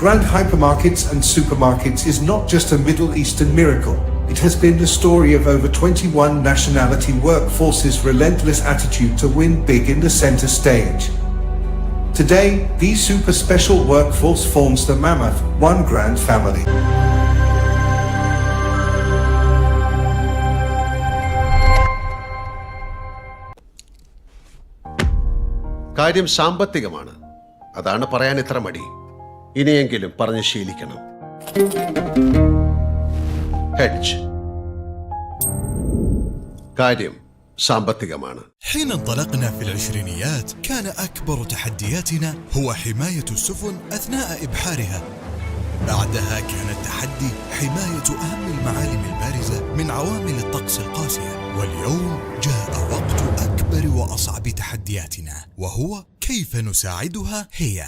Brand hypermarkets and supermarkets is not just a Middle Eastern miracle. It has been the story of over 21 nationality workforces' relentless attitude to win big in the center stage. Today, these super special workforce forms the mammoth, one grand family. കാര്യം സാമ്പത്തികമാണ്. അതാണ് പറയാൻ ഇത്ര മടി. ഇനിയെങ്കിലും പറഞ്ഞ് ശീലിക്കണം. Hedge. കാര്യം സാമ്പത്തികമാണ്. حين انطلقنا في العشرينيات كان أكبر تحدياتنا هو حماية السفن أثناء إبحارها. بعدها كان التحدي حماية أهم المعالم البارزة من عوامل الطقس القاسية. واليوم جاء وقت أكبر وأصعب تحدياتنا وهو كيف نساعدها هي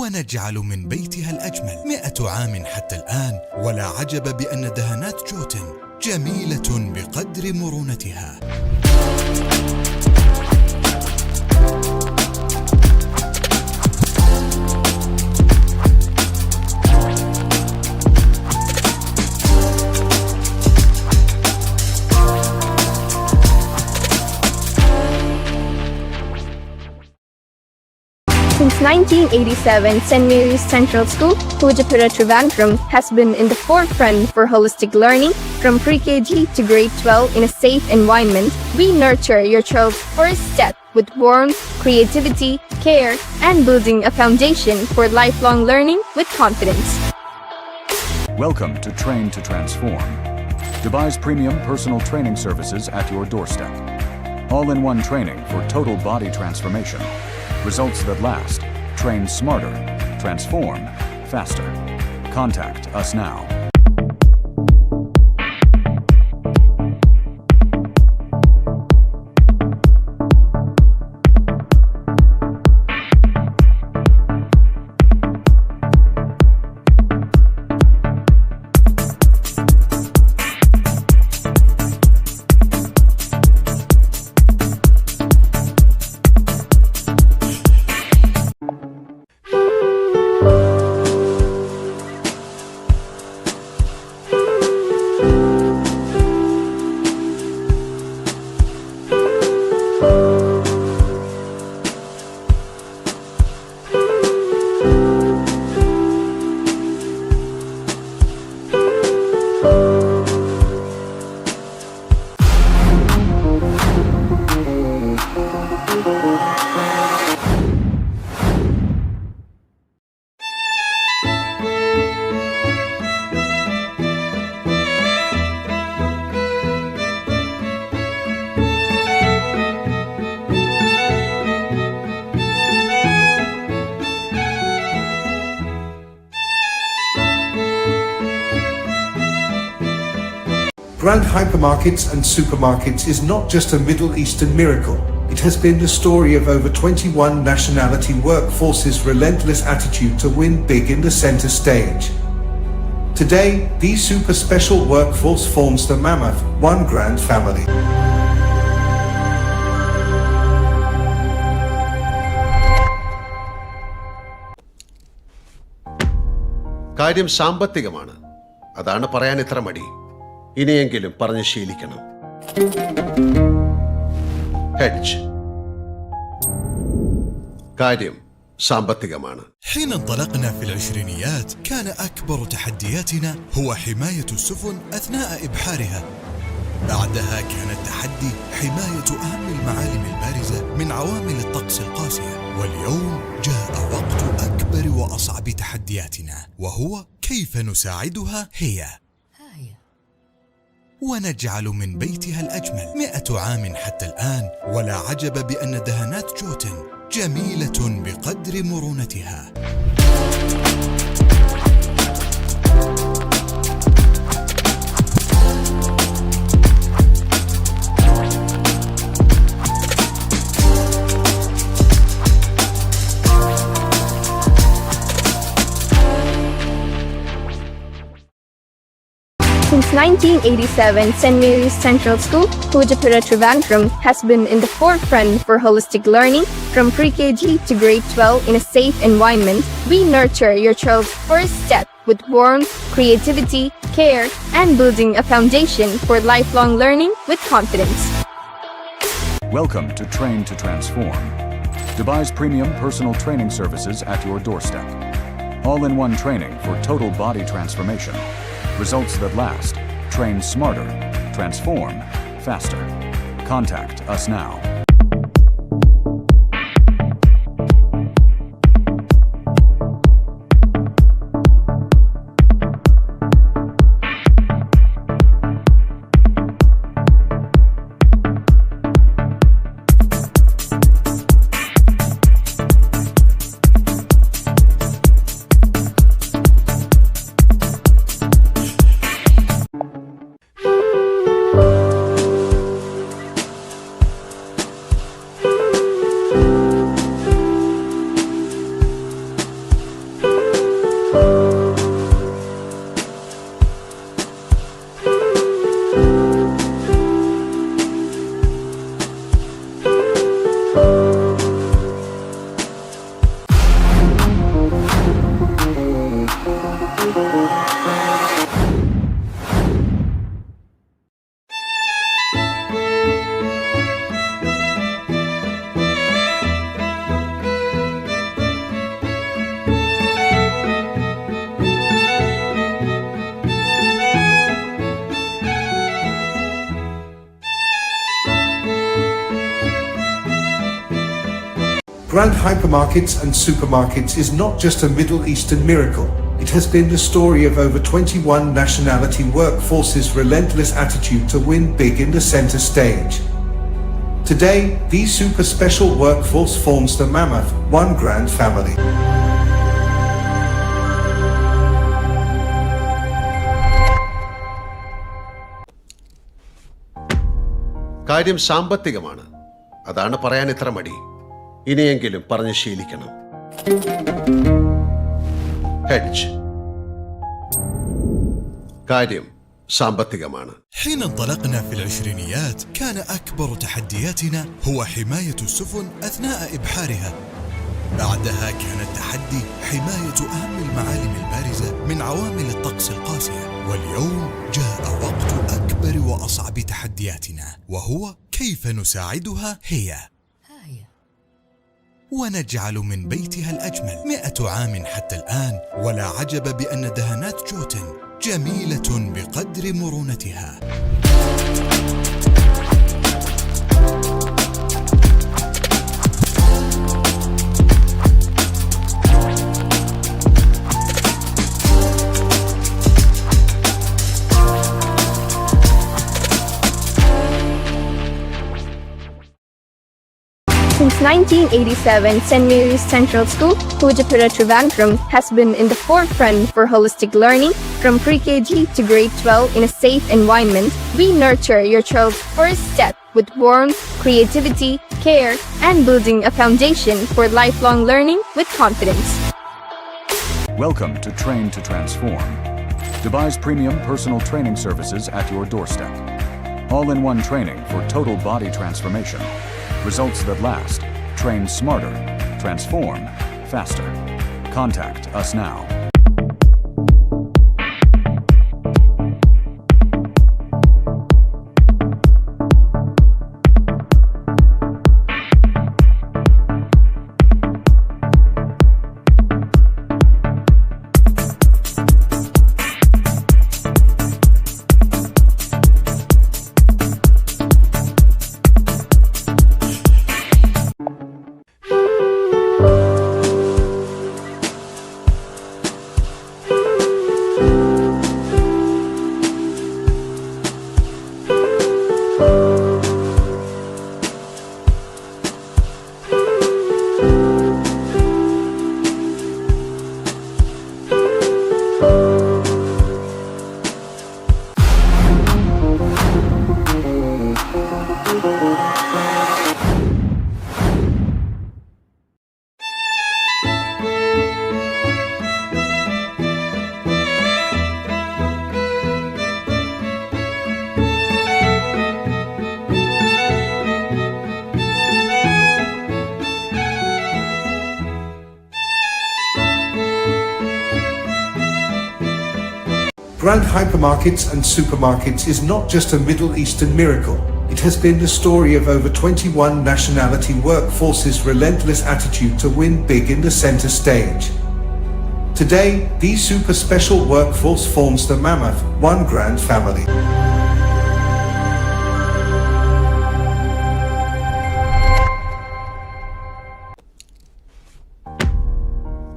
ونجعل من بيتها الأجمل 100 عام حتى الآن. ولا عجب بأن دهانات جوتن جميلة بقدر مرونتها. Since 1987, St. Mary's Central School, Pujapura, Trivandrum, has been in the forefront for holistic learning. From pre-KG to grade 12 in a safe environment, we nurture your child's first step with warmth, creativity, care, and building a foundation for lifelong learning with confidence. Welcome to Train to Transform, Dubai's premium personal training services at your doorstep. All-in-one training for total body transformation. Results that last. Train smarter. Transform faster. Contact us now. Grand hypermarkets and supermarkets is not just a Middle Eastern miracle. It has been the story of over 21 nationality workforces' relentless attitude to win big in the center stage. Today, these super special workforce forms the mammoth, one grand family. കാര്യം സാമ്പത്തികമാണ്. അതാണ് പറയാൻ ഇത്ര മടി. ഇനിയെങ്കിലും പറഞ്ഞ് ശീലിക്കണം. Hedge. കാര്യം സാമ്പത്തികമാണ്. حين انطلقنا في العشرينيات كان أكبر تحدياتنا هو حماية السفن أثناء إبحارها. بعدها كان التحدي حماية أهم المعالم البارزة من عوامل الطقس القاسية. واليوم جاء وقت أكبر وأصعب تحدياتنا، وهو كيف نساعدها هي ونجعل من بيتها الأجمل. 100 عام حتى الآن، ولا عجب بأن دهانات جوتن جميلة بقدر مرونتها. Since 1987, St. Mary's Central School, Pujapura, Trivandrum, has been in the forefront for holistic learning. From pre-KG to grade 12 in a safe environment, we nurture your child's first step with warmth, creativity, care, and building a foundation for lifelong learning with confidence. Welcome to Train to Transform, Dubai's premium personal training services at your doorstep. All-in-one training for total body transformation. Results that last. Train smarter. Transform faster. Contact us now. Brand hypermarkets and supermarkets is not just a Middle Eastern miracle. It has been the story of over 21 nationality workforces' relentless attitude to win big in the center stage. Today, these super special workforce forms the mammoth, one grand family. കാര്യം സാമ്പത്തികമാണ്. അതാണ് പറയാൻ ഇത്ര മടി. ഇനിയെങ്കിലും പറഞ്ഞ് ശീലിക്കണം. Hedge. കാര്യം സാമ്പത്തികമാണ്. حين انطلقنا في العشرينيات كان أكبر تحدياتنا هو حماية السفن أثناء إبحارها. بعدها كان التحدي حماية أهم المعالم البارزة من عوامل الطقس القاسية. واليوم جاء وقت أكبر وأصعب تحدياتنا وهو كيف نساعدها هي ونجعل من بيتها الأجمل 100 عام حتى الآن. ولا عجب بأن دهانات جوتن جميلة بقدر مرونتها. Since 1987, St. Mary's Central School, Pujapura Trivandrum, has been in the forefront for holistic learning. From pre-KG to grade 12 in a safe environment, we nurture your child's first step with warmth, creativity, care, and building a foundation for lifelong learning with confidence. Welcome to Train to Transform, Dubai's premium personal training services at your doorstep. All-in-one training for total body transformation. Results that last. Train smarter. Transform faster. Contact us now. Brand hypermarkets and supermarkets is not just a Middle Eastern miracle. It has been the story of over 21 nationality workforces' relentless attitude to win big in the center stage. Today, these super special workforce forms the mammoth, one grand family.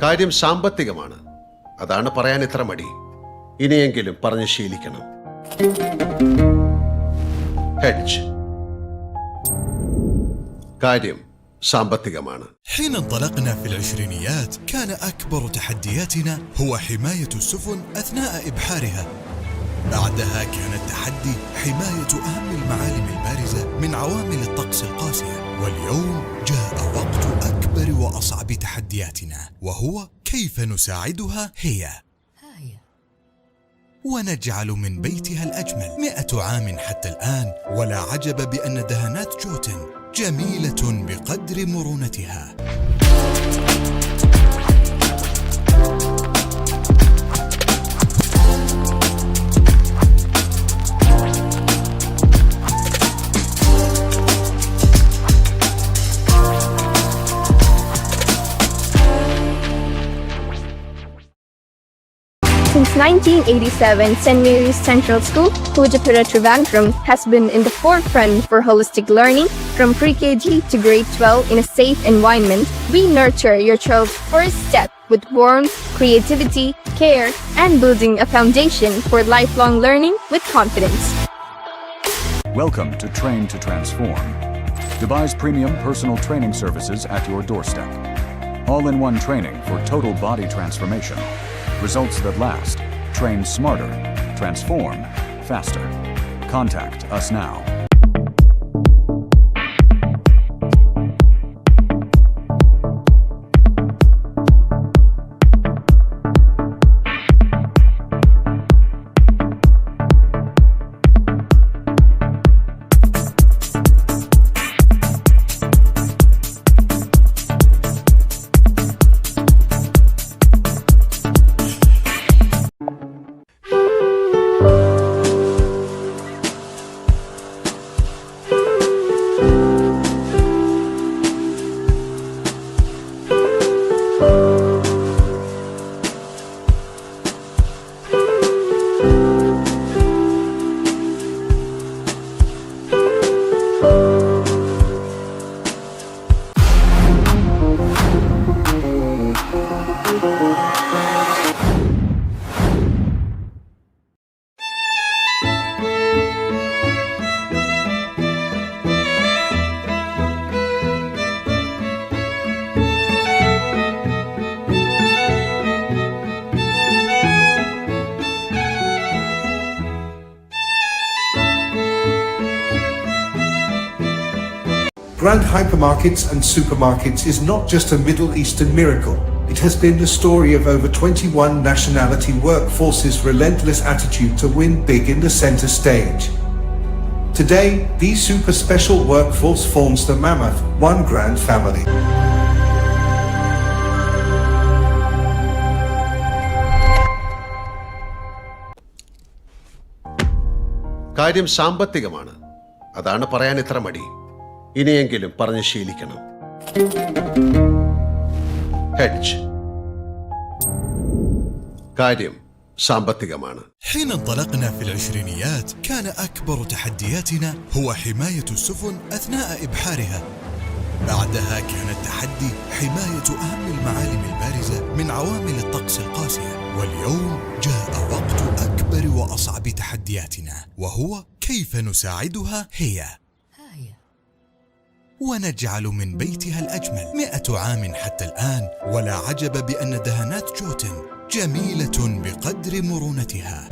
കാര്യം സാമ്പത്തികമാണ്. അതാണ് പറയാൻ ഇത്ര മടി. ഇനിയെങ്കിലും പറഞ്ഞ് ശീലിക്കണം. Hedge. കാര്യം സാമ്പത്തികമാണ്. حين انطلقنا في العشرينيات كان أكبر تحدياتنا هو حماية السفن أثناء إبحارها. بعدها كان التحدي حماية أهم المعالم البارزة من عوامل الطقس القاسية. واليوم جاء وقت أكبر وأصعب تحدياتنا وهو كيف نساعدها هي ونجعل من بيتها الأجمل 100 عام حتى الآن. ولا عجب بأن دهانات جوتن جميلة بقدر مرونتها. Since 1987, St. Mary's Central School, Pujapura Trivandrum, has been in the forefront for holistic learning. From pre-KG to grade 12 in a safe environment, we nurture your child's first step with warmth, creativity, care, and building a foundation for lifelong learning with confidence. Welcome to Train to Transform, Dubai's premium personal training services at your doorstep. All-in-one training for total body transformation. Results that last. Train smarter. Transform faster. Contact us now. Grand hypermarkets and supermarkets is not just a Middle Eastern miracle. It has been the story of over 21 nationality workforces' relentless attitude to win big in the center stage. Today, the super special workforce forms the mammoth, one grand family. കാര്യം സാമ്പത്തികമാണ്. അതാണ് പറയാൻ ഇത്ര മടി. ഇനിയെങ്കിലും പറഞ്ഞ് ശീലിക്കണം. Hedge. കാര്യം സാമ്പത്തികമാണ്. حين انطلقنا في العشرينيات كان أكبر تحدياتنا هو حماية السفن أثناء إبحارها. بعدها كان التحدي حماية أهم المعالم البارزة من عوامل الطقس القاسية. واليوم جاء وقت أكبر وأصعب تحدياتنا، وهو كيف نساعدها هي ونجعل من بيتها الأجمل. 100 عام حتى الآن، ولا عجب بأن دهانات جوتن جميلة بقدر مرونتها.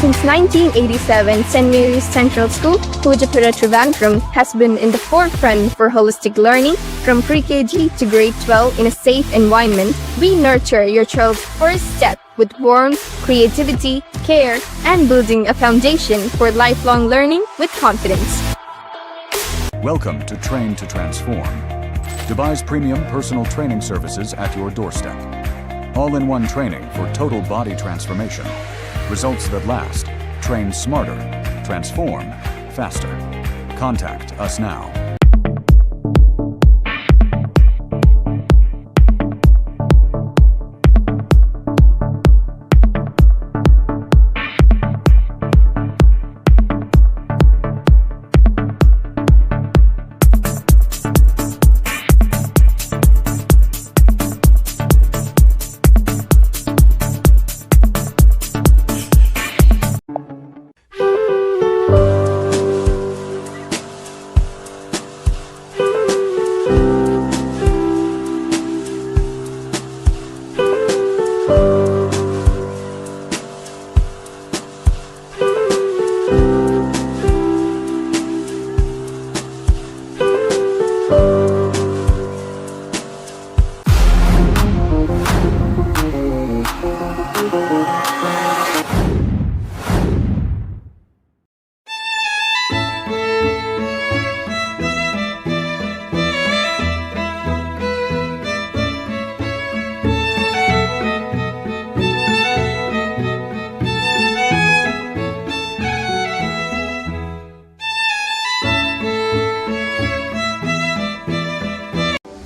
Since 1987, St. Mary's Central School, Pujapura Trivandrum, has been in the forefront for holistic learning. From pre-KG to grade 12 in a safe environment, we nurture your child's first step with warmth, creativity, care, and building a foundation for lifelong learning with confidence. Welcome to Train to Transform, Dubai's premium personal training services at your doorstep. All-in-one training for total body transformation. Results that last. Train smarter. Transform faster. Contact us now.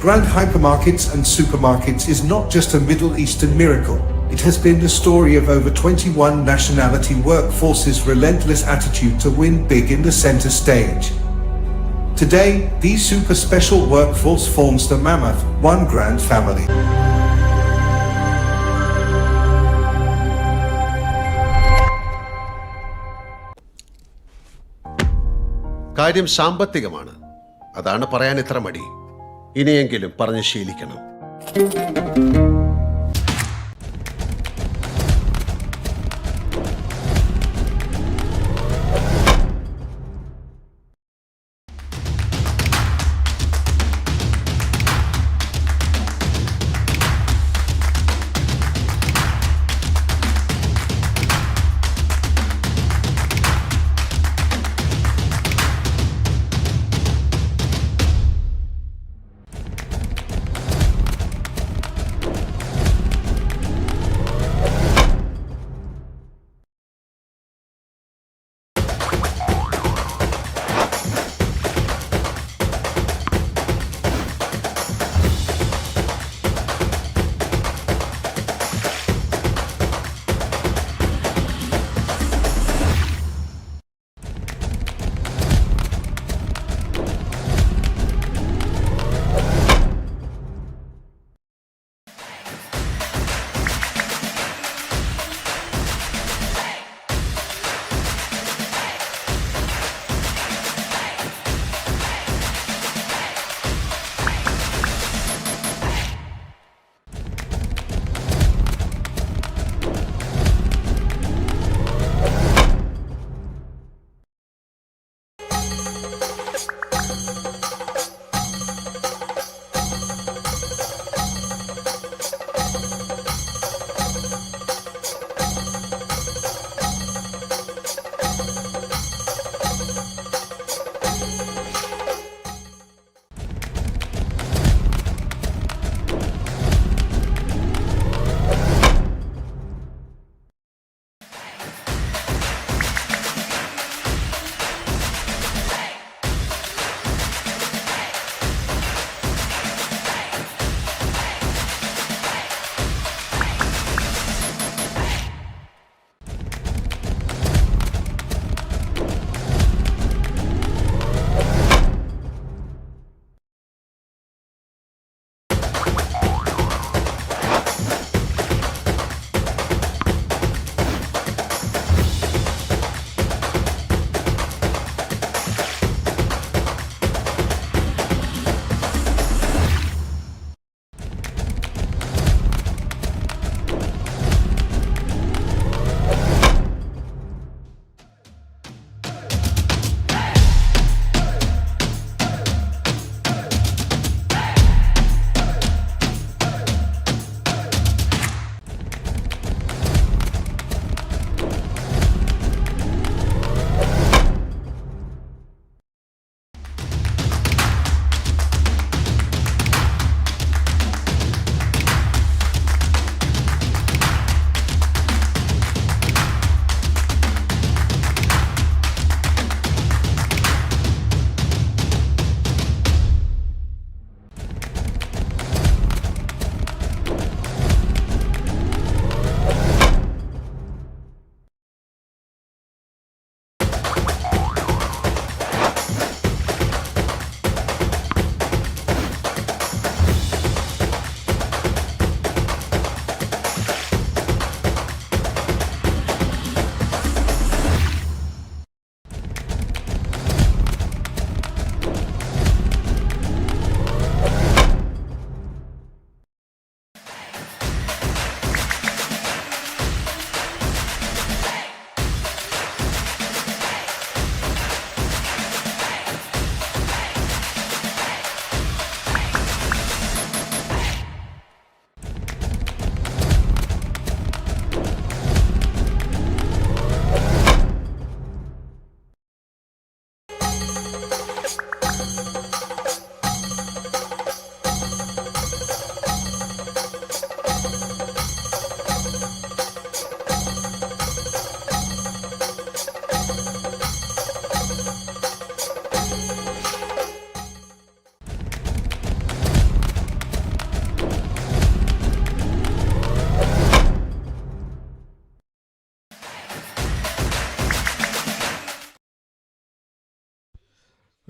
Grand Hypermarkets and Supermarkets is not just a Middle Eastern miracle. It has been the story of over 21 nationality workforces' relentless attitude to win big in the center stage. Today, these super special workforce forms the mammoth, one grand family. കാര്യം സാമ്പത്തികമാണ്. അതാണ് പറയാൻ ഇത്ര മടി. ഇനിയെങ്കിലും പറഞ്ഞ് ശീലിക്കണം.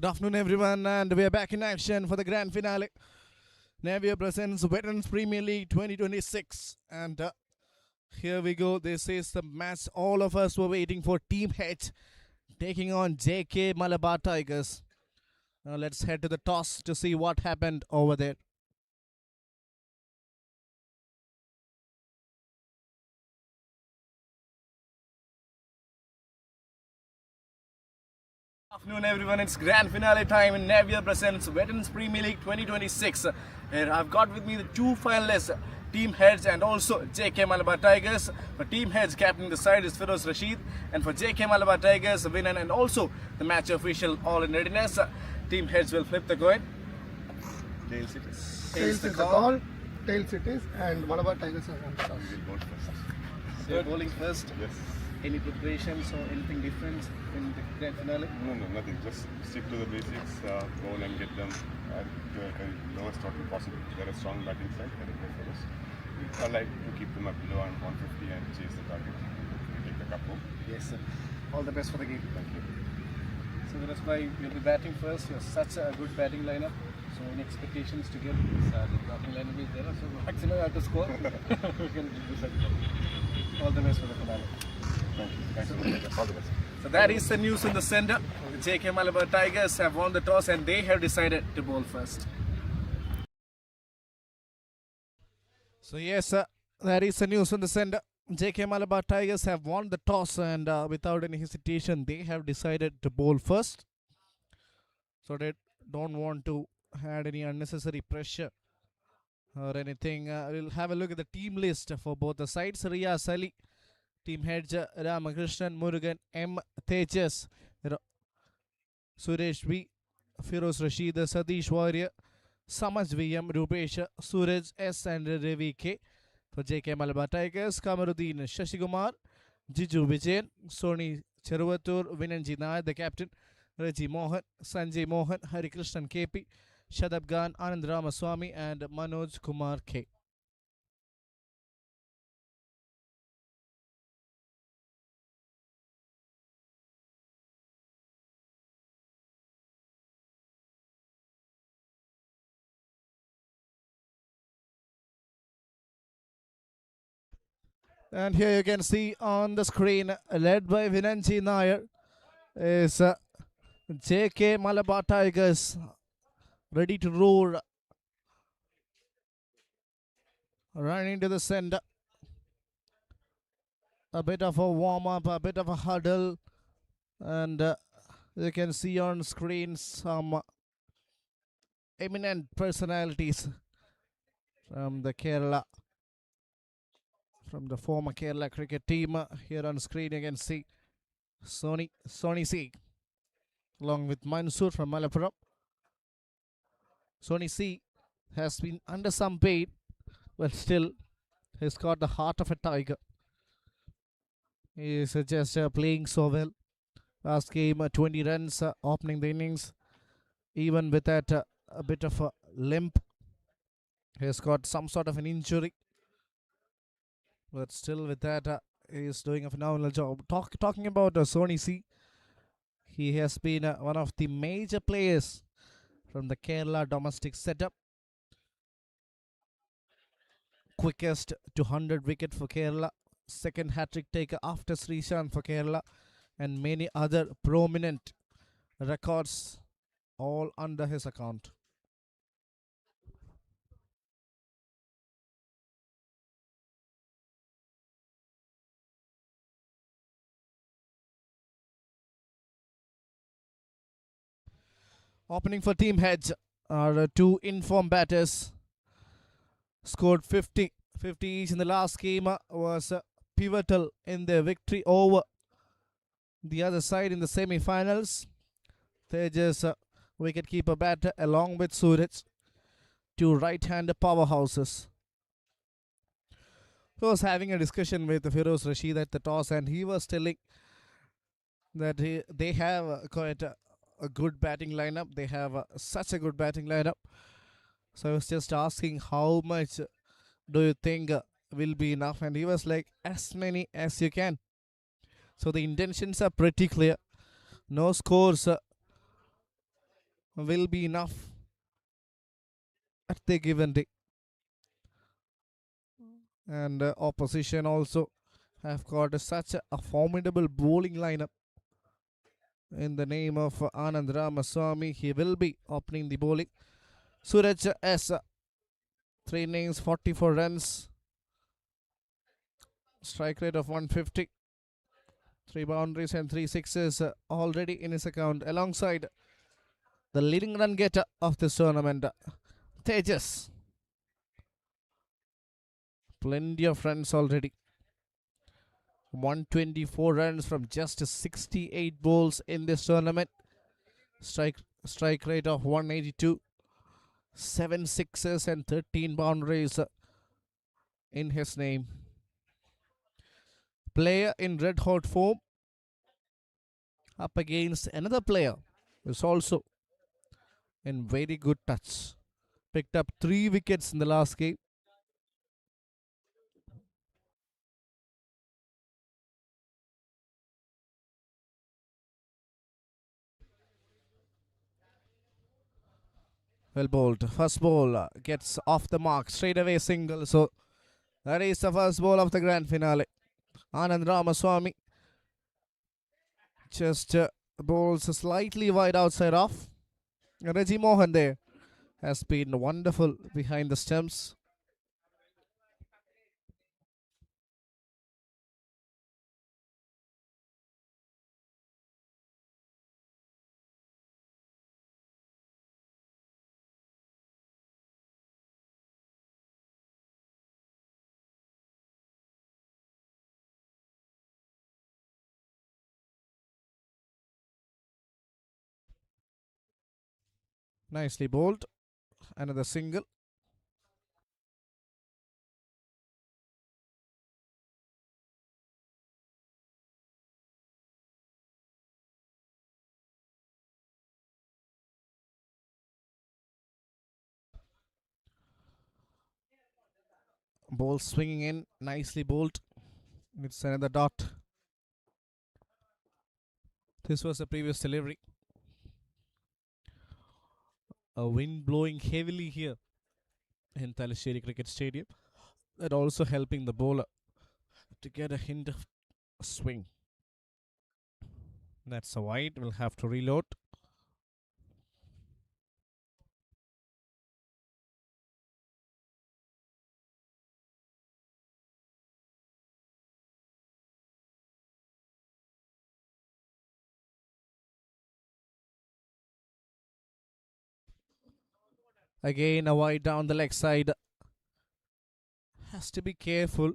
Good afternoon, everyone, and we are back in action for the grand finale. Navio presents Veterans Premier League 2026, and here we go. This is the match all of us were waiting for. Team H taking on JK Malabar Tigers. Now let's head to the toss to see what happened over there. Afternoon, everyone. It's grand finale time in Navio presents Veterans Premier League 2026. Here I've got with me the two finalists, Team Heads and also JK Malabar Tigers. For Team Heads, captaining the side is Firoz Rashid, and for JK Malabar Tigers, Vinan and also the match official all in readiness. Team Heads will flip the coin. Tails it is. Tails is the call. Tails it is, and Malabar Tigers are on the toss. So you're bowling first. Yes. Any preparations or anything different in the grand finale? No, nothing. Just stick to the basics, bowl and get them at the lowest total possible. They're a strong batting side, they're good for us. I like to keep them up below and 150 and chase the target. We take the cup home. Yes, sir. All the best for the game. Thank you. So that's why you'll be batting first. You have such a good batting lineup. So any expectations to get the batting lineup is there. So maximum you have to score. We can do that. All the best for the finale. Thank you. Thanks for the all the best. So that is the news in the center. The JK Malabar Tigers have won the toss and they have decided to bowl first. So yes, that is the news in the center. JK Malabar Tigers have won the toss and without any hesitation they have decided to bowl first. So they don't want to add any unnecessary pressure or anything. We'll have a look at the team list for both the sides. Riyaz Ali, Team Heads Ramakrishnan, Murugan, M. Tejas, Suresh V, Firoz Rashid, Satish Warrior, Samaj VM, Rupesh, Suraj S and Ravi K. For JK Malabar Tigers, Kamaruddin Shashikumar, Jiju Vijayan, Soni Cheruvatur, Vinanji Nair, the captain, Raji Mohan, Sanjay Mohan, Hari Krishnan KP, Shadab Gan, Anand Ramaswamy and Manoj Kumar K. And here you can see on the screen, led by Vinanji Nair, is JK Malabar Tigers ready to roar. Running to the center. A bit of a warm-up, a bit of a huddle. And you can see on screen some eminent personalities from the Kerala, from the former Kerala cricket team. Here on screen you can see Sony C along with Mansoor from Malappuram. Sony C has been under some pain, but still he's got the heart of a tiger. He is just playing so well. Last game 20 runs opening the innings. Even with that a bit of a limp, he's got some sort of an injury. But still with that he is doing a phenomenal job. Talking about Sony C, he has been one of the major players from the Kerala domestic setup. Quickest to 100 wicket for Kerala. Second hat-trick taker after Srishant for Kerala. And many other prominent records all under his account. Opening for Team Heads are two informed batters. Scored 50 each in the last game, was pivotal in their victory over the other side in the semi-finals. Tejas, wicket-keeper batter, along with Suraj, two right-hander powerhouses. I was having a discussion with Firoz Rashid at the toss, and he was telling that they have quite a good batting lineup. They have such a good batting lineup. So I was just asking how much do you think will be enough, and he was like, as many as you can. So the intentions are pretty clear. No scores will be enough at the given day. And opposition also have got such a formidable bowling lineup. In the name of Anand Ramaswamy, he will be opening the bowling. Suraj S. 3 innings, 44 runs. Strike rate of 150. 3 boundaries and 3 sixes already in his account. Alongside the leading run getter of this tournament, Tejas. Plenty of runs already. 124 runs from just 68 balls in this tournament. Strike rate of 182. 7 sixes and 13 boundaries in his name. Player in red hot form up against another player who's also in very good touch. Picked up 3 wickets in the last game. Well bowled. First ball gets off the mark. Straight away single. So that is the first ball of the grand finale. Anand Ramaswamy just bowls slightly wide outside off. Reggie Mohan there has been wonderful behind the stumps. Nicely bowled. Another single. Ball swinging in. Nicely bowled. It's another dot. This was the previous delivery. A wind blowing heavily here in Talasheri Cricket Stadium. That also helping the bowler to get a hint of a swing. That's a wide. We'll have to reload. Again, a wide down the leg side. Has to be careful.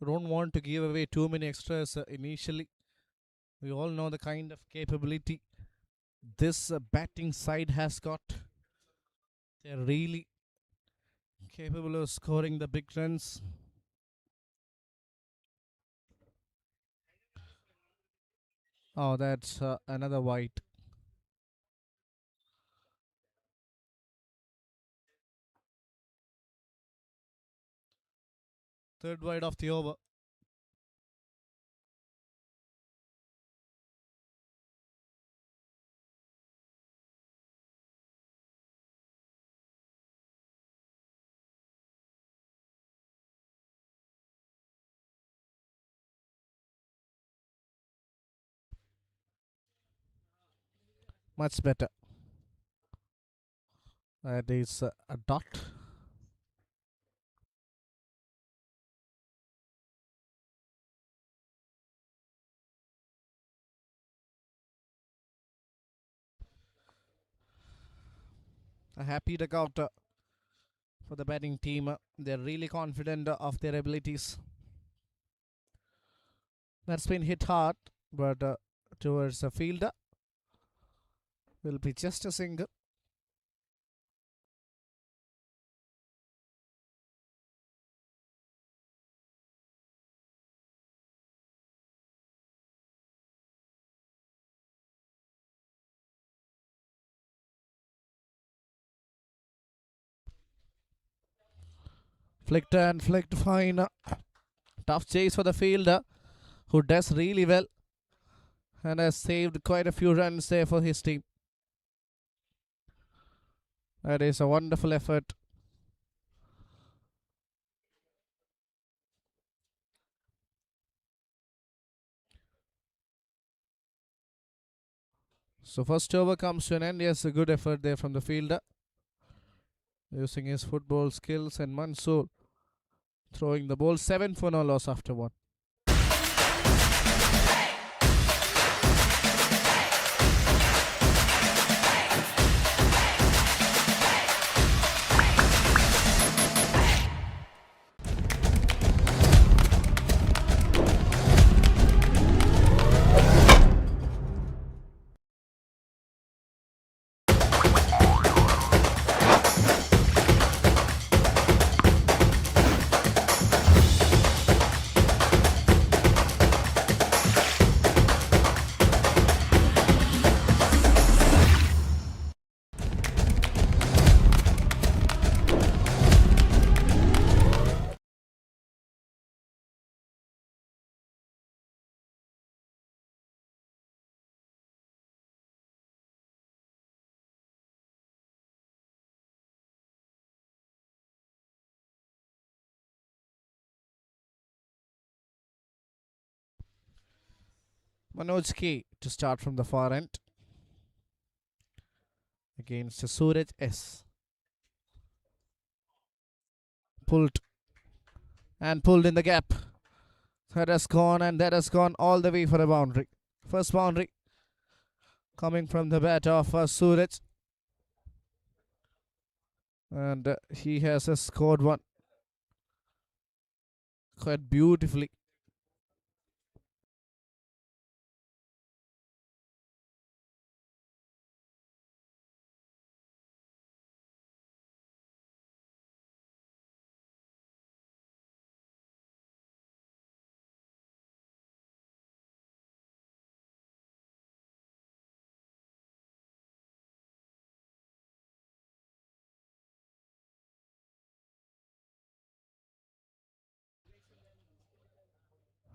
Don't want to give away too many extras initially. We all know the kind of capability this batting side has got. They're really capable of scoring the big runs. Oh, that's another wide. Third wide of the over. Much better. That is a dot. A happy dugout for the batting team. They're really confident of their abilities. That's been hit hard, but towards the fielder will be just a single. Flicked and flicked fine. Tough chase for the fielder, who does really well and has saved quite a few runs there for his team. That is a wonderful effort. So first over comes to an end. Yes, a good effort there from the fielder, using his football skills, and Mansoor throwing the ball. 7 for no loss after 1. Manoj K to start from the far end against Suraj S. Pulled in the gap. That has gone, and that has gone all the way for a boundary. First boundary coming from the bat of Suraj. And he has scored one quite beautifully.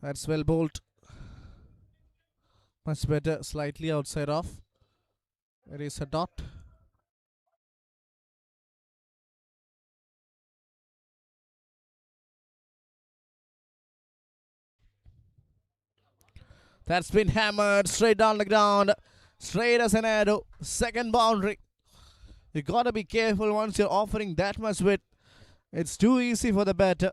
That's well bowled. Much better, slightly outside off. There is a dot. That's been hammered straight down the ground. Straight as an arrow. Second boundary. You gotta be careful once you're offering that much width. It's too easy for the batter.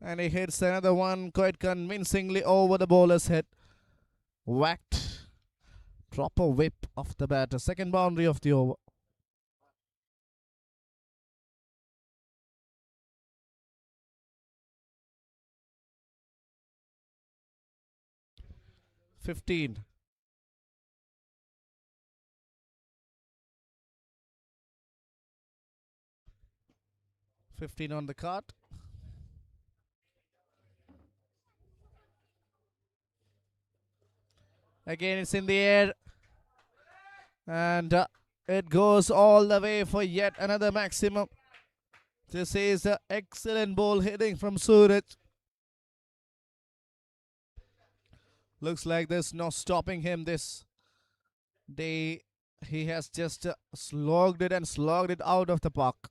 And he hits another one quite convincingly over the bowler's head. Whacked. Proper whip of the batter. Second boundary of the over. $15. 15 on the card. Again, it's in the air. And it goes all the way for yet another maximum. This is an excellent ball hitting from Suraj. Looks like there's no stopping him this day. He has just slogged it and slogged it out of the park.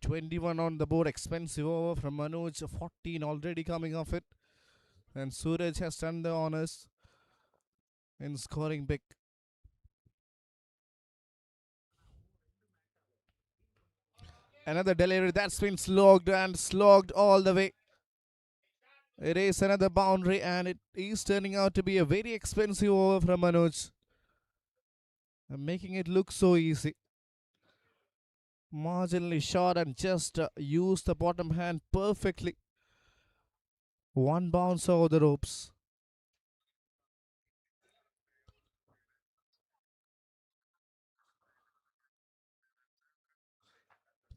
$21 on the board, expensive over from Manoj, 14 already coming off it. And Suraj has done the honors in scoring big. Another delivery that's been slogged and slogged all the way. It is another boundary, and it is turning out to be a very expensive over from Manoj. And making it look so easy. Marginally short and just use the bottom hand perfectly. One bounce over the ropes.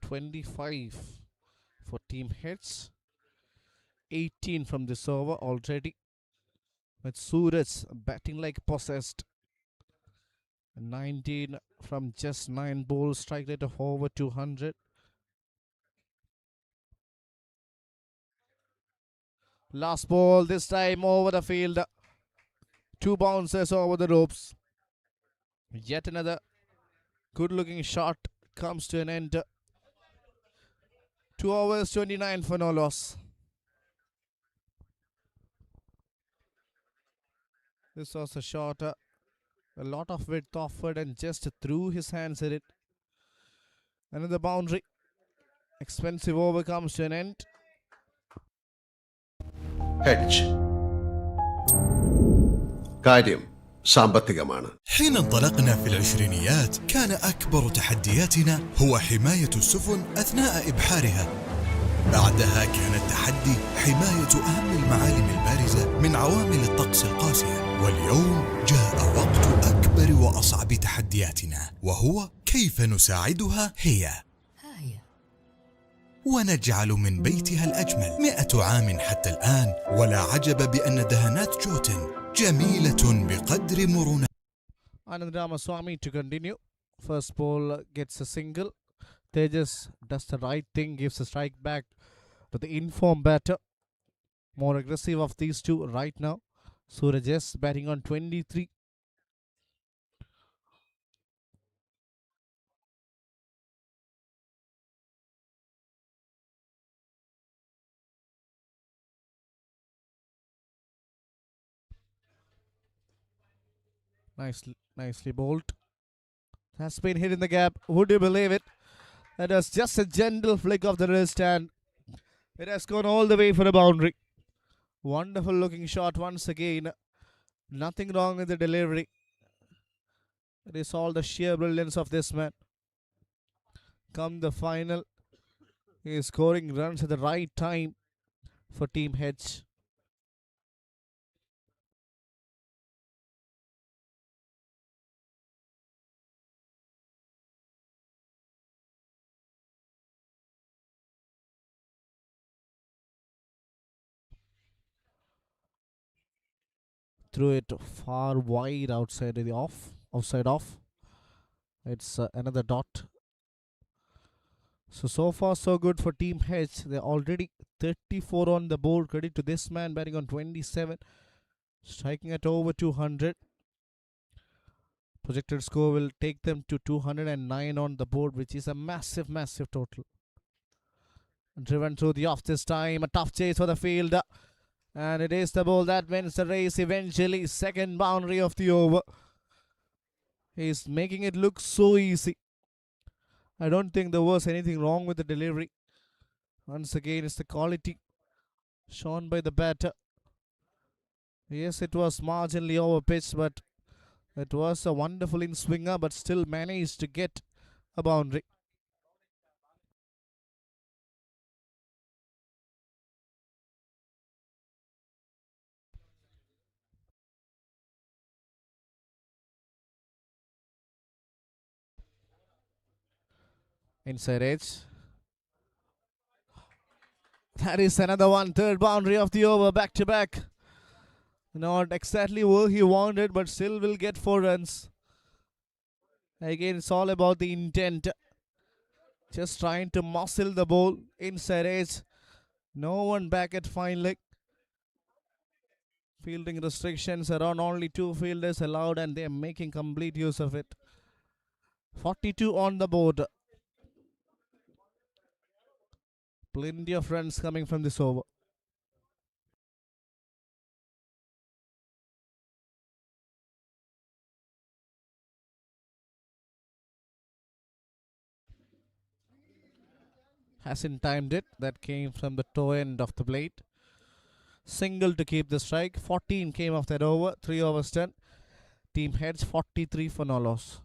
$25 for team hits. 18 from this over already. With Suraj batting like possessed. 19 from just 9 balls, strike rate of over 200. Last ball, this time over the field. 2 bounces over the ropes. Yet another good looking shot comes to an end. 2 overs, 29 for no loss. This was a shot, a lot of width offered and just threw his hands at it. Another boundary. Expensive over comes to an end. Hedge കാര്യം സാമ്പത്തികമാണ്. حين انطلقنا في العشرينيات كان أكبر تحدياتنا هو حماية السفن أثناء إبحارها. بعدها كان التحدي حماية أهم المعالم البارزة من عوامل الطقس القاسية. واليوم جاء وقت أكبر وأصعب تحدياتنا، وهو كيف نساعدها هي ونجعل من بيتها الأجمل. 100 عام حتى الآن، ولا عجب بأن دهانات جوتن جميلة بقدر مرونة. Anand Ramaswamy to continue. First ball gets a single. Tejas does the right thing, gives a strike back to the informed batter. More aggressive of these two right now. Suraj S batting on 23. Nicely bowled. Has been hit in the gap. Would you believe it? That was just a gentle flick of the wrist and it has gone all the way for a boundary. Wonderful looking shot once again. Nothing wrong with the delivery. It is all the sheer brilliance of this man. Come the final, he is scoring runs at the right time for Team Hedge. Threw it far wide outside off. It's another dot. So far so good for Team Hedge. They're already 34 on the board. Credit to this man batting on 27, striking at over 200. Projected score will take them to 209 on the board, which is a massive total. Driven through the off this time. A tough chase for the field. And it is the ball that wins the race eventually. Second boundary of the over. He's making it look so easy. I don't think there was anything wrong with the delivery. Once again, it's the quality shown by the batter. Yes, it was marginally overpitched, but it was a wonderful in-swinger, but still managed to get a boundary. Inside edge. That is another one. Third boundary of the over, back to back. Not exactly where he wanted, but still will get 4 runs. Again, it's all about the intent. Just trying to muscle the ball inside edge. No one back at fine leg. Fielding restrictions around, only 2 fielders allowed, and they're making complete use of it. 42 on the board. Plenty of runs coming from this over. Hasn't timed it. That came from the toe end of the blade. Single to keep the strike. 14 came off that over. 3 overs done. Team Heads 43 for no loss.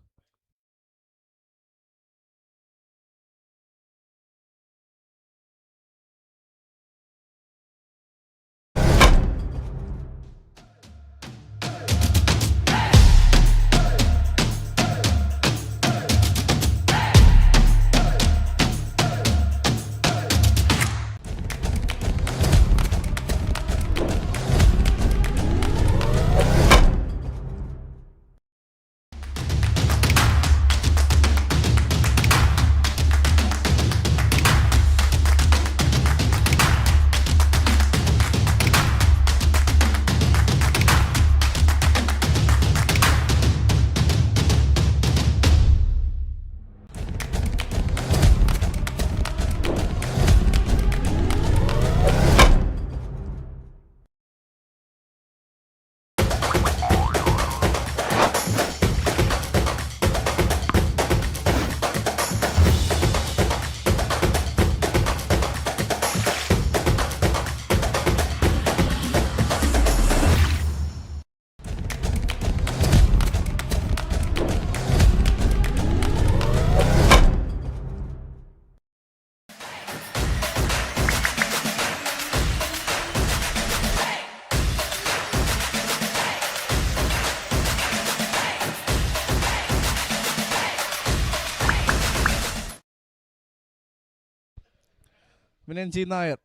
Vinenji Nair,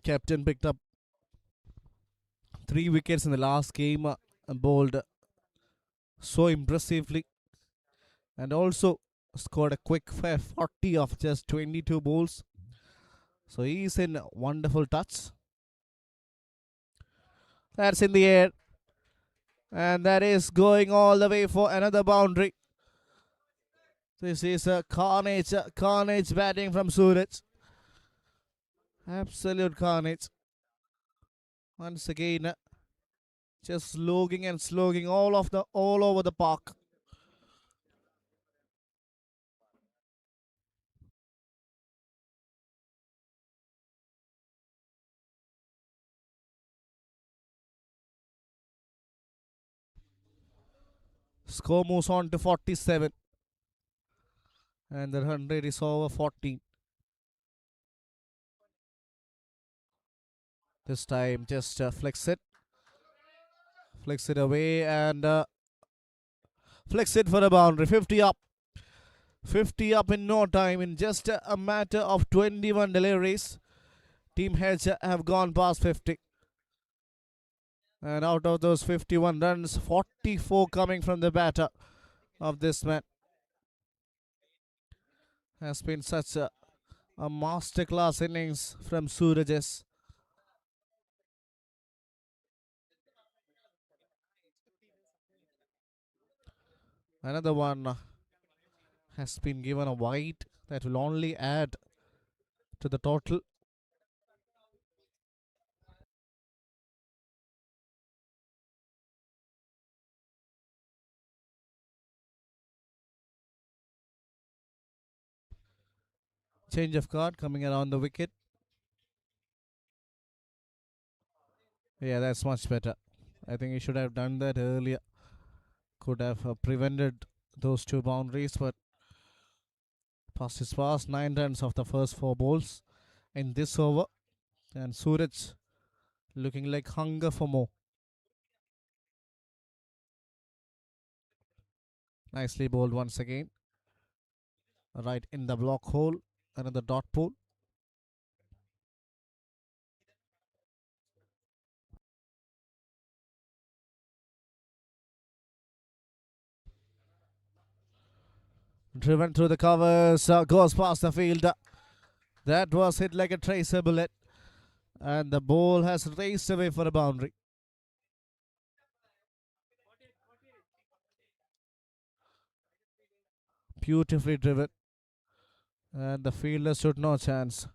captain, picked up 3 wickets in the last game, bowled so impressively, and also scored a quick 40 of just 22 balls. So he's in wonderful touch. That's in the air, and that is going all the way for another boundary. This is a carnage batting from Suraj. Absolute carnage. Once again, just slogging and slogging all over the park. Score moves on to 47, and the run rate is over 14. This time, just flex it away, and flex it for a boundary. 50 up. 50 up in no time. In just a matter of 21 deliveries, Team Hedge have gone past 50. And out of those 51 runs, 44 coming from the batter of this man. Has been such a masterclass innings from Suraj's. Another one has been given a wide that will only add to the total. Change of card coming around the wicket. Yeah, that's much better. I think he should have done that earlier. Could have prevented those two boundaries, but past is past. 9 runs of the first 4 balls in this over. And Suraj looking like hunger for more. Nicely bowled once again. Right in the block hole. Another dot pull. Driven through the covers. Goes past the field. That was hit like a tracer bullet. And the ball has raced away for a boundary. Beautifully driven. And the fielder stood no chance.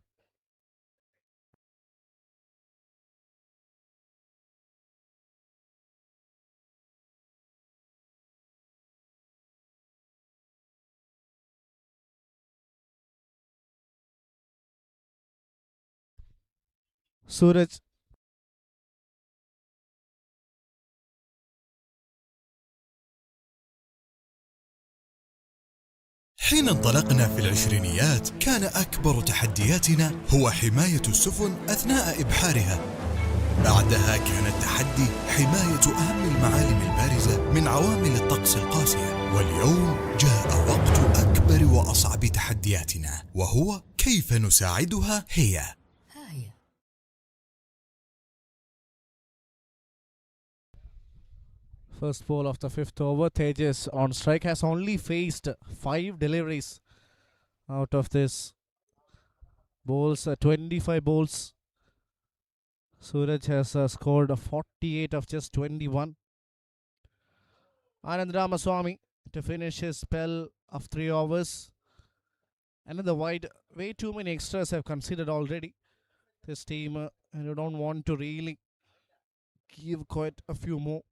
Suraj. حين انطلقنا في العشرينيات كان أكبر تحدياتنا هو حماية السفن أثناء إبحارها. بعدها كان التحدي حماية أهم المعالم البارزة من عوامل الطقس القاسية. واليوم جاء وقت أكبر وأصعب تحدياتنا، وهو كيف نساعدها هي. First ball of the 5th over. Tejas on strike has only faced 5 deliveries out of this balls, 25 balls. Suraj has scored 48 of just 21. Anand Ramaswamy to finish his spell of 3 overs. Another wide. Way too many extras have considered already. This team don't want to really give quite a few more.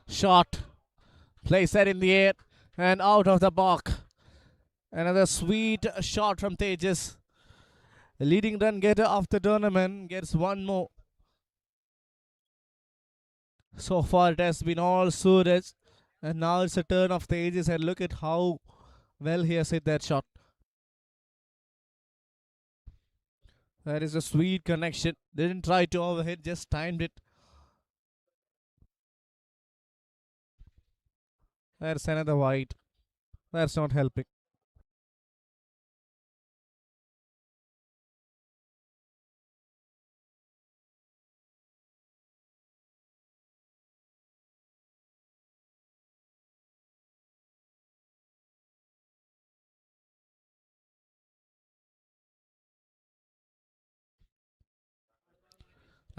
Shot. Place that in the air and out of the park. Another sweet shot from Tejas. The leading run getter of the tournament gets one more. So far it has been all Suraj. And now it's a turn of Tejas, and look at how Well, he has hit that shot. That is a sweet connection. Didn't try to overhit, just timed it. There's another wide. That's not helping.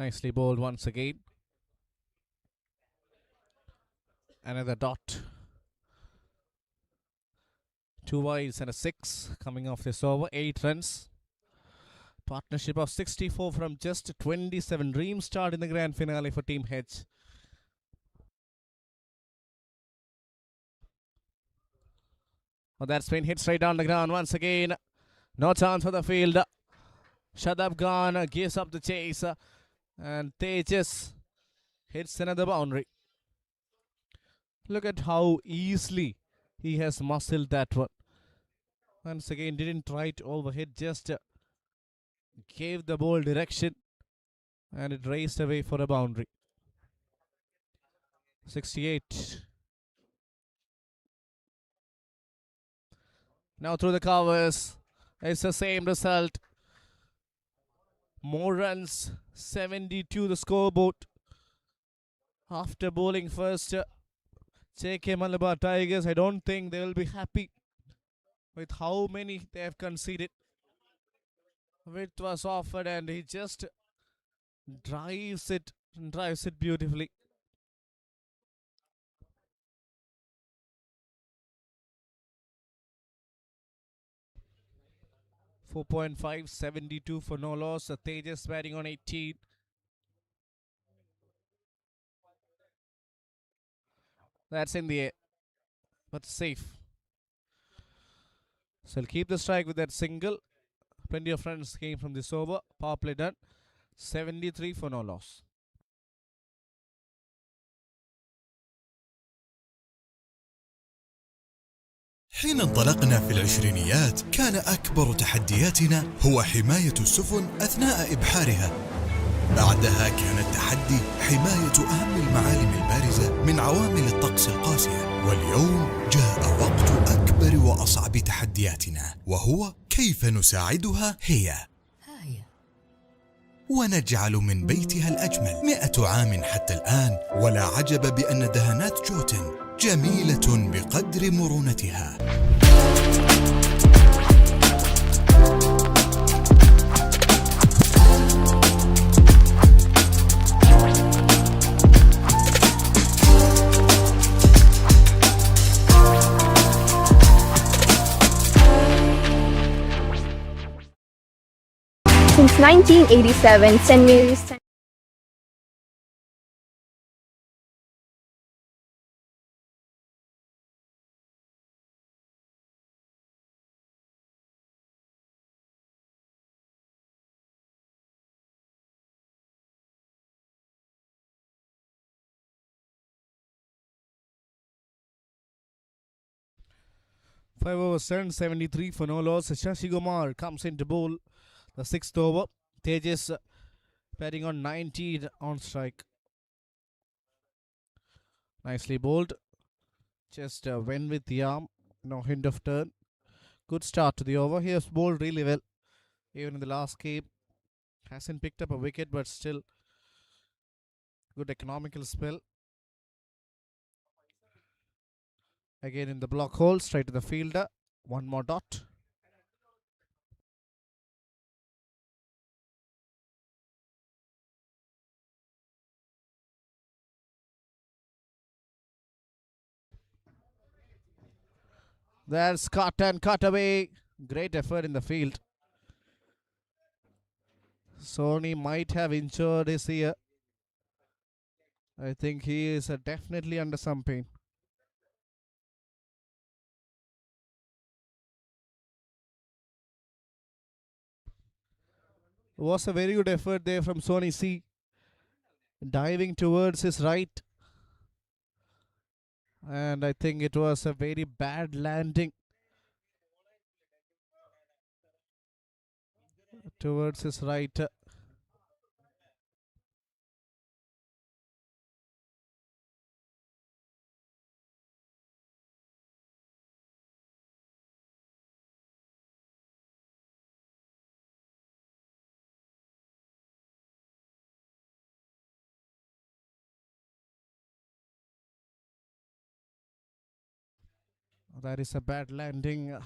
Nicely bowled once again. Another dot. 2 wides and a 6 coming off this over. 8 runs. Partnership of 64 from just 27. Dream start in the grand finale for Team H. Oh, that's been hit straight down the ground once again. No chance for the field. Shadab Khan gives up the chase. And Tejas hits another boundary. Look at how easily he has muscled that one. Once again, didn't try to overhit, just gave the ball direction and it raced away for a boundary. 68. Now through the covers. It's the same result. More runs. 72 the scoreboard. After bowling first, JK Malabar Tigers, I don't think they will be happy with how many they have conceded. Width was offered and he just drives it beautifully. .5, 72 for no loss. Tejas batting on 18. That's in the air, but safe. So he'll keep the strike with that single. Plenty of runs came from this over. Power play done. 73 for no loss. حين انطلقنا في العشرينيات كان أكبر تحدياتنا هو حماية السفن أثناء إبحارها. بعدها كان التحدي حماية أهم المعالم البارزة من عوامل الطقس القاسية. واليوم جاء وقت أكبر وأصعب تحدياتنا، وهو كيف نساعدها هي ونجعل من بيتها الأجمل 100 عام حتى الآن. ولا عجب بأن دهانات جوتن جميلة بقدر مرونتها. Since 1987, St. Mary's 5 over 7, 73 for no loss. Shashi Kumar comes into bowl the 6th over. Tejas batting on 19 on strike. Nicely bowled. Just went with the arm. No hint of turn. Good start to the over. He has bowled really well. Even in the last game. Hasn't picked up a wicket, but still good economical spell. Again in the block hole, straight to the fielder. One more dot. There's cut and cut away. Great effort in the field. Sony might have injured his ear. I think he is definitely under some pain. It was a very good effort there from Sony C. Diving towards his right. And I think it was a very bad landing towards his right. That is a bad landing.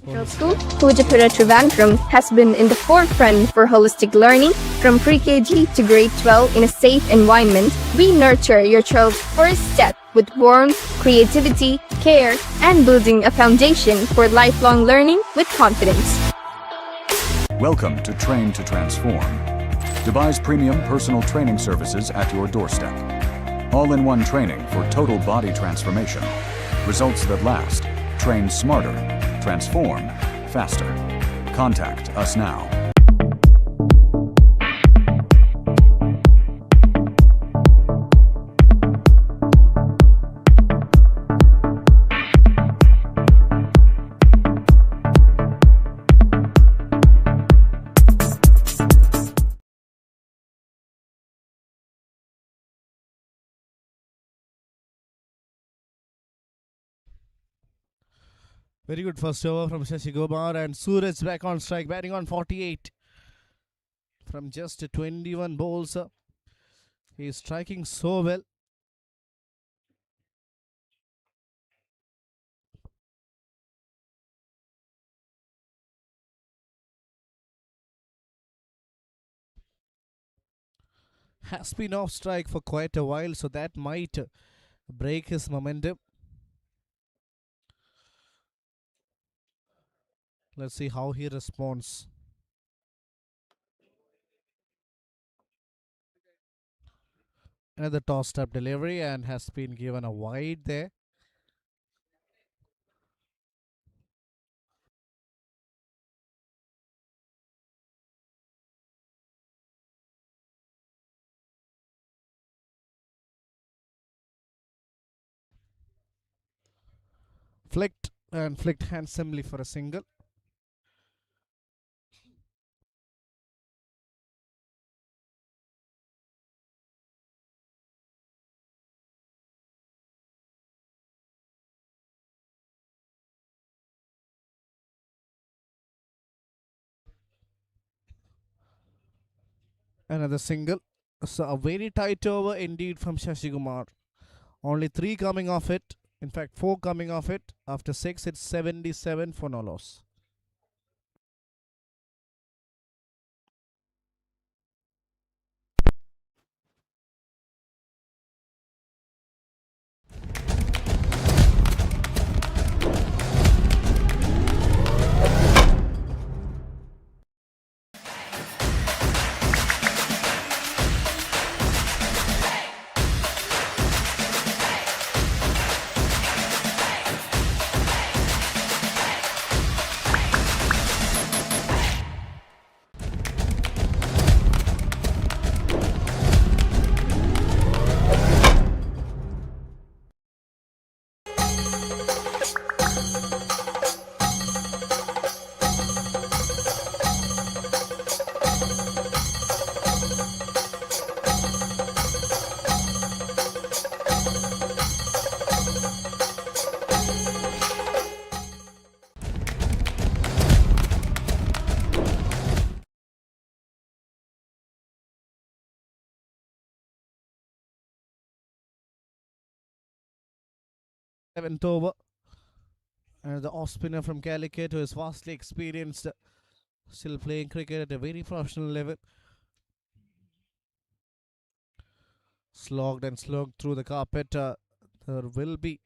Central School, Pujapura Trivandrum has been in the forefront for holistic learning. From pre-KG to grade 12 in a safe environment, we nurture your child's first step with warmth, creativity, care, and building a foundation for lifelong learning with confidence. Welcome to Train to Transform, Dubai's premium personal training services at your doorstep. All-in-one training for total body transformation. Results that last. Train smarter. Transform faster. Contact us now. Very good first over from Shashi Gomar, and Suraj back on strike, batting on 48 from just 21 balls. He is striking so well. Has been off strike for quite a while, so that might break his momentum. Let's see how he responds. Another tossed up delivery and has been given a wide there. Flicked and flicked handsomely for a single. Another single. So a very tight over indeed from Shashi Kumar. Only 3 coming off it. In fact, 4 coming off it. After 6, it's 77 for no loss. Seventh over. And the off spinner from Calicut, who is vastly experienced, still playing cricket at a very professional level. Slogged and slogged through the carpet. There will be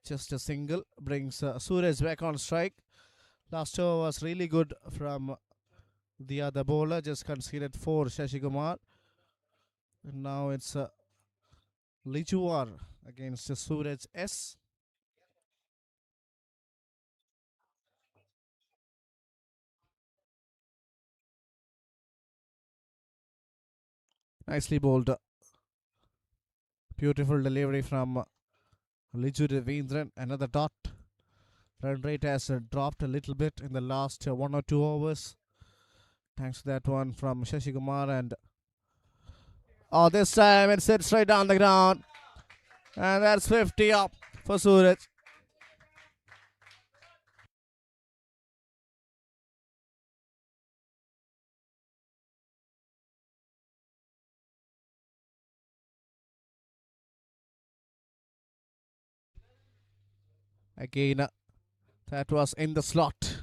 just a single. Brings Suraj back on strike. Last over was really good from the other bowler. Just conceded 4, Shashi Kumar. And now it's Lijuar against Suraj S. Nicely bowled. Beautiful delivery from Liju Ravindran. Another dot Run rate has dropped a little bit in the last 1 or 2 overs. Thanks to that one from Shashi Kumar. And this time it sits right down the ground. And that's 50 up for Suraj. Again, that was in the slot.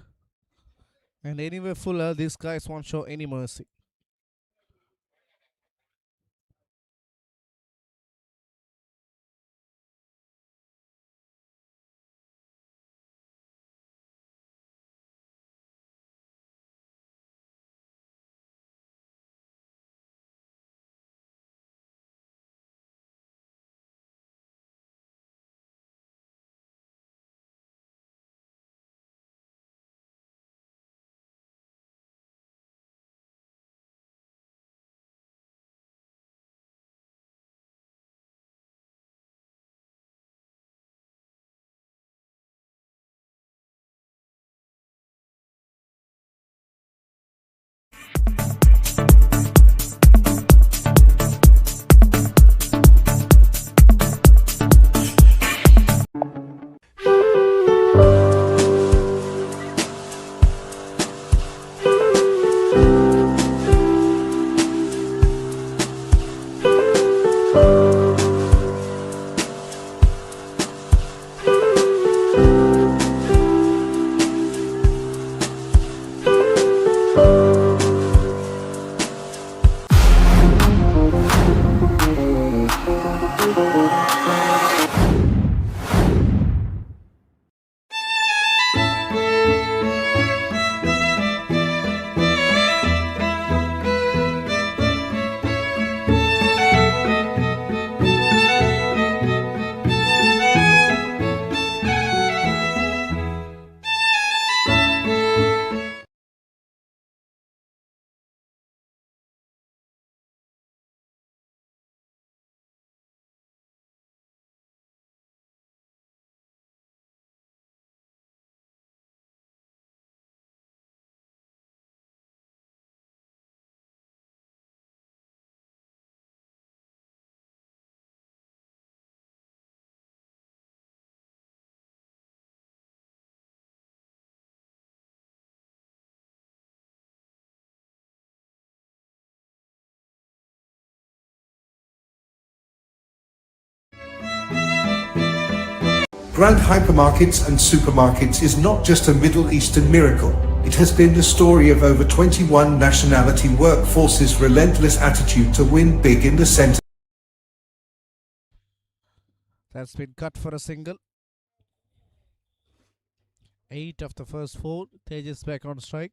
And anyway, Fuller, these guys won't show any mercy. Grand hypermarkets and supermarkets is not just a Middle Eastern miracle. It has been the story of over 21 nationality workforces' relentless attitude to win big in the center. That's been cut for a single. 8 of the first 4. Tejas back on strike.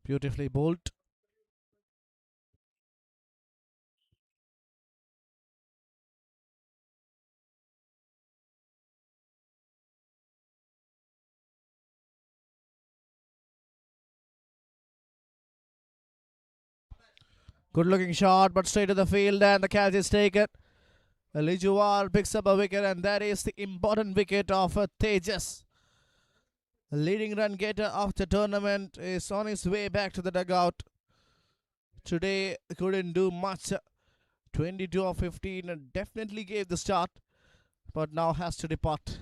Beautifully bowled. Good looking shot, but straight to the field, and the catch is taken. Lijuwar picks up a wicket, and that is the important wicket of Tejas. The leading run getter of the tournament is on his way back to the dugout. Today couldn't do much. 22 of 15 definitely gave the start, but now has to depart.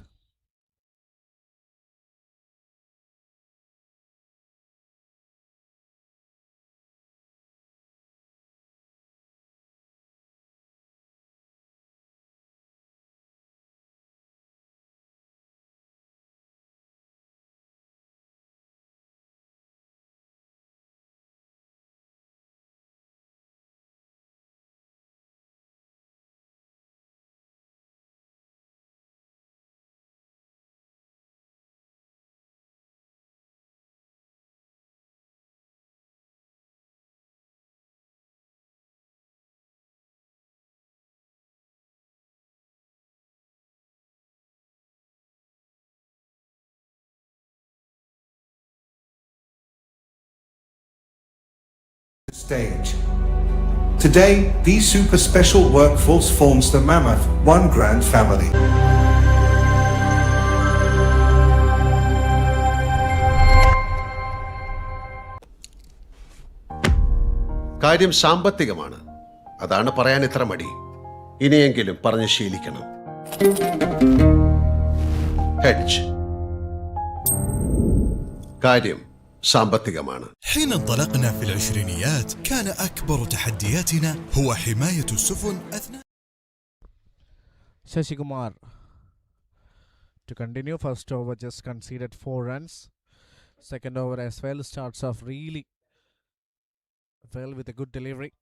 stage. Today, the super special workforce forms the Mammoth One Grand family. കാര്യം സാമ്പത്തികമാണ്. അതാണ് പറയാൻ ഇത്ര മടി. ഇനിയെങ്കിലും പറഞ്ഞ് ശീലിക്കണം. Hedge. കാര്യം സാമ്പത്തികമാണ്. حين انطلقنا في العشرينيات كان أكبر تحدياتنا هو حماية السفن أثناء Shashi Kumar to continue. First over just conceded 4 runs. Second over as well starts off really well with a good delivery.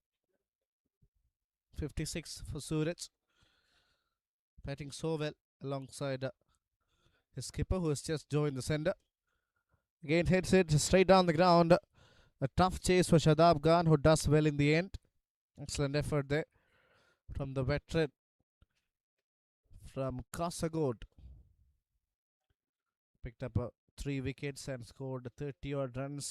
56 for Suraj. Batting so well alongside his skipper who has just joined the center. Again hits it straight down the ground. A tough chase for Shadab Khan who does well in the end. Excellent effort there from the veteran from Kasagod. Picked up 3 wickets and scored 30 odd runs.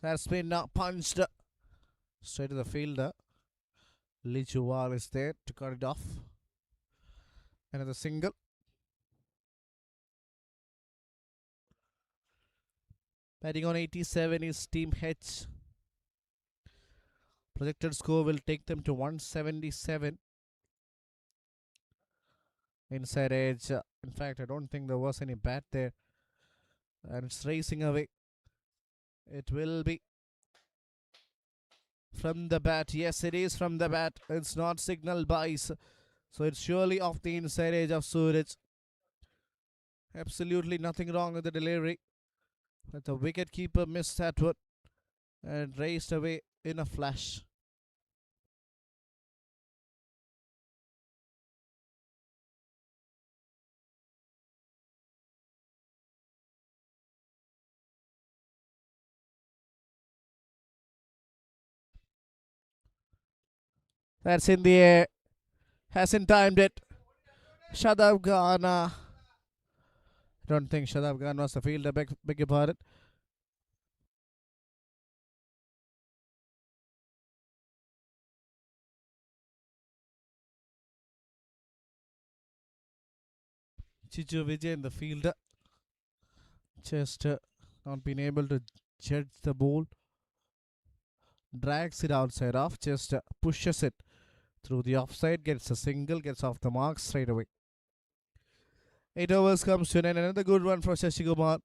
That's been punched straight to the fielder. Lijuwal is there to cut it off. Another single. Batting on 87 is Team H. Projected score will take them to 177. Inside edge. In fact, I don't think there was any bat there. And it's racing away. It will be from the bat. Yes, it is from the bat. It's not signal bias. So it's surely off the inside edge of Suraj. Absolutely nothing wrong with the delivery. But the wicket keeper missed that one and raced away in a flash. That's in the air. Hasn't timed it. Shadab Khan. Don't think Shadab Khan was the fielder. Beg your pardon. Chichu Vijay in the fielder. Just not been able to judge the ball. Drags it outside off. Just pushes it through the offside. Gets a single. Gets off the mark straight away. 8 overs comes to an end. Another good one for Shashi Kumar.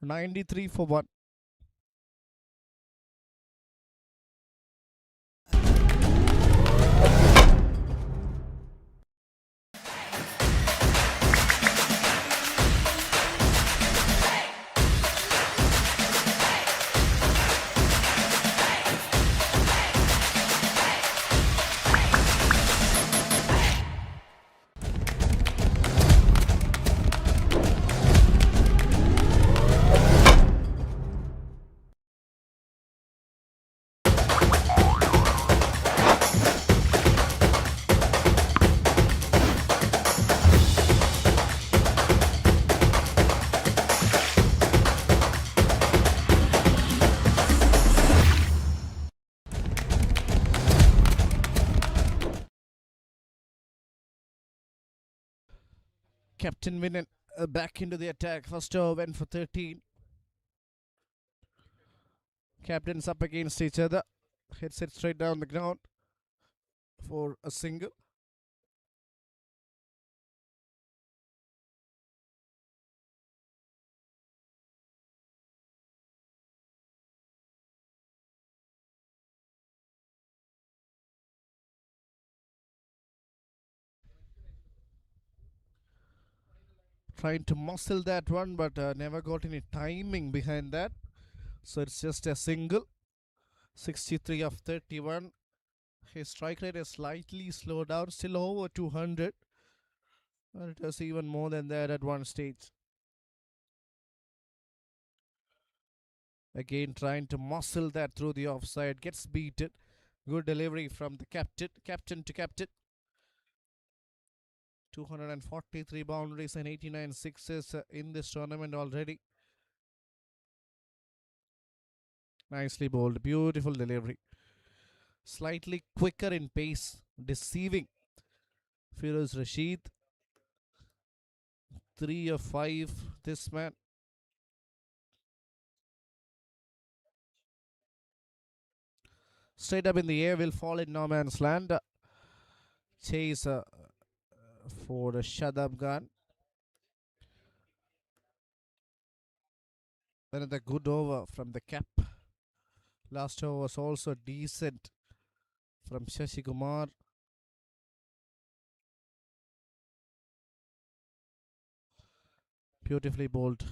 93 for 1. Captain Vinan back into the attack. First over went for 13. Captains up against each other. Hits it straight down the ground for a single. Trying to muscle that one, but never got any timing behind that. So it's just a single. 63 of 31. His strike rate is slightly slowed down, still over 200. But it was even more than that at one stage. Again trying to muscle that through the offside. Gets beaten. Good delivery from the captain. Captain to captain. 243 boundaries and 89 sixes in this tournament already. Nicely bowled. Beautiful delivery. Slightly quicker in pace. Deceiving Firoz Rashid. 3 of 5. This man. Straight up in the air, will fall in no man's land. Chase for the Shadab gun. Another good over from the cap. Last over was also decent from Shashi Kumar. Beautifully bowled.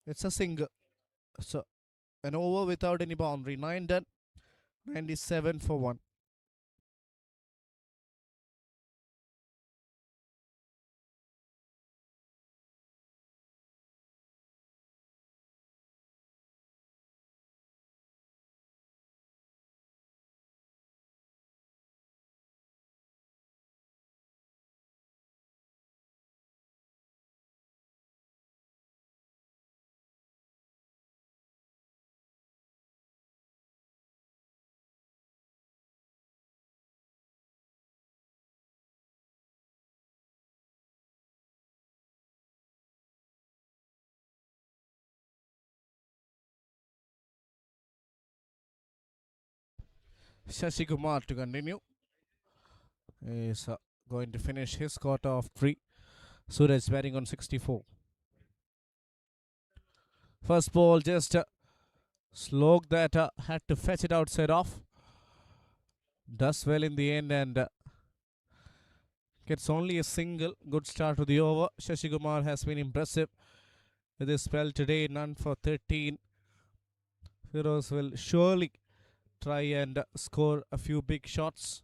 It's a single. So an over without any boundary. 9 done. 97 for 1. Shashi Kumar to continue. Is going to finish his quarter of 3. Suraj batting on 64. First ball just slog that had to fetch it outside off. Does well in the end and gets only a single. Good start to the over. Shashi Kumar has been impressive with his spell today. None for 13. Firoz will surely try and score a few big shots.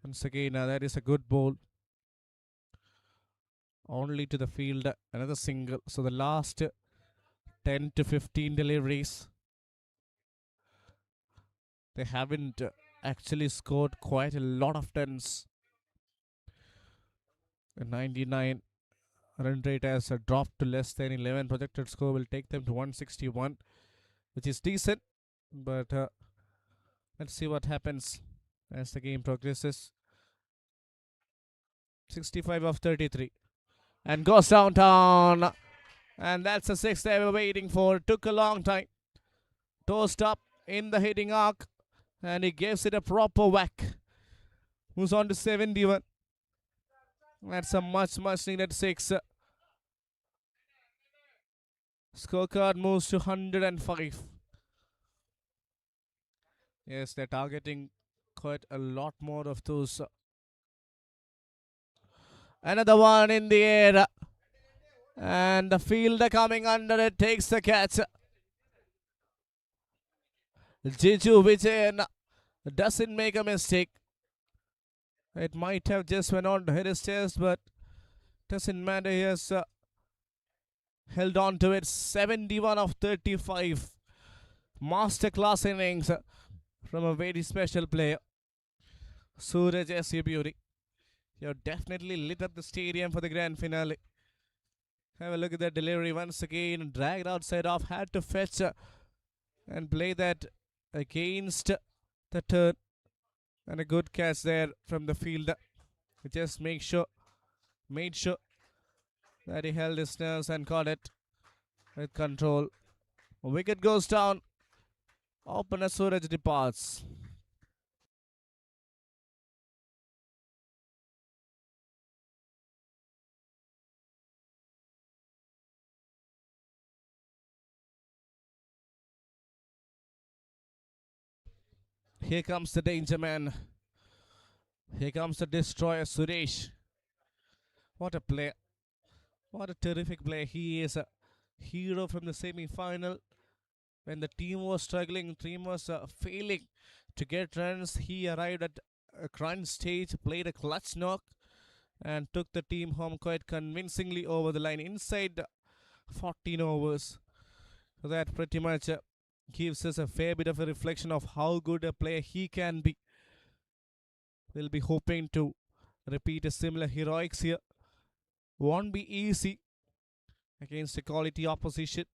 Once again, that is a good ball. Only to the field, another single. So the last 10 to 15 deliveries, they haven't actually scored quite a lot of tens. The 99 run rate has dropped to less than 11. Projected score will take them to 161, which is decent. But let's see what happens as the game progresses. 65 of 33. And goes downtown. And that's the 6 they were waiting for. Took a long time. Tossed up in the hitting arc. And he gives it a proper whack. Moves on to 71. That's a much needed 6. Scorecard moves to 105. Yes, they're targeting quite a lot more of those. Another one in the air. And the fielder coming under it takes the catch. Jiju Vijayan doesn't make a mistake. It might have just went on to hit his chest, but doesn't matter. He has held on to it. 71 of 35. Masterclass innings from a very special player. Suraj S.A. Beauty. You have definitely lit up the stadium for the grand finale. Have a look at that delivery once again. Dragged outside off. Had to fetch and play that against the turn. And a good catch there from the fielder. Just made sure that he held his nerves and caught it with control. Wicket goes down. Opener Suraj departs. Here comes the danger man. Here comes the destroyer, Suresh. What a player. What a terrific player. He is a hero from the semi-final. When the team was struggling, team was failing to get runs, he arrived at a crunch stage, played a clutch knock, and took the team home quite convincingly over the line inside 14 overs. So that pretty much gives us a fair bit of a reflection of how good a player he can be. We'll be hoping to repeat a similar heroics here. Won't be easy against a quality opposition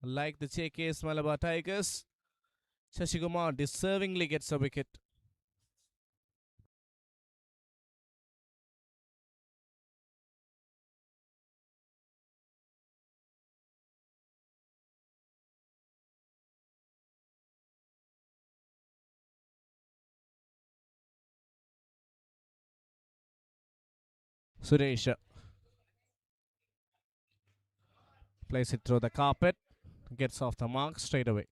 like the JKS Malabar Tigers. Shashikumar deservingly gets a wicket. Suresh plays it through the carpet, gets off the mark straight away.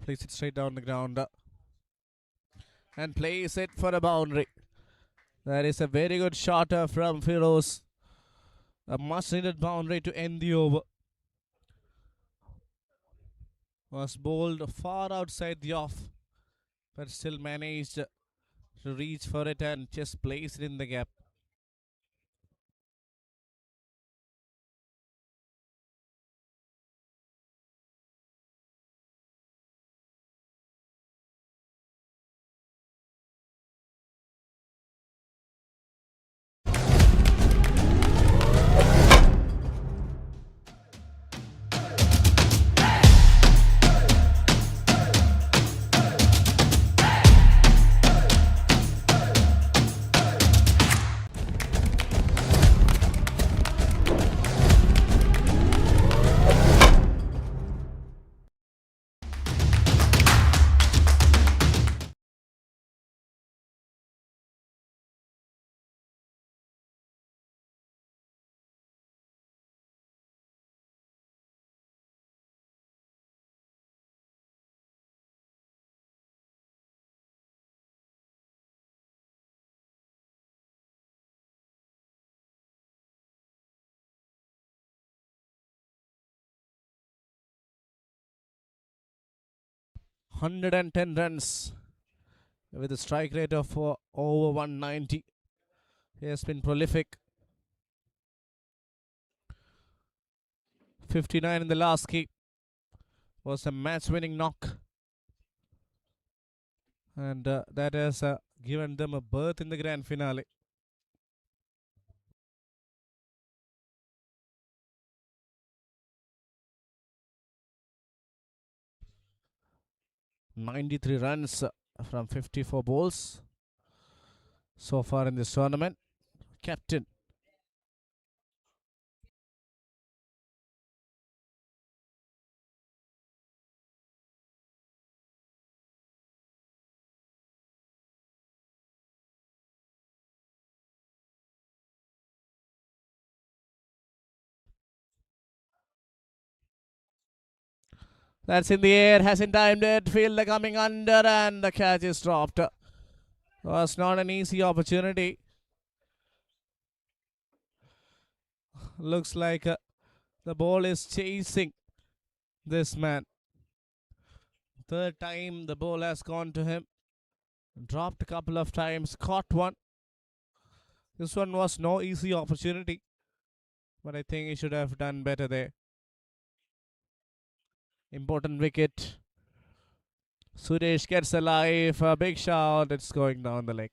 Plays it straight down the ground and plays it for a boundary. That is a very good shot from Firoz. A much needed boundary to end the over. Was bowled far outside the off, but still managed to reach for it and just place it in the gap. ₹110 with a strike rate of over 190. He has been prolific. 59 in the last key was a match-winning knock, and that has given them a berth in the grand finale. "93 runs from 54 balls so far in this tournament. Captain that's in the air, hasn't timed it. Fielder coming under, and the catch is dropped. Was not an easy opportunity. Looks like the ball is chasing this man. Third time the ball has gone to him. Dropped a couple of times, caught one. This one was no easy opportunity, but I think he should have done better there. Important wicket. Suresh gets alive. A big shot. It's going down the leg.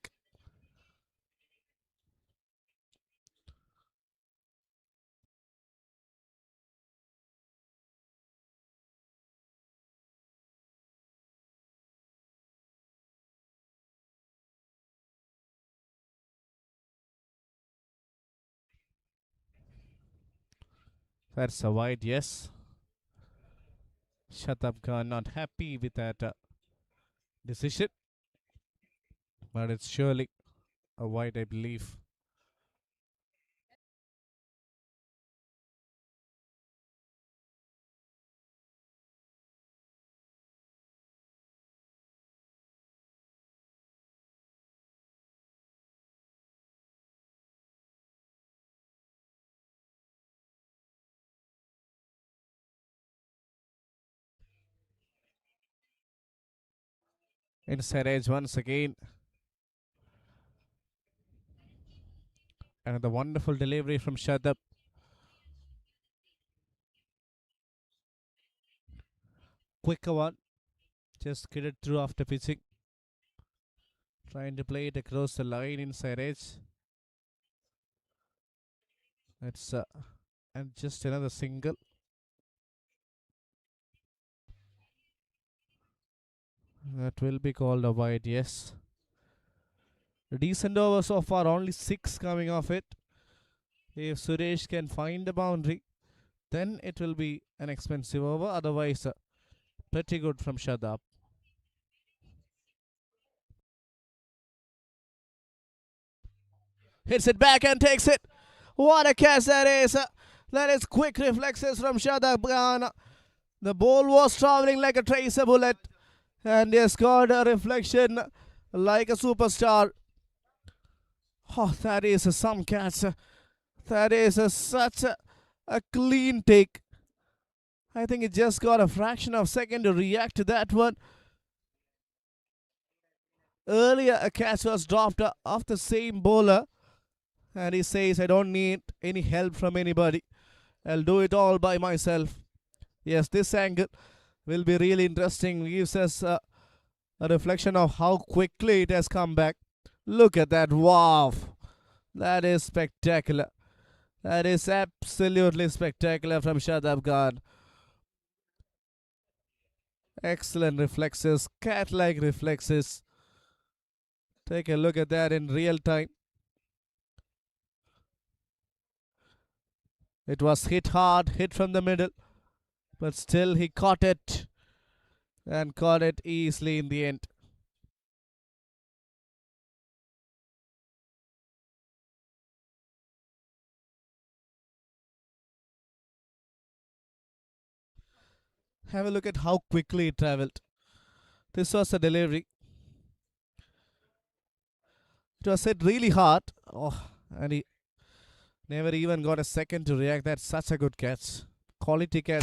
That's a wide, yes. Shatab Khan not happy with that decision, but it's surely a wide, I believe. Inside edge once again. Another wonderful delivery from Shadab. Quicker one. Just get it through after pitching. Trying to play it across the line inside edge. That's and just another single. That will be called a wide, yes. A decent over so far, only 6 coming off it. If Suresh can find a boundary, then it will be an expensive over. Otherwise, pretty good from Shadab. Hits it back and takes it. What a catch that is. That is quick reflexes from Shadab Khan. The ball was traveling like a tracer bullet. And he has got a reflection like a superstar. Oh, that is some catch. That is such a clean take. I think it just got a fraction of a second to react to that one. Earlier, a catch was dropped off the same bowler. And he says, I don't need any help from anybody. I'll do it all by myself. Yes, this angle will be really interesting. Gives us a reflection of how quickly it has come back. Look at that. Wow. That is spectacular. That is absolutely spectacular from Shadab Khan. Excellent reflexes. Cat-like reflexes. Take a look at that in real time. It was hit hard, hit from the middle. But still he caught it. And caught it easily in the end. Have a look at how quickly it travelled. This was a delivery. It was hit really hard. Oh, and he never even got a second to react. That's such a good catch. Quality catch.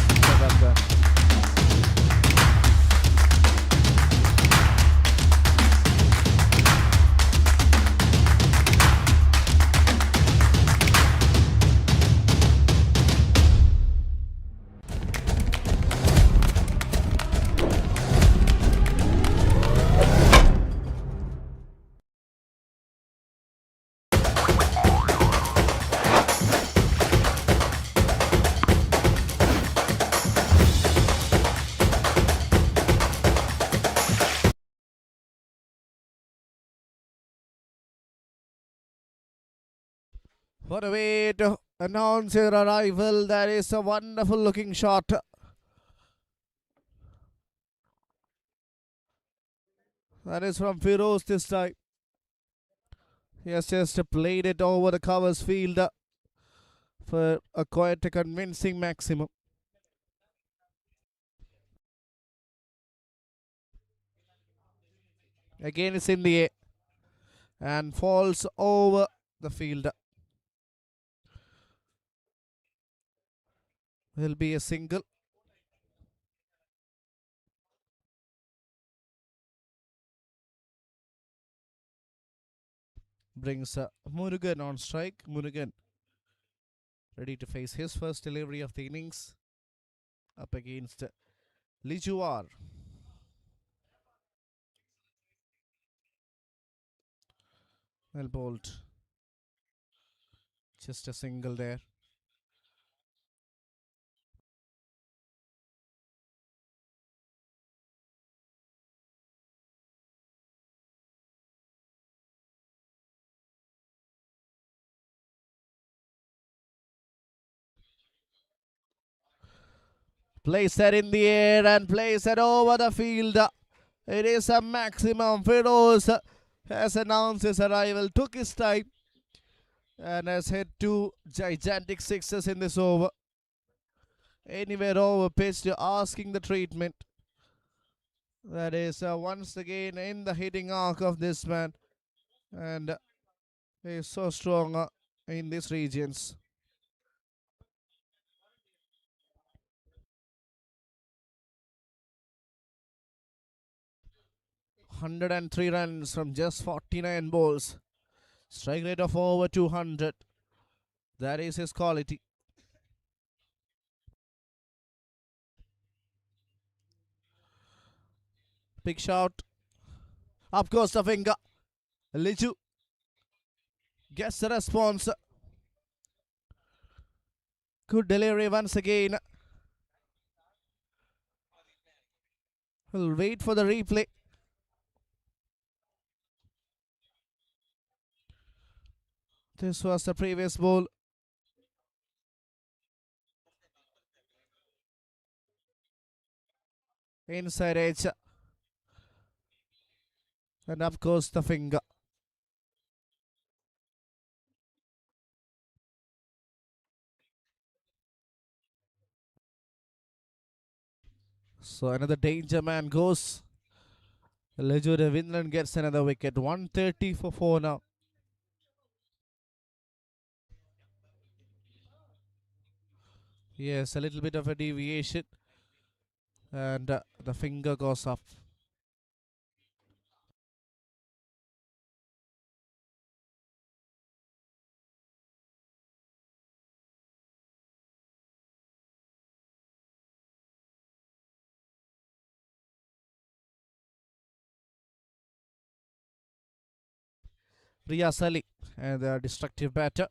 What a way to announce your arrival. That is a wonderful looking shot. That is from Firoz this time. He has just played it over the covers field for a quite a convincing maximum. Again it's in the air and falls over the field. Will be a single. Brings Murugan on strike. Murugan ready to face his first delivery of the innings up against Lijuar. Well bowled. Just a single there. Place that in the air and place it over the field. It is a maximum. Firoz has announced his arrival, took his time, and has hit 2 gigantic sixes in this over. Anywhere over pitch to asking the treatment. That is once again in the hitting arc of this man. And he is so strong in these regions. 103 runs from just 49 balls. Strike rate of over 200. That is his quality. Big shot. Up goes the finger. Liju gets the response. Good delivery once again. We'll wait for the replay. This was the previous ball. Inside edge. And up goes the finger. So another danger man goes. Leju de Vinland gets another wicket. 130 for 4 now. Yes, a little bit of a deviation. And the finger goes up. Riyaz Ali and the destructive batter.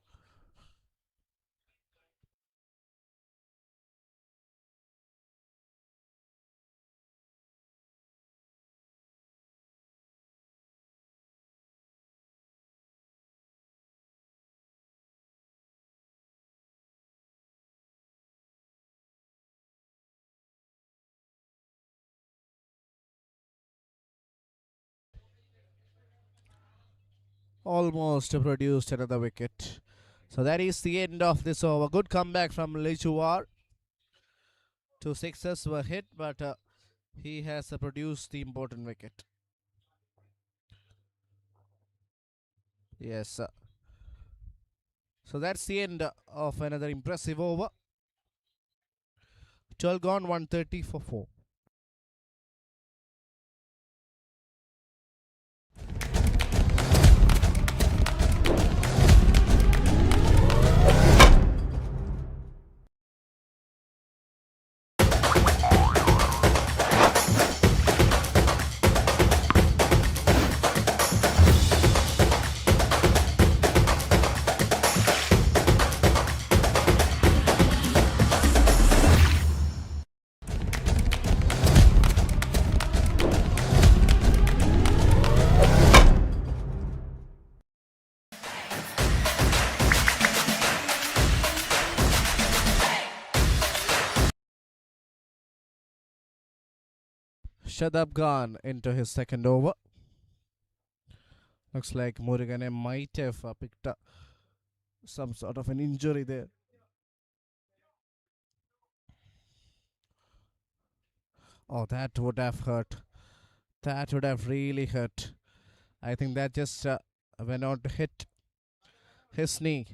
Almost produced another wicket. So that is the end of this over. Good comeback from Lejuwar. 2 sixes were hit, but he has produced the important wicket. Yes. So that's the end of another impressive over. 12 gone, 130 for 4. Shadab Khan into his second over. Looks like Murugan might have picked up some sort of an injury there. Oh, that would have hurt. That would have really hurt. I think that just went on to hit his knee.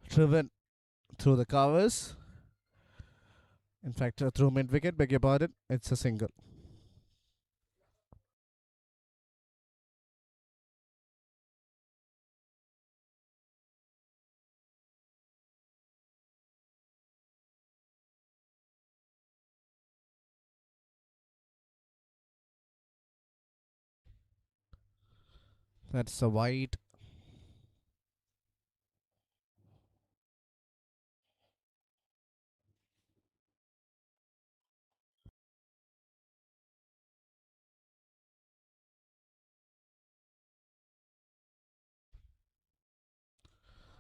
Driven through the covers. In fact, through mid wicket, beg your pardon, it's a single. That's a wide.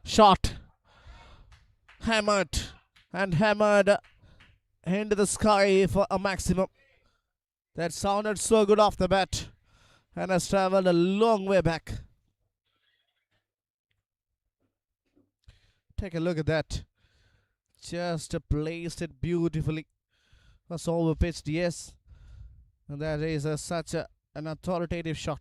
Shot. Hammered. And hammered into the sky for a maximum. That sounded so good off the bat. And has travelled a long way back. Take a look at that. Just placed it beautifully. Was overpitched, yes. And that is an authoritative shot.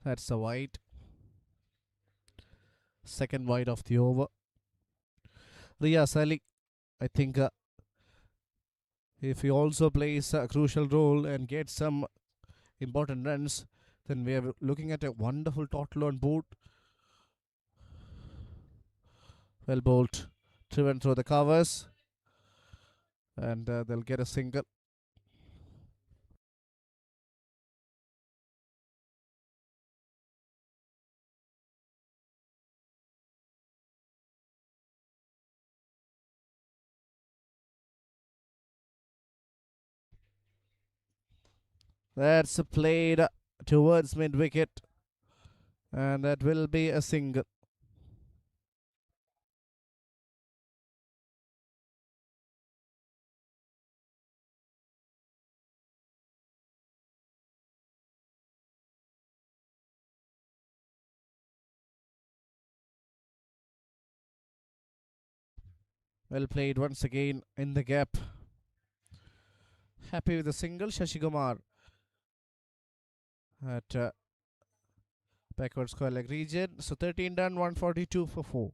That's a wide. Second wide of the over. Riyaz Ali, I think if he also plays a crucial role and gets some important runs, then we are looking at a wonderful total on board. Well bowled, driven through the covers, and they'll get a single. That's played towards mid wicket, and that will be a single. Well played once again in the gap. Happy with the single, Shashi Kumar at backward square leg region. So 13 done, 142 for 4.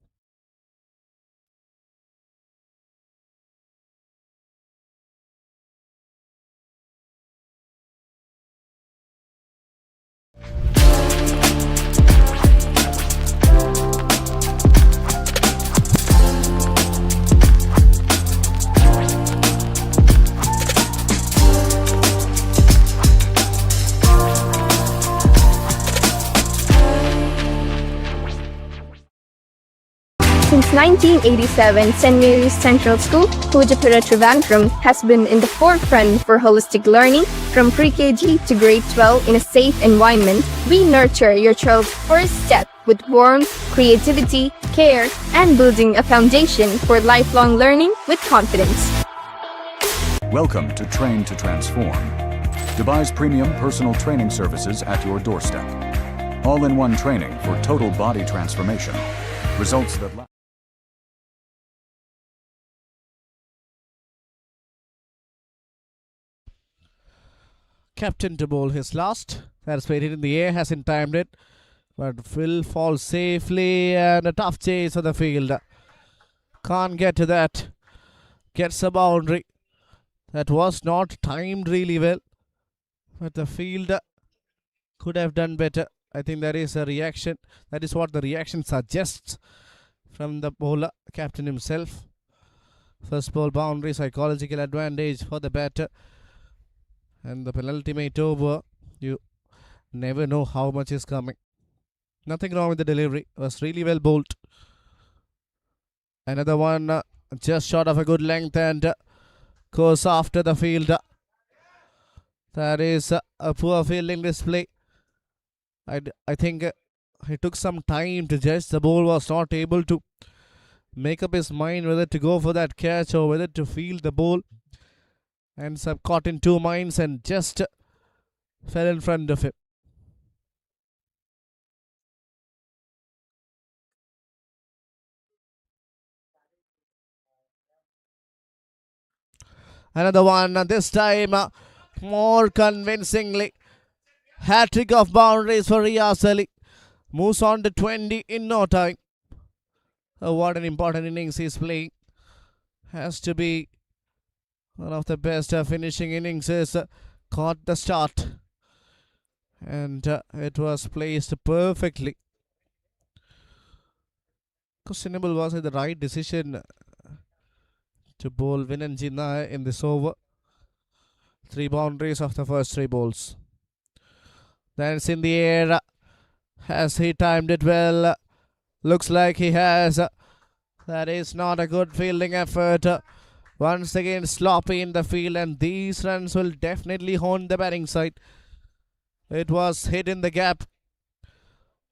Since 1987, St. Mary's Central School, Pujapura Trivandrum, has been in the forefront for holistic learning. From pre-KG to grade 12 in a safe environment, we nurture your child's first step with warmth, creativity, care, and building a foundation for lifelong learning with confidence. Welcome to Train to Transform, Dubai's premium personal training services at your doorstep. All-in-one training for total body transformation. Results that last. Captain to bowl his last. That's played it in the air, hasn't timed it. But will fall safely, and a tough chase on the field. Can't get to that. Gets a boundary. That was not timed really well. But the field could have done better. I think that is a reaction. That is what the reaction suggests from the bowler, captain himself. First ball boundary, psychological advantage for the batter. And the penultimate over, you never know how much is coming. Nothing wrong with the delivery. Was really well bowled. Another one just short of a good length and goes after the fielder. That is a poor fielding display. I think it took some time to judge. The ball was not able to make up his mind whether to go for that catch or whether to field the ball. Ends up caught in two minds and just fell in front of him. Another one, this time more convincingly. Hat-trick of boundaries for Riyaz Ali. Moves on to 20 in no time. Oh, what an important innings he's playing. Has to be one of the best finishing innings. Caught the start. And it was placed perfectly. Questionable, was it the right decision to bowl Vinan Jinnah in this over? 3 boundaries of the first 3 balls. Then it's in the air. Has he timed it well? Looks like he has. That is not a good fielding effort. Once again sloppy in the field, and these runs will definitely haunt the batting side. It was hit in the gap.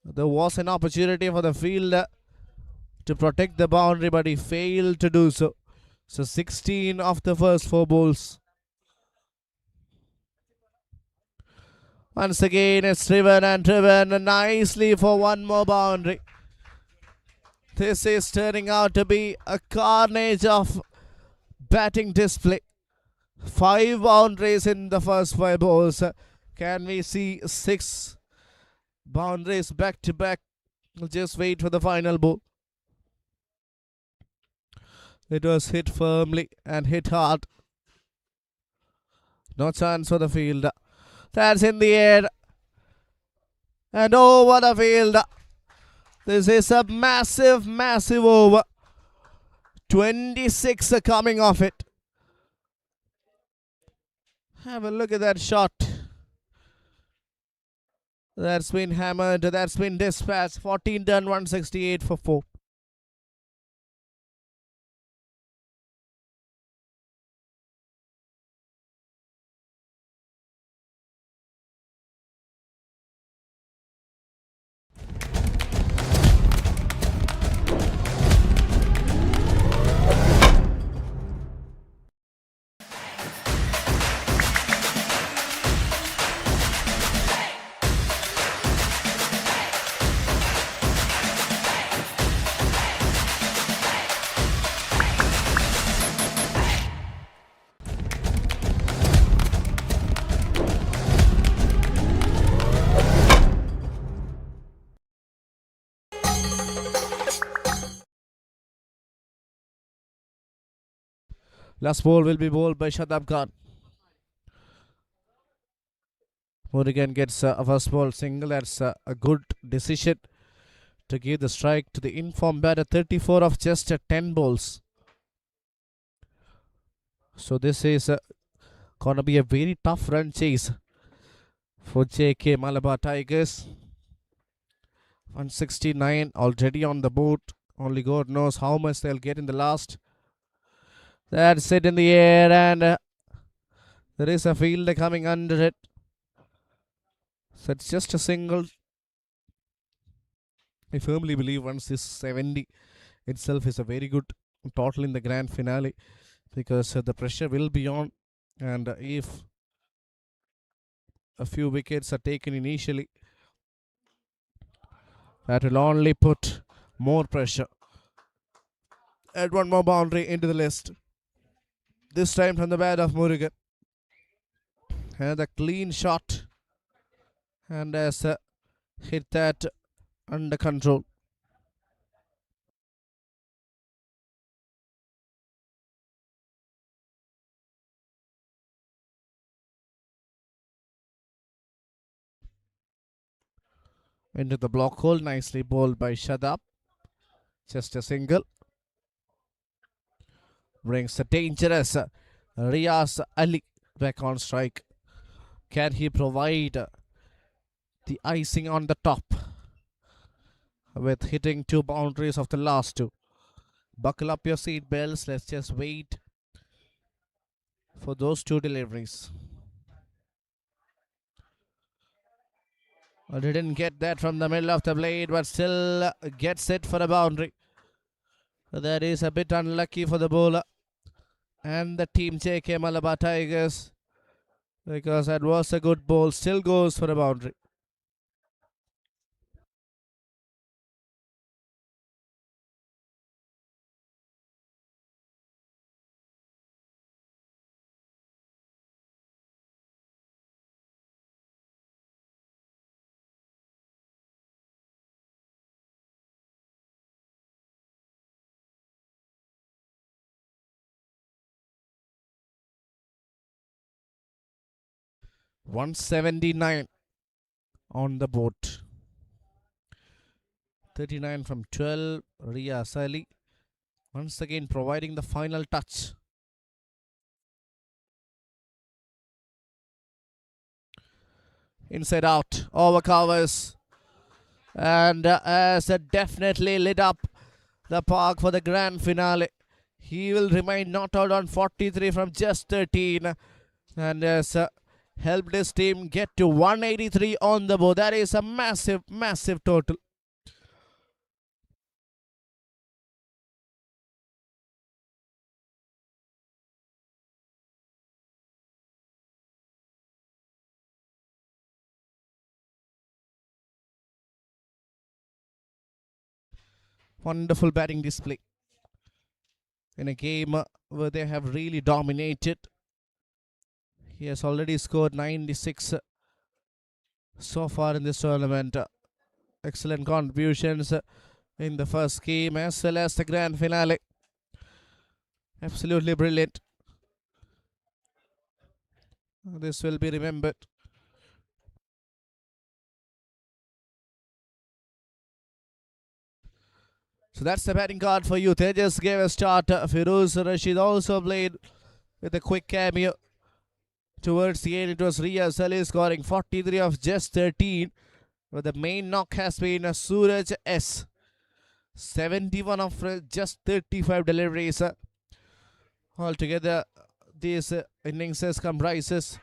There was an opportunity for the fielder to protect the boundary, but he failed to do so. So 16 of the first 4 balls. Once again, it's driven and driven nicely for one more boundary. This is turning out to be a carnage of batting display. 5 boundaries in the first 5 balls. Can we see 6 boundaries back to back? We'll just wait for the final ball. It was hit firmly and hit hard. No chance for the fielder. That's in the air. And over the fielder. This is a massive, massive over. 26 are coming off it. Have a look at that shot. That's been hammered. That's been dispatched. 14 done, 168 for 4. Last ball will be bowled by Shadab Khan. Murugan gets a first ball single. That's a good decision to give the strike to the informed batter. 34 of just 10 balls. So this is going to be a very tough run chase for JK Malabar Tigers. 169 already on the board. Only God knows how much they'll get in the last. That's it in the air, and there is a fielder coming under it. So it's just a single. I firmly believe once this 70 itself is a very good total in the grand finale, because the pressure will be on, and if a few wickets are taken initially, that will only put more pressure. Add one more boundary into the list. This time from the bat of Murugan. And a clean shot. And has hit that under control. Into the block hole. Nicely bowled by Shadab. Just a single. Brings a dangerous Riaz Ali back on strike. Can he provide the icing on the top with hitting 2 boundaries of the last 2? Buckle up your seat belts. Let's just wait for those 2 deliveries. I didn't get that from the middle of the blade, but still gets it for a boundary. That is a bit unlucky for the bowler and the team JK Malabar Tigers, because that was a good ball. Still goes for a boundary. $179 on the board. 39 from 12. Riaz Ali once again providing the final touch. Inside out, over covers, and has definitely lit up the park for the grand finale. He will remain not out on 43 from just 13, and has helped his team get to 183 on the board. That is a massive, massive total. Wonderful batting display in a game where they have really dominated. He has already scored 96 so far in this tournament. Excellent contributions in the first game as well as the grand finale. Absolutely brilliant. This will be remembered. So that's the batting card for you. Tejas gave a start. Firoz Rashid also played with a quick cameo. Towards the end, it was Riyaz Ali scoring 43 of just 13. But the main knock has been Suraj S. 71 of just 35 deliveries. Altogether, these innings comprises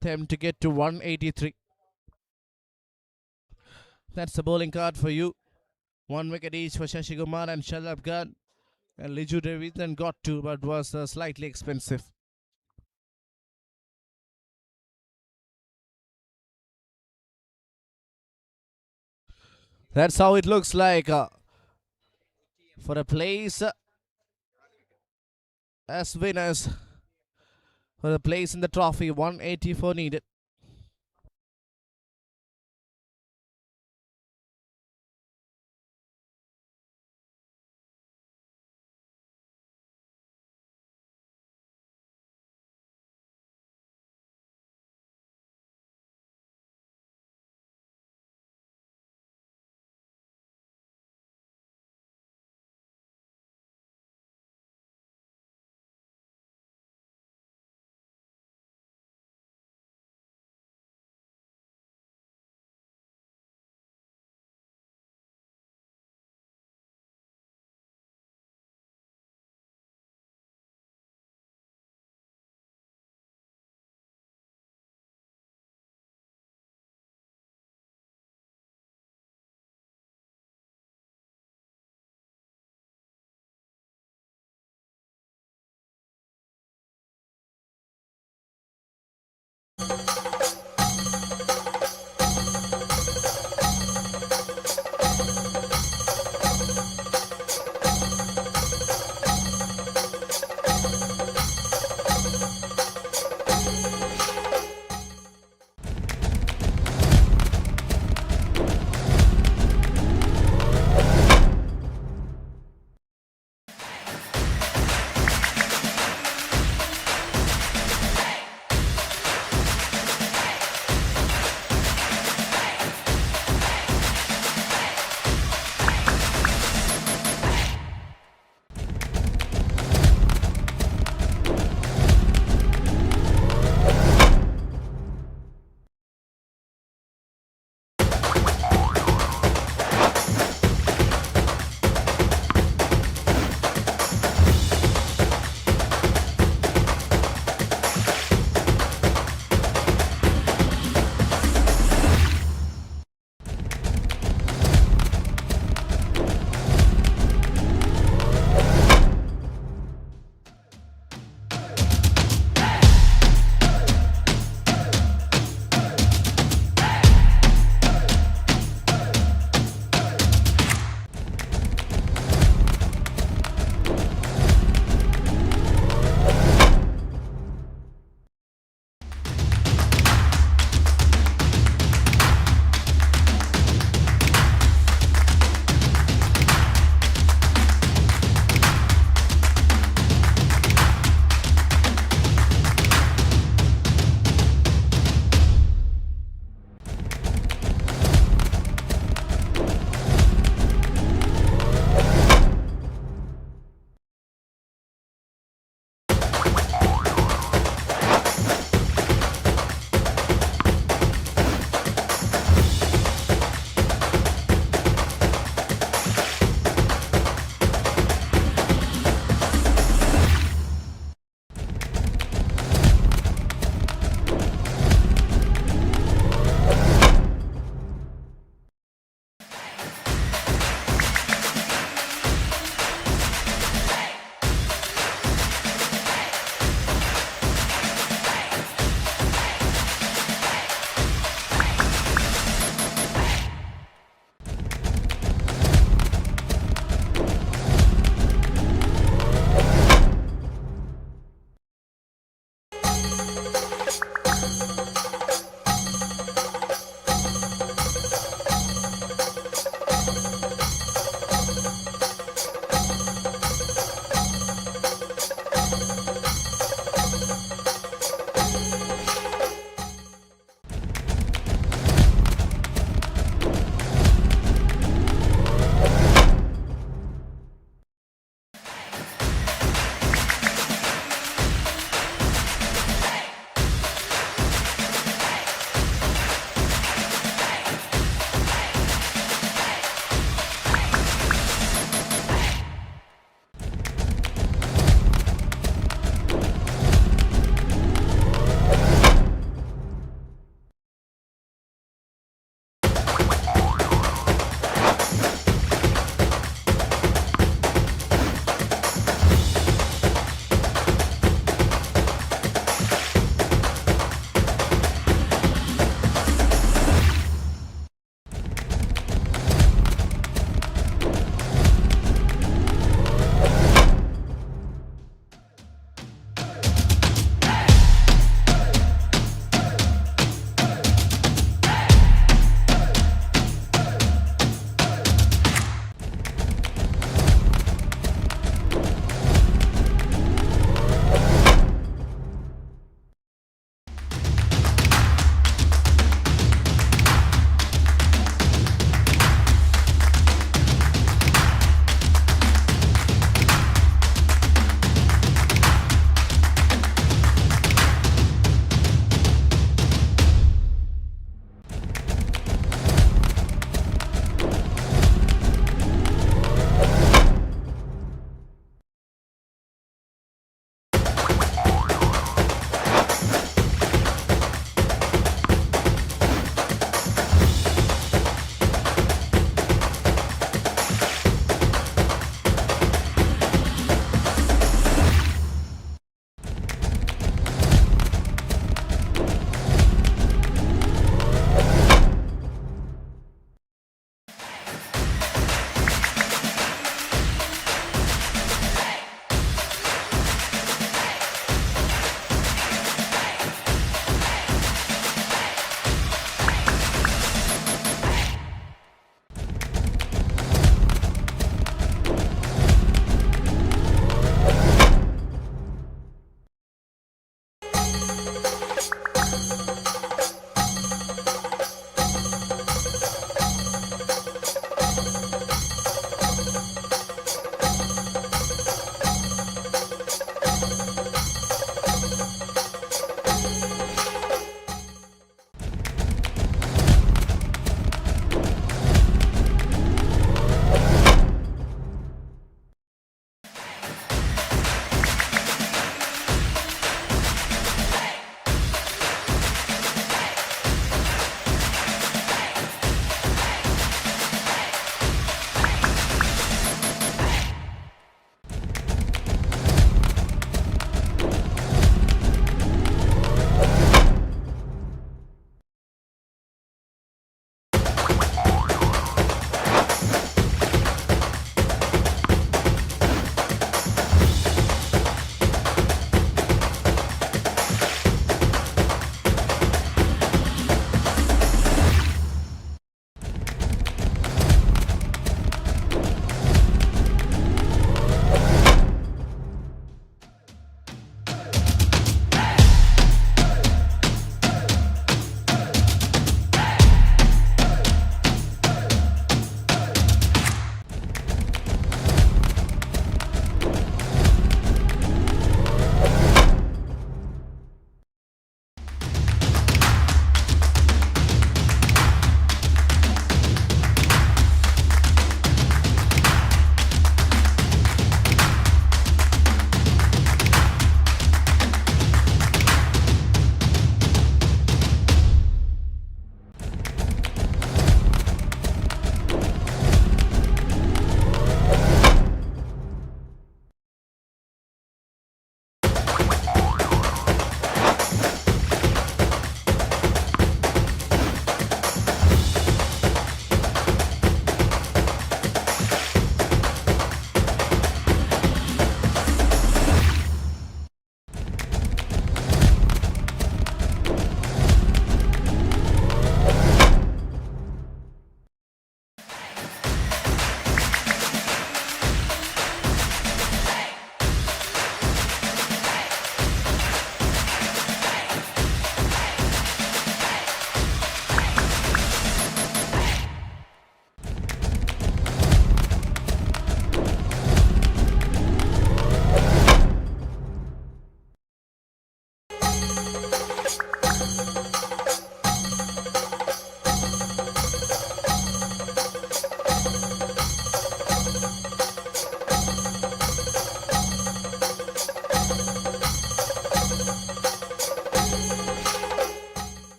them to get to 183. That's the bowling card for you. 1 wicket each for Shashi Kumar and Shalab Khan. And Liju Devidan got 2 but was slightly expensive. That's how it looks like for a place as winners. For a place in the trophy, 184 needed.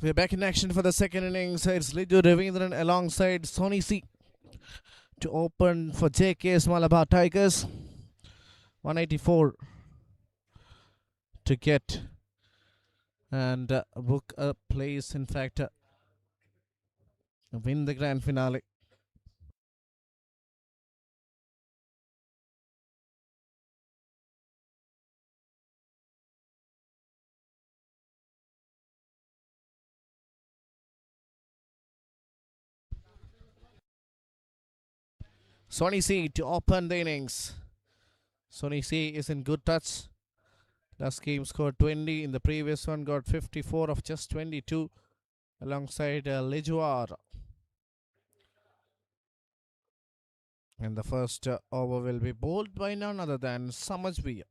We're back in action for the second innings. It's Lidu Ravindran alongside Sony C to open for JK's Malabar Tigers. 184 to get and book a place, in fact, win the grand finale. Sony C to open the innings. Sony C is in good touch. Last game scored 20. In the previous one got 54 of just 22 alongside Lejuar. And the first over will be bowled by none other than Samajviya.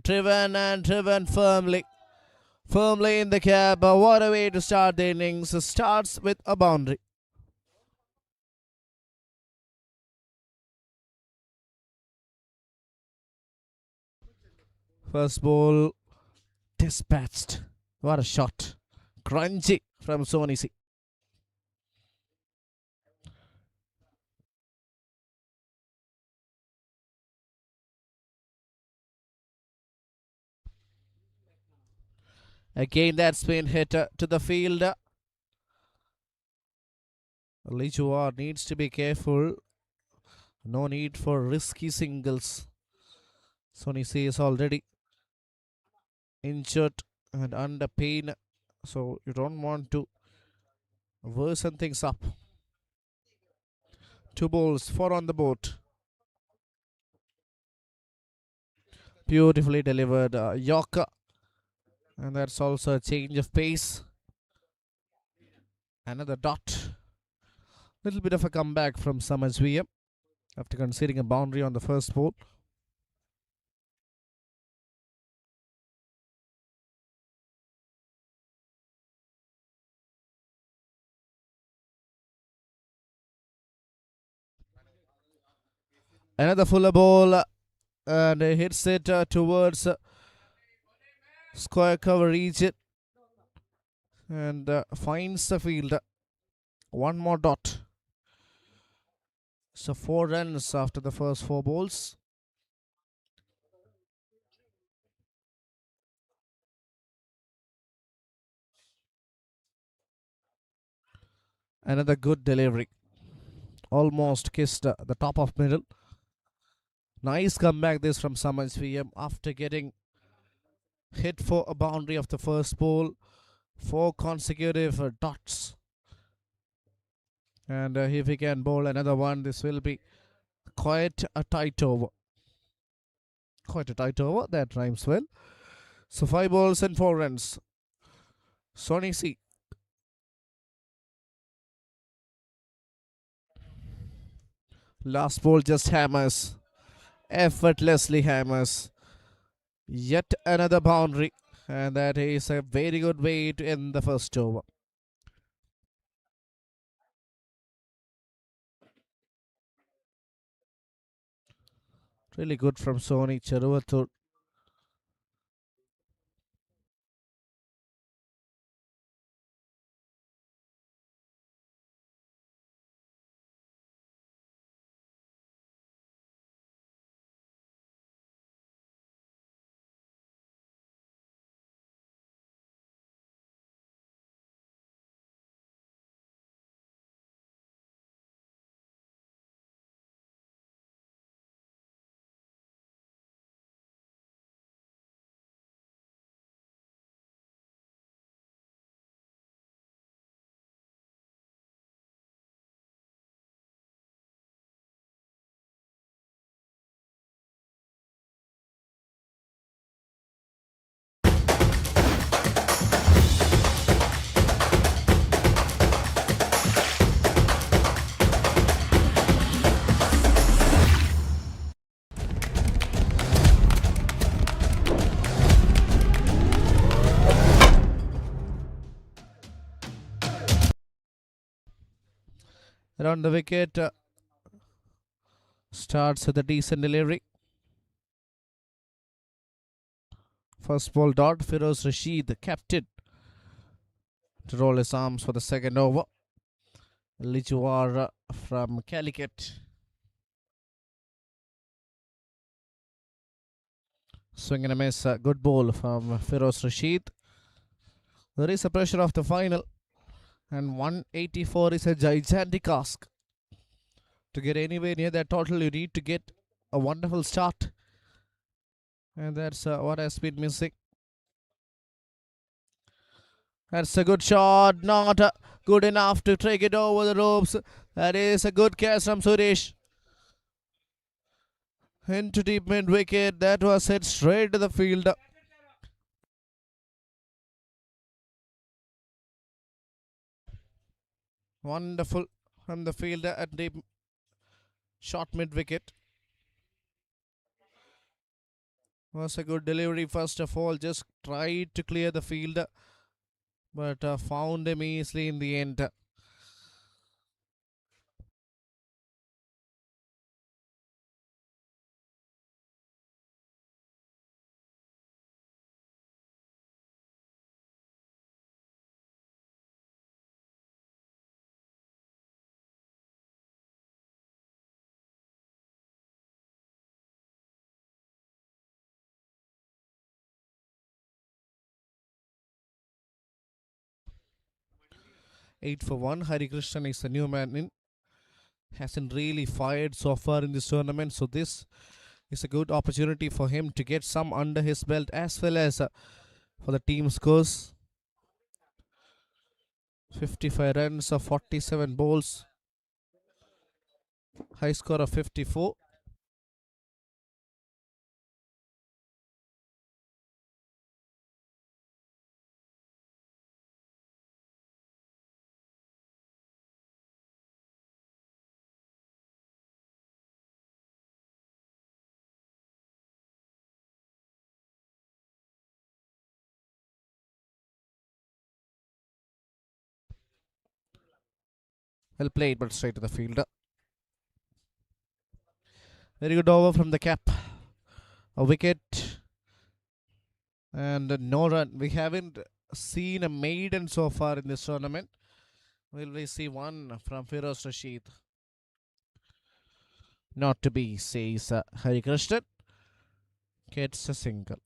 Driven firmly. Firmly in the cap. What a way to start the innings. Starts with a boundary. First ball dispatched. What a shot. Crunchy from Sony C. Again that spin hit to the field. Lijuar needs to be careful. No need for risky singles. Sony C is already injured and under pain, so you don't want to worsen things up. 2 balls, 4 on the board. Beautifully delivered Yorker. And that's also a change of pace. Another dot. Little bit of a comeback from Samajviya after conceding a boundary on the first ball. Another fuller ball and hits it towards square cover region and finds the field. 1 more dot. So 4 runs after the first 4 balls. Another good delivery. Almost kissed the top of middle. Nice comeback this from Samajviya after getting hit for a boundary of the first ball. 4 consecutive dots. And if he can bowl another one, this will be quite a tight over. Quite a tight over. That rhymes well. So 5 balls and 4 runs. Sony C. Last ball just hammers. Effortlessly hammers. Yet another boundary. And that is a very good way to end the first over. Really good from Sony Cheruvathur. Around the wicket. Starts with a decent delivery. First ball dot, Firoz Rashid, the captain, to roll his arms for the second over. Lijuar from Calicut. Swing and a miss. Good ball from Firoz Rashid. There is a pressure of the final, and 184 is a gigantic ask. To get anywhere near that total, you need to get a wonderful start, and that's what has been missing. That's a good shot, not good enough to take it over the ropes. That is a good catch from Suresh. Into deep mid wicket, that was hit straight to the field. Wonderful from the fielder at deep short mid wicket. Was a good delivery first of all, just tried to clear the fielder, but found him easily in the end. Eight for one. Hari Krishnan is the new man in. Hasn't really fired so far in this tournament, so this is a good opportunity for him to get some under his belt as well as for the team scores. 55 runs of 47 balls. High score of 54. Well played, but straight to the fielder. Very good over from the cap. A wicket and no run. We haven't seen a maiden so far in this tournament. Will we see one from Firoz Rashid? Not to be, says Hari Krishnan. Gets a single.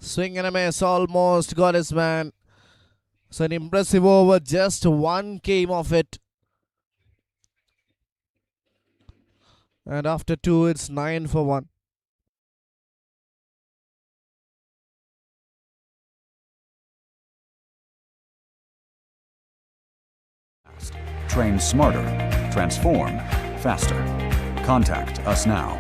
Swing and a miss, almost got his man. So an impressive over, just one came off it. And after two, it's 9 for 1. Train smarter. Transform faster. Contact us now.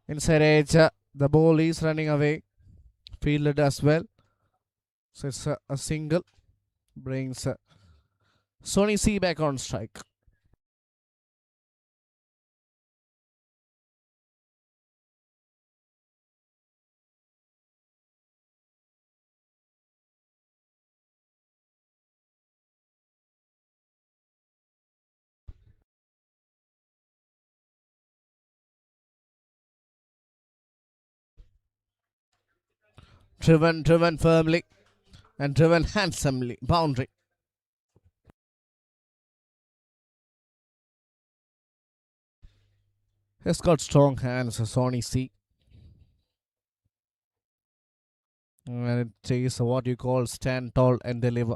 Inside edge, the ball is running away. Fielded as well. So it's a single. Brings Sony C back on strike. Driven firmly and driven handsomely. Boundary. He's got strong hands, Sonny C. And it is what you call stand tall and deliver.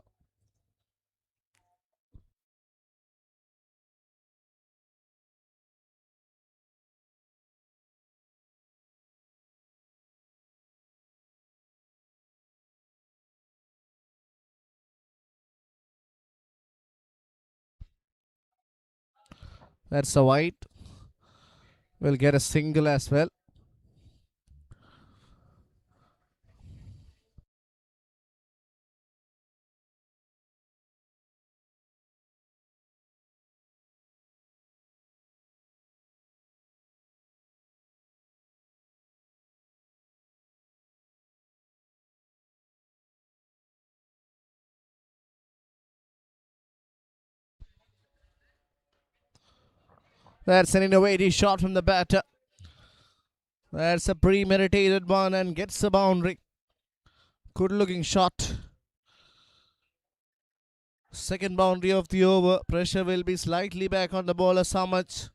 That's a wide. We'll get a single as well. That's an innovative shot from the batter. That's a premeditated one and gets the boundary. Good looking shot. Second boundary of the over. Pressure will be slightly back on the bowler. How much?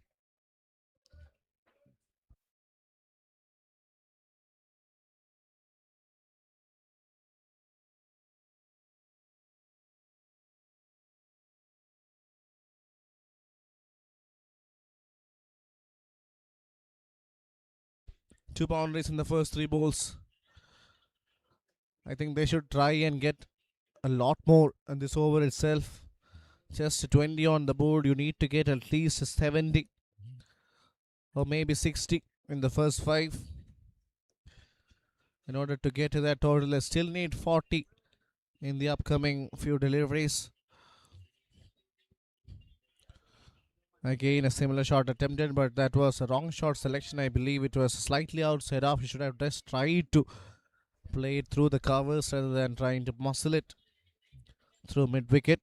Two boundaries in the first three balls. I think they should try and get a lot more in this over itself. Just 20 on the board. You need to get at least 70 or maybe 60 in the first five. In order to get to that total, they still need 40 in the upcoming few deliveries. Again, a similar shot attempted, but that was a wrong shot selection. I believe it was slightly outside off. You should have just tried to play it through the covers rather than trying to muscle it through mid wicket.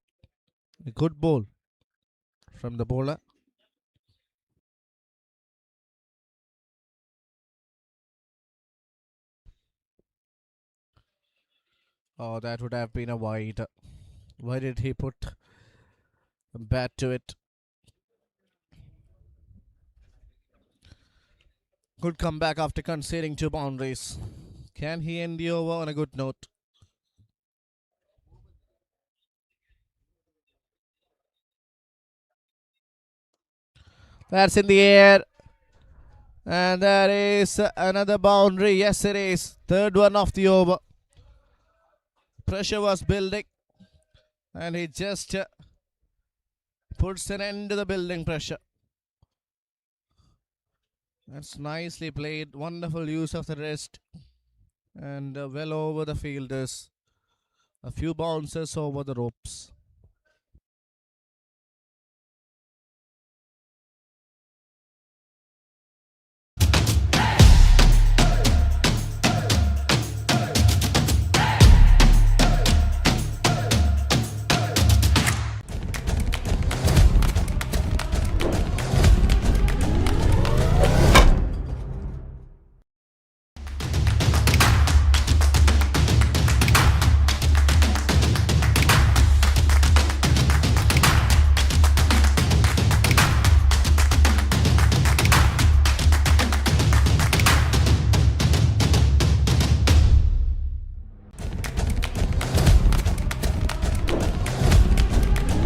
A good ball from the bowler. Oh, that would have been a wide. Why did he put a bat to it? Good comeback after conceding two boundaries. Can he end the over on a good note? That's in the air. And that is another boundary. Yes, it is. Third one of the over. Pressure was building. And he just puts an end to the building pressure. That's nicely played. Wonderful use of the wrist. And well over the fielders. A few bounces over the ropes.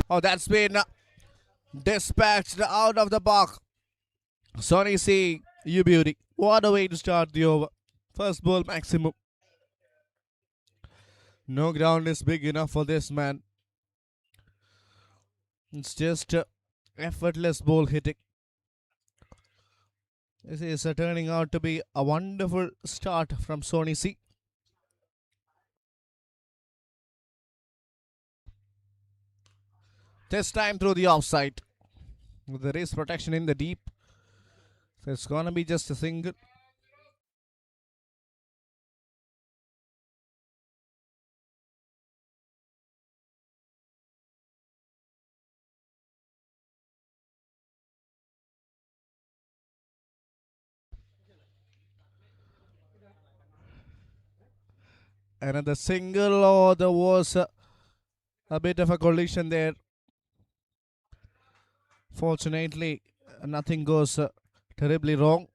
Oh, that's been dispatched out of the park. Sonny C, you beauty. What a way to start the over. First ball maximum. No ground is big enough for this man. It's just effortless ball hitting. This is turning out to be a wonderful start from Sonny C. This time through the offside. There is protection in the deep. So it's gonna be just a single. Another single, or there was a bit of a collision there. Fortunately, nothing goes Terribly wrong.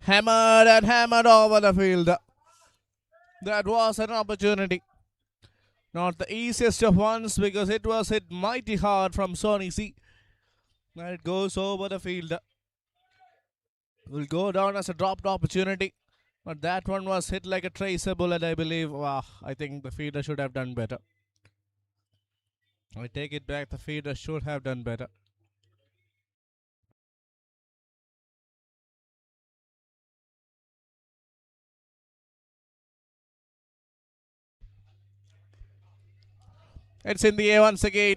Hammered and hammered over the field. That was an opportunity. Not the easiest of ones because it was hit mighty hard from Sony C. And it goes over the field. Will go down as a dropped opportunity. But that one was hit like a tracer bullet, I believe. Wow, I think the fielder should have done better. I take it back, the fielder should have done better. It's in the air once again.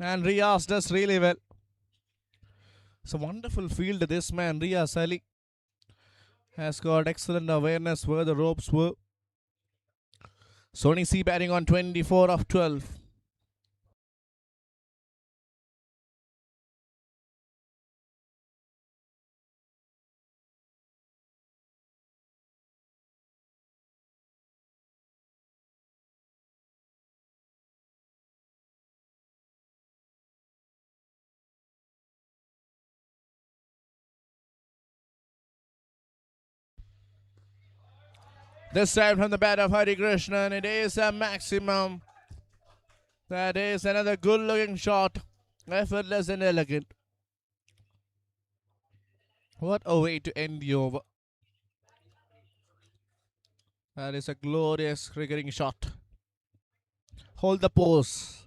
And Riaz does really well. It's a wonderful field, this man, Riaz Ali. Has got excellent awareness where the ropes were. Sony C batting on 24 of 12. This time from the bat of Hari Krishnan, it is a maximum. That is another good looking shot. Effortless and elegant. What a way to end the over. That is a glorious cricketing shot. Hold the pose.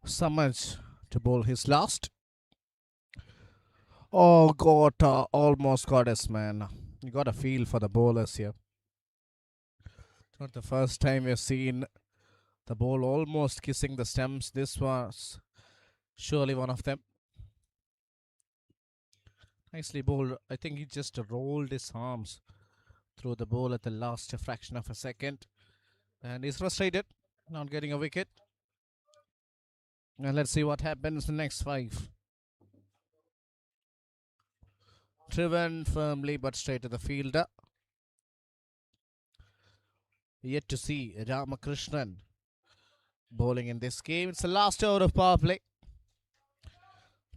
Samaj to bowl his last. Oh, almost got us, man. You got a feel for the bowlers here. It's not the first time we've seen the ball almost kissing the stumps. This was surely one of them. Nicely bowled. I think he just rolled his arms through the ball at the last fraction of a second. And he's frustrated, not getting a wicket. And let's see what happens in the next 5. Driven firmly but straight to the fielder. Yet to see Ramakrishnan bowling in this game. It's the last over of power play.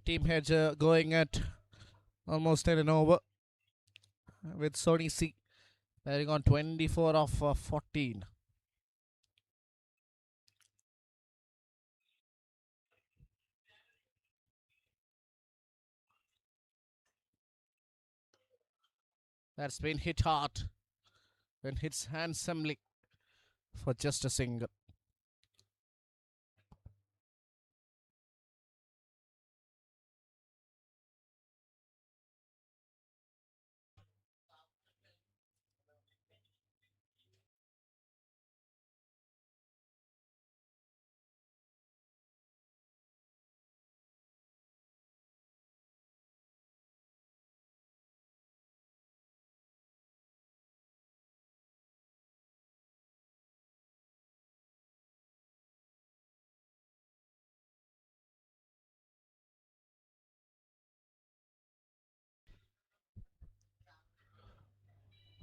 Team heads going at almost 10 and over with Sony C batting on 24 of 14. That's been hit hard and hits handsomely for just a single.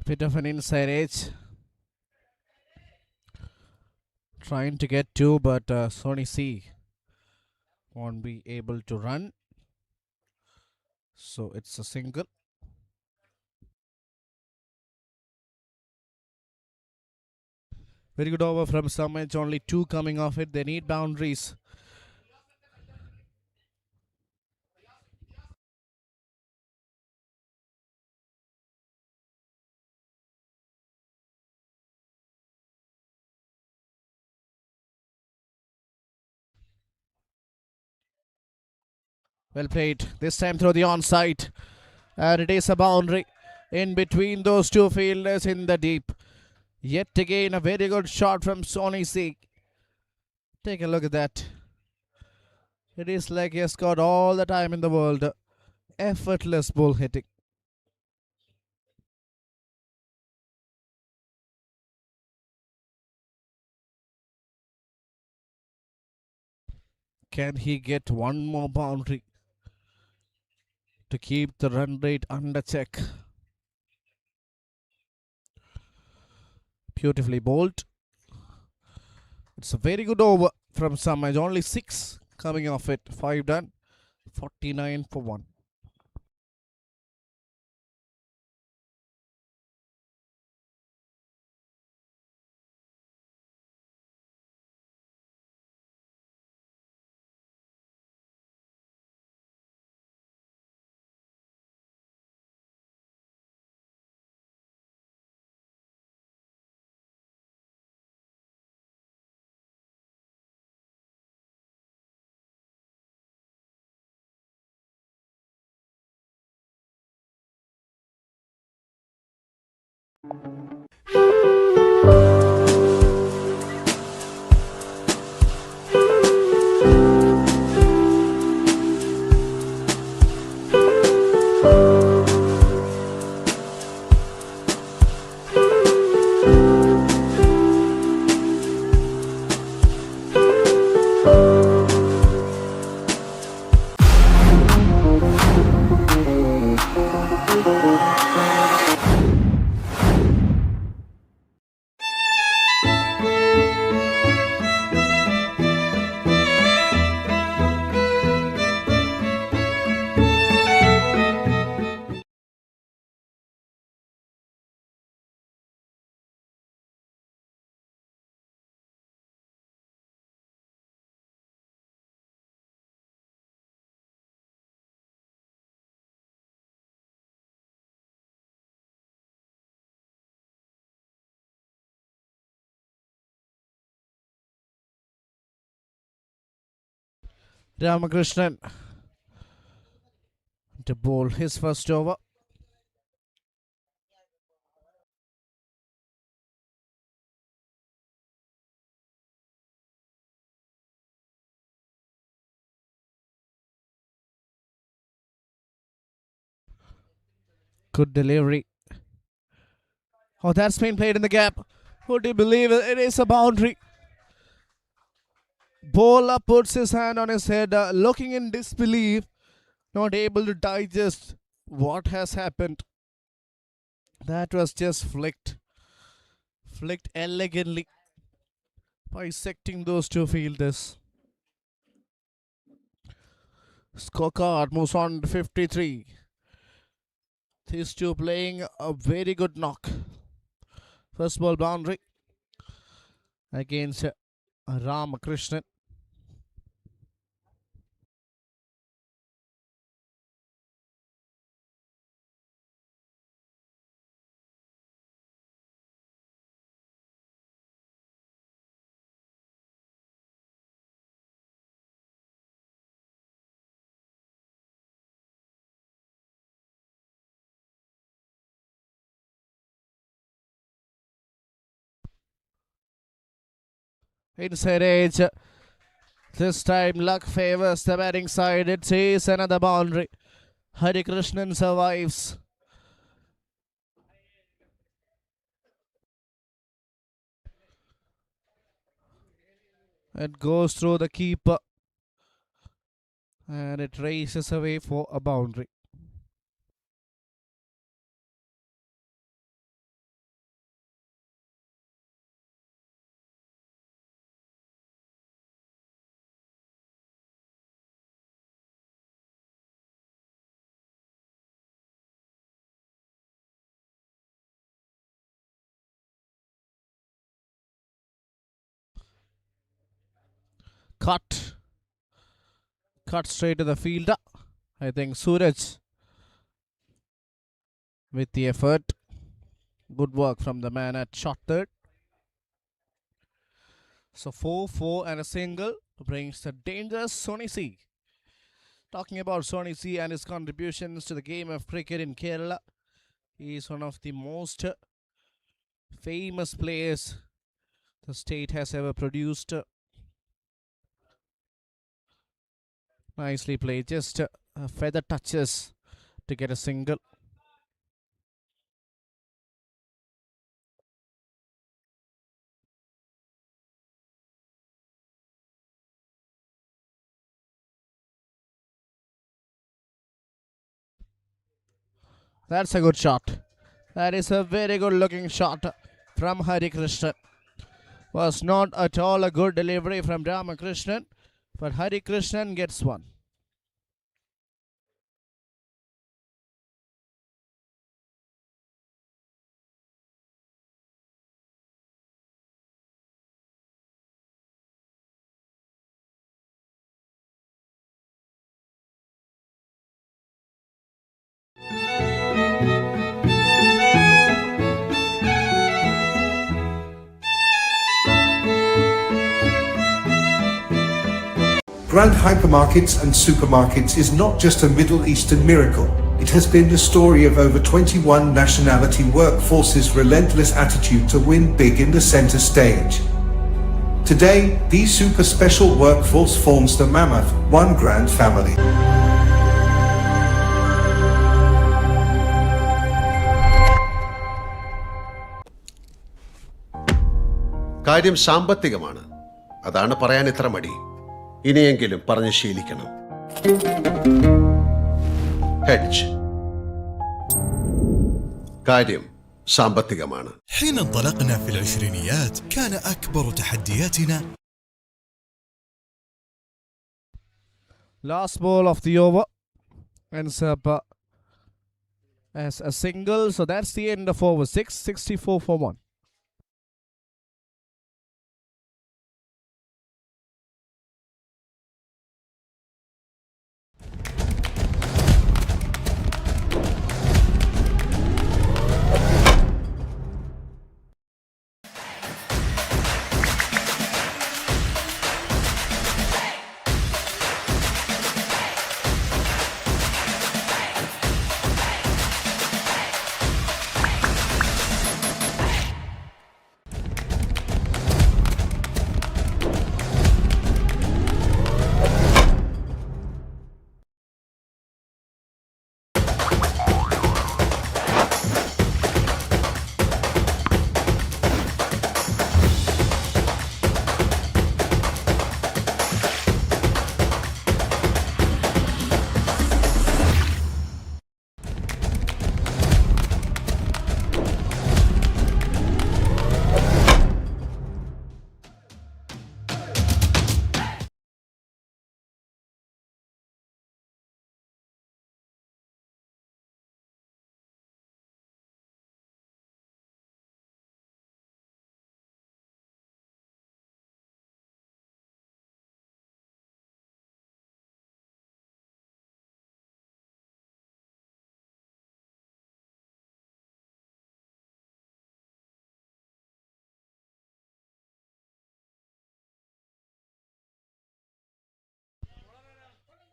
Bit of an inside edge. Trying to get two, but Sony C won't be able to run. So it's a single. Very good over from Summit. Only two coming off it. They need boundaries. Well played. This time through the onside. And it is a boundary in between those two fielders in the deep. Yet again, a very good shot from Sony C. Take a look at that. It is like he has got all the time in the world. Effortless ball hitting. Can he get one more boundary to keep the run rate under check? Beautifully bowled. It's a very good over from Samaj. Only 6 coming off it. 5 done. 49 for 1. Ramakrishnan to bowl his first over. Good delivery. Oh, that's been played in the gap. Would you believe it? It is a boundary. Bowler puts his hand on his head, looking in disbelief, not able to digest what has happened. That was just flicked elegantly, bisecting those two fielders. Scorecard moves on to 53. These two playing a very good knock. First ball boundary against Ramakrishnan. Inside edge. This time luck favors the batting side. It is another boundary. Hari Krishnan survives. It goes through the keeper. And it races away for a boundary. cut. Cut straight to the fielder. I think Suraj with the effort. Good work from the man at short third. So 4-4 and a single brings the dangerous Sonny C. Talking about Sonny C and his contributions to the game of cricket in Kerala, he is one of the most famous players the state has ever produced. Nicely played, just feather touches to get a single. That's a good shot. That is a very good looking shot from Hari Krishnan. Was not at all a good delivery from Ramakrishnan, but Hari Krishnan gets one. Grand hypermarkets and supermarkets is not just a Middle Eastern miracle. It has been the story of over 21 nationality workforces' relentless attitude to win big in the center stage. Today, these super special workforce forms the mammoth One Grand family. കാര്യം സാമ്പത്തികമാണ്. അതാണ് പറയാൻ ഇത്ര മടി. ഇനിയെങ്കിലും പറഞ്ഞ് ശീലിക്കണം. Hedge. കാര്യം സാമ്പത്തികമാണ്. حين انطلقنا في العشرينيات كان أكبر تحدياتنا Last ball of the over ends up as a single, so that's the end of over 6, 64 for 1.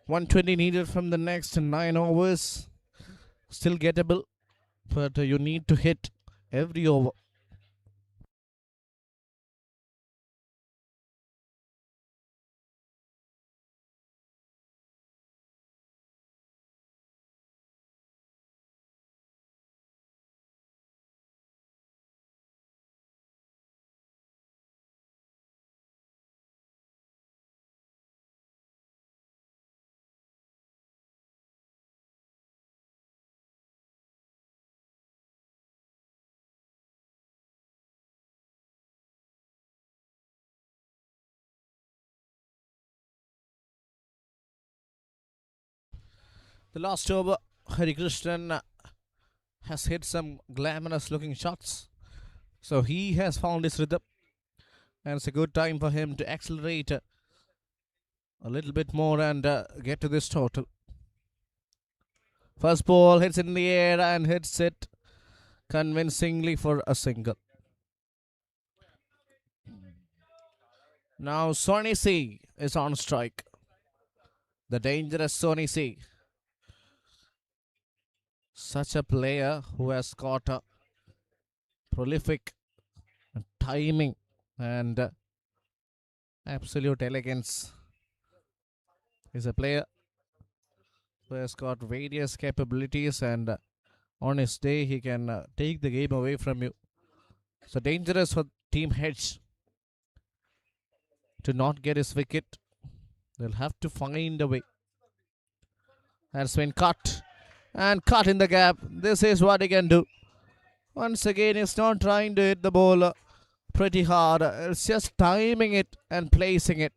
.120 needed from the next 9 overs. Still gettable, but you need to hit every over. The last over, Hari Krishnan has hit some glamorous looking shots. So he has found his rhythm. And it's a good time for him to accelerate a little bit more and get to this total. First ball hits in the air and hits it convincingly for a single. Now Sonny C is on strike. The dangerous Sonny C. Such a player who has got a prolific timing and absolute elegance. He's a player who has got various capabilities, and on his day he can take the game away from you. So dangerous for Team Hedge to not get his wicket. They'll have to find a way. That's been cut and cut in the gap. This is what he can do. Once again, he's not trying to hit the ball pretty hard. It's just timing it and placing it.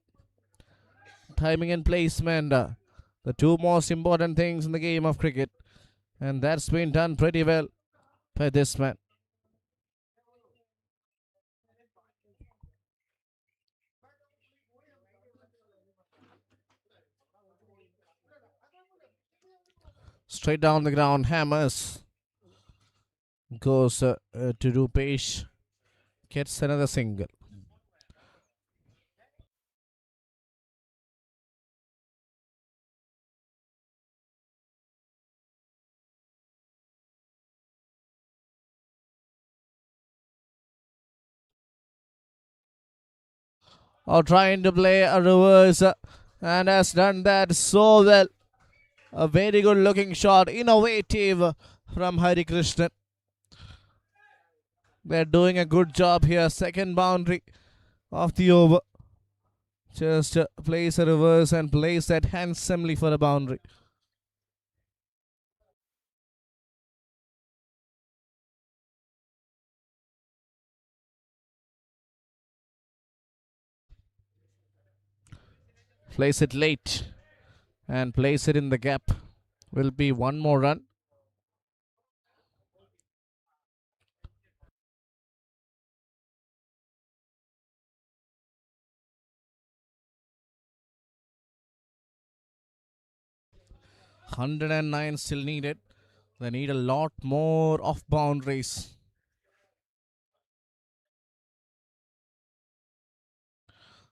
Timing and placement, the two most important things in the game of cricket. And that's been done pretty well by this man. Straight down the ground, hammers. Goes to Rupesh. Gets another single. Or trying to play a reverse and has done that so well. A very good looking shot, innovative from Hari Krishnan. They're doing a good job here. Second boundary of the over. Just place a reverse and place that handsomely for a boundary. Place it late and place it in the gap. Will be one more run. $109 still needed. They need a lot more off boundaries.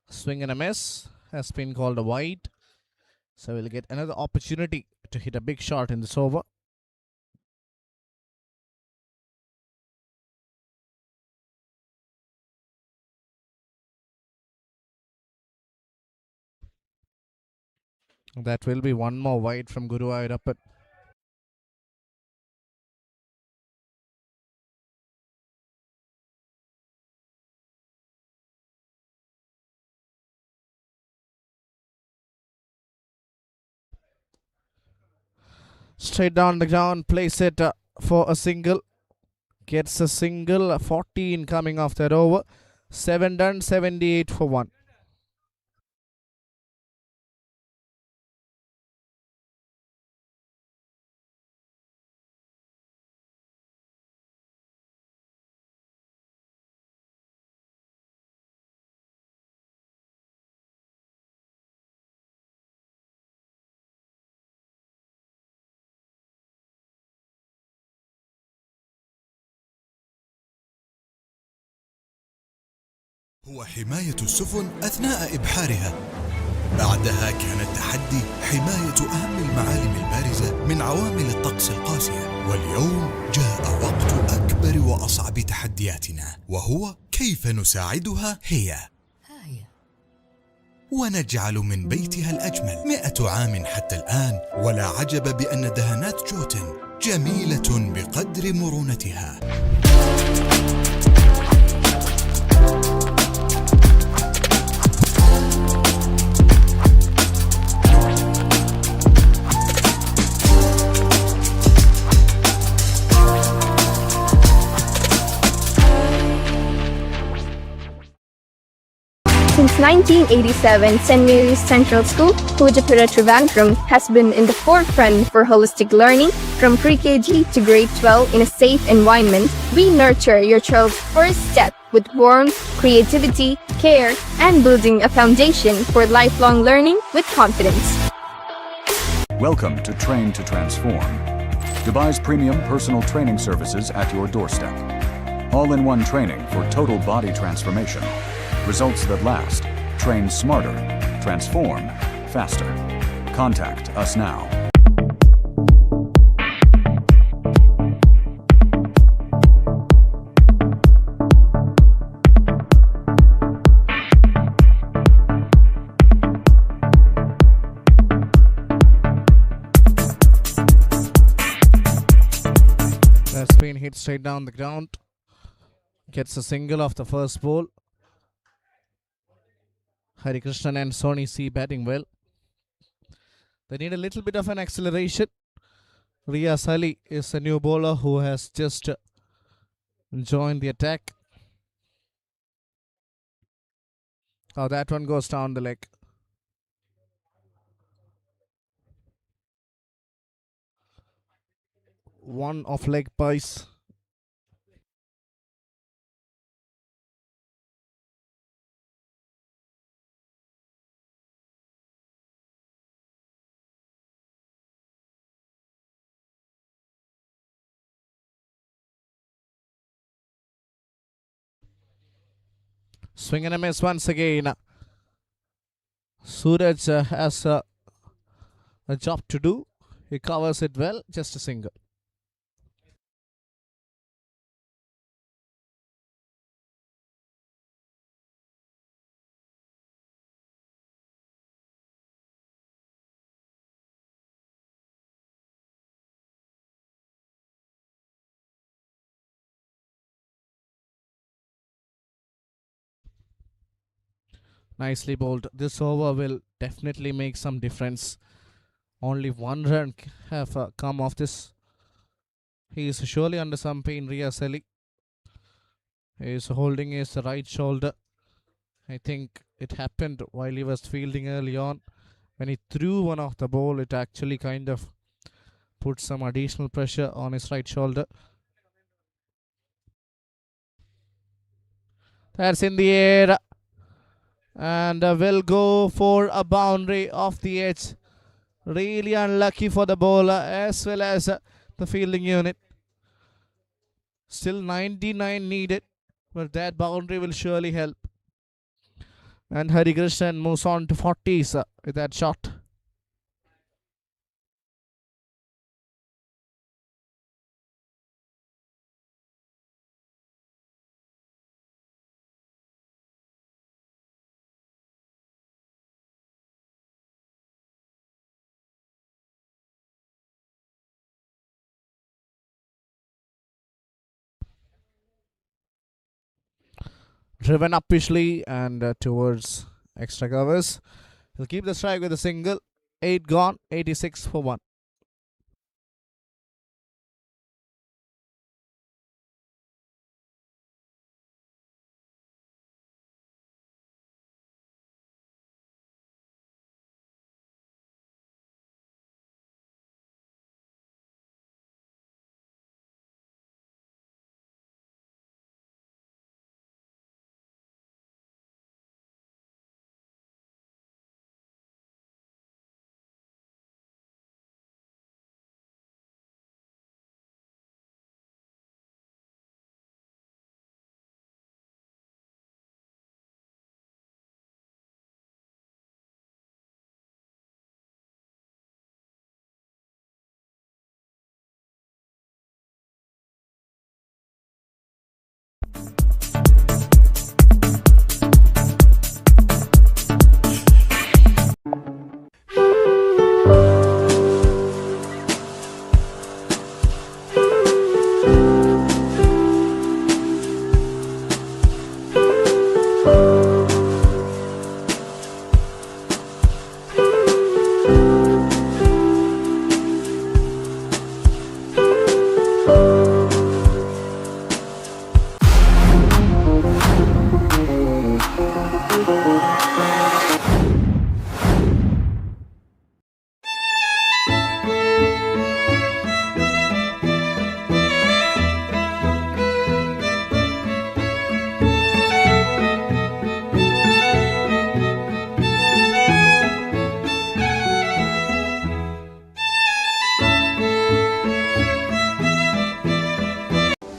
Swing and a miss has been called a wide. So we'll get another opportunity to hit a big shot in this over. That will be one more wide from Guru Ayurappan. Straight down the ground, place it for a single. Gets a single, 14 coming off that over. 7 done, 78 for 1. هو حماية السفن أثناء إبحارها. بعدها كان التحدي حماية أهم المعالم البارزة من عوامل الطقس القاسية. واليوم جاء وقت أكبر وأصعب تحدياتنا، وهو كيف نساعدها هي ونجعل من بيتها الأجمل 100 عام حتى الآن. ولا عجب بأن دهانات جوتن جميلة بقدر مرونتها. Since 1987, St. Mary's Central School, Pujapura Trivandrum, has been in the forefront for holistic learning. From pre-KG to grade 12 in a safe environment, we nurture your child's first step with warmth, creativity, care, and building a foundation for lifelong learning with confidence. Welcome to Train to Transform, Dubai's premium personal training services at your doorstep. All-in-one training for total body transformation. Results that last. Train smarter. Transform faster. Contact us now. That spin hit straight down the ground. Gets a single off the first ball. Hari Krishnan and Sony C batting well. They need a little bit of an acceleration. Riaz Ali is a new bowler who has just joined the attack. Oh, that one goes down the leg. One off leg pies. Swing and a miss once again. Suraj has a job to do. He covers it well. Just a single. Nicely bowled. This over will definitely make some difference. Only one run have come off this. He is surely under some pain, Riaz Ali. He is holding his right shoulder. I think it happened while he was fielding early on. When he threw one off the ball, it actually kind of put some additional pressure on his right shoulder. That's in the air. And will go for a boundary off the edge. Really unlucky for the bowler as well as the fielding unit. Still 99 needed, but that boundary will surely help. And Hari Krishnan moves on to 40s with that shot. Driven upishly and towards extra covers. He'll keep the strike with a single. 8 gone, 86 for 1.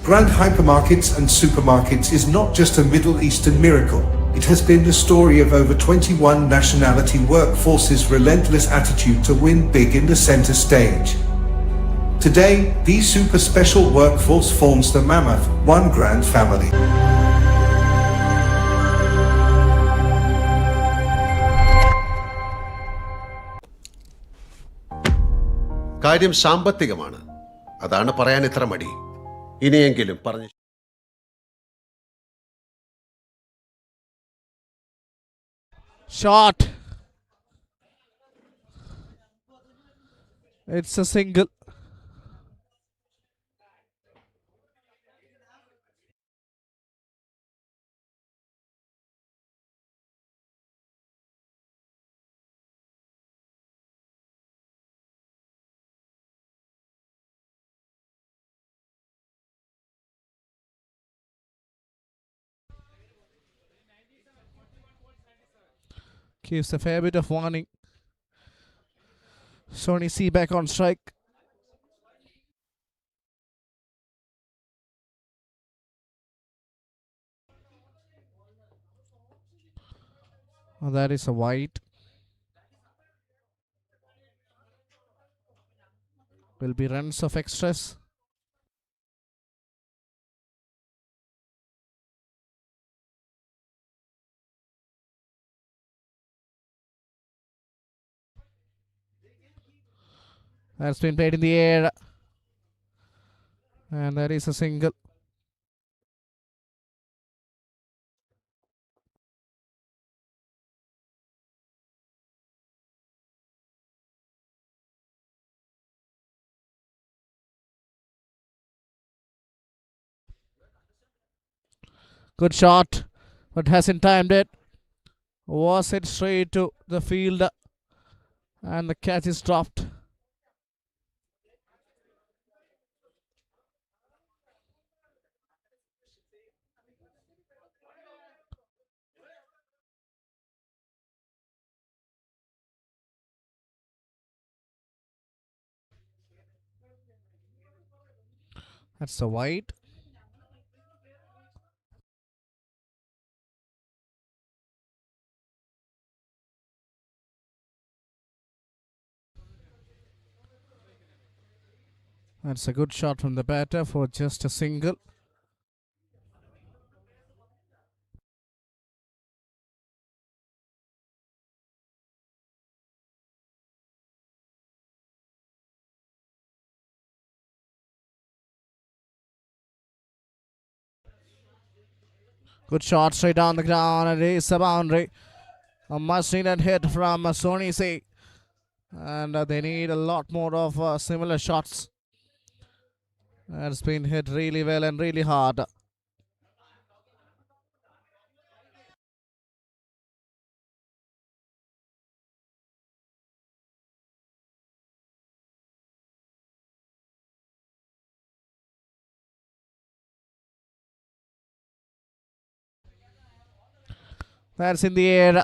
Grand hypermarkets and supermarkets is not just a Middle Eastern miracle. It has been the story of over 21 nationality workforces' relentless attitude to win big in the center stage. Today, the super special workforce forms the mammoth One Grand family. കാര്യം സാമ്പത്തികമാണ്. അതാണ് പറയാൻ ഇത്ര മടി. ഇനിയെങ്കിലും പറഞ്ഞു. Shot. It's a single. Gives a fair bit of warning. Sony C back on strike. Oh, that is a wide. Will be runs of extras. That's been played in the air. And that is a single. Good shot, but hasn't timed it. Was it straight to the field, and the catch is dropped. That's a wide. That's a good shot from the batter for just a single. Good shot straight down the ground, and it is a boundary. A much needed hit from Sony C. And they need a lot more of similar shots. That's been hit really well and really hard. That's in the air.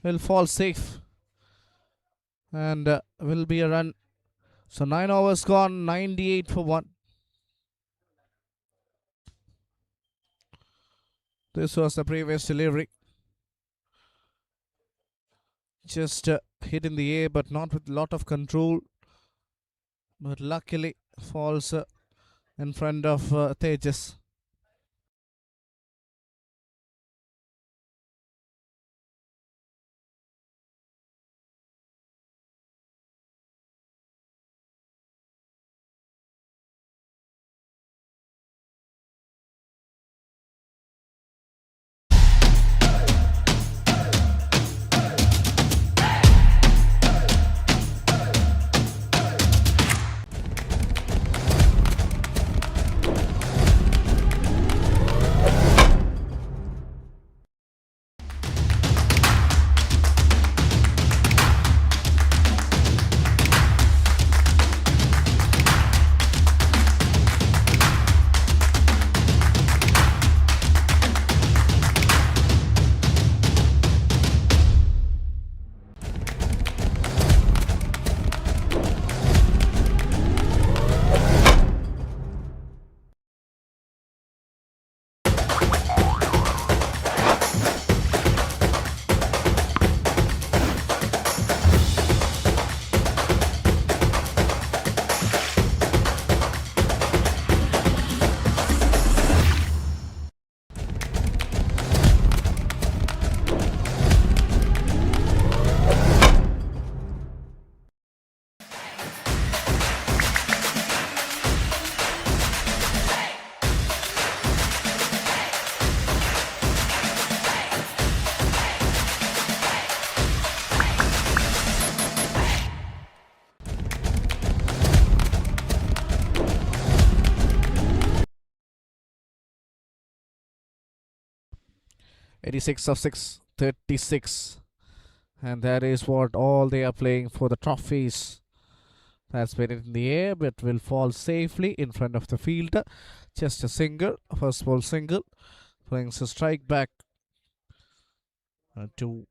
Will fall safe. And will be a run. So 9 overs gone, 98 for 1. This was the previous delivery. Just hit in the air, but not with a lot of control. But luckily falls in front of Tejas. 86 of 6, 36. And that is what all they are playing for, the trophies. That's been in the air, but will fall safely in front of the fielder. Just a single, first ball single. Brings a strike back to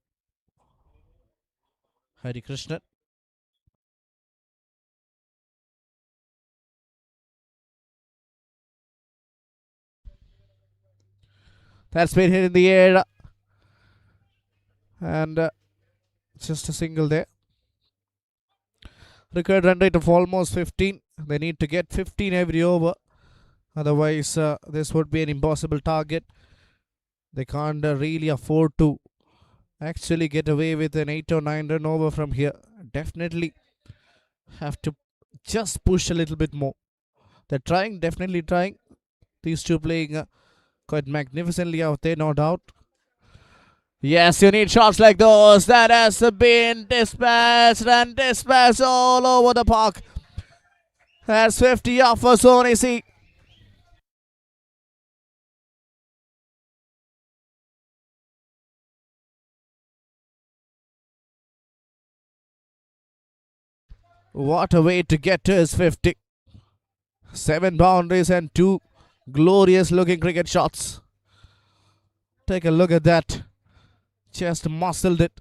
Hari Krishnan. That's been hit in the air. And just a single there. Record run rate of almost 15. They need to get 15 every over. Otherwise, this would be an impossible target. They can't really afford to actually get away with an 8 or 9 run over from here. Definitely have to just push a little bit more. They're trying, definitely trying. These two playing quite magnificently out there, no doubt. Yes, you need shots like those. That has been dispatched and dispatched all over the park. That's 50 off for Sony C. What a way to get to his 50. 7 boundaries and 2 glorious looking cricket shots. Take a look at that. Just muscled it.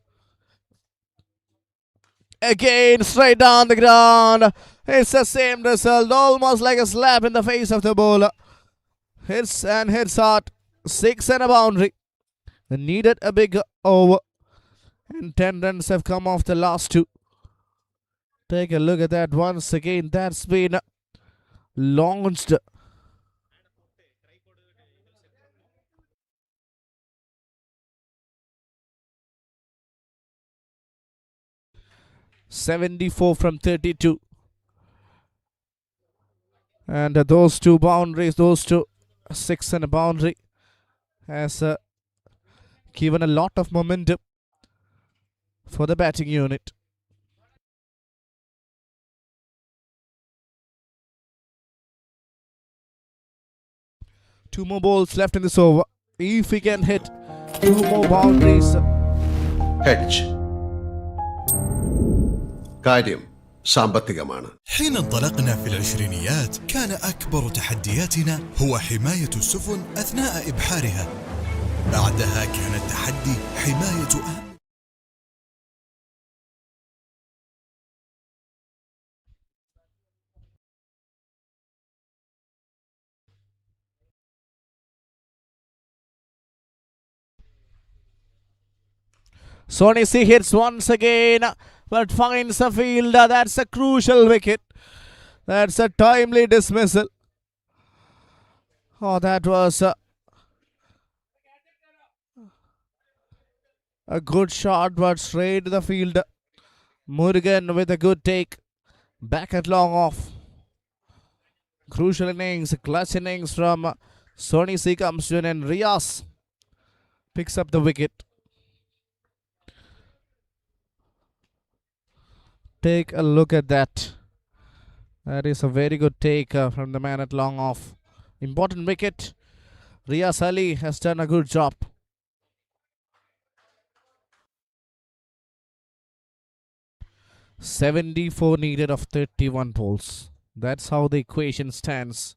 Again, straight down the ground. It's the same result, almost like a slap in the face of the bowler. Hits and hits hard. 6 and a boundary. Needed a big over. And 10 runs have come off the last 2. Take a look at that once again. That's been launched. .74 from 32. And those 2 boundaries, those 2 6 and a boundary has given a lot of momentum for the batting unit. Two more balls left in this over. If he can hit 2 more boundaries. Hedge. കാര്യം സാമ്പത്തികമാണ്. حين انطلقنا في العشرينيات كان أكبر تحدياتنا هو حماية السفن أثناء إبحارها. بعدها كان التحدي حماية أهم Sony C hits once again, but finds a fielder. That's a crucial wicket. That's a timely dismissal. Oh, that was a good shot, but straight to the fielder. Murugan with a good take. Back at long off. Crucial innings, clutch innings from Sony C comes in, and Riaz picks up the wicket. Take a look at that. That is a very good take from the man at long off. Important wicket. Riaz Ali has done a good job. .74 needed of 31 balls. That's how the equation stands.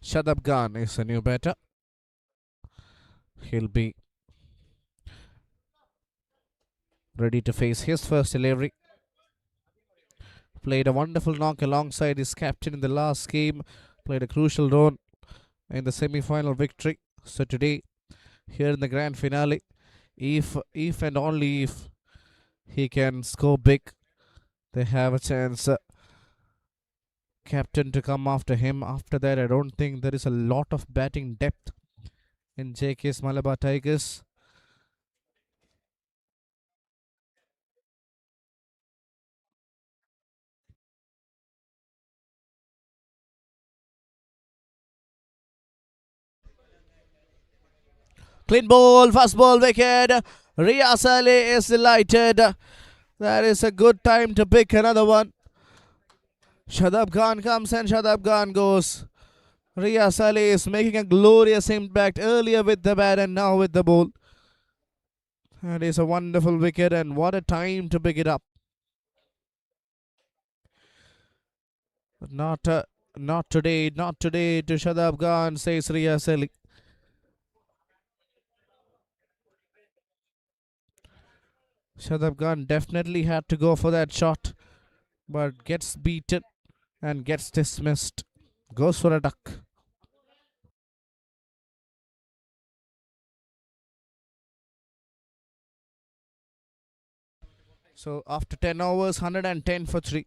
Shadab Khan is a new batter. He'll be ready to face his first delivery. Played a wonderful knock alongside his captain in the last game. Played a crucial role in the semi-final victory. So today, here in the grand finale, if and only if he can score big, they have a chance captain to come after him. After that, I don't think there is a lot of batting depth in JK's Malabar Tigers. Clean ball, fast ball, wicket. Riyaz Ali is delighted. That is a good time to pick another one. Shadab Khan comes and Shadab Khan goes. Riyaz Ali is making a glorious impact earlier with the bat and now with the ball. That is a wonderful wicket, and what a time to pick it up. But not today to Shadab Khan, says Riyaz Ali. Shadab Khan definitely had to go for that shot, but gets beaten and gets dismissed. Goes for a duck. So after 10 overs, 110 for 3.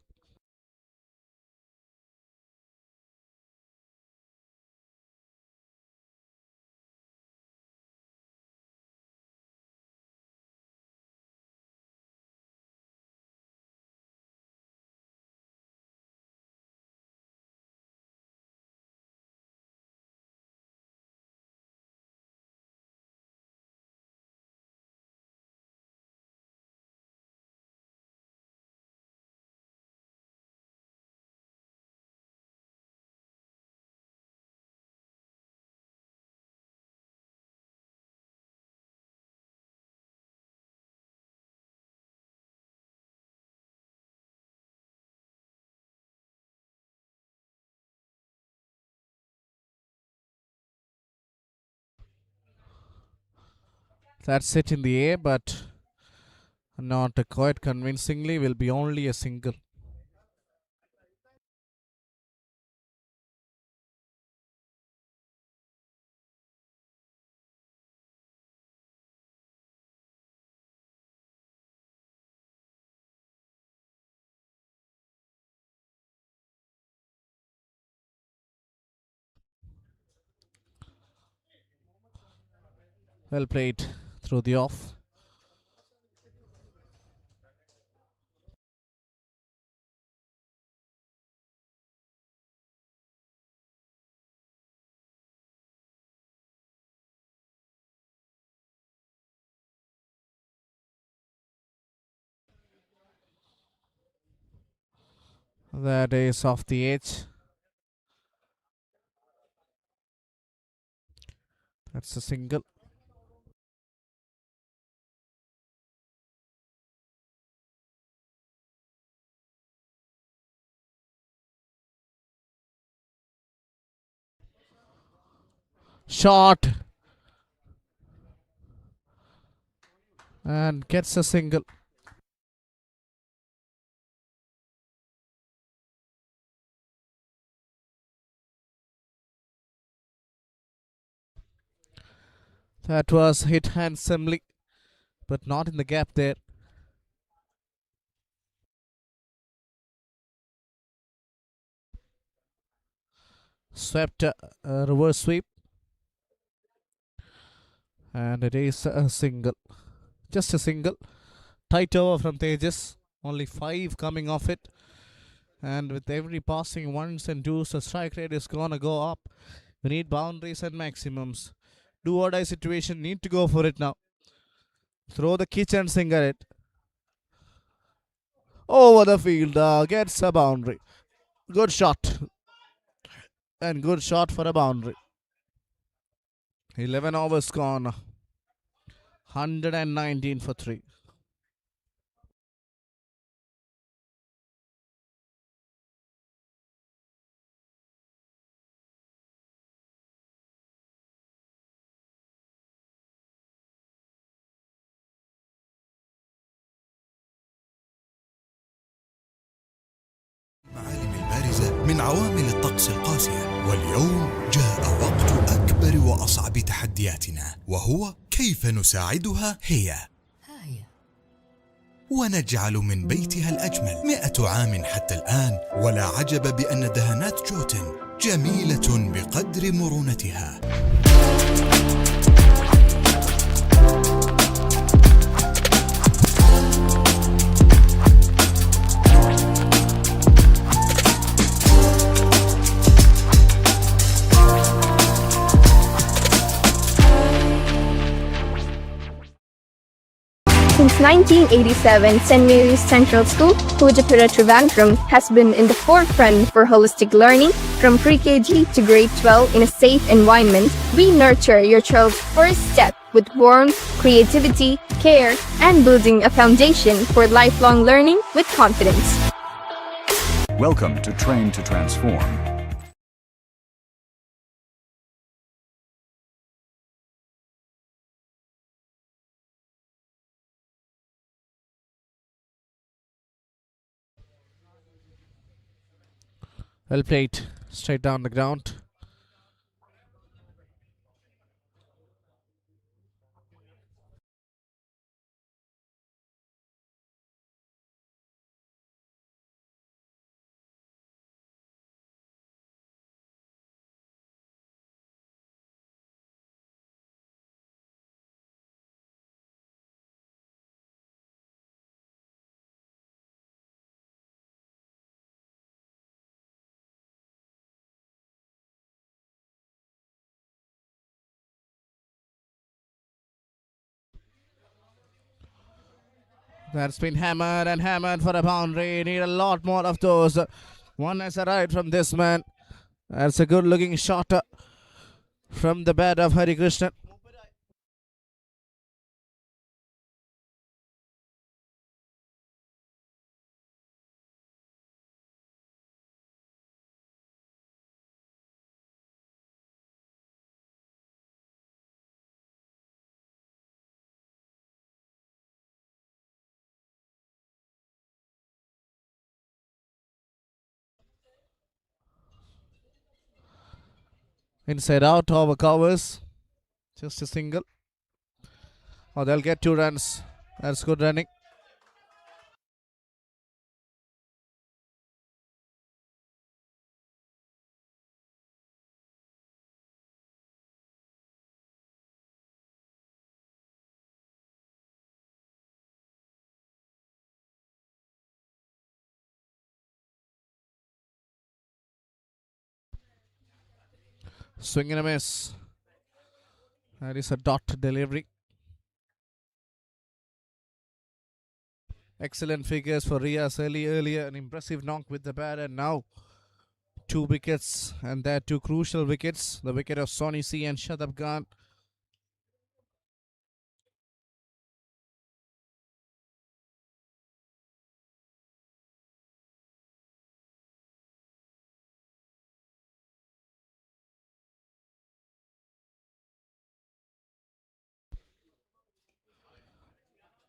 That's it in the air, but not quite convincingly. Will be only a single. Well played through the off. That is off the edge. That's a single. Shot. And gets a single. That was hit handsomely, but not in the gap there. Swept a reverse sweep. And it is a single. Just a single. Tight over from Tejas. Only 5 coming off it. And with every passing ones and twos, the strike rate is gonna go up. We need boundaries and maximums. Do or die situation, need to go for it now. Throw the kitchen and single it. Over the field, gets a boundary. Good shot. And good shot for a boundary. 11 overs gone. 119 for 3. المعالم البارزة من عوامل الطقس القاسية، واليوم جاء وقت أكبر وأصعب تحدياتنا، وهو كيف نساعدها هي. ونجعل من بيتها الأجمل 100 عام حتى الآن. ولا عجب بأن دهانات جوتن جميلة بقدر مرونتها. Since 1987, St. Mary's Central School, Pujapura Trivandrum, has been in the forefront for holistic learning from pre-KG to grade 12 in a safe environment. We nurture your child's first step with warmth, creativity, care, and building a foundation for lifelong learning with confidence. Welcome to Train to Transform. Well played. Straight down the ground. That's been hammered and hammered for a boundary. Need a lot more of those. One has arrived from this man. That's a good looking shot from the bat of Hari Krishnan. Inside out over covers. Just a single. Oh, they'll get 2 runs. That's good running. Swing and a miss. That is a dot delivery. Excellent figures for Riaz earlier. An impressive knock with the bat, and now 2 wickets, and they're 2 crucial wickets. The wicket of Sonny C and Shadab Khan.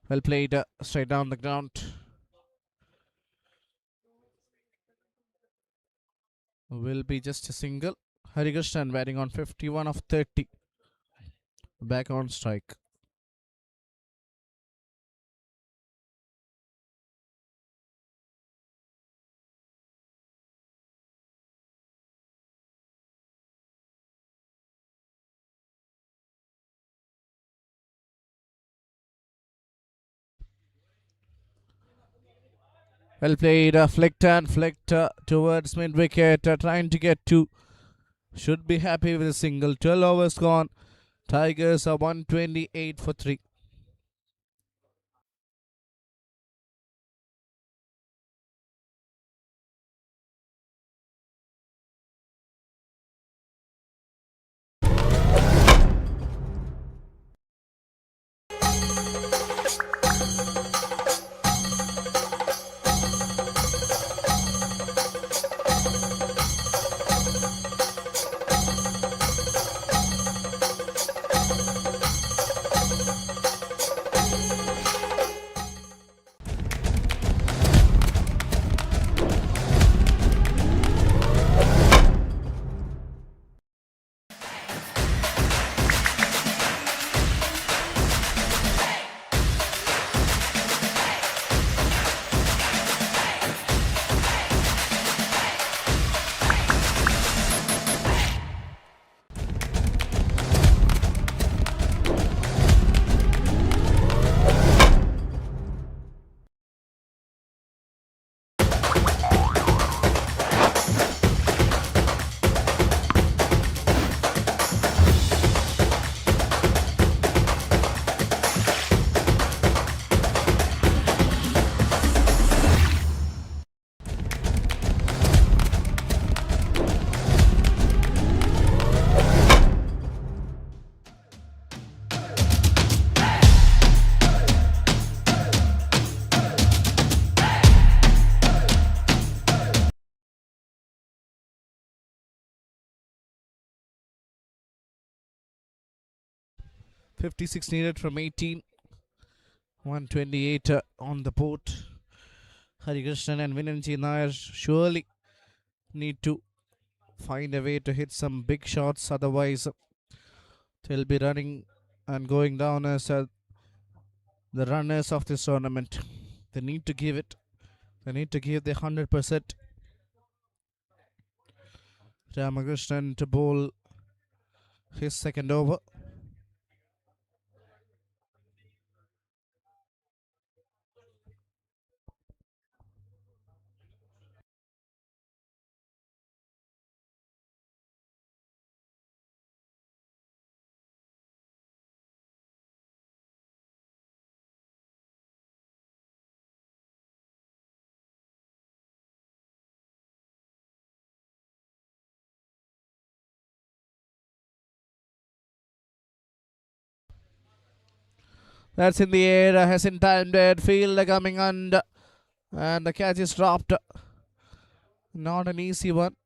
Well played, straight down the ground. Will be just a single. Hari Krishnan batting on 51 of 30. Back on strike. Well played, flicked towards mid wicket, trying to get 2. Should be happy with a single. 12 overs gone. Tigers are 128 for 3. 56 needed from 18. 128 on the board. Harikrishnan and Vinanji Nair surely need to find a way to hit some big shots, otherwise they'll be running and going down as the runners of this tournament. They need to give it. They need to give their 100%. Ramakrishnan to bowl his second over. That's in the air, hasn't timed it. Field coming under, and the catch is dropped. Not an easy one.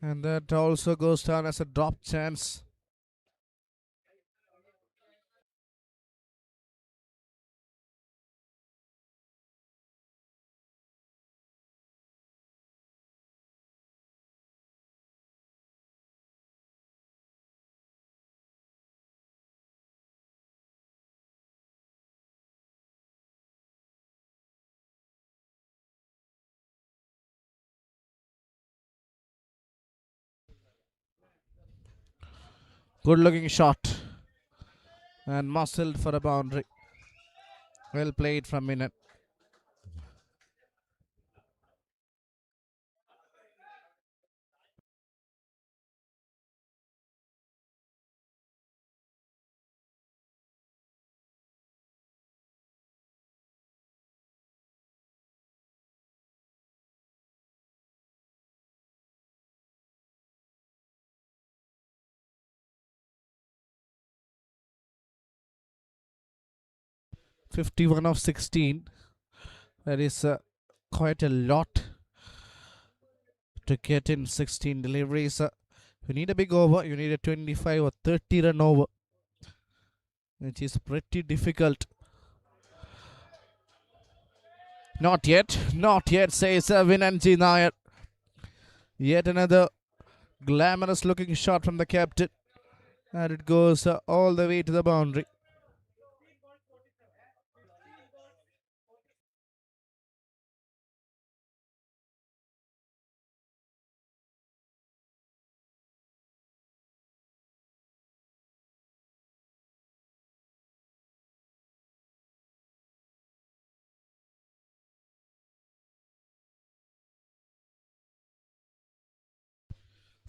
And that also goes down as a drop chance. Good looking shot. And muscled for a boundary. Well played from Minan. .51 of 16. That is quite a lot to get in 16 deliveries. You need a big over. You need a 25 or 30 run over, which is pretty difficult. Not yet, says Vinanji Nair. Yet another glamorous looking shot from the captain. And it goes all the way to the boundary.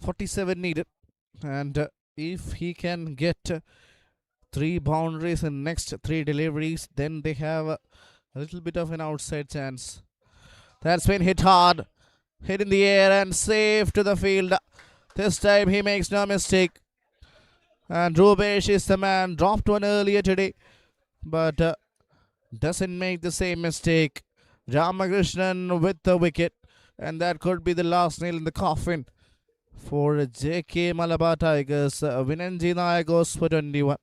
.47 needed. And if he can get 3 boundaries in next 3 deliveries, then they have a little bit of an outside chance. That's been hit hard. Hit in the air and safe to the field. This time he makes no mistake. And Rubesh is the man. Dropped one earlier today, but doesn't make the same mistake. Ramakrishnan with the wicket. And that could be the last nail in the coffin for JK Malabar Tigers. Vinanji Nair goes for 21.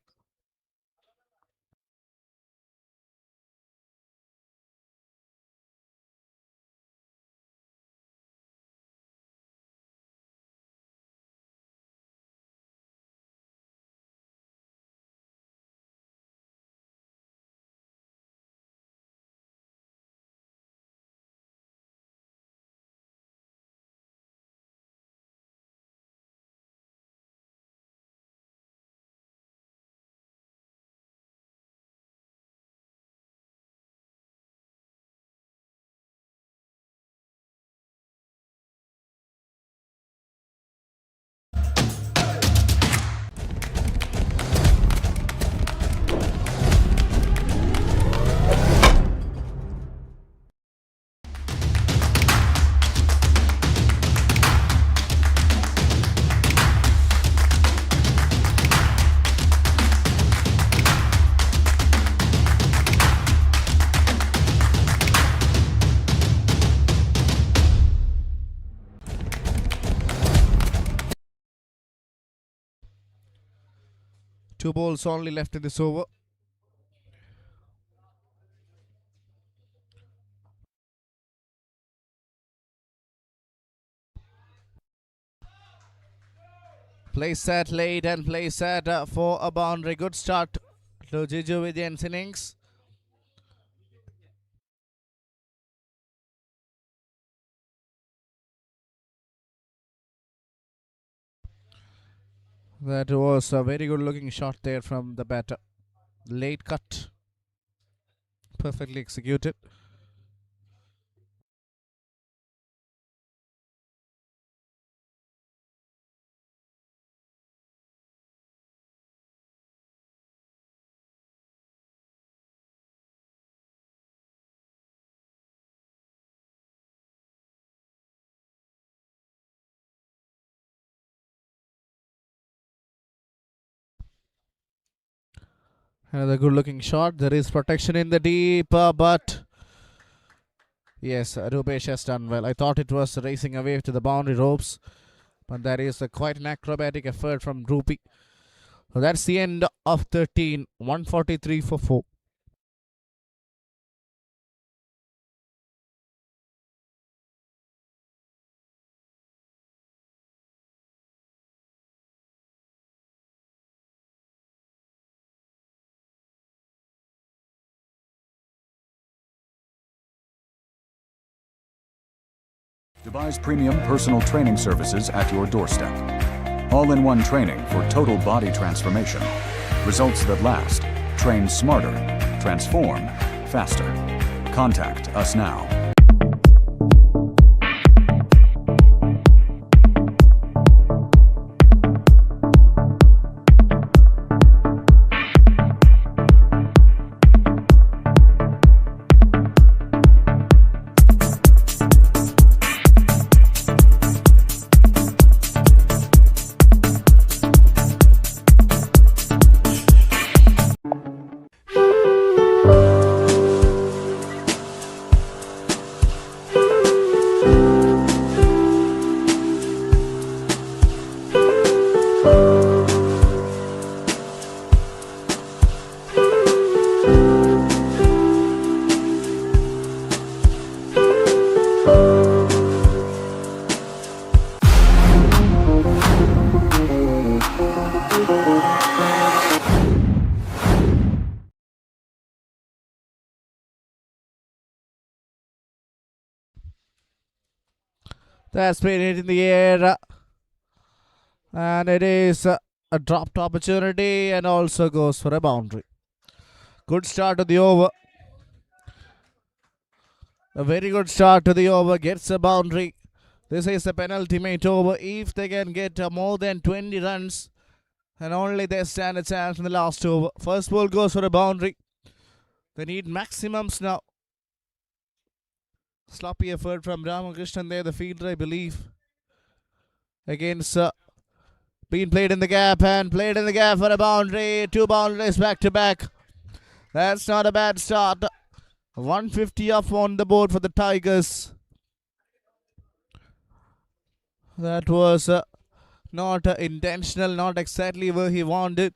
2 balls only left in this over. Play set late and play set for a boundary. Good start to Jiju Vijayan's innings. That was a very good looking shot there from the batter. Late cut. Perfectly executed. Another good looking shot. There is protection in the deep, but yes, Rupesh has done well. I thought it was racing away to the boundary ropes, but that is quite an acrobatic effort from Rupi. So that's the end of 13. 143 for 4. Devise premium personal training services at your doorstep. All-in-one training for total body transformation. Results that last. Train smarter. Transform faster. Contact us now. That's been hit in the air. And it is a dropped opportunity and also goes for a boundary. Good start to the over. A very good start to the over. Gets a boundary. This is a penultimate over. If they can get more than 20 runs, and only they stand a chance in the last over. First ball goes for a boundary. They need maximums now. Sloppy effort from Ramakrishnan there, the fielder, I believe. Against being played in the gap and played in the gap for a boundary. 2 boundaries back to back. That's not a bad start. 150 off on the board for the Tigers. That was not intentional, not exactly where he wanted,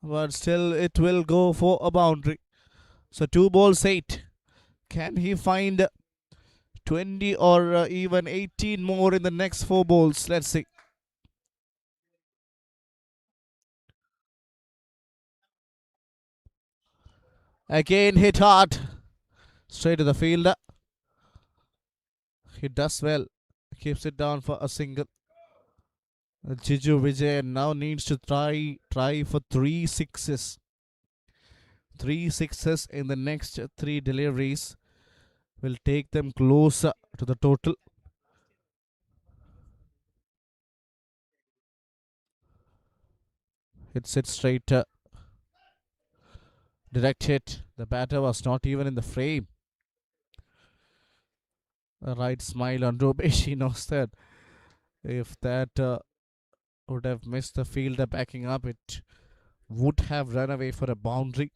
but still it will go for a boundary. So 2 balls 8. Can he find 20 or even 18 more in the next 4 balls? Let's see. Again hit hard. Straight to the fielder. He does well. Keeps it down for a single. Jiju Vijay now needs to try for 3 sixes. 3 sixes in the next 3 deliveries will take them closer to the total. Hits it straight. Direct hit. The batter was not even in the frame. A right smile on Rubesh. He knows that if that would have missed the fielder backing up, it would have run away for a boundary.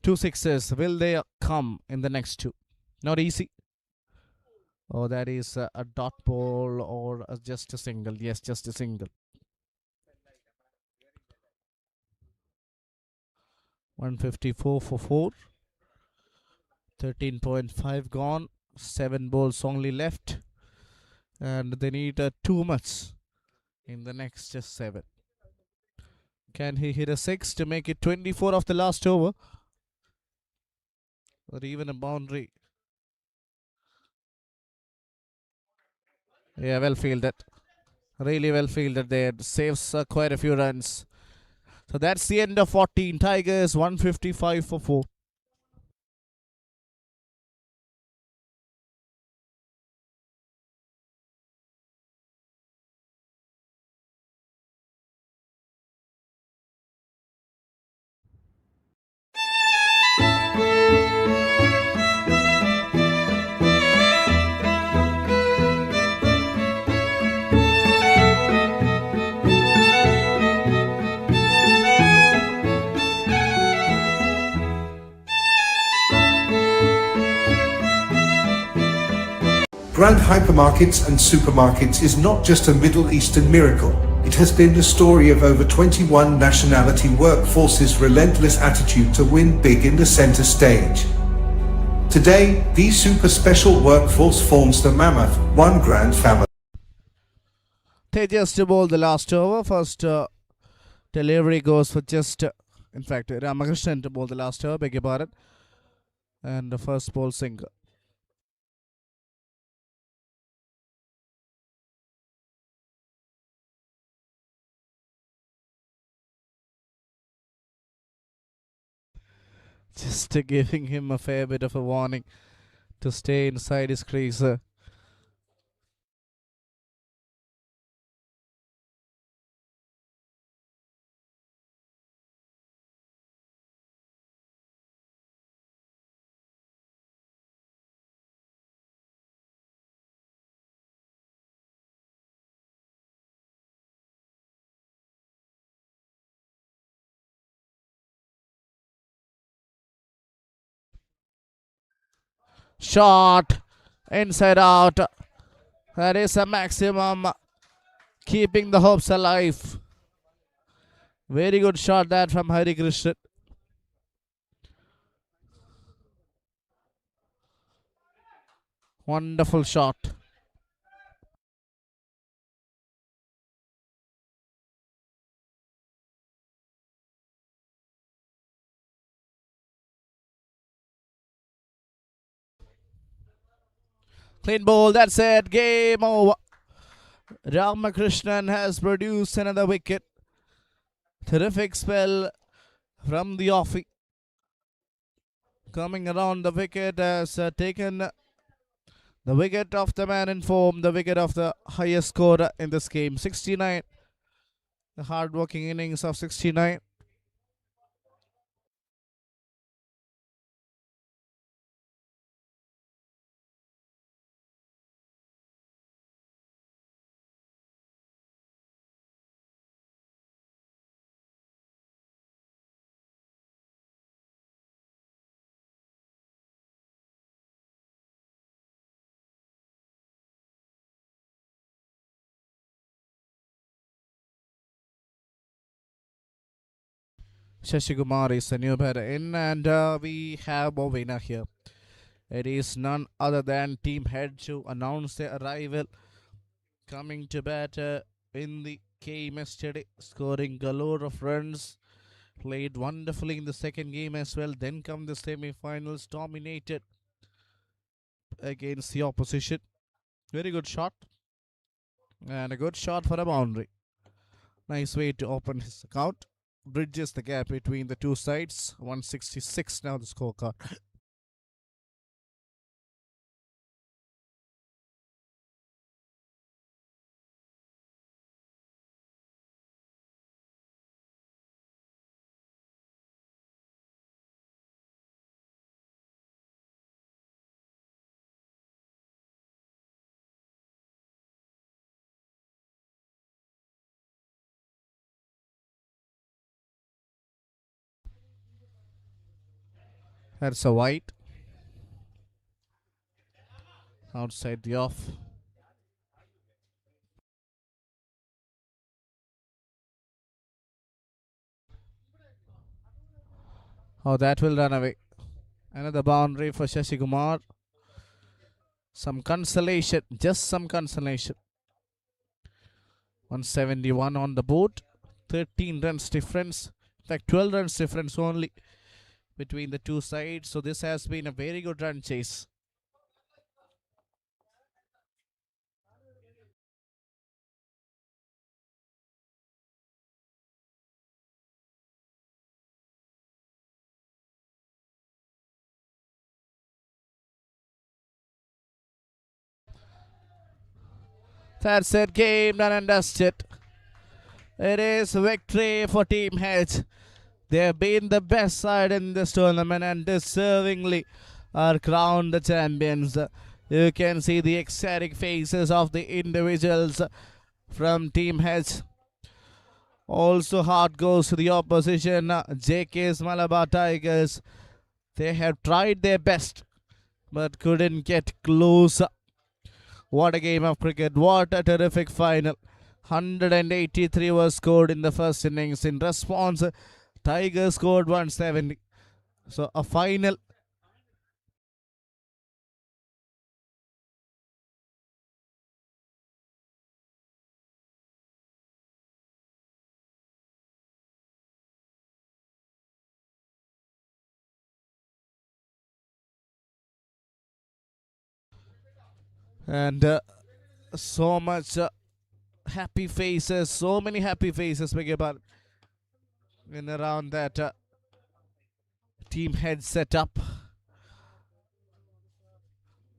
2 sixes. Will they come in the next 2? Not easy. Oh, that is a dot ball or just a single. Yes, just a single. 154 for 4. 13.5 gone. 7 balls only left. And they need 2 much in the next 7. Can he hit a 6 to make it 24 of the last over? Or even a boundary? Yeah, well fielded. Really well fielded there. Saves quite a few runs. So that's the end of 14. Tigers 155 for 4. Grand Hypermarkets and Supermarkets is not just a Middle Eastern miracle. It has been the story of over 21 nationality workforces' relentless attitude to win big in the center stage. Today, the super special workforce forms the mammoth, one grand family. Tejas to bowl the last over. First delivery goes for just, in fact, Ramakrishnan to bowl the last over, beg your pardon. And the first ball single. Just giving him a fair bit of a warning to stay inside his crease. Shot inside out. That is a maximum, keeping the hopes alive. Very good shot that from Hari Krishnan. Wonderful shot. Clean ball, that's it. Game over. Ramakrishnan has produced another wicket. Terrific spell from the offie. Coming around the wicket has taken the wicket of the man in form, the wicket of the highest scorer in this game. 69. The hard-working innings of 69. Shashikumar is the new batter in, and we have a winner here. It is none other than Team Head to announce their arrival. Coming to bat in the game yesterday, scoring galore of runs. Played wonderfully in the second game as well. Then come the semi-finals, dominated against the opposition. Very good shot. And a good shot for a boundary. Nice way to open his account. Bridges the gap between the two sides. 166 now the scorecard. That's a white. Outside the off. Oh, that will run away. Another boundary for Shashi Kumar. Some consolation, just some consolation. 171 on the board. 13 runs difference. In fact, 12 runs difference only between the two sides. So this has been a very good run chase. That's it, game done and dusted. It is victory for Team Hedge. They have been the best side in this tournament and deservingly are crowned the champions. You can see the ecstatic faces of the individuals from Team Hedge. Also, heart goes to the opposition, JK's Malabar Tigers. They have tried their best but couldn't get close. What a game of cricket. What a terrific final. 183 was scored in the first innings. In response, Tigers scored 170. So a final. And so much happy faces. So many happy faces. In around that Team Head setup.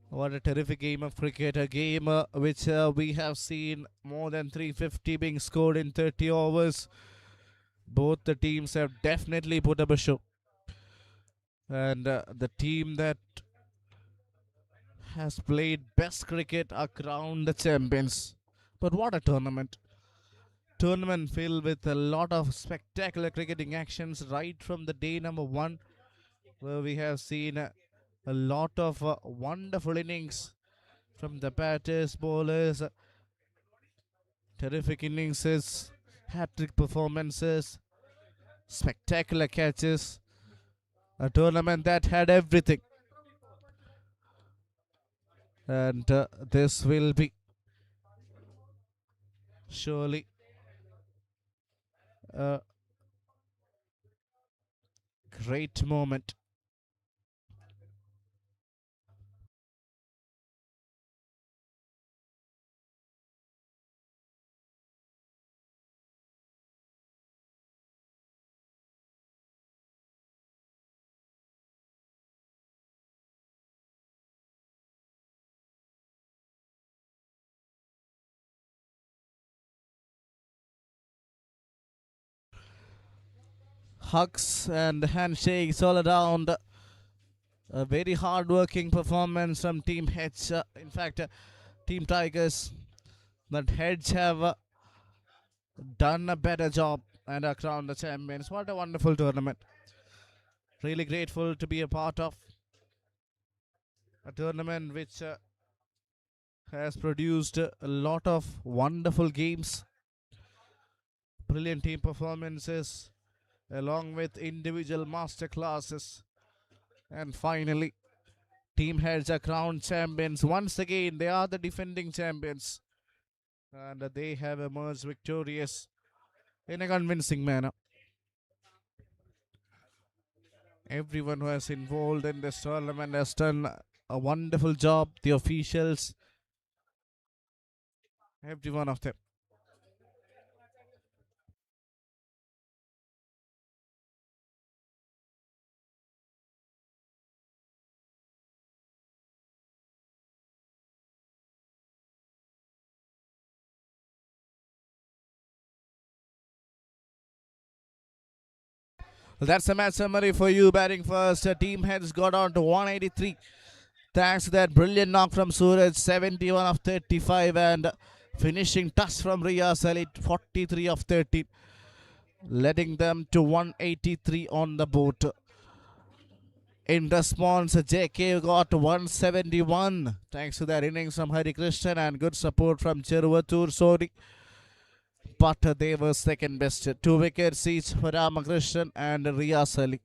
What a terrific game of cricket. A game which we have seen more than 350 being scored in 30 overs. Both the teams have definitely put up a show. And the team that has played best cricket are crowned the champions. But what a tournament. Tournament filled with a lot of spectacular cricketing actions right from the day number 1, where we have seen a lot of wonderful innings from the batters, bowlers, terrific innings, hat-trick performances, spectacular catches. A tournament that had everything. And this will be surely a great moment. Hugs and handshakes all around. A very hard-working performance from Team Hedge. In fact, Team Tigers. But Hedge have done a better job and are crowned the champions. What a wonderful tournament. Really grateful to be a part of a tournament which has produced a lot of wonderful games, brilliant team performances, along with individual master classes. And finally, Team Heads are crowned champions. Once again, they are the defending champions. And they have emerged victorious in a convincing manner. Everyone who has involved in this tournament has done a wonderful job. The officials, every one of them. Well, that's the match summary for you. Batting first, Team Heads got on to 183. Thanks to that brilliant knock from Suraj, 71 of 35, and finishing touch from Riyaz Ali, 43 of 13, letting them to 183 on the board. In response, JK got 171 thanks to that innings from Hari Krishnan and good support from Cheruvatur Sori. But they were second best. 2 wickets each for Ramakrishnan and Riyaz Ali.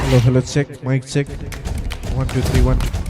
Hello, check, mic check. 1, 2, 3, 1, 2.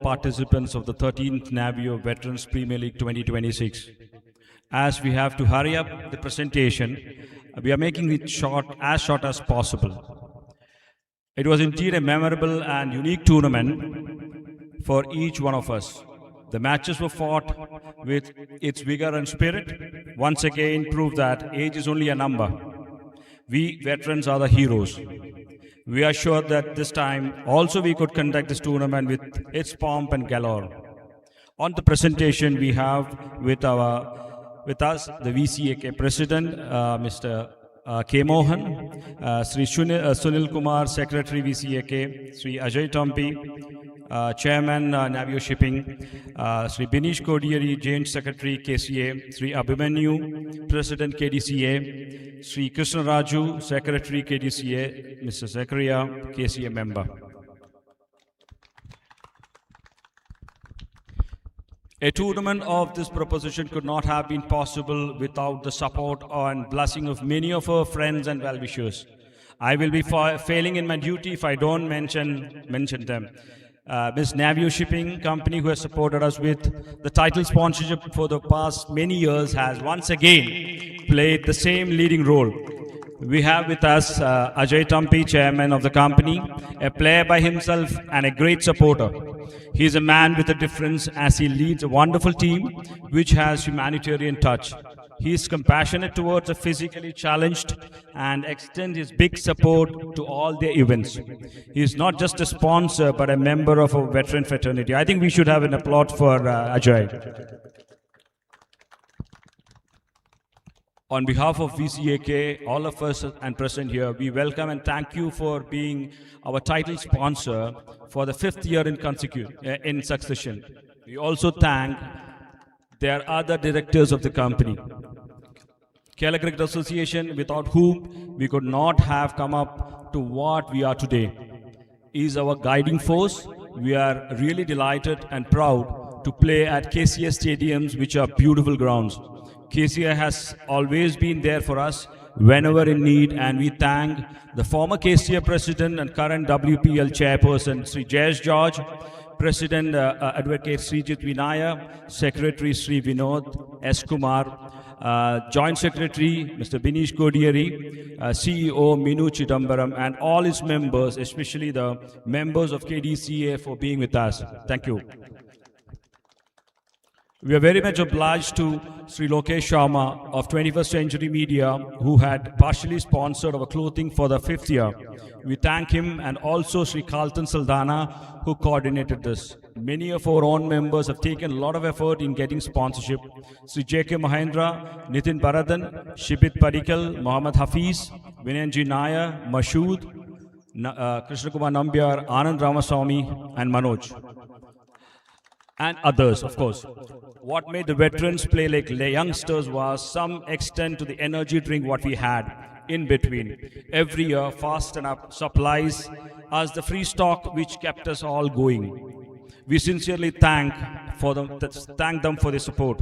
participants of the 13th Navio Veterans Premier League 2026. As we have to hurry up the presentation, we are making it short as possible. It was indeed a memorable and unique tournament for each one of us. The matches were fought with its vigor and spirit. Once again, proved that age is only a number. We veterans are the heroes. We are sure that this time also we could conduct this tournament with its pomp and galore. On the presentation, we have with us the VCAK President, Mr. K. Mohan, Sri Sunil Kumar, Secretary VCAK, Sri Ajay Tampi, Chairman Navio Shipping, Sri Binish Kodieri, Joint Secretary KCA, Sri Abhimanyu, President KDCA, Sri Krishna Raju, Secretary KDCA, Mr. Zakaria, KCA member. A tournament of this proposition could not have been possible without the support and blessing of many of our friends and well-wishers. I will be failing in my duty if I don't mention them. Ms. Navio Shipping Company, who has supported us with the title sponsorship for the past many years, has once again played the same leading role. We have with us Ajay Tampi, chairman of the company, a player by himself and a great supporter. He is a man with a difference as he leads a wonderful team which has humanitarian touch. He is compassionate towards the physically challenged and extends his big support to all their events. He is not just a sponsor but a member of a veteran fraternity. I think we should have an applause for Ajay. On behalf of VCAK, all of us and present here, we welcome and thank you for being our title sponsor for the 5th year in succession. We also thank their other directors of the company. Kerala Cricket Association, without whom we could not have come up to what we are today, is our guiding force. We are really delighted and proud to play at KCA stadiums, which are beautiful grounds. KCA has always been there for us whenever in need, and we thank the former KCA president and current WPL chairperson, Sri Jayesh George, President Advocate Srijit Vinaya, Secretary Sri Vinod S. Kumar, Joint Secretary Mr. Binish Kodieri, CEO Minu Chidambaram, and all his members, especially the members of KDCA, for being with us. Thank you. We are very much obliged to Sri Lokesh Sharma of 21st Century Media, who had partially sponsored our clothing for the 5th year. We thank him, and also Sri Kaltan Saldana, who coordinated this. Many of our own members have taken a lot of effort in getting sponsorship. Sri J.K. Mahendra, Nitin Baradan, Shibit Parikal, Mohammad Hafiz, Vinenji Nair, Mashood, Krishna Kumar Nambiar, Anand Ramaswamy, and Manoj. And others, of course. What made the veterans play like youngsters was some extent to the energy drink what we had in between. Every year, Fast and Up supplies us the free stock which kept us all going. We sincerely thank them for their support.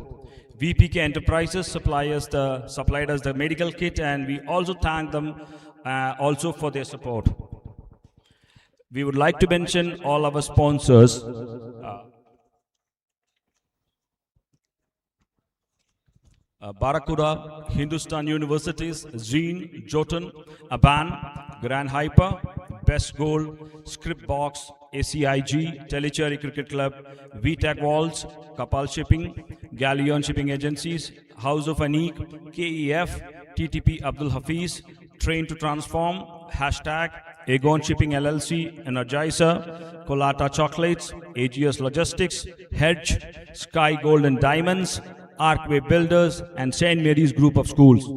VPK Enterprises supplied us the medical kit, and we also thank them also for their support. We would like to mention all our sponsors. Barakuda, Hindustan Universities, Zeen, Jotun, Aban, Grand Hyper, Best Gold, Scriptbox, ACIG, Telecherry Cricket Club, VTAC Walls, Kapal Shipping, Galleon Shipping Agencies, House of Anik, KEF, TTP Abdul Hafiz, Train to Transform, Hashtag, Aegon Shipping LLC, Energizer, Colata Chocolates, AGS Logistics, Hedge, Sky Gold and Diamonds, Arkway Builders, and St. Mary's Group of Schools.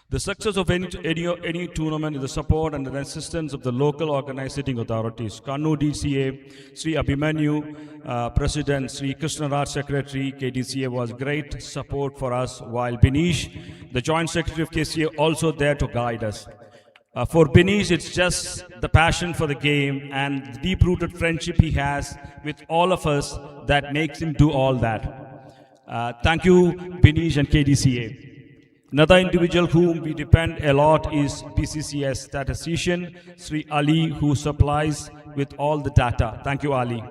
The success of any tournament is the support and the assistance of the local organizing authorities. Kannur DCA, Sri Abhimanyu, President, Sri Krishna Raj, Secretary, KDCA was great support for us, while Binish, the Joint Secretary of KCA, also there to guide us. For Binish, it's just the passion for the game and the deep-rooted friendship he has with all of us that makes him do all that. Thank you, Binish and KDCA. Another individual whom we depend a lot is BCCS statistician Sri Ali, who supplies with all the data. Thank you, Ali.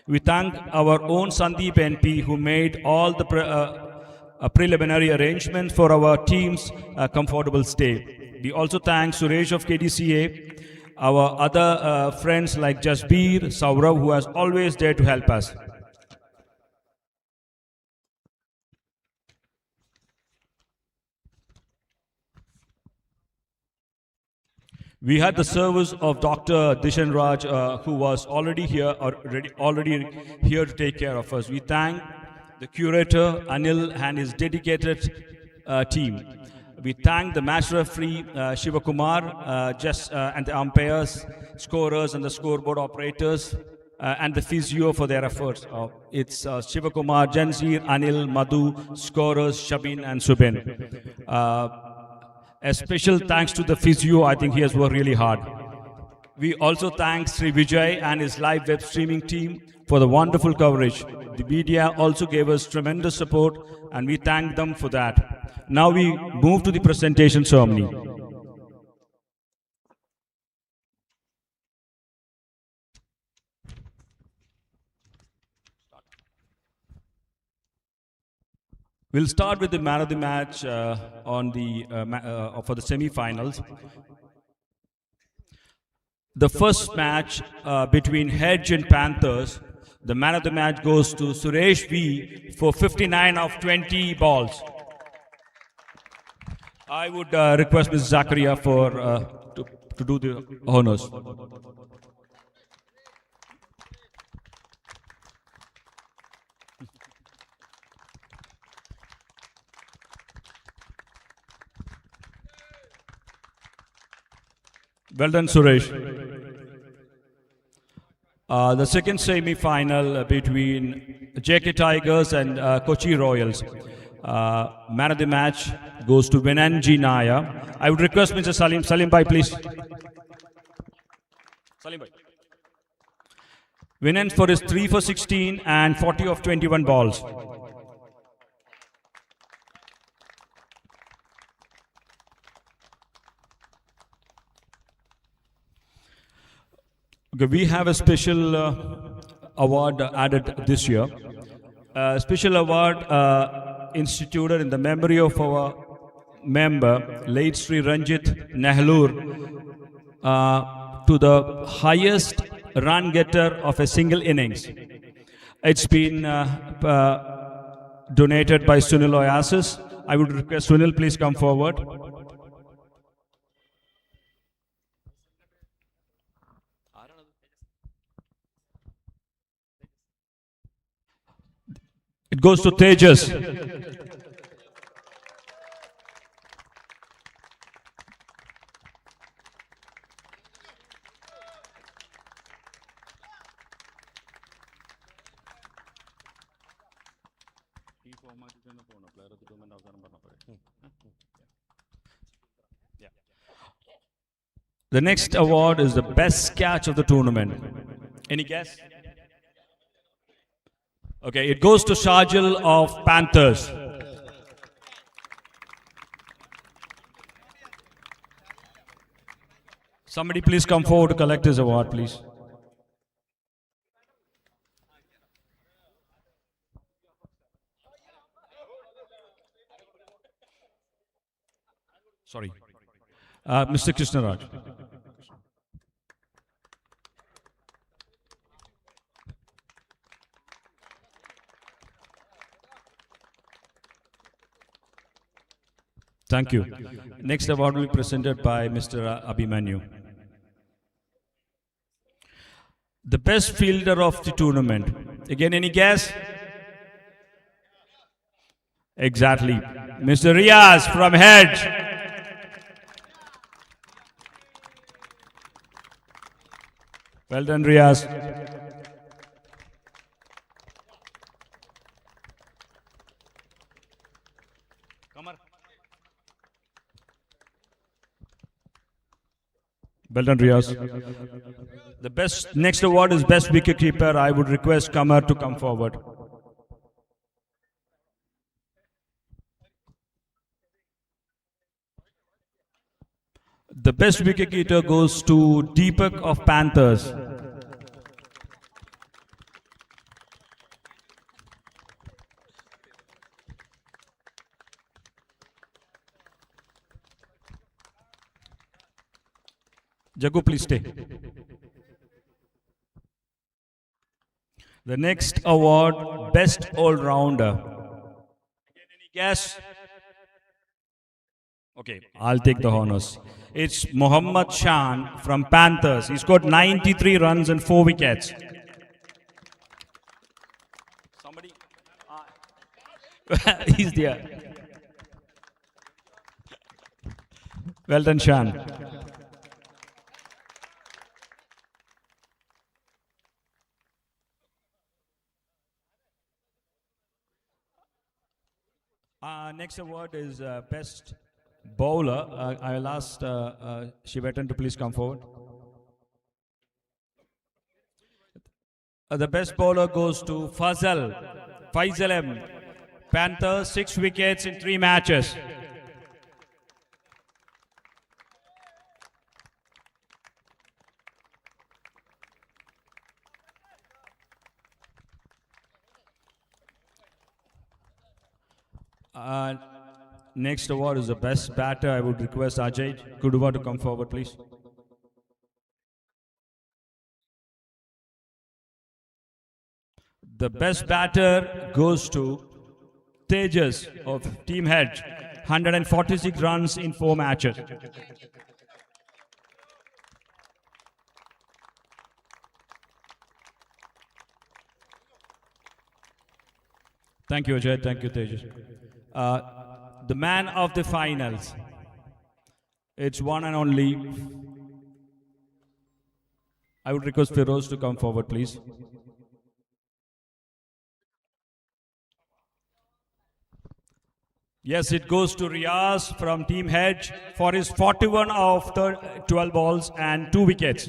We thank our own Sandeep NP, who made all the preliminary arrangements for our team's comfortable stay. We also thank Suresh of KDCA, our other friends like Jasbir, Saurav, who has always dared to help us. We had the service of Dr. Dishan Raj, who was already here to take care of us. We thank the curator Anil and his dedicated team. We thank the match referee Shivakumar, and the umpires, scorers, and the scoreboard operators, and the physio for their efforts. It's Shivakumar, Jansir, Anil, Madhu, scorers Shabin and Subin. A special thanks to the physio. I think he has worked really hard. We also thank Sri Vijay and his live web streaming team for the wonderful coverage. The media also gave us tremendous support, and we thank them for that. Now we move to the presentation ceremony. We'll start with the man of the match for the semi-finals. The first match between Hedge and Panthers, the man of the match goes to Suresh V for 59 of 20 balls. I would request Ms. Zakaria to do the honors. Well done, Suresh. The second semi-final between JK Tigers and Kochi Royals. Man of the match goes to Vinanji Naya. I would request Mr. Salim Bhai, please. Salim Bhai. Vinan for his 3 for 16 and 40 of 21 balls. Okay, we have a special award added this year. Special award instituted in the memory of our member, late Sri Ranjit Nehlur, to the highest run getter of a single innings. It's been donated by Sunil Oasis. I would request Sunil, please come forward. It goes to Tejas. The next award is the best catch of the tournament. Any guess? Okay, it goes to Shajil of Panthers. Somebody please come forward to collect his award, please. Sorry. Mr. Krishnaraj. Thank you. Next award will be presented by Mr. Abhimanyu. The best fielder of the tournament. Again, any guess? Exactly. Mr. Riaz from Hedge. Well done, Riaz. Well done, Riaz. The next award is best wicketkeeper. I would request Kamar to come forward. The best wicket keeper goes to Deepak of Panthers. Jagu, please stay. The next award, Best All-Rounder. Any guess? Okay, I'll take the honors. It's Mohammad Shan from Panthers. He scored 93 runs and 4 wickets. Somebody? He's there. Well done, Shan. Next award is Best Bowler. I will ask Shivetan to please come forward. The best bowler goes to Faisal M. Panthers, 6 wickets in 3 matches. Next award is the best batter. I would request Ajay Kuduva to come forward, please. The best batter goes to Tejas of Team Hedge, 146 runs in 4 matches. Thank you, Ajay. Thank you, Tejas. The man of the finals. It's one and only. I would request Feroz to come forward, please. Yes, it goes to Riaz from Team Hedge for his 41 of 12 balls and 2 wickets.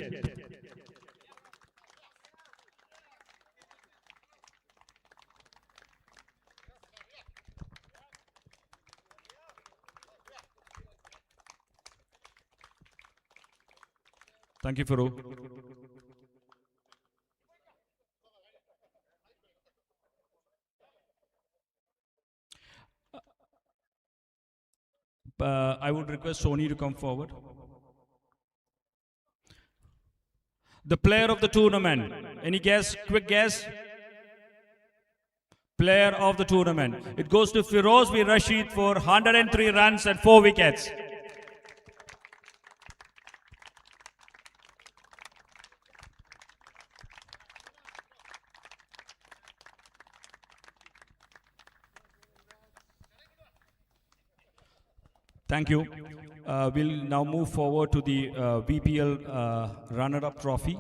Thank you, Farouk. I would request Sony to come forward. The player of the tournament. Any guess? Quick guess? Player of the tournament. It goes to Firoz B. Rashid for 103 runs and 4 wickets. Thank you. We'll now move forward to the VPL runner-up trophy.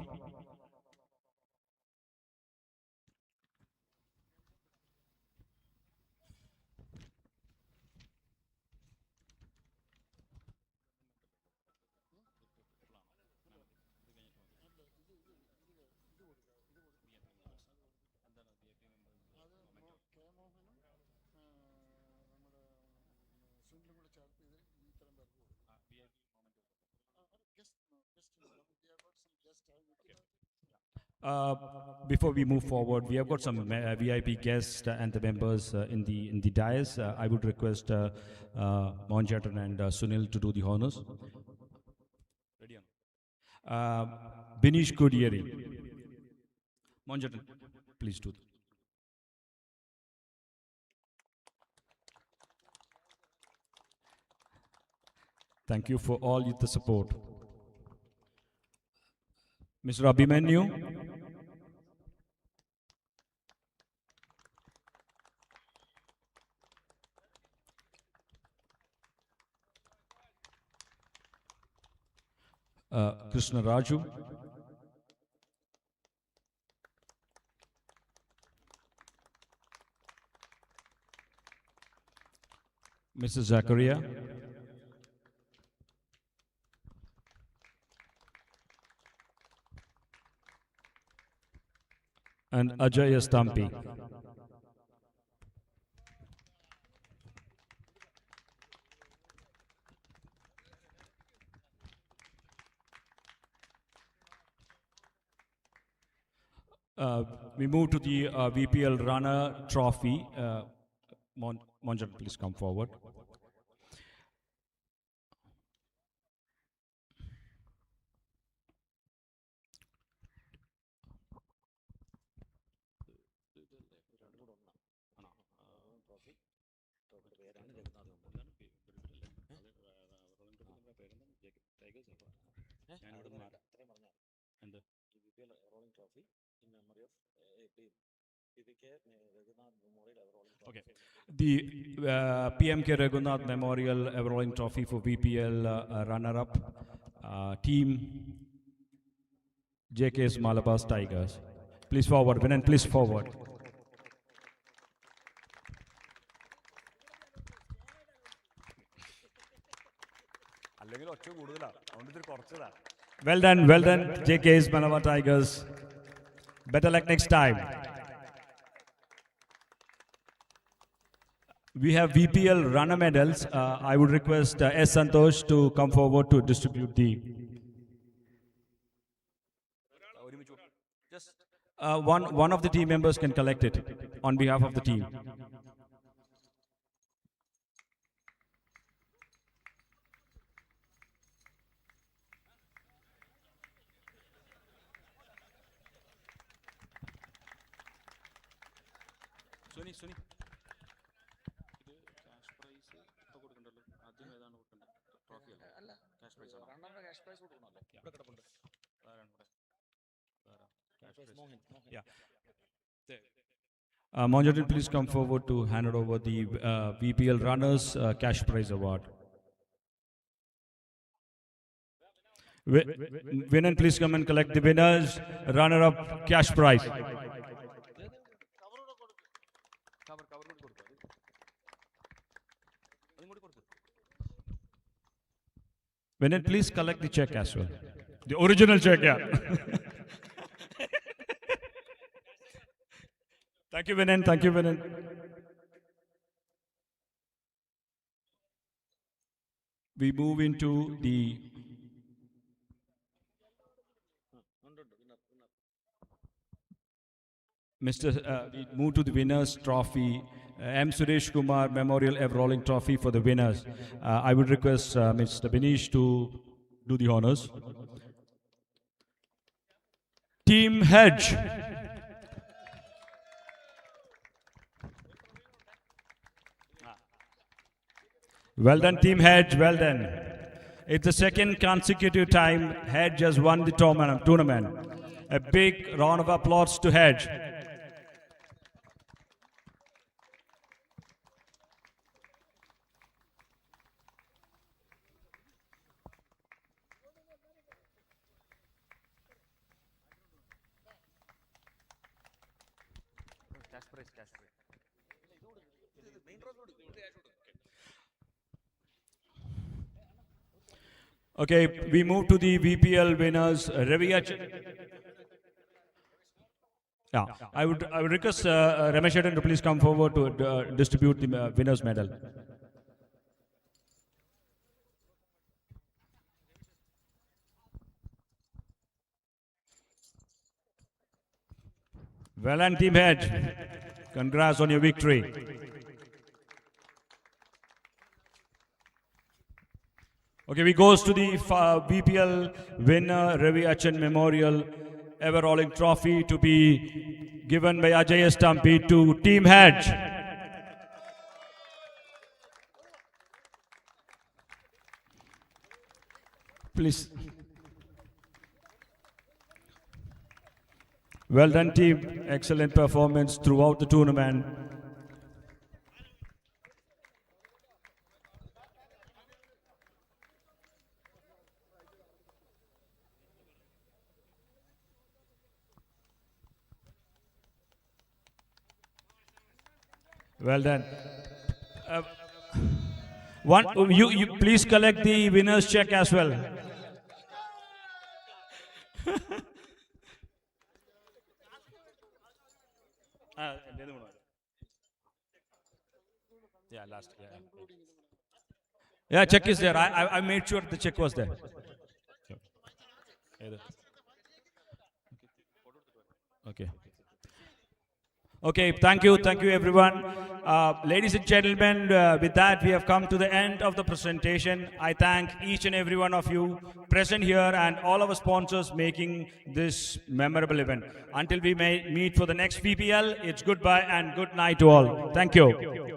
Before we move forward, we have got some VIP guests and the members in the dais. I would request Monjatan and Sunil to do the honors. Ready on. Binish Kodieri. Monjatan, please do. Thank you for all the support. Mr. Abhimanyu. Krishna Raju. Mrs. Zakaria. And Ajay Estampi. We move to the VPL Runner Trophy. Monjan, please come forward. Okay. The PMK Raghunath Memorial Everrolling Trophy for VPL runner-up team JK's Malabar Tigers. Please forward, Vinan, please forward. Well done, JK's Malabar Tigers. Better luck next time. We have VPL runner medals. I would request S. Santosh to come forward to distribute the. One of the team members can collect it on behalf of the team. Suni. Yeah. Monjan, please come forward to hand over the VPL Runners Cash Prize Award. Winner, please come and collect the winners runner-up cash prize. Winner, please collect the check as well. The original check, yeah. Thank you, Vinan. Thank you, Vinan. We move into the we move to the winners' trophy. M. Suresh Kumar Memorial Everrolling Trophy for the winners. I would request Mr. Binish to do the honors. Team Hedge. Well done, Team Hedge, well done. It's the second consecutive time Hedge has won the tournament. A big round of applause to Hedge. Okay, we move to the VPL winners. Yeah, I would request Ramesh Edden to please come forward to distribute the winners medal. Well done, Team Hedge. Congrats on your victory. Okay, we goes to the VPL winner Ravi Achan Memorial Everrolling Trophy to be given by Ajay Stumpy to Team Hedge. Please. Well done, team. Excellent performance throughout the tournament. Well done. You please collect the winner's check as well. Yeah, last. Yeah, check is there. I made sure the check was there. Okay. Okay, thank you everyone. Ladies and gentlemen, with that we have come to the end of the presentation. I thank each and every one of you present here and all our sponsors making this memorable event. Until we may meet for the next PPL, it's goodbye and good night to all. Thank you.